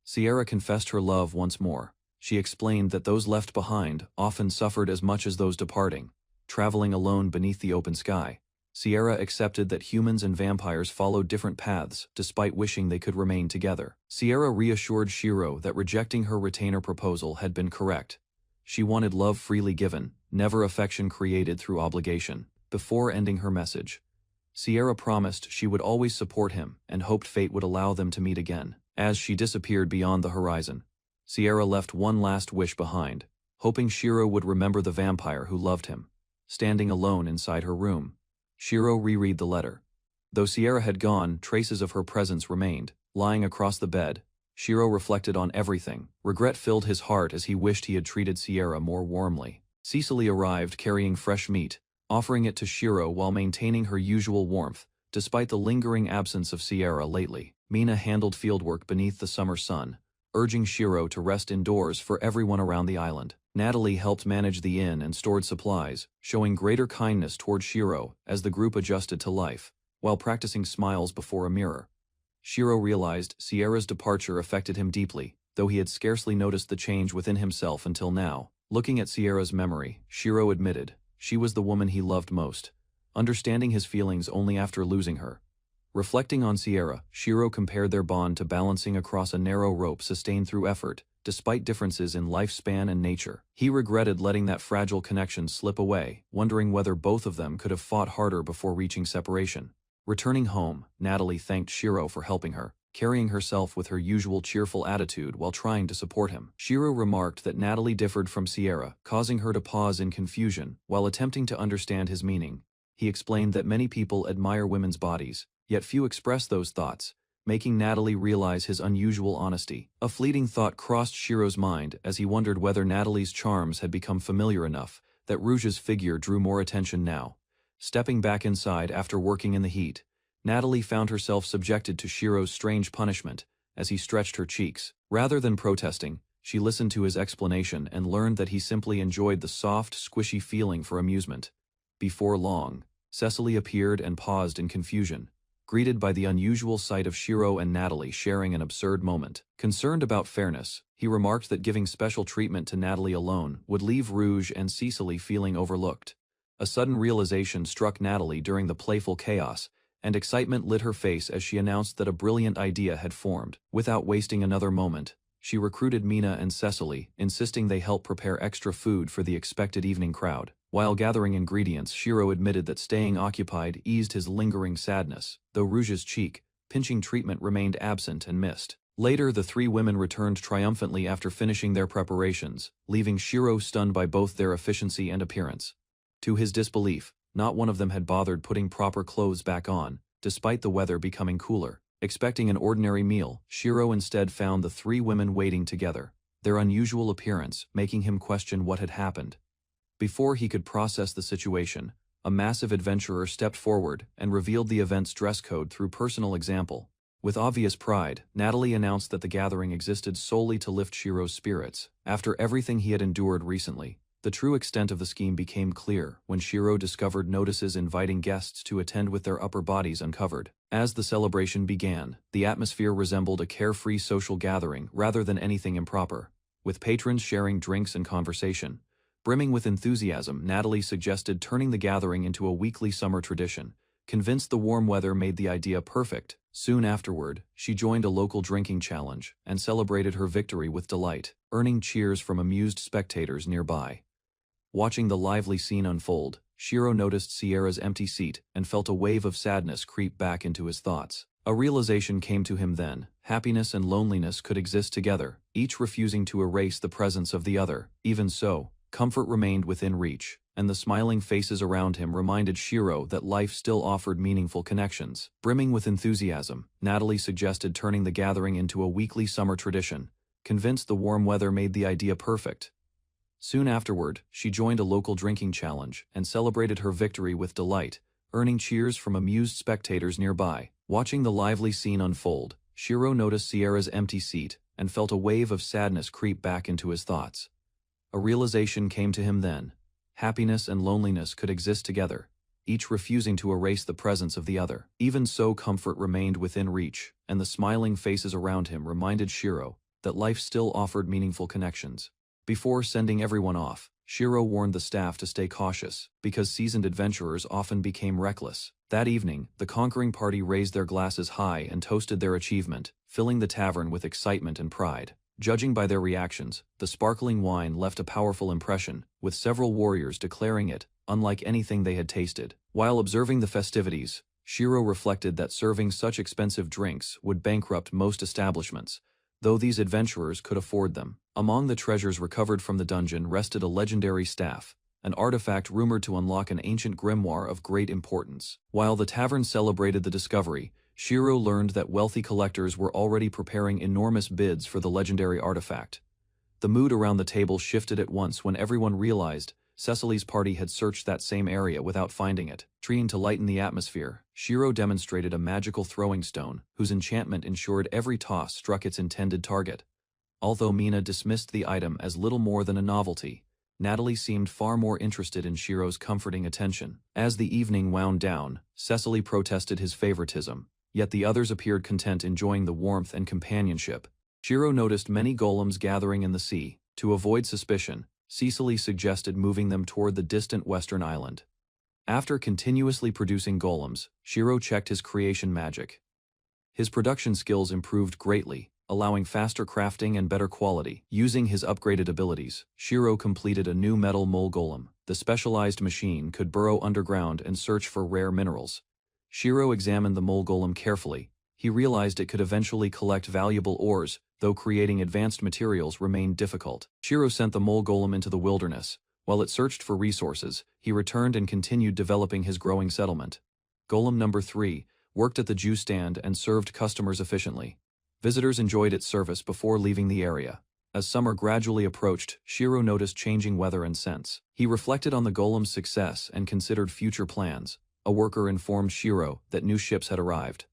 Sierra confessed her love once more. She explained that those left behind often suffered as much as those departing, traveling alone beneath the open sky. Sierra accepted that humans and vampires followed different paths, despite wishing they could remain together. Sierra reassured Shiro that rejecting her retainer proposal had been correct. She wanted love freely given, never affection created through obligation. Before ending her message, Sierra promised she would always support him and hoped fate would allow them to meet again. As she disappeared beyond the horizon, Sierra left one last wish behind, hoping Shiro would remember the vampire who loved him. Standing alone inside her room, Shiro reread the letter. Though Sierra had gone, traces of her presence remained. Lying across the bed, Shiro reflected on everything. Regret filled his heart as he wished he had treated Sierra more warmly. Cecily arrived carrying fresh meat, offering it to Shiro while maintaining her usual warmth, despite the lingering absence of Sierra lately. Mina handled fieldwork beneath the summer sun, urging Shiro to rest indoors for everyone around the island. Natalie helped manage the inn and stored supplies, showing greater kindness toward Shiro as the group adjusted to life, while practicing smiles before a mirror. Shiro realized Sierra's departure affected him deeply, though he had scarcely noticed the change within himself until now. Looking at Sierra's memory, Shiro admitted she was the woman he loved most, understanding his feelings only after losing her. Reflecting on Sierra, Shiro compared their bond to balancing across a narrow rope sustained through effort, despite differences in lifespan and nature. He regretted letting that fragile connection slip away, wondering whether both of them could have fought harder before reaching separation. Returning home, Natalie thanked Shiro for helping her, carrying herself with her usual cheerful attitude while trying to support him. Shiro remarked that Natalie differed from Sierra, causing her to pause in confusion while attempting to understand his meaning. He explained that many people admire women's bodies, yet few express those thoughts, making Natalie realize his unusual honesty. A fleeting thought crossed Shiro's mind as he wondered whether Natalie's charms had become familiar enough that Rouge's figure drew more attention now. Stepping back inside after working in the heat, Natalie found herself subjected to Shiro's strange punishment as he stretched her cheeks. Rather than protesting, she listened to his explanation and learned that he simply enjoyed the soft, squishy feeling for amusement. Before long, Cecily appeared and paused in confusion, greeted by the unusual sight of Shiro and Natalie sharing an absurd moment. Concerned about fairness, He remarked that giving special treatment to Natalie alone would leave Rouge and Cecily feeling overlooked. A sudden realization struck Natalie during the playful chaos, and excitement lit her face as she announced that a brilliant idea had formed. Without wasting another moment, she recruited Mina and Cecily, insisting they help prepare extra food for the expected evening crowd. While gathering ingredients, Shiro admitted that staying occupied eased his lingering sadness, though Rouge's cheek, pinching treatment remained absent and missed. Later, the three women returned triumphantly after finishing their preparations, leaving Shiro stunned by both their efficiency and appearance. To his disbelief, not one of them had bothered putting proper clothes back on, despite the weather becoming cooler. Expecting an ordinary meal, Shiro instead found the three women waiting together, their unusual appearance making him question what had happened. Before he could process the situation, a massive adventurer stepped forward and revealed the event's dress code through personal example. With obvious pride, Natalie announced that the gathering existed solely to lift Shiro's spirits. After everything he had endured recently, the true extent of the scheme became clear when Shiro discovered notices inviting guests to attend with their upper bodies uncovered. As the celebration began, the atmosphere resembled a carefree social gathering rather than anything improper, with patrons sharing drinks and conversation. Brimming with enthusiasm, Natalie suggested turning the gathering into a weekly summer tradition. Convinced the warm weather made the idea perfect, soon afterward, she joined a local drinking challenge and celebrated her victory with delight, earning cheers from amused spectators nearby. Watching the lively scene unfold, Shiro noticed Sierra's empty seat and felt a wave of sadness creep back into his thoughts. A realization came to him then: happiness and loneliness could exist together, each refusing to erase the presence of the other. Even so, comfort remained within reach, and the smiling faces around him reminded Shiro that life still offered meaningful connections. Brimming with enthusiasm, Natalie suggested turning the gathering into a weekly summer tradition, convinced the warm weather made the idea perfect. Soon afterward, she joined a local drinking challenge and celebrated her victory with delight, earning cheers from amused spectators nearby. Watching the lively scene unfold, Shiro noticed Sierra's empty seat and felt a wave of sadness creep back into his thoughts. A realization came to him then: happiness and loneliness could exist together, each refusing to erase the presence of the other. Even so, comfort remained within reach, and the smiling faces around him reminded Shiro that life still offered meaningful connections. Before sending everyone off, Shiro warned the staff to stay cautious, because seasoned adventurers often became reckless. That evening, the conquering party raised their glasses high and toasted their achievement, filling the tavern with excitement and pride. Judging by their reactions, the sparkling wine left a powerful impression, with several warriors declaring it unlike anything they had tasted. While observing the festivities, Shiro reflected that serving such expensive drinks would bankrupt most establishments, though these adventurers could afford them. Among the treasures recovered from the dungeon rested a legendary staff, an artifact rumored to unlock an ancient grimoire of great importance. While the tavern celebrated the discovery, Shiro learned that wealthy collectors were already preparing enormous bids for the legendary artifact. The mood around the table shifted at once when everyone realized Cecily's party had searched that same area without finding it. Trying to lighten the atmosphere, Shiro demonstrated a magical throwing stone, whose enchantment ensured every toss struck its intended target. Although Mina dismissed the item as little more than a novelty, Natalie seemed far more interested in Shiro's comforting attention. As the evening wound down, Cecily protested his favoritism, yet the others appeared content enjoying the warmth and companionship. Shiro noticed many golems gathering in the sea. To avoid suspicion, Cecily suggested moving them toward the distant western island. After continuously producing golems, Shiro checked his creation magic. His production skills improved greatly, allowing faster crafting and better quality. Using his upgraded abilities, Shiro completed a new metal mole golem. The specialized machine could burrow underground and search for rare minerals. Shiro examined the mole golem carefully. He realized it could eventually collect valuable ores, though creating advanced materials remained difficult. Shiro sent the mole golem into the wilderness. While it searched for resources, he returned and continued developing his growing settlement. Golem number 3 worked at the juice stand and served customers efficiently. Visitors enjoyed its service before leaving the area. As summer gradually approached, Shiro noticed changing weather and scents. He reflected on the golem's success and considered future plans. A worker informed Shiro that new ships had arrived.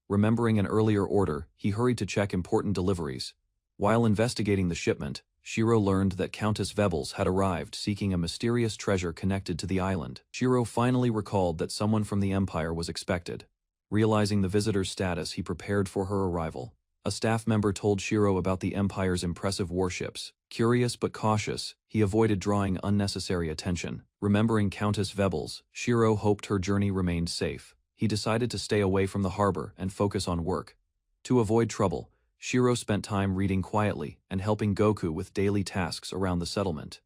Remembering an earlier order, he hurried to check important deliveries. While investigating the shipment, Shiro learned that Countess Vebels had arrived seeking a mysterious treasure connected to the island. Shiro finally recalled that someone from the Empire was expected. Realizing the visitor's status, he prepared for her arrival. A staff member told Shiro about the Empire's impressive warships. Curious but cautious, he avoided drawing unnecessary attention. Remembering Countess Vebles, Shiro hoped her journey remained safe. He decided to stay away from the harbor and focus on work. To avoid trouble, Shiro spent time reading quietly and helping Goku with daily tasks around the settlement.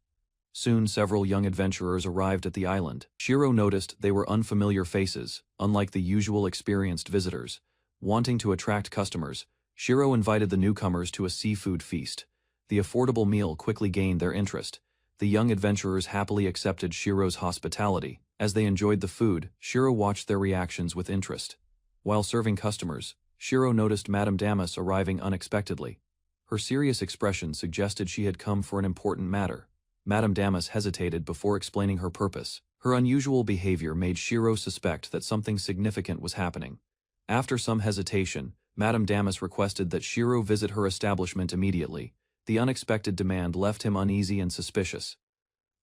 Soon several young adventurers arrived at the island. Shiro noticed they were unfamiliar faces, unlike the usual experienced visitors. Wanting to attract customers, Shiro invited the newcomers to a seafood feast. The affordable meal quickly gained their interest. The young adventurers happily accepted Shiro's hospitality. As they enjoyed the food, Shiro watched their reactions with interest. While serving customers, Shiro noticed Madame Damas arriving unexpectedly. Her serious expression suggested she had come for an important matter. Madame Damas hesitated before explaining her purpose. Her unusual behavior made Shiro suspect that something significant was happening. After some hesitation, Madame Damas requested that Shiro visit her establishment immediately. The unexpected demand left him uneasy and suspicious.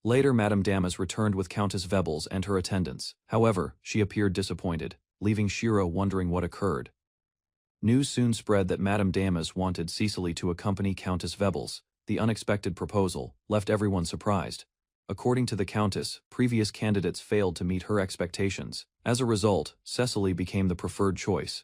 Later, Madame Damas returned with Countess Vebles and her attendants. However, she appeared disappointed, leaving Shiro wondering what occurred. News soon spread that Madame Damas wanted Cecily to accompany Countess Vebles. The unexpected proposal left everyone surprised. According to the Countess, previous candidates failed to meet her expectations. As a result, Cecily became the preferred choice.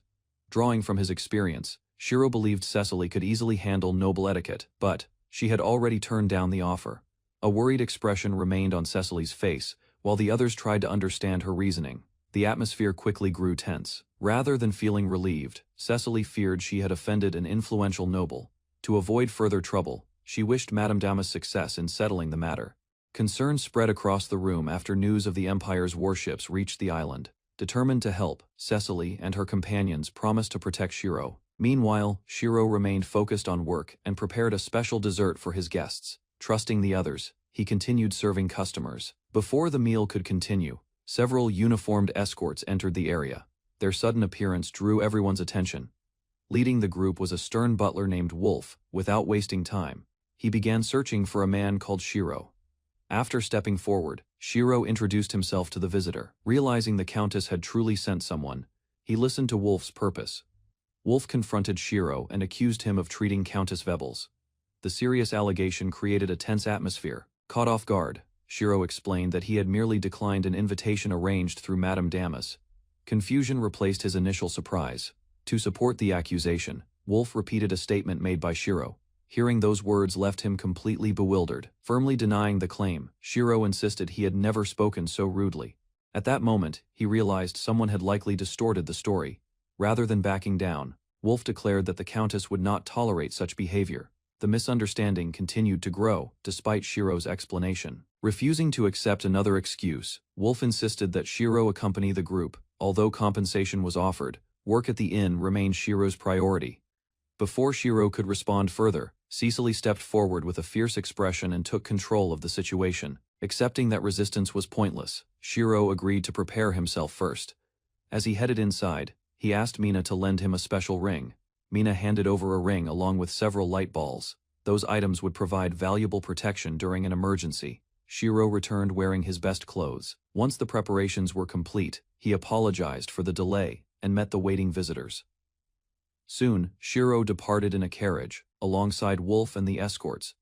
Drawing from his experience, Shiro believed Cecily could easily handle noble etiquette, but she had already turned down the offer. A worried expression remained on Cecily's face, while the others tried to understand her reasoning. The atmosphere quickly grew tense. Rather than feeling relieved, Cecily feared she had offended an influential noble. To avoid further trouble, she wished Madame Damas success in settling the matter. Concern spread across the room after news of the Empire's warships reached the island. Determined to help, Cecily and her companions promised to protect Shiro. Meanwhile, Shiro remained focused on work and prepared a special dessert for his guests. Trusting the others, he continued serving customers. Before the meal could continue, several uniformed escorts entered the area. Their sudden appearance drew everyone's attention. Leading the group was a stern butler named Wolf. Without wasting time, he began searching for a man called Shiro. After stepping forward, Shiro introduced himself to the visitor. Realizing the Countess had truly sent someone, he listened to Wolf's purpose. Wolf confronted Shiro and accused him of treating Countess Vebles. The serious allegation created a tense atmosphere. Caught off guard, Shiro explained that he had merely declined an invitation arranged through Madame Damas. Confusion replaced his initial surprise. To support the accusation, Wolf repeated a statement made by Shiro. Hearing those words left him completely bewildered. Firmly denying the claim, Shiro insisted he had never spoken so rudely. At that moment, he realized someone had likely distorted the story. Rather than backing down, Wolf declared that the Countess would not tolerate such behavior. The misunderstanding continued to grow, despite Shiro's explanation. Refusing to accept another excuse, Wolf insisted that Shiro accompany the group. Although compensation was offered, work at the inn remained Shiro's priority. Before Shiro could respond further, Cecily stepped forward with a fierce expression and took control of the situation. Accepting that resistance was pointless, Shiro agreed to prepare himself first. As he headed inside, he asked Mina to lend him a special ring. Mina handed over a ring along with several light balls. Those items would provide valuable protection during an emergency. Shiro returned wearing his best clothes. Once the preparations were complete, he apologized for the delay and met the waiting visitors. Soon, Shiro departed in a carriage, alongside Wolf and the escorts.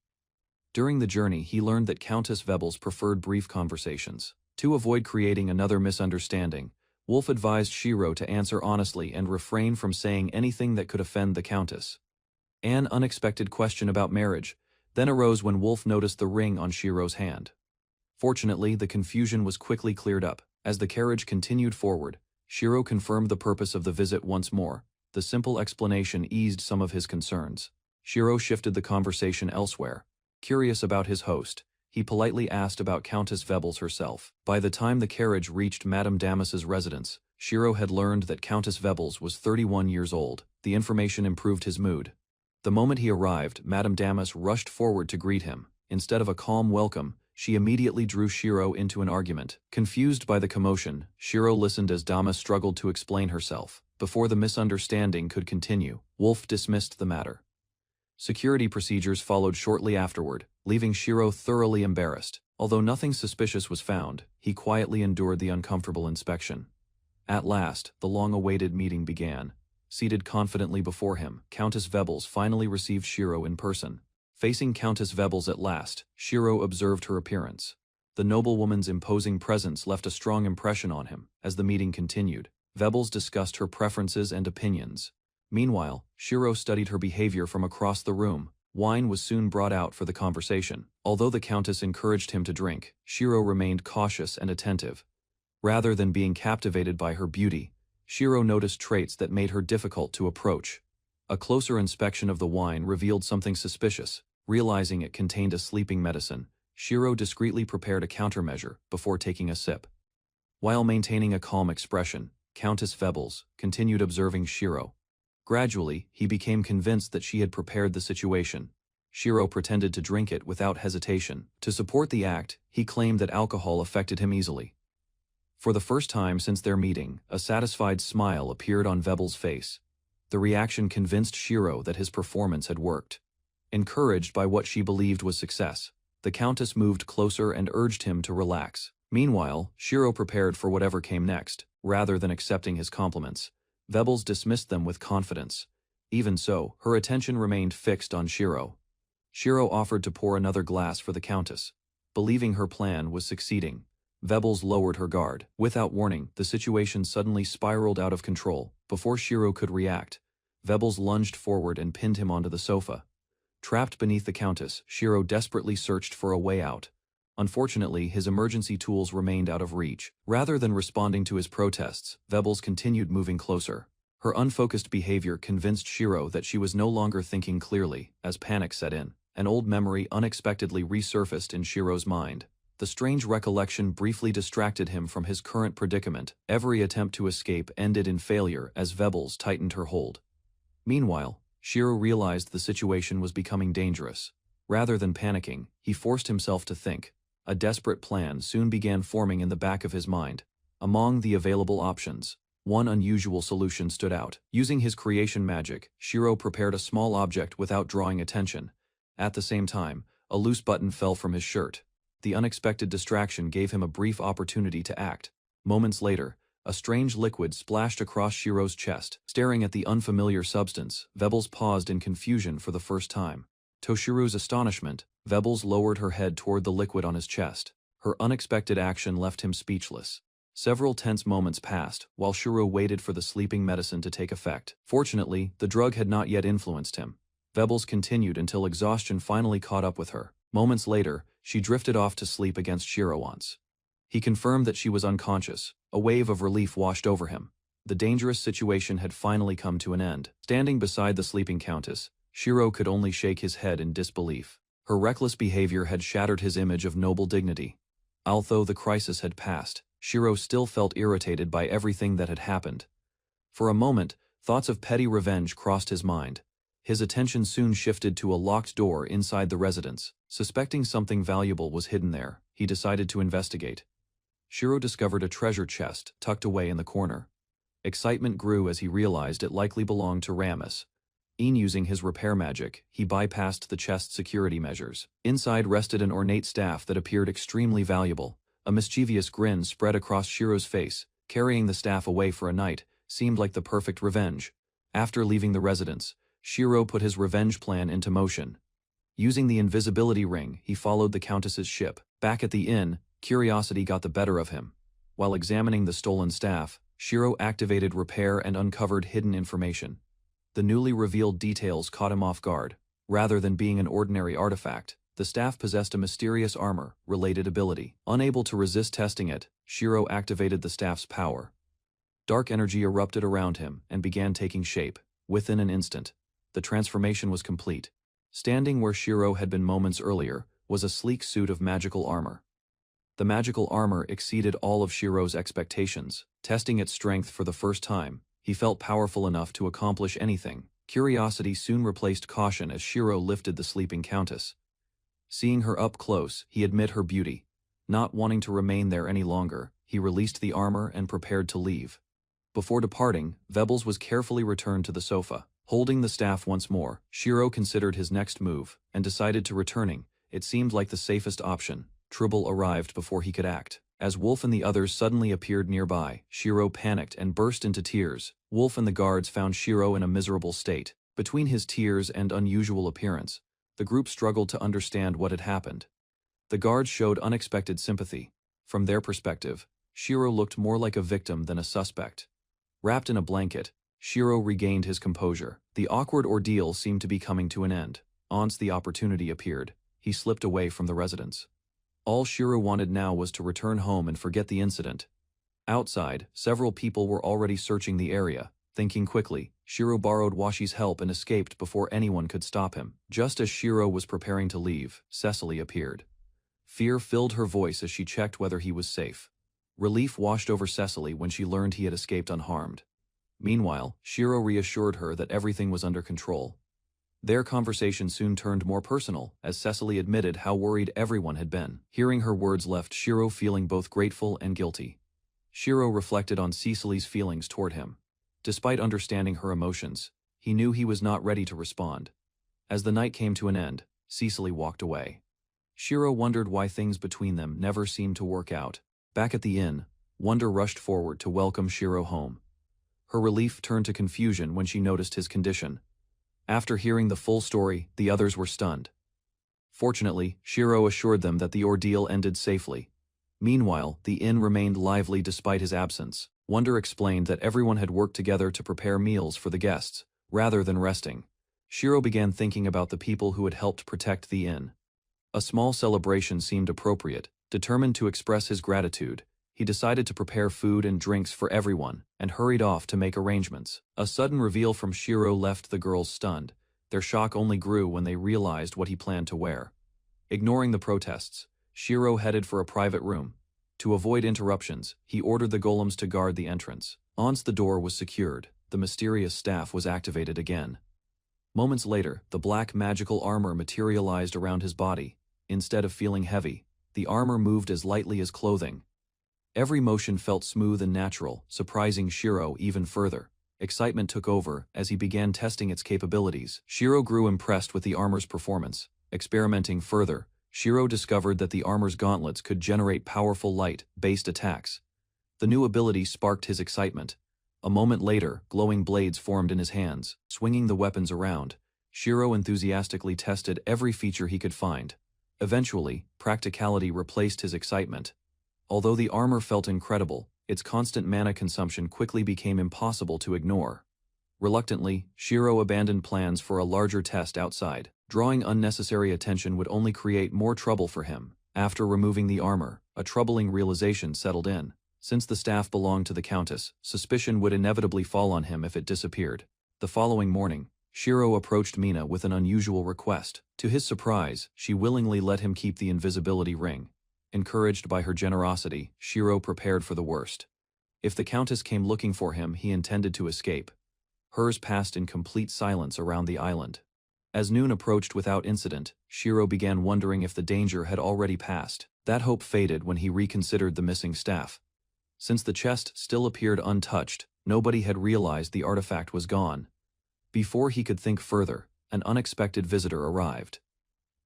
During the journey, he learned that Countess Vebles preferred brief conversations. To avoid creating another misunderstanding, Wolf advised Shiro to answer honestly and refrain from saying anything that could offend the Countess. An unexpected question about marriage then arose when Wolf noticed the ring on Shiro's hand. Fortunately, the confusion was quickly cleared up. As the carriage continued forward, Shiro confirmed the purpose of the visit once more. The simple explanation eased some of his concerns. Shiro shifted the conversation elsewhere. Curious about his host, he politely asked about Countess Vebles herself. By the time the carriage reached Madame Damas's residence, Shiro had learned that Countess Vebles was 31 years old. The information improved his mood. The moment he arrived, Madame Damas rushed forward to greet him. Instead of a calm welcome, she immediately drew Shiro into an argument. Confused by the commotion, Shiro listened as Damas struggled to explain herself. Before the misunderstanding could continue, Wolf dismissed the matter. Security procedures followed shortly afterward, leaving Shiro thoroughly embarrassed. Although nothing suspicious was found, he quietly endured the uncomfortable inspection. At last, the long-awaited meeting began. seated confidently before him, Countess Vebles finally received Shiro in person. Facing Countess Vebles at last, Shiro observed her appearance. The noblewoman's imposing presence left a strong impression on him. As the meeting continued, Vebles discussed her preferences and opinions. Meanwhile, Shiro studied her behavior from across the room. Wine was soon brought out for the conversation. Although the Countess encouraged him to drink, Shiro remained cautious and attentive. Rather than being captivated by her beauty, Shiro noticed traits that made her difficult to approach. A closer inspection of the wine revealed something suspicious. Realizing it contained a sleeping medicine, Shiro discreetly prepared a countermeasure before taking a sip. While maintaining a calm expression, Countess Vebles continued observing Shiro. Gradually, he became convinced that she had prepared the situation. Shiro pretended to drink it without hesitation. To support the act, he claimed that alcohol affected him easily. For the first time since their meeting, a satisfied smile appeared on Vebles' face. The reaction convinced Shiro that his performance had worked. Encouraged by what she believed was success, the Countess moved closer and urged him to relax. Meanwhile, Shiro prepared for whatever came next. Rather than accepting his compliments, Vebles dismissed them with confidence. Even so, her attention remained fixed on Shiro. Shiro offered to pour another glass for the Countess. Believing her plan was succeeding, Vebles lowered her guard. Without warning, the situation suddenly spiraled out of control. Before Shiro could react, Vebles lunged forward and pinned him onto the sofa. Trapped beneath the Countess, Shiro desperately searched for a way out. Unfortunately, his emergency tools remained out of reach. Rather than responding to his protests, Vebles continued moving closer. Her unfocused behavior convinced Shiro that she was no longer thinking clearly. As panic set in, an old memory unexpectedly resurfaced in Shiro's mind. The strange recollection briefly distracted him from his current predicament. Every attempt to escape ended in failure as Vebles tightened her hold. Meanwhile, Shiro realized the situation was becoming dangerous. Rather than panicking, he forced himself to think. A desperate plan soon began forming in the back of his mind. Among the available options, one unusual solution stood out. Using his creation magic, Shiro prepared a small object without drawing attention. At the same time, a loose button fell from his shirt. The unexpected distraction gave him a brief opportunity to act. Moments later, a strange liquid splashed across Shiro's chest. Staring at the unfamiliar substance, Vebles paused in confusion for the first time. To Shiro's astonishment, Vebles lowered her head toward the liquid on his chest. Her unexpected action left him speechless. Several tense moments passed, while Shiro waited for the sleeping medicine to take effect. Fortunately, the drug had not yet influenced him. Vebles continued until exhaustion finally caught up with her. Moments later, she drifted off to sleep against Shiro once. He confirmed that she was unconscious. A wave of relief washed over him. The dangerous situation had finally come to an end. Standing beside the sleeping Countess, Shiro could only shake his head in disbelief. Her reckless behavior had shattered his image of noble dignity. Although the crisis had passed, Shiro still felt irritated by everything that had happened. For a moment, thoughts of petty revenge crossed his mind. His attention soon shifted to a locked door inside the residence. Suspecting something valuable was hidden there, he decided to investigate. Shiro discovered a treasure chest tucked away in the corner. Excitement grew as he realized it likely belonged to Ramus. Using his repair magic, he bypassed the chest's security measures. Inside rested an ornate staff that appeared extremely valuable. A mischievous grin spread across Shiro's face. Carrying the staff away for a night seemed like the perfect revenge. After leaving the residence, Shiro put his revenge plan into motion. Using the invisibility ring, he followed the Countess's ship. Back at the inn, curiosity got the better of him. While examining the stolen staff, Shiro activated repair and uncovered hidden information. The newly revealed details caught him off guard. Rather than being an ordinary artifact, the staff possessed a mysterious armor-related ability. Unable to resist testing it, Shiro activated the staff's power. Dark energy erupted around him and began taking shape. Within an instant, the transformation was complete. Standing where Shiro had been moments earlier was a sleek suit of magical armor. The magical armor exceeded all of Shiro's expectations. Testing its strength for the first time, he felt powerful enough to accomplish anything. Curiosity soon replaced caution as Shiro lifted the sleeping Countess. Seeing her up close, he admired her beauty. Not wanting to remain there any longer, he released the armor and prepared to leave. Before departing, Vebles was carefully returned to the sofa. Holding the staff once more, Shiro considered his next move and decided to returning. It seemed like the safest option. Trouble arrived before he could act. As Wolf and the others suddenly appeared nearby, Shiro panicked and burst into tears. Wolf and the guards found Shiro in a miserable state. Between his tears and unusual appearance, the group struggled to understand what had happened. The guards showed unexpected sympathy. From their perspective, Shiro looked more like a victim than a suspect. Wrapped in a blanket, Shiro regained his composure. The awkward ordeal seemed to be coming to an end. Once the opportunity appeared, he slipped away from the residence. All Shiro wanted now was to return home and forget the incident. Outside, several people were already searching the area. Thinking quickly, Shiro borrowed Washi's help and escaped before anyone could stop him. Just as Shiro was preparing to leave, Cecily appeared. Fear filled her voice as she checked whether he was safe. Relief washed over Cecily when she learned he had escaped unharmed. Meanwhile, Shiro reassured her that everything was under control. Their conversation soon turned more personal, as Cecily admitted how worried everyone had been. Hearing her words left Shiro feeling both grateful and guilty. Shiro reflected on Cecily's feelings toward him. Despite understanding her emotions, he knew he was not ready to respond. As the night came to an end, Cecily walked away. Shiro wondered why things between them never seemed to work out. Back at the inn, Wonder rushed forward to welcome Shiro home. Her relief turned to confusion when she noticed his condition. After hearing the full story, the others were stunned. Fortunately, Shiro assured them that the ordeal ended safely. Meanwhile, the inn remained lively despite his absence. Wonder explained that everyone had worked together to prepare meals for the guests, rather than resting. Shiro began thinking about the people who had helped protect the inn. A small celebration seemed appropriate. Determined to express his gratitude, he decided to prepare food and drinks for everyone, and hurried off to make arrangements. A sudden reveal from Shiro left the girls stunned. Their shock only grew when they realized what he planned to wear. Ignoring the protests, Shiro headed for a private room. To avoid interruptions, he ordered the golems to guard the entrance. Once the door was secured, the mysterious staff was activated again. Moments later, the black magical armor materialized around his body. Instead of feeling heavy, the armor moved as lightly as clothing. Every motion felt smooth and natural, surprising Shiro even further. Excitement took over as he began testing its capabilities. Shiro grew impressed with the armor's performance. Experimenting further, Shiro discovered that the armor's gauntlets could generate powerful light-based attacks. The new ability sparked his excitement. A moment later, glowing blades formed in his hands. Swinging the weapons around, Shiro enthusiastically tested every feature he could find. Eventually, practicality replaced his excitement. Although the armor felt incredible, its constant mana consumption quickly became impossible to ignore. Reluctantly, Shiro abandoned plans for a larger test outside. Drawing unnecessary attention would only create more trouble for him. After removing the armor, a troubling realization settled in. Since the staff belonged to the Countess, suspicion would inevitably fall on him if it disappeared. The following morning, Shiro approached Mina with an unusual request. To his surprise, she willingly let him keep the invisibility ring. Encouraged by her generosity, Shiro prepared for the worst. If the Countess came looking for him, he intended to escape. Hers passed in complete silence around the island. As noon approached without incident, Shiro began wondering if the danger had already passed. That hope faded when he reconsidered the missing staff. Since the chest still appeared untouched, nobody had realized the artifact was gone. Before he could think further, an unexpected visitor arrived.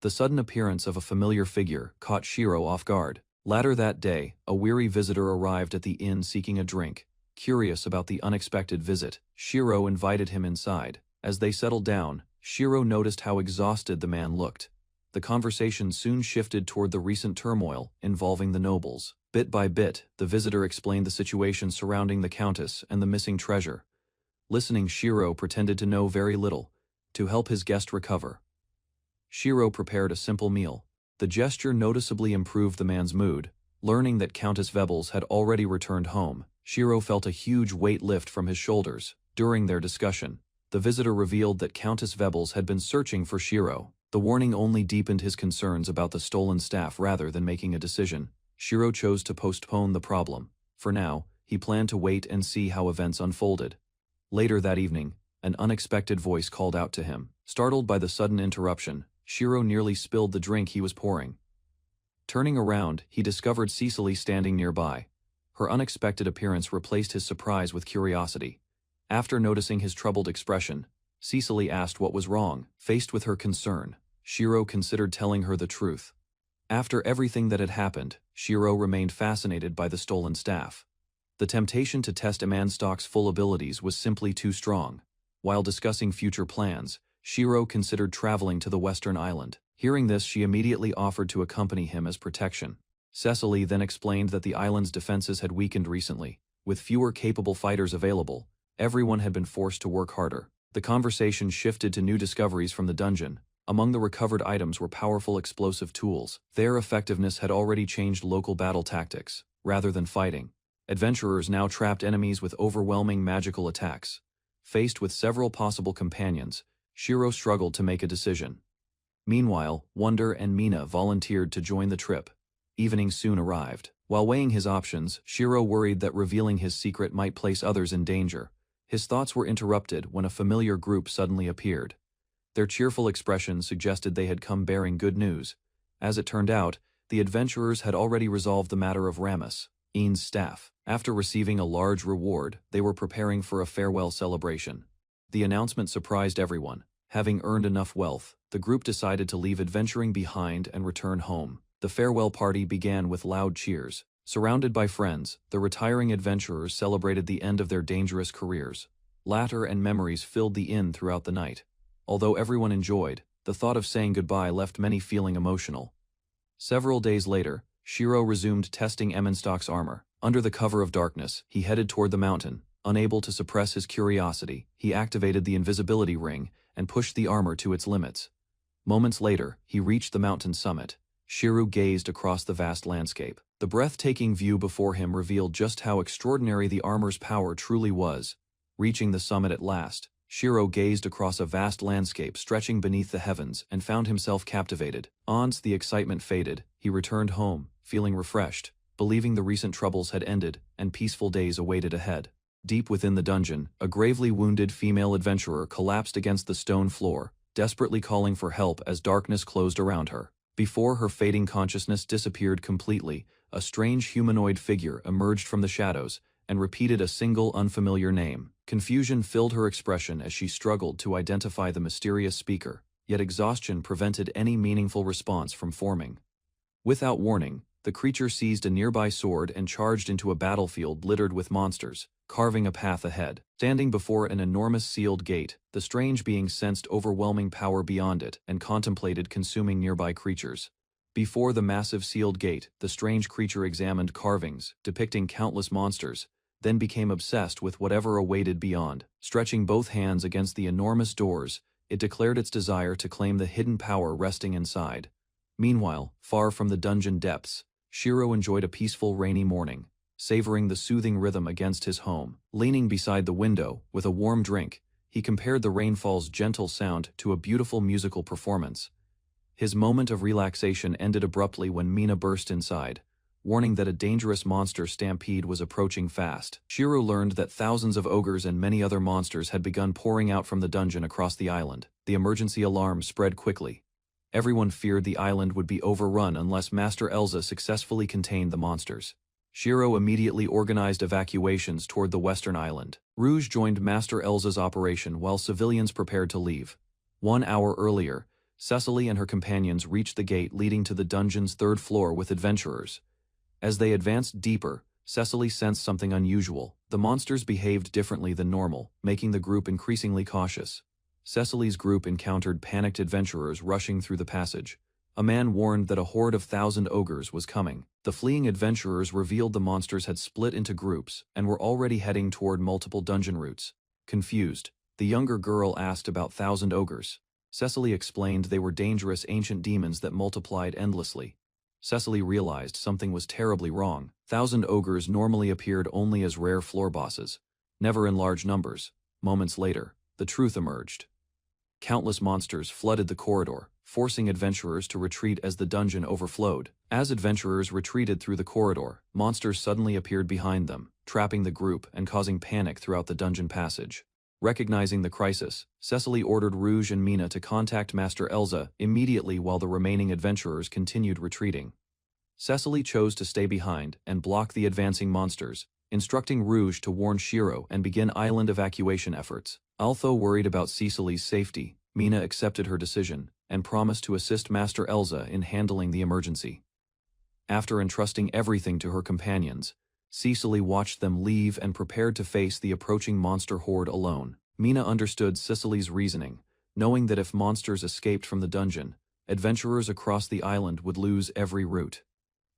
The sudden appearance of a familiar figure caught Shiro off guard. Later that day, a weary visitor arrived at the inn seeking a drink. Curious about the unexpected visit, Shiro invited him inside. As they settled down, Shiro noticed how exhausted the man looked. The conversation soon shifted toward the recent turmoil involving the nobles. Bit by bit, the visitor explained the situation surrounding the Countess and the missing treasure. Listening, Shiro pretended to know very little, to help his guest recover. Shiro prepared a simple meal. The gesture noticeably improved the man's mood. Learning that Countess Vebles had already returned home, Shiro felt a huge weight lift from his shoulders. During their discussion, the visitor revealed that Countess Vebles had been searching for Shiro. The warning only deepened his concerns about the stolen staff rather than making a decision. Shiro chose to postpone the problem. For now, he planned to wait and see how events unfolded. Later that evening, an unexpected voice called out to him. Startled by the sudden interruption, Shiro nearly spilled the drink he was pouring. Turning around, he discovered Cecily standing nearby. Her unexpected appearance replaced his surprise with curiosity. After noticing his troubled expression, Cecily asked what was wrong. Faced with her concern, Shiro considered telling her the truth. After everything that had happened, Shiro remained fascinated by the stolen staff. The temptation to test Amanstock's full abilities was simply too strong. While discussing future plans, Shiro considered traveling to the western island. Hearing this, she immediately offered to accompany him as protection. Cecily then explained that the island's defenses had weakened recently. With fewer capable fighters available, everyone had been forced to work harder. The conversation shifted to new discoveries from the dungeon. Among the recovered items were powerful explosive tools. Their effectiveness had already changed local battle tactics. Rather than fighting, adventurers now trapped enemies with overwhelming magical attacks. Faced with several possible companions, Shiro struggled to make a decision. Meanwhile, Wonder and Mina volunteered to join the trip. Evening soon arrived. While weighing his options, Shiro worried that revealing his secret might place others in danger. His thoughts were interrupted when a familiar group suddenly appeared. Their cheerful expression suggested they had come bearing good news. As it turned out, the adventurers had already resolved the matter of Ramus, Ian's staff. After receiving a large reward, they were preparing for a farewell celebration. The announcement surprised everyone. Having earned enough wealth, the group decided to leave adventuring behind and return home. The farewell party began with loud cheers. Surrounded by friends, the retiring adventurers celebrated the end of their dangerous careers. Laughter and memories filled the inn throughout the night. Although everyone enjoyed, the thought of saying goodbye left many feeling emotional. Several days later, Shiro resumed testing Amanstock's armor. Under the cover of darkness, he headed toward the mountain. Unable to suppress his curiosity, he activated the invisibility ring and pushed the armor to its limits. Moments later, he reached the mountain summit. Shiro gazed across the vast landscape. The breathtaking view before him revealed just how extraordinary the armor's power truly was. Reaching the summit at last, Shiro gazed across a vast landscape stretching beneath the heavens and found himself captivated. Once the excitement faded, he returned home, feeling refreshed, believing the recent troubles had ended and peaceful days awaited ahead. Deep within the dungeon, a gravely wounded female adventurer collapsed against the stone floor, desperately calling for help as darkness closed around her. Before her fading consciousness disappeared completely, a strange humanoid figure emerged from the shadows and repeated a single unfamiliar name. Confusion filled her expression as she struggled to identify the mysterious speaker, yet exhaustion prevented any meaningful response from forming. Without warning, the creature seized a nearby sword and charged into a battlefield littered with monsters, carving a path ahead. Standing before an enormous sealed gate, the strange being sensed overwhelming power beyond it and contemplated consuming nearby creatures. Before the massive sealed gate, the strange creature examined carvings depicting countless monsters, then became obsessed with whatever awaited beyond. Stretching both hands against the enormous doors, it declared its desire to claim the hidden power resting inside. Meanwhile, far from the dungeon depths, Shiro enjoyed a peaceful rainy morning, savoring the soothing rhythm against his home. Leaning beside the window, with a warm drink, he compared the rainfall's gentle sound to a beautiful musical performance. His moment of relaxation ended abruptly when Mina burst inside, warning that a dangerous monster stampede was approaching fast. Shiro learned that thousands of ogres and many other monsters had begun pouring out from the dungeon across the island. The emergency alarm spread quickly. Everyone feared the island would be overrun unless Master Elsa successfully contained the monsters. Shiro immediately organized evacuations toward the western island. Rouge joined Master Elsa's operation while civilians prepared to leave. 1 hour earlier, Cecily and her companions reached the gate leading to the dungeon's third floor with adventurers. As they advanced deeper, Cecily sensed something unusual. The monsters behaved differently than normal, making the group increasingly cautious. Cecily's group encountered panicked adventurers rushing through the passage. A man warned that a horde of 1,000 ogres was coming. The fleeing adventurers revealed the monsters had split into groups and were already heading toward multiple dungeon routes. Confused, the younger girl asked about 1,000 ogres. Cecily explained they were dangerous ancient demons that multiplied endlessly. Cecily realized something was terribly wrong. 1,000 ogres normally appeared only as rare floor bosses, never in large numbers. Moments later, the truth emerged. Countless monsters flooded the corridor, forcing adventurers to retreat as the dungeon overflowed. As adventurers retreated through the corridor, monsters suddenly appeared behind them, trapping the group and causing panic throughout the dungeon passage. Recognizing the crisis, Cecily ordered Rouge and Mina to contact Master Elsa immediately while the remaining adventurers continued retreating. Cecily chose to stay behind and block the advancing monsters, instructing Rouge to warn Shiro and begin island evacuation efforts. Although worried about Cecily's safety, Mina accepted her decision, and promised to assist Master Elsa in handling the emergency. After entrusting everything to her companions, Cecily watched them leave and prepared to face the approaching monster horde alone. Mina understood Cecily's reasoning, knowing that if monsters escaped from the dungeon, adventurers across the island would lose every route.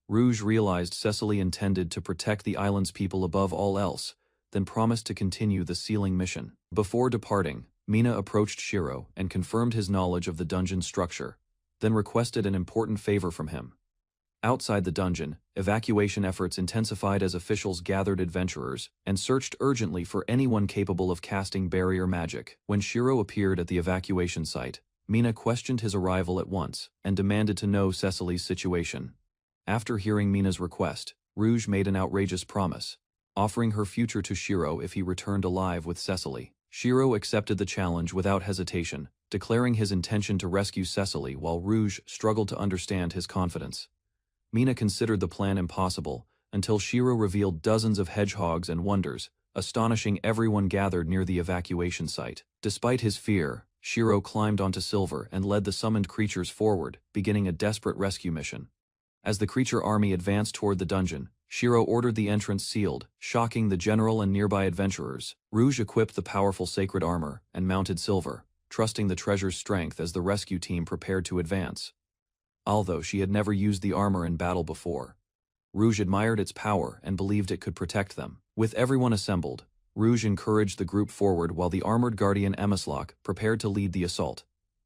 Rouge realized Cecily intended to protect the island's people above all else, then promised to continue the sealing mission. Before departing, Mina approached Shiro and confirmed his knowledge of the dungeon structure, then requested an important favor from him. Outside the dungeon, evacuation efforts intensified as officials gathered adventurers and searched urgently for anyone capable of casting barrier magic. When Shiro appeared at the evacuation site, Mina questioned his arrival at once and demanded to know Cecily's situation. After hearing Mina's request, Rouge made an outrageous promise, offering her future to Shiro if he returned alive with Cecily. Shiro accepted the challenge without hesitation, declaring his intention to rescue Cecily while Rouge struggled to understand his confidence. Mina considered the plan impossible until Shiro revealed dozens of hedgehogs and wonders, astonishing everyone gathered near the evacuation site. Despite his fear, Shiro climbed onto Silver and led the summoned creatures forward, beginning a desperate rescue mission. As the creature army advanced toward the dungeon, Shiro ordered the entrance sealed, shocking the general and nearby adventurers. Rouge equipped the powerful sacred armor and mounted Silver, trusting the treasure's strength as the rescue team prepared to advance. Although she had never used the armor in battle before, Rouge admired its power and believed it could protect them. With everyone assembled, Rouge encouraged the group forward while the armored guardian Emislok prepared to lead the assault.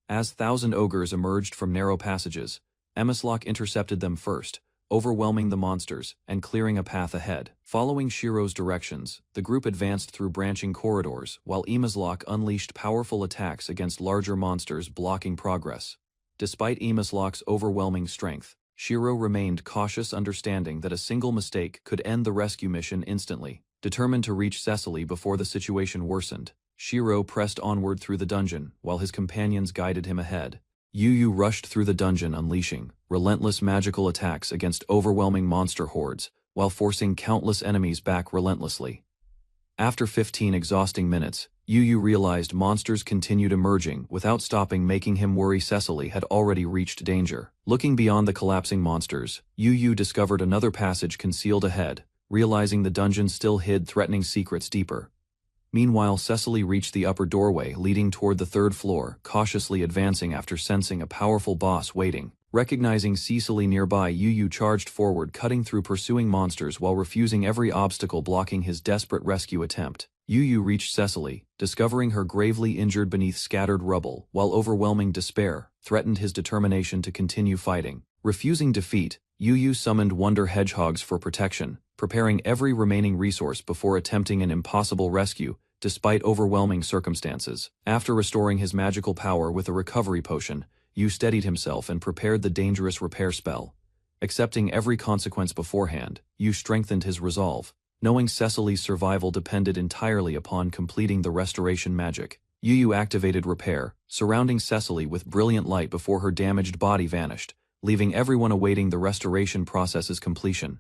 As 1,000 ogres emerged from narrow passages, Emislok intercepted them first, overwhelming the monsters and clearing a path ahead. Following Shiro's directions, the group advanced through branching corridors while Emislok unleashed powerful attacks against larger monsters blocking progress. Despite Emislok's overwhelming strength, Shiro remained cautious, understanding that a single mistake could end the rescue mission instantly. Determined to reach Cecily before the situation worsened, Shiro pressed onward through the dungeon while his companions guided him ahead. Yu rushed through the dungeon, unleashing relentless magical attacks against overwhelming monster hordes while forcing countless enemies back relentlessly. After 15 exhausting minutes, Yu realized monsters continued emerging without stopping, making him worry Cecily had already reached danger. Looking beyond the collapsing monsters, Yu discovered another passage concealed ahead, realizing the dungeon still hid threatening secrets deeper. Meanwhile, Cecily reached the upper doorway leading toward the third floor, cautiously advancing after sensing a powerful boss waiting. Recognizing Cecily nearby, Yu charged forward, cutting through pursuing monsters while refusing every obstacle blocking his desperate rescue attempt. Yu reached Cecily, discovering her gravely injured beneath scattered rubble, while overwhelming despair threatened his determination to continue fighting. Refusing defeat, Yu summoned Wonder Hedgehogs for protection, preparing every remaining resource before attempting an impossible rescue, despite overwhelming circumstances. After restoring his magical power with a recovery potion, Yu steadied himself and prepared the dangerous repair spell. Accepting every consequence beforehand, Yu strengthened his resolve. Knowing Cecily's survival depended entirely upon completing the restoration magic, Yu activated repair, surrounding Cecily with brilliant light before her damaged body vanished, leaving everyone awaiting the restoration process's completion.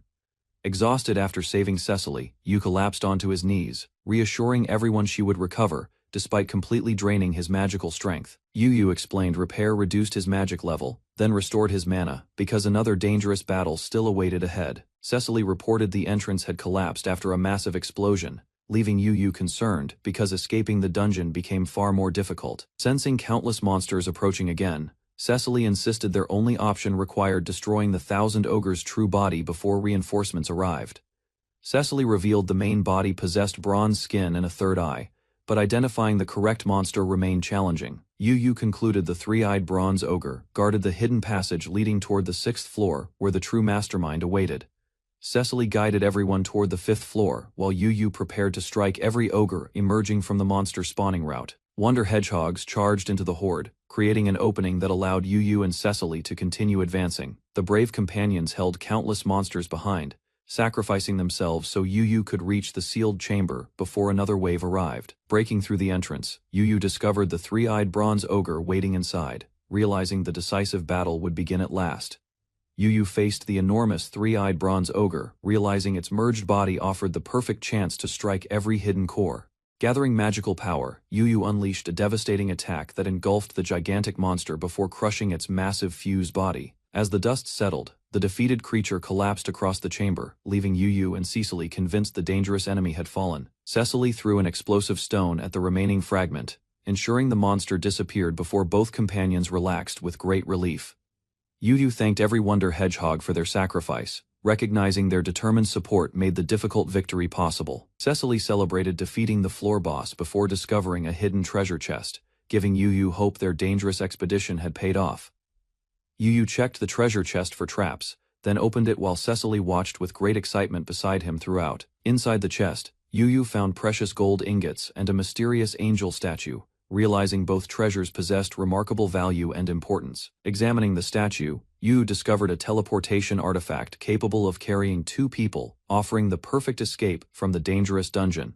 Exhausted after saving Cecily, Yu collapsed onto his knees, reassuring everyone she would recover, despite completely draining his magical strength. Yu explained repair reduced his magic level, then restored his mana, because another dangerous battle still awaited ahead. Cecily reported the entrance had collapsed after a massive explosion, leaving Yu concerned because escaping the dungeon became far more difficult. Sensing countless monsters approaching again, Cecily insisted their only option required destroying the 1,000 ogres' true body before reinforcements arrived. Cecily revealed the main body possessed bronze skin and a third eye, but identifying the correct monster remained challenging. Yu concluded the three-eyed bronze ogre guarded the hidden passage leading toward the 6th floor where the true mastermind awaited. Cecily guided everyone toward the 5th floor while Yu prepared to strike every ogre emerging from the monster spawning route. Wonder Hedgehogs charged into the horde, creating an opening that allowed Yu and Cecily to continue advancing. The brave companions held countless monsters behind, sacrificing themselves so Yu could reach the sealed chamber before another wave arrived. Breaking through the entrance, Yu discovered the three-eyed bronze ogre waiting inside, realizing the decisive battle would begin at last. Yu faced the enormous three-eyed bronze ogre, realizing its merged body offered the perfect chance to strike every hidden core. Gathering magical power, Yu unleashed a devastating attack that engulfed the gigantic monster before crushing its massive fused body. As the dust settled, the defeated creature collapsed across the chamber, leaving Yu and Cecily convinced the dangerous enemy had fallen. Cecily threw an explosive stone at the remaining fragment, ensuring the monster disappeared before both companions relaxed with great relief. Yu thanked every Wonder Hedgehog for their sacrifice, recognizing their determined support made the difficult victory possible. Cecily celebrated defeating the floor boss before discovering a hidden treasure chest, giving Yu hope their dangerous expedition had paid off. Yu checked the treasure chest for traps, then opened it while Cecily watched with great excitement beside him throughout. Inside the chest, Yu found precious gold ingots and a mysterious angel statue, realizing both treasures possessed remarkable value and importance. Examining the statue, Yu discovered a teleportation artifact capable of carrying 2 people, offering the perfect escape from the dangerous dungeon.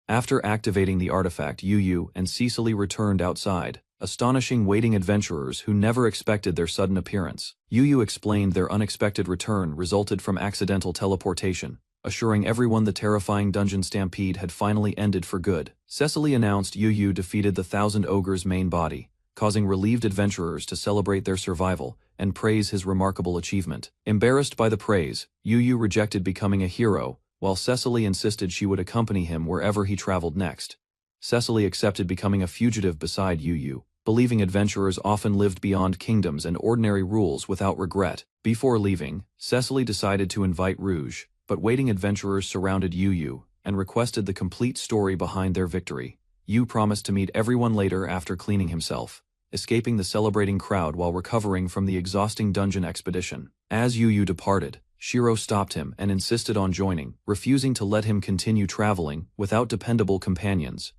After activating the artifact, Yu and Cecily returned outside, astonishing waiting adventurers who never expected their sudden appearance. Yu explained their unexpected return resulted from accidental teleportation, assuring everyone the terrifying dungeon stampede had finally ended for good. Cecily announced Yu defeated the Thousand Ogre's main body, causing relieved adventurers to celebrate their survival and praise his remarkable achievement. Embarrassed by the praise, Yu rejected becoming a hero, while Cecily insisted she would accompany him wherever he traveled next. Cecily accepted becoming a fugitive beside Yu, believing adventurers often lived beyond kingdoms and ordinary rules without regret. Before leaving, Cecily decided to invite Rouge, but waiting adventurers surrounded Yu and requested the complete story behind their victory. Yu promised to meet everyone later after cleaning himself, escaping the celebrating crowd while recovering from the exhausting dungeon expedition. As Yu departed, Shiro stopped him and insisted on joining, refusing to let him continue traveling without dependable companions.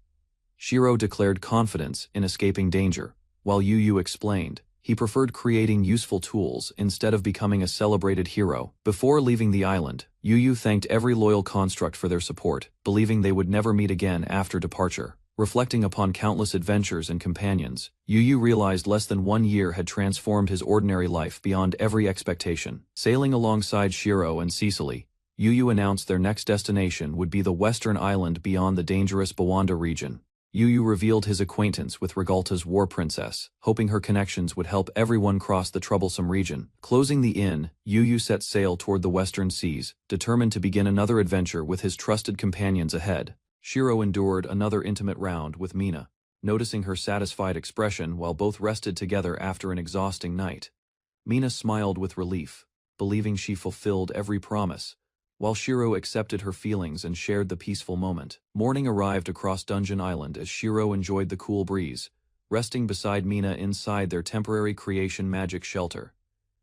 Shiro declared confidence in escaping danger, while Yu explained he preferred creating useful tools instead of becoming a celebrated hero. Before leaving the island, Yu thanked every loyal construct for their support, believing they would never meet again after departure. Reflecting upon countless adventures and companions, Yu realized less than 1 year had transformed his ordinary life beyond every expectation. Sailing alongside Shiro and Cecily, Yu announced their next destination would be the western island beyond the dangerous Bawanda region. Yu revealed his acquaintance with Regalta's war princess, hoping her connections would help everyone cross the troublesome region. Closing the inn, Yu set sail toward the western seas, determined to begin another adventure with his trusted companions ahead. Shiro endured another intimate round with Mina, noticing her satisfied expression while both rested together after an exhausting night. Mina smiled with relief, believing she fulfilled every promise, while Shiro accepted her feelings and shared the peaceful moment. Morning arrived across Dungeon Island as Shiro enjoyed the cool breeze, resting beside Mina inside their temporary creation magic shelter.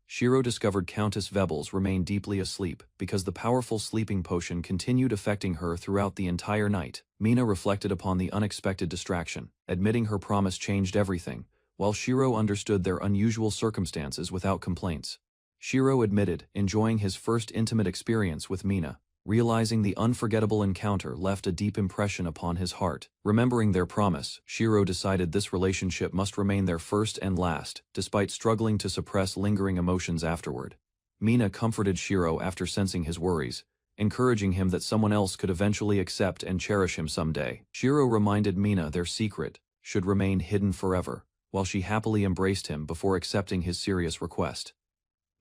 Shiro discovered Countess Vebles remained deeply asleep because the powerful sleeping potion continued affecting her throughout the entire night. Mina reflected upon the unexpected distraction, admitting her promise changed everything, while Shiro understood their unusual circumstances without complaints. Shiro admitted enjoying his first intimate experience with Mina, realizing the unforgettable encounter left a deep impression upon his heart. Remembering their promise, Shiro decided this relationship must remain their first and last, despite struggling to suppress lingering emotions afterward. Mina comforted Shiro after sensing his worries, encouraging him that someone else could eventually accept and cherish him someday. Shiro reminded Mina their secret should remain hidden forever, while she happily embraced him before accepting his serious request.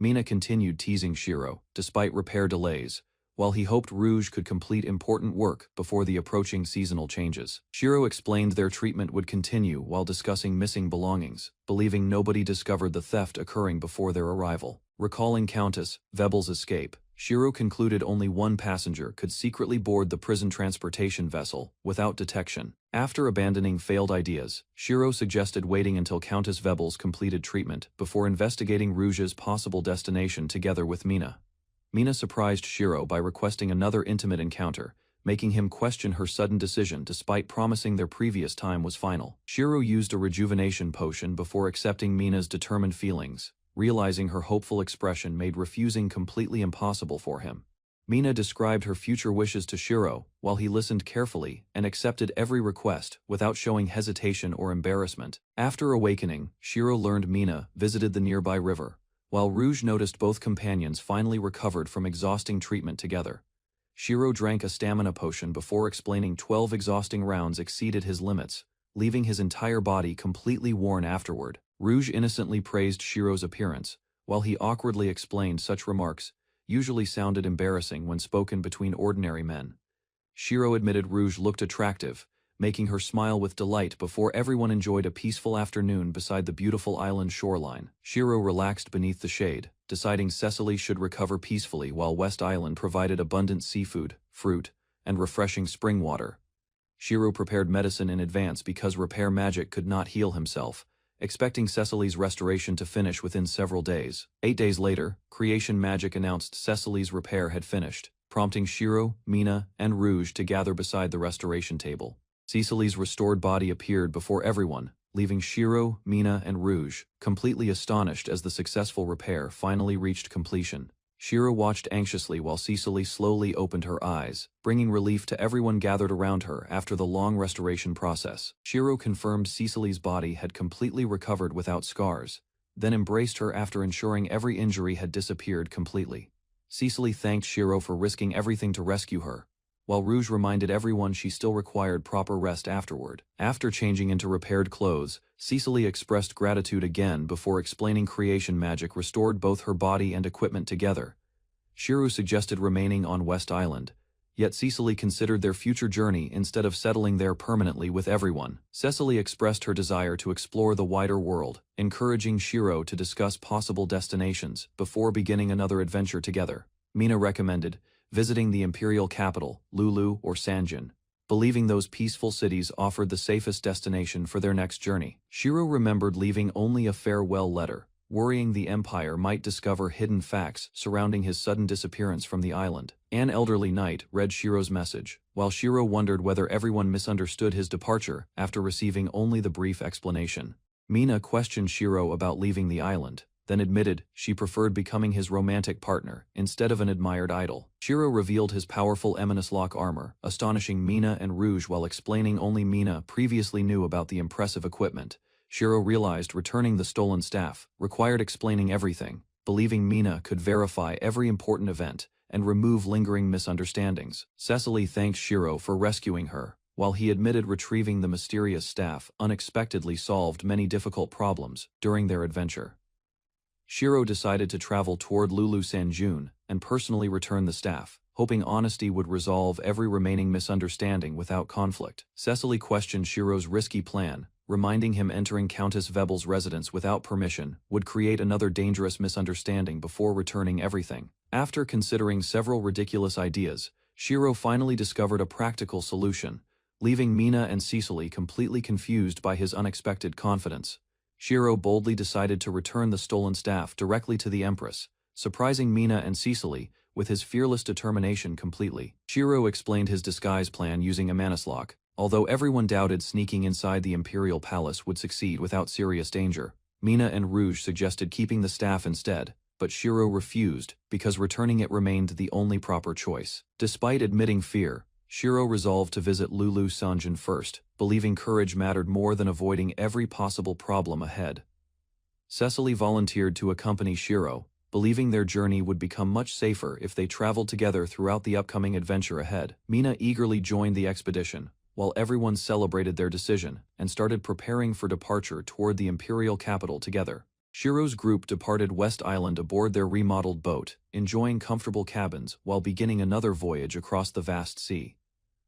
Mina continued teasing Shiro, despite repair delays, while he hoped Rouge could complete important work before the approaching seasonal changes. Shiro explained their treatment would continue while discussing missing belongings, believing nobody discovered the theft occurring before their arrival. Recalling Countess Vebles' escape, Shiro concluded only one passenger could secretly board the prison transportation vessel without detection. After abandoning failed ideas, Shiro suggested waiting until Countess Vebles completed treatment before investigating Rouge's possible destination together with Mina. Mina surprised Shiro by requesting another intimate encounter, making him question her sudden decision despite promising their previous time was final. Shiro used a rejuvenation potion before accepting Mina's determined feelings, realizing her hopeful expression made refusing completely impossible for him. Mina described her future wishes to Shiro, while he listened carefully and accepted every request without showing hesitation or embarrassment. After awakening, Shiro learned Mina visited the nearby river, while Rouge noticed both companions finally recovered from exhausting treatment together. Shiro drank a stamina potion before explaining 12 exhausting rounds exceeded his limits, leaving his entire body completely worn afterward. Rouge innocently praised Shiro's appearance, while he awkwardly explained such remarks usually sounded embarrassing when spoken between ordinary men. Shiro admitted Rouge looked attractive, making her smile with delight before everyone enjoyed a peaceful afternoon beside the beautiful island shoreline. Shiro relaxed beneath the shade, deciding Cecily should recover peacefully while West Island provided abundant seafood, fruit, and refreshing spring water. Shiro prepared medicine in advance because repair magic could not heal himself, expecting Cecily's restoration to finish within several days. 8 days later, creation magic announced Cecily's repair had finished, prompting Shiro, Mina, and Rouge to gather beside the restoration table. Cecily's restored body appeared before everyone, leaving Shiro, Mina, and Rouge completely astonished as the successful repair finally reached completion. Shiro watched anxiously while Cecily slowly opened her eyes, bringing relief to everyone gathered around her after the long restoration process. Shiro confirmed Cecily's body had completely recovered without scars, then embraced her after ensuring every injury had disappeared completely. Cecily thanked Shiro for risking everything to rescue her, while Rouge reminded everyone she still required proper rest afterward. After changing into repaired clothes, Cecily expressed gratitude again before explaining creation magic restored both her body and equipment together. Shiro suggested remaining on West Island, yet Cecily considered their future journey instead of settling there permanently with everyone. Cecily expressed her desire to explore the wider world, encouraging Shiro to discuss possible destinations before beginning another adventure together. Mina recommended visiting the imperial capital, Lulu or Sanjin, believing those peaceful cities offered the safest destination for their next journey. Shiro remembered leaving only a farewell letter, worrying the Empire might discover hidden facts surrounding his sudden disappearance from the island. An elderly knight read Shiro's message, while Shiro wondered whether everyone misunderstood his departure after receiving only the brief explanation. Mina questioned Shiro about leaving the island, then admitted she preferred becoming his romantic partner instead of an admired idol. Shiro revealed his powerful Eminus Lock armor, astonishing Mina and Rouge while explaining only Mina previously knew about the impressive equipment. Shiro realized returning the stolen staff required explaining everything, believing Mina could verify every important event and remove lingering misunderstandings. Cecily thanked Shiro for rescuing her, while he admitted retrieving the mysterious staff unexpectedly solved many difficult problems during their adventure. Shiro decided to travel toward Lulu Sanjun and personally return the staff, hoping honesty would resolve every remaining misunderstanding without conflict. Cecily questioned Shiro's risky plan, reminding him entering Countess Vebel's residence without permission would create another dangerous misunderstanding before returning everything. After considering several ridiculous ideas, Shiro finally discovered a practical solution, leaving Mina and Cecily completely confused by his unexpected confidence. Shiro boldly decided to return the stolen staff directly to the Empress, surprising Mina and Cecily with his fearless determination completely. Shiro explained his disguise plan using a Manhwa, although everyone doubted sneaking inside the Imperial Palace would succeed without serious danger. Mina and Rouge suggested keeping the staff instead, but Shiro refused because returning it remained the only proper choice. Despite admitting fear, Shiro resolved to visit Lulu Sanjin first, believing courage mattered more than avoiding every possible problem ahead. Cecily volunteered to accompany Shiro, believing their journey would become much safer if they traveled together throughout the upcoming adventure ahead. Mina eagerly joined the expedition, while everyone celebrated their decision and started preparing for departure toward the imperial capital together. Shiro's group departed West Island aboard their remodeled boat, enjoying comfortable cabins while beginning another voyage across the vast sea.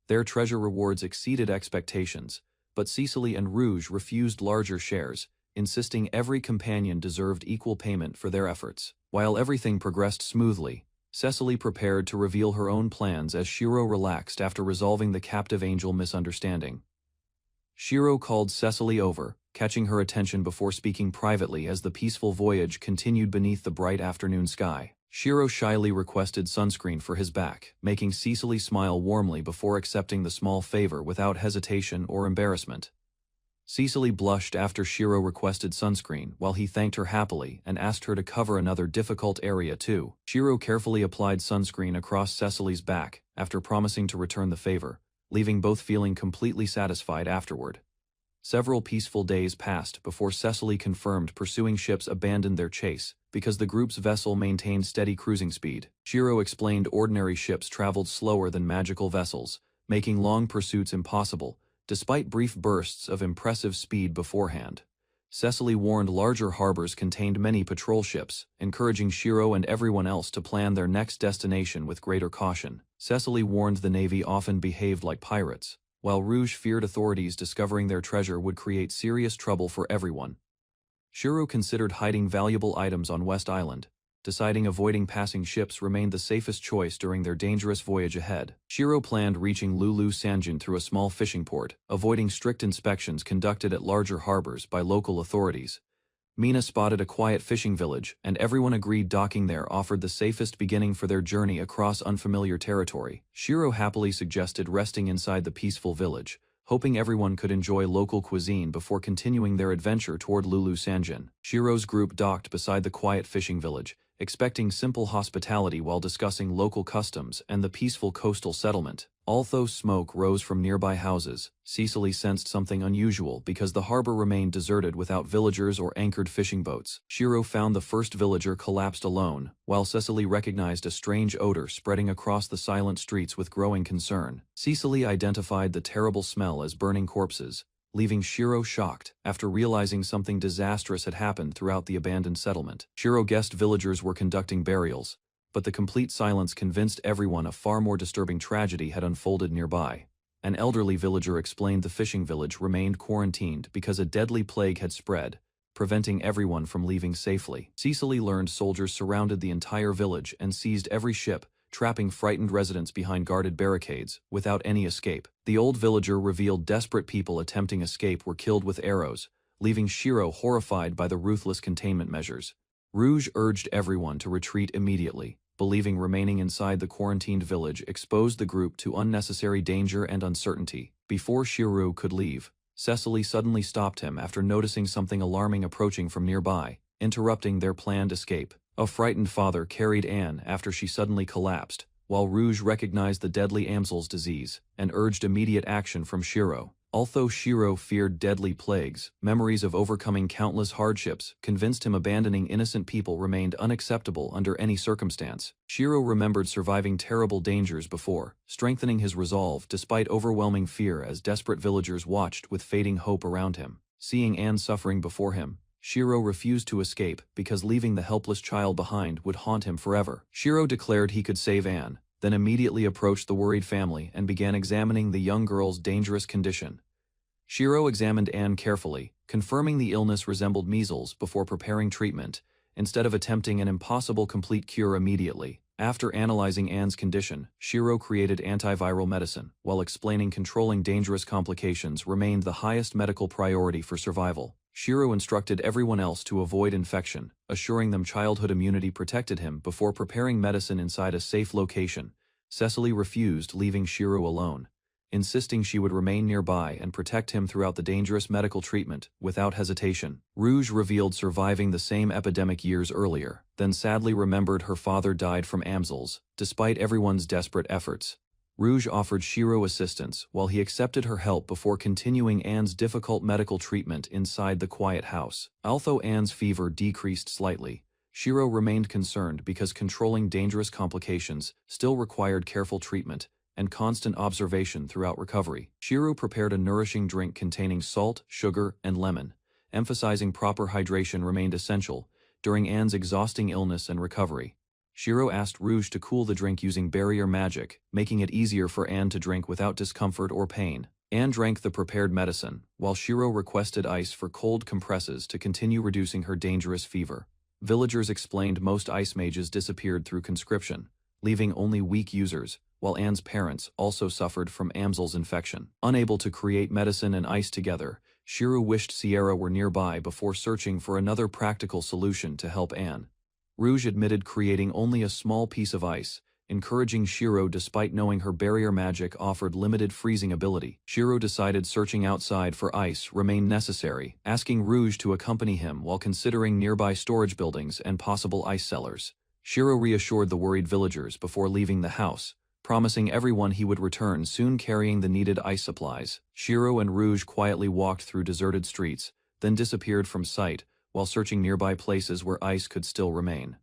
Their treasure rewards exceeded expectations, but Cecily and Rouge refused larger shares, insisting every companion deserved equal payment for their efforts. While everything progressed smoothly, Cecily prepared to reveal her own plans as Shiro relaxed after resolving the captive angel misunderstanding. Shiro called Cecily over, catching her attention before speaking privately as the peaceful voyage continued beneath the bright afternoon sky. Shiro shyly requested sunscreen for his back, making Cecily smile warmly before accepting the small favor without hesitation or embarrassment. Cecily blushed after Shiro requested sunscreen while he thanked her happily and asked her to cover another difficult area too. Shiro carefully applied sunscreen across Cecily's back after promising to return the favor, leaving both feeling completely satisfied afterward. Several peaceful days passed before Cecily confirmed pursuing ships abandoned their chase because the group's vessel maintained steady cruising speed. Shiro explained ordinary ships traveled slower than magical vessels, making long pursuits impossible, despite brief bursts of impressive speed beforehand. Cecily warned larger harbors contained many patrol ships, encouraging Shiro and everyone else to plan their next destination with greater caution. Cecily warned the Navy often behaved like pirates, while Rouge feared authorities discovering their treasure would create serious trouble for everyone. Shiro considered hiding valuable items on West Island, deciding avoiding passing ships remained the safest choice during their dangerous voyage ahead. Shiro planned reaching Lulu Sanjin through a small fishing port, avoiding strict inspections conducted at larger harbors by local authorities. Mina spotted a quiet fishing village, and everyone agreed docking there offered the safest beginning for their journey across unfamiliar territory. Shiro happily suggested resting inside the peaceful village, hoping everyone could enjoy local cuisine before continuing their adventure toward Lulu Sanjin. Shiro's group docked beside the quiet fishing village, expecting simple hospitality while discussing local customs and the peaceful coastal settlement. Although smoke rose from nearby houses, Cecily sensed something unusual because the harbor remained deserted without villagers or anchored fishing boats. Shiro found the first villager collapsed alone, while Cecily recognized a strange odor spreading across the silent streets with growing concern. Cecily identified the terrible smell as burning corpses, leaving Shiro shocked after realizing something disastrous had happened throughout the abandoned settlement. Shiro guessed villagers were conducting burials, but the complete silence convinced everyone a far more disturbing tragedy had unfolded nearby. An elderly villager explained the fishing village remained quarantined because a deadly plague had spread, preventing everyone from leaving safely. Cecily learned soldiers surrounded the entire village and seized every ship, trapping frightened residents behind guarded barricades, without any escape. The old villager revealed desperate people attempting escape were killed with arrows, leaving Shiro horrified by the ruthless containment measures. Rouge urged everyone to retreat immediately, believing remaining inside the quarantined village exposed the group to unnecessary danger and uncertainty. Before Shiro could leave, Cecily suddenly stopped him after noticing something alarming approaching from nearby, interrupting their planned escape. A frightened father carried Anne after she suddenly collapsed, while Rouge recognized the deadly Amsel's disease and urged immediate action from Shiro. Although Shiro feared deadly plagues, memories of overcoming countless hardships convinced him abandoning innocent people remained unacceptable under any circumstance. Shiro remembered surviving terrible dangers before, strengthening his resolve despite overwhelming fear as desperate villagers watched with fading hope around him. Seeing Anne suffering before him, Shiro refused to escape because leaving the helpless child behind would haunt him forever. Shiro declared he could save Anne, then immediately approached the worried family and began examining the young girl's dangerous condition. Shiro examined Anne carefully, confirming the illness resembled measles before preparing treatment, instead of attempting an impossible complete cure immediately. After analyzing Anne's condition, Shiro created antiviral medicine, while explaining controlling dangerous complications remained the highest medical priority for survival. Shiro instructed everyone else to avoid infection, assuring them childhood immunity protected him before preparing medicine inside a safe location. Cecily refused, leaving Shiro alone, insisting she would remain nearby and protect him throughout the dangerous medical treatment. Without hesitation, Rouge revealed surviving the same epidemic years earlier, then sadly remembered her father died from Amsel's, despite everyone's desperate efforts. Rouge offered Shiro assistance while he accepted her help before continuing Anne's difficult medical treatment inside the quiet house. Although Anne's fever decreased slightly, Shiro remained concerned because controlling dangerous complications still required careful treatment and constant observation throughout recovery. Shiro prepared a nourishing drink containing salt, sugar, and lemon, emphasizing proper hydration remained essential during Anne's exhausting illness and recovery. Shiro asked Rouge to cool the drink using barrier magic, making it easier for Anne to drink without discomfort or pain. Anne drank the prepared medicine, while Shiro requested ice for cold compresses to continue reducing her dangerous fever. Villagers explained most ice mages disappeared through conscription, leaving only weak users, while Anne's parents also suffered from Amsel's infection. Unable to create medicine and ice together, Shiro wished Sierra were nearby before searching for another practical solution to help Anne. Rouge admitted creating only a small piece of ice, encouraging Shiro despite knowing her barrier magic offered limited freezing ability. Shiro decided searching outside for ice remained necessary, asking Rouge to accompany him while considering nearby storage buildings and possible ice cellars. Shiro reassured the worried villagers before leaving the house, promising everyone he would return soon carrying the needed ice supplies. Shiro and Rouge quietly walked through deserted streets, then disappeared from sight, while searching nearby places where ice could still remain.